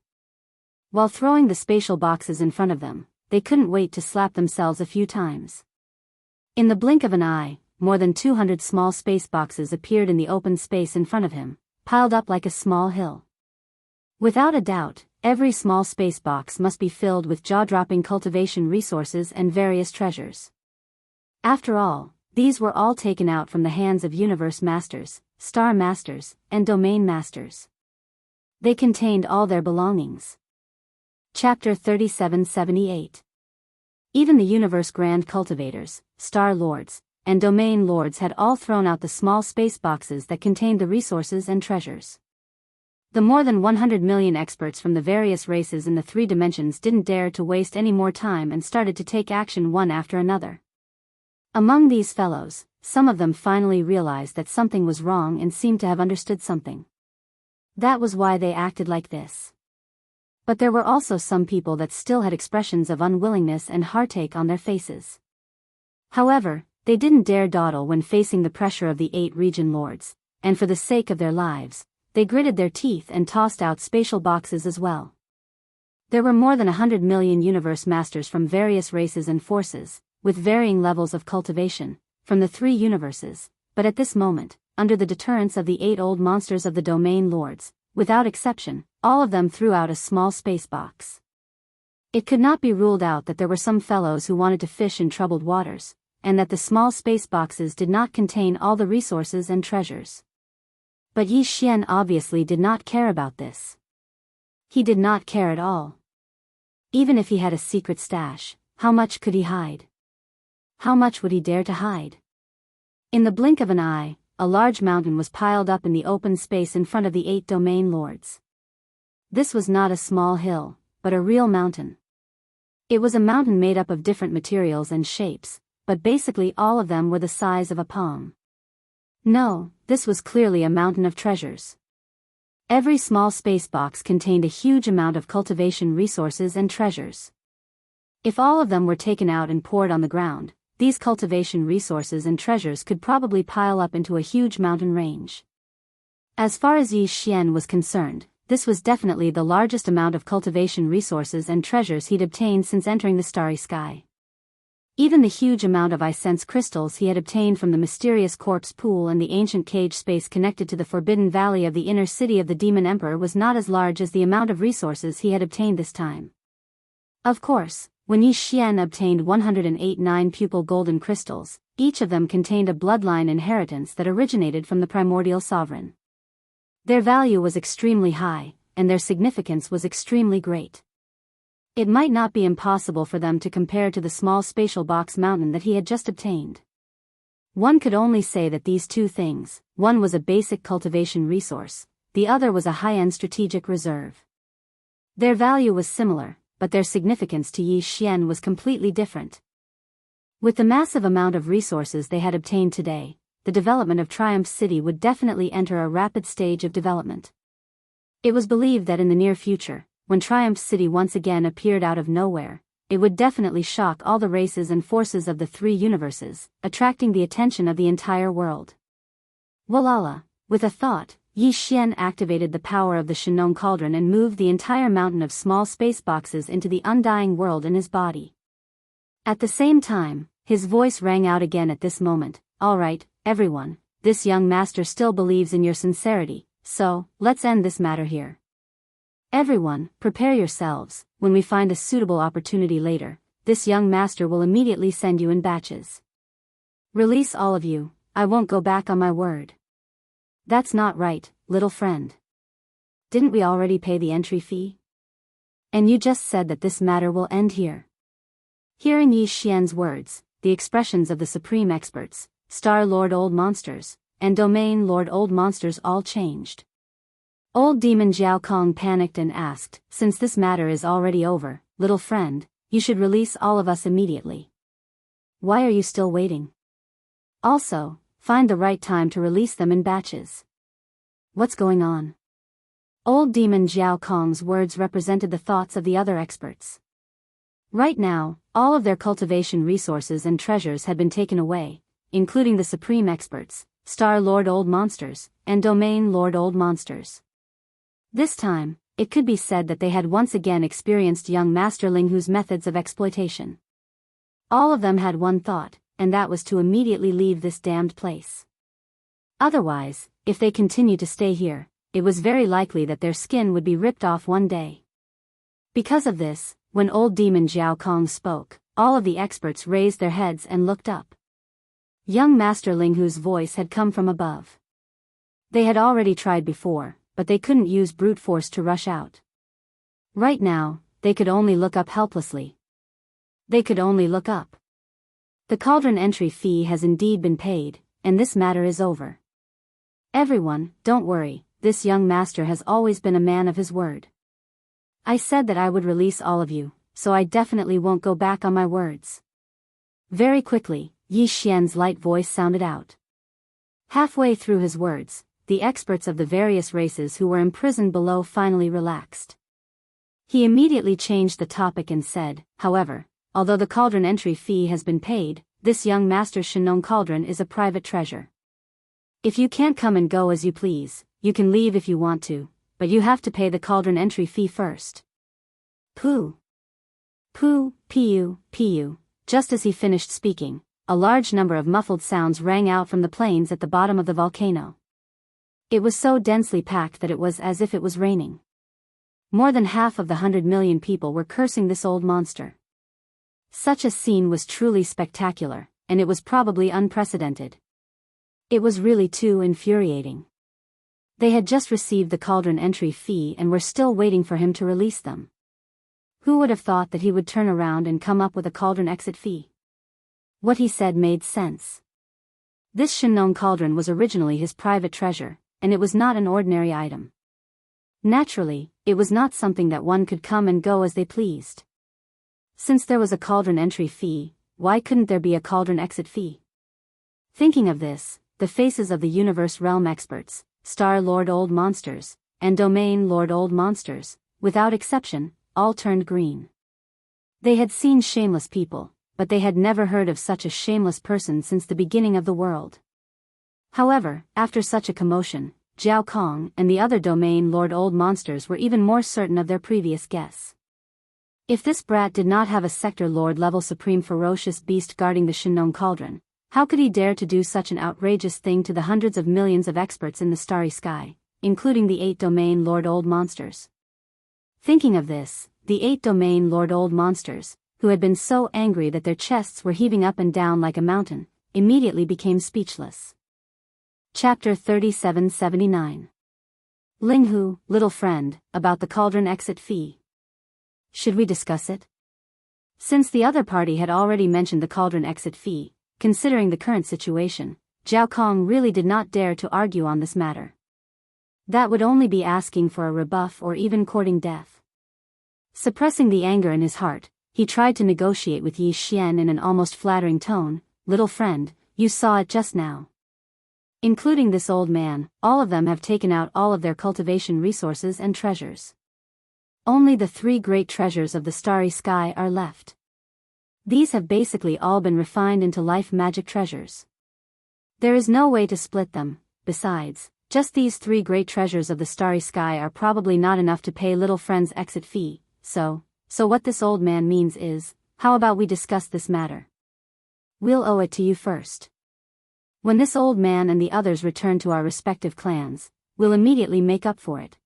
While throwing the spatial boxes in front of them, they couldn't wait to slap themselves a few times. In the blink of an eye, more than 200 small space boxes appeared in the open space in front of him, piled up like a small hill. Without a doubt, every small space box must be filled with jaw-dropping cultivation resources and various treasures. After all, these were all taken out from the hands of universe masters, star masters, and domain masters. They contained all their belongings. Chapter 3778. Even the universe grand cultivators, star lords, and domain lords had all thrown out the small space boxes that contained the resources and treasures. The more than 100 million experts from the various races in the 3 dimensions didn't dare to waste any more time and started to take action one after another. Among these fellows, some of them finally realized that something was wrong and seemed to have understood something. That was why they acted like this. But there were also some people that still had expressions of unwillingness and heartache on their faces. However, they didn't dare dawdle when facing the pressure of the 8 region lords, and for the sake of their lives, they gritted their teeth and tossed out spatial boxes as well. There were more than 100 million universe masters from various races and forces, with varying levels of cultivation, from the 3 universes, but at this moment, under the deterrence of the 8 old monsters of the domain lords, without exception, all of them threw out a small space box. It could not be ruled out that there were some fellows who wanted to fish in troubled waters, and that the small space boxes did not contain all the resources and treasures. But Yi Xian obviously did not care about this. He did not care at all. Even if he had a secret stash, how much could he hide? How much would he dare to hide? In the blink of an eye, a large mountain was piled up in the open space in front of the 8 domain lords. This was not a small hill, but a real mountain. It was a mountain made up of different materials and shapes, but basically all of them were the size of a palm. No, this was clearly a mountain of treasures. Every small space box contained a huge amount of cultivation resources and treasures. If all of them were taken out and poured on the ground, these cultivation resources and treasures could probably pile up into a huge mountain range. As far as Yi Xian was concerned, this was definitely the largest amount of cultivation resources and treasures he'd obtained since entering the starry sky. Even the huge amount of essence crystals he had obtained from the mysterious corpse pool and the ancient cage space connected to the forbidden valley of the inner city of the demon emperor was not as large as the amount of resources he had obtained this time. Of course, when Yi Xian obtained 108 9-pupil golden crystals, each of them contained a bloodline inheritance that originated from the primordial sovereign. Their value was extremely high, and their significance was extremely great. It might not be impossible for them to compare to the small spatial box mountain that he had just obtained. One could only say that these 2 things, one was a basic cultivation resource, the other was a high-end strategic reserve. Their value was similar, but their significance to Yi Xian was completely different. With the massive amount of resources they had obtained today, the development of Triumph City would definitely enter a rapid stage of development. It was believed that in the near future, when Triumph City once again appeared out of nowhere, it would definitely shock all the races and forces of the 3 universes, attracting the attention of the entire world. Walala, with a thought, Yi Xian activated the power of the Shenong Cauldron and moved the entire mountain of small space boxes into the undying world in his body. At the same time, his voice rang out again at this moment. All right, everyone, this young master still believes in your sincerity, so, let's end this matter here. Everyone, prepare yourselves. When we find a suitable opportunity later, this young master will immediately send you in batches. Release all of you, I won't go back on my word. That's not right, little friend. Didn't we already pay the entry fee? And you just said that this matter will end here. Hearing Yi Xian's words, the expressions of the supreme experts, Star Lord Old Monsters, and Domain Lord Old Monsters all changed. Old Demon Jiao Kong panicked and asked, since this matter is already over, little friend, you should release all of us immediately. Why are you still waiting? Also, find the right time to release them in batches. What's going on? Old Demon Jiao Kong's words represented the thoughts of the other experts. Right now, all of their cultivation resources and treasures had been taken away, including the supreme experts, Star Lord Old Monsters, and Domain Lord Old Monsters. This time, it could be said that they had once again experienced young Master Linghu's methods of exploitation. All of them had one thought, and that was to immediately leave this damned place. Otherwise, if they continued to stay here, it was very likely that their skin would be ripped off one day. Because of this, when old demon Jiao Kong spoke, all of the experts raised their heads and looked up. Young Master Linghu's voice had come from above. They had already tried before, but they couldn't use brute force to rush out. Right now, they could only look up helplessly. They could only look up. The cauldron entry fee has indeed been paid, and this matter is over. Everyone, don't worry, this young master has always been a man of his word. I said that I would release all of you, so I definitely won't go back on my words. Very quickly, Yi Xian's light voice sounded out. Halfway through his words, the experts of the various races who were imprisoned below finally relaxed. He immediately changed the topic and said, however, although the cauldron entry fee has been paid, this young master's Shenong cauldron is a private treasure. If you can't come and go as you please, you can leave if you want to, but you have to pay the cauldron entry fee first. Pooh. Pooh, pu, pu. Just as he finished speaking, a large number of muffled sounds rang out from the plains at the bottom of the volcano. It was so densely packed that it was as if it was raining. More than half of the 100 million people were cursing this old monster. Such a scene was truly spectacular, and it was probably unprecedented. It was really too infuriating. They had just received the cauldron entry fee and were still waiting for him to release them. Who would have thought that he would turn around and come up with a cauldron exit fee? What he said made sense. This Shenong cauldron was originally his private treasure, and it was not an ordinary item. Naturally, it was not something that one could come and go as they pleased. Since there was a cauldron entry fee, why couldn't there be a cauldron exit fee? Thinking of this, the faces of the Universe Realm experts, Star Lord Old Monsters, and Domain Lord Old Monsters, without exception, all turned green. They had seen shameless people, but they had never heard of such a shameless person since the beginning of the world. However, after such a commotion, Jiao Kong and the other Domain Lord Old Monsters were even more certain of their previous guess. If this brat did not have a Sector Lord level supreme ferocious beast guarding the Shenong Cauldron, how could he dare to do such an outrageous thing to the hundreds of millions of experts in the starry sky, including the 8 Domain Lord Old Monsters? Thinking of this, the 8 Domain Lord Old Monsters, who had been so angry that their chests were heaving up and down like a mountain, immediately became speechless. Chapter 3779. Linghu, little friend, about the cauldron exit fee. Should we discuss it? Since the other party had already mentioned the cauldron exit fee, considering the current situation, Jiao Kong really did not dare to argue on this matter. That would only be asking for a rebuff or even courting death. Suppressing the anger in his heart, he tried to negotiate with Yi Xian in an almost flattering tone. Little friend, you saw it just now. Including this old man, all of them have taken out all of their cultivation resources and treasures. Only the 3 great treasures of the starry sky are left. These have basically all been refined into life magic treasures. There is no way to split them. Besides, just these 3 great treasures of the starry sky are probably not enough to pay little friend's exit fee, so what this old man means is, how about we discuss this matter? We'll owe it to you first. When this old man and the others return to our respective clans, we'll immediately make up for it.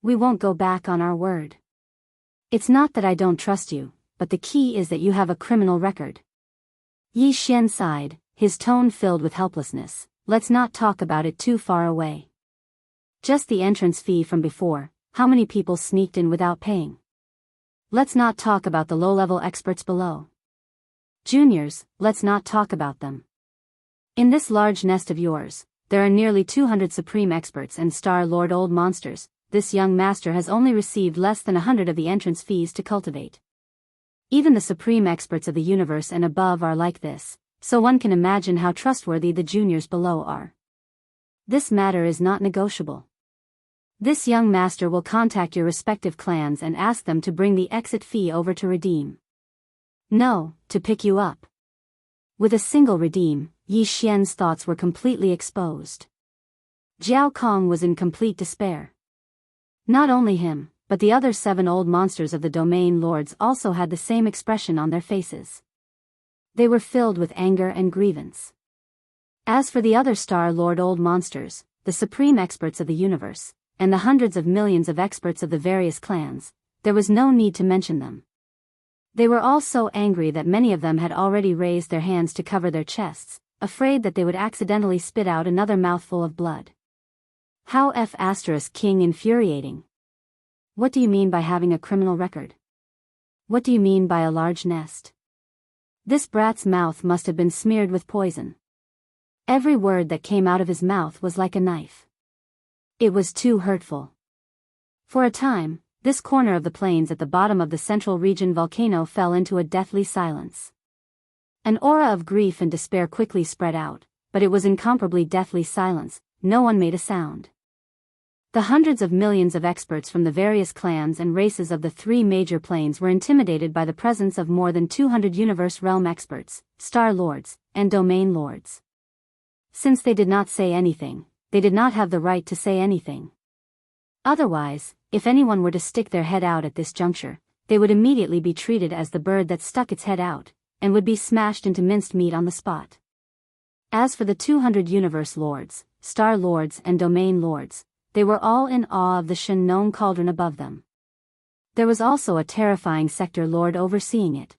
We won't go back on our word. It's not that I don't trust you, but the key is that you have a criminal record. Yi Xian sighed, his tone filled with helplessness. Let's not talk about it too far away. Just the entrance fee from before, how many people sneaked in without paying? Let's not talk about the low-level experts below. Juniors, let's not talk about them. In this large nest of yours, there are nearly 200 supreme experts and Star Lord Old Monsters. This young master has only received less than 100 of the entrance fees to cultivate. Even the supreme experts of the universe and above are like this, so one can imagine how trustworthy the juniors below are. This matter is not negotiable. This young master will contact your respective clans and ask them to bring the exit fee over to redeem. No, to pick you up. With a single redeem, Yi Xian's thoughts were completely exposed. Jiao Kong was in complete despair. Not only him, but the other 7 old monsters of the domain lords also had the same expression on their faces. They were filled with anger and grievance. As for the other Star Lord Old Monsters, the supreme experts of the universe, and the hundreds of millions of experts of the various clans, there was no need to mention them. They were all so angry that many of them had already raised their hands to cover their chests, afraid that they would accidentally spit out another mouthful of blood. How King infuriating. What do you mean by having a criminal record? What do you mean by a large nest? This brat's mouth must have been smeared with poison. Every word that came out of his mouth was like a knife. It was too hurtful. For a time, this corner of the plains at the bottom of the central region volcano fell into a deathly silence. An aura of grief and despair quickly spread out, but it was incomparably deathly silence. No one made a sound. The hundreds of millions of experts from the various clans and races of the 3 major planes were intimidated by the presence of more than 200 universe realm experts, star lords, and domain lords. Since they did not say anything, they did not have the right to say anything. Otherwise, if anyone were to stick their head out at this juncture, they would immediately be treated as the bird that stuck its head out, and would be smashed into minced meat on the spot. As for the 200 universe lords, star lords and domain lords, they were all in awe of the Shen Nong cauldron above them. There was also a terrifying sector lord overseeing it.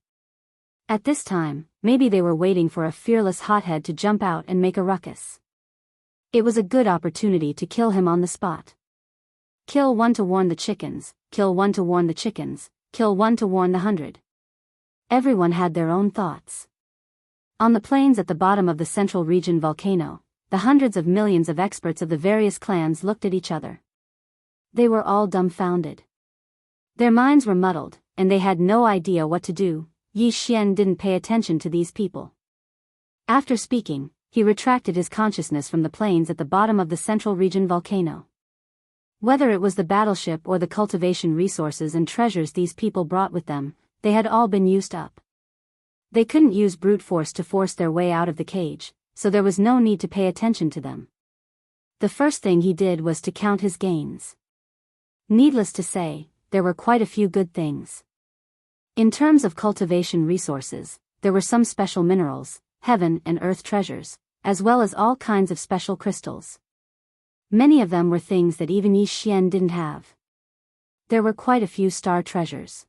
At this time, maybe they were waiting for a fearless hothead to jump out and make a ruckus. It was a good opportunity to kill him on the spot. Kill one to warn the chickens, kill one to warn the chickens, kill one to warn the 100. Everyone had their own thoughts. On the plains at the bottom of the central region volcano, the hundreds of millions of experts of the various clans looked at each other. They were all dumbfounded. Their minds were muddled, and they had no idea what to do. Yi Xian didn't pay attention to these people. After speaking, he retracted his consciousness from the plains at the bottom of the central region volcano. Whether it was the battleship or the cultivation resources and treasures these people brought with them, they had all been used up. They couldn't use brute force to force their way out of the cage, so there was no need to pay attention to them. The first thing he did was to count his gains. Needless to say, there were quite a few good things. In terms of cultivation resources, there were some special minerals, heaven and earth treasures, as well as all kinds of special crystals. Many of them were things that even Yi Xian didn't have. There were quite a few star treasures.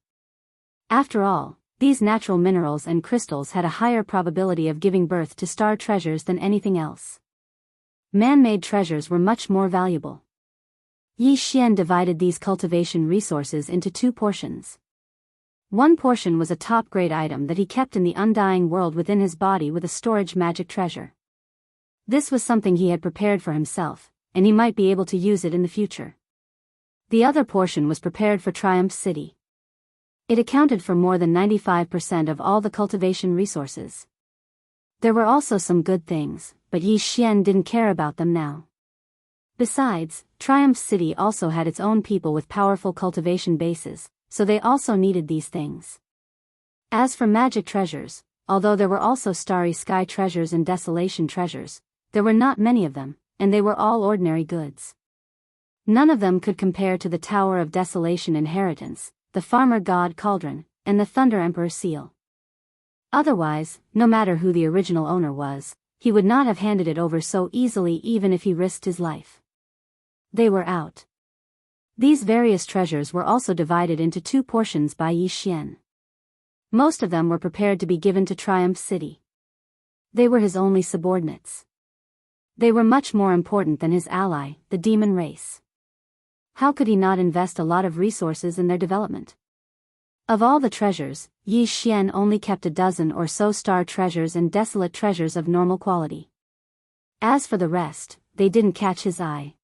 After all, these natural minerals and crystals had a higher probability of giving birth to star treasures than anything else. Man-made treasures were much more valuable. Yi Xian divided these cultivation resources into two portions. One portion was a top-grade item that he kept in the undying world within his body with a storage magic treasure. This was something he had prepared for himself, and he might be able to use it in the future. The other portion was prepared for Triumph City. It accounted for more than 95% of all the cultivation resources. There were also some good things, but Yi Xian didn't care about them now. Besides, Triumph City also had its own people with powerful cultivation bases, so they also needed these things. As for magic treasures, although there were also starry sky treasures and desolation treasures, there were not many of them, and they were all ordinary goods. None of them could compare to the Tower of Desolation Inheritance, the Farmer God Cauldron, and the Thunder Emperor Seal. Otherwise, no matter who the original owner was, he would not have handed it over so easily even if he risked his life. They were out. These various treasures were also divided into two portions by Yi Xian. Most of them were prepared to be given to Triumph City. They were his only subordinates. They were much more important than his ally, the demon race. How could he not invest a lot of resources in their development? Of all the treasures, Yi Xian only kept a dozen or so star treasures and desolate treasures of normal quality. As for the rest, they didn't catch his eye.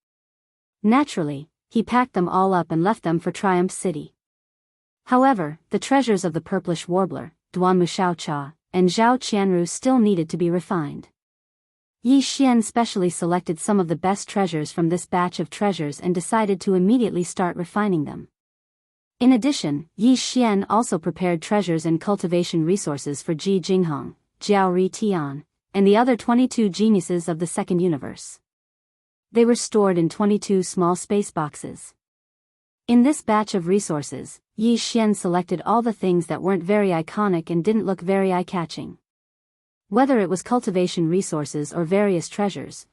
Naturally, he packed them all up and left them for Triumph City. However, the treasures of the purplish warbler, Duanmu Xiaocha, and Zhao Qianru still needed to be refined. Yi Xian specially selected some of the best treasures from this batch of treasures and decided to immediately start refining them. In addition, Yi Xian also prepared treasures and cultivation resources for Ji Jinghong, Jiao Ri Tian, and the other 22 geniuses of the second universe. They were stored in 22 small space boxes. In this batch of resources, Yi Xian selected all the things that weren't very iconic and didn't look very eye-catching. Whether it was cultivation resources or various treasures,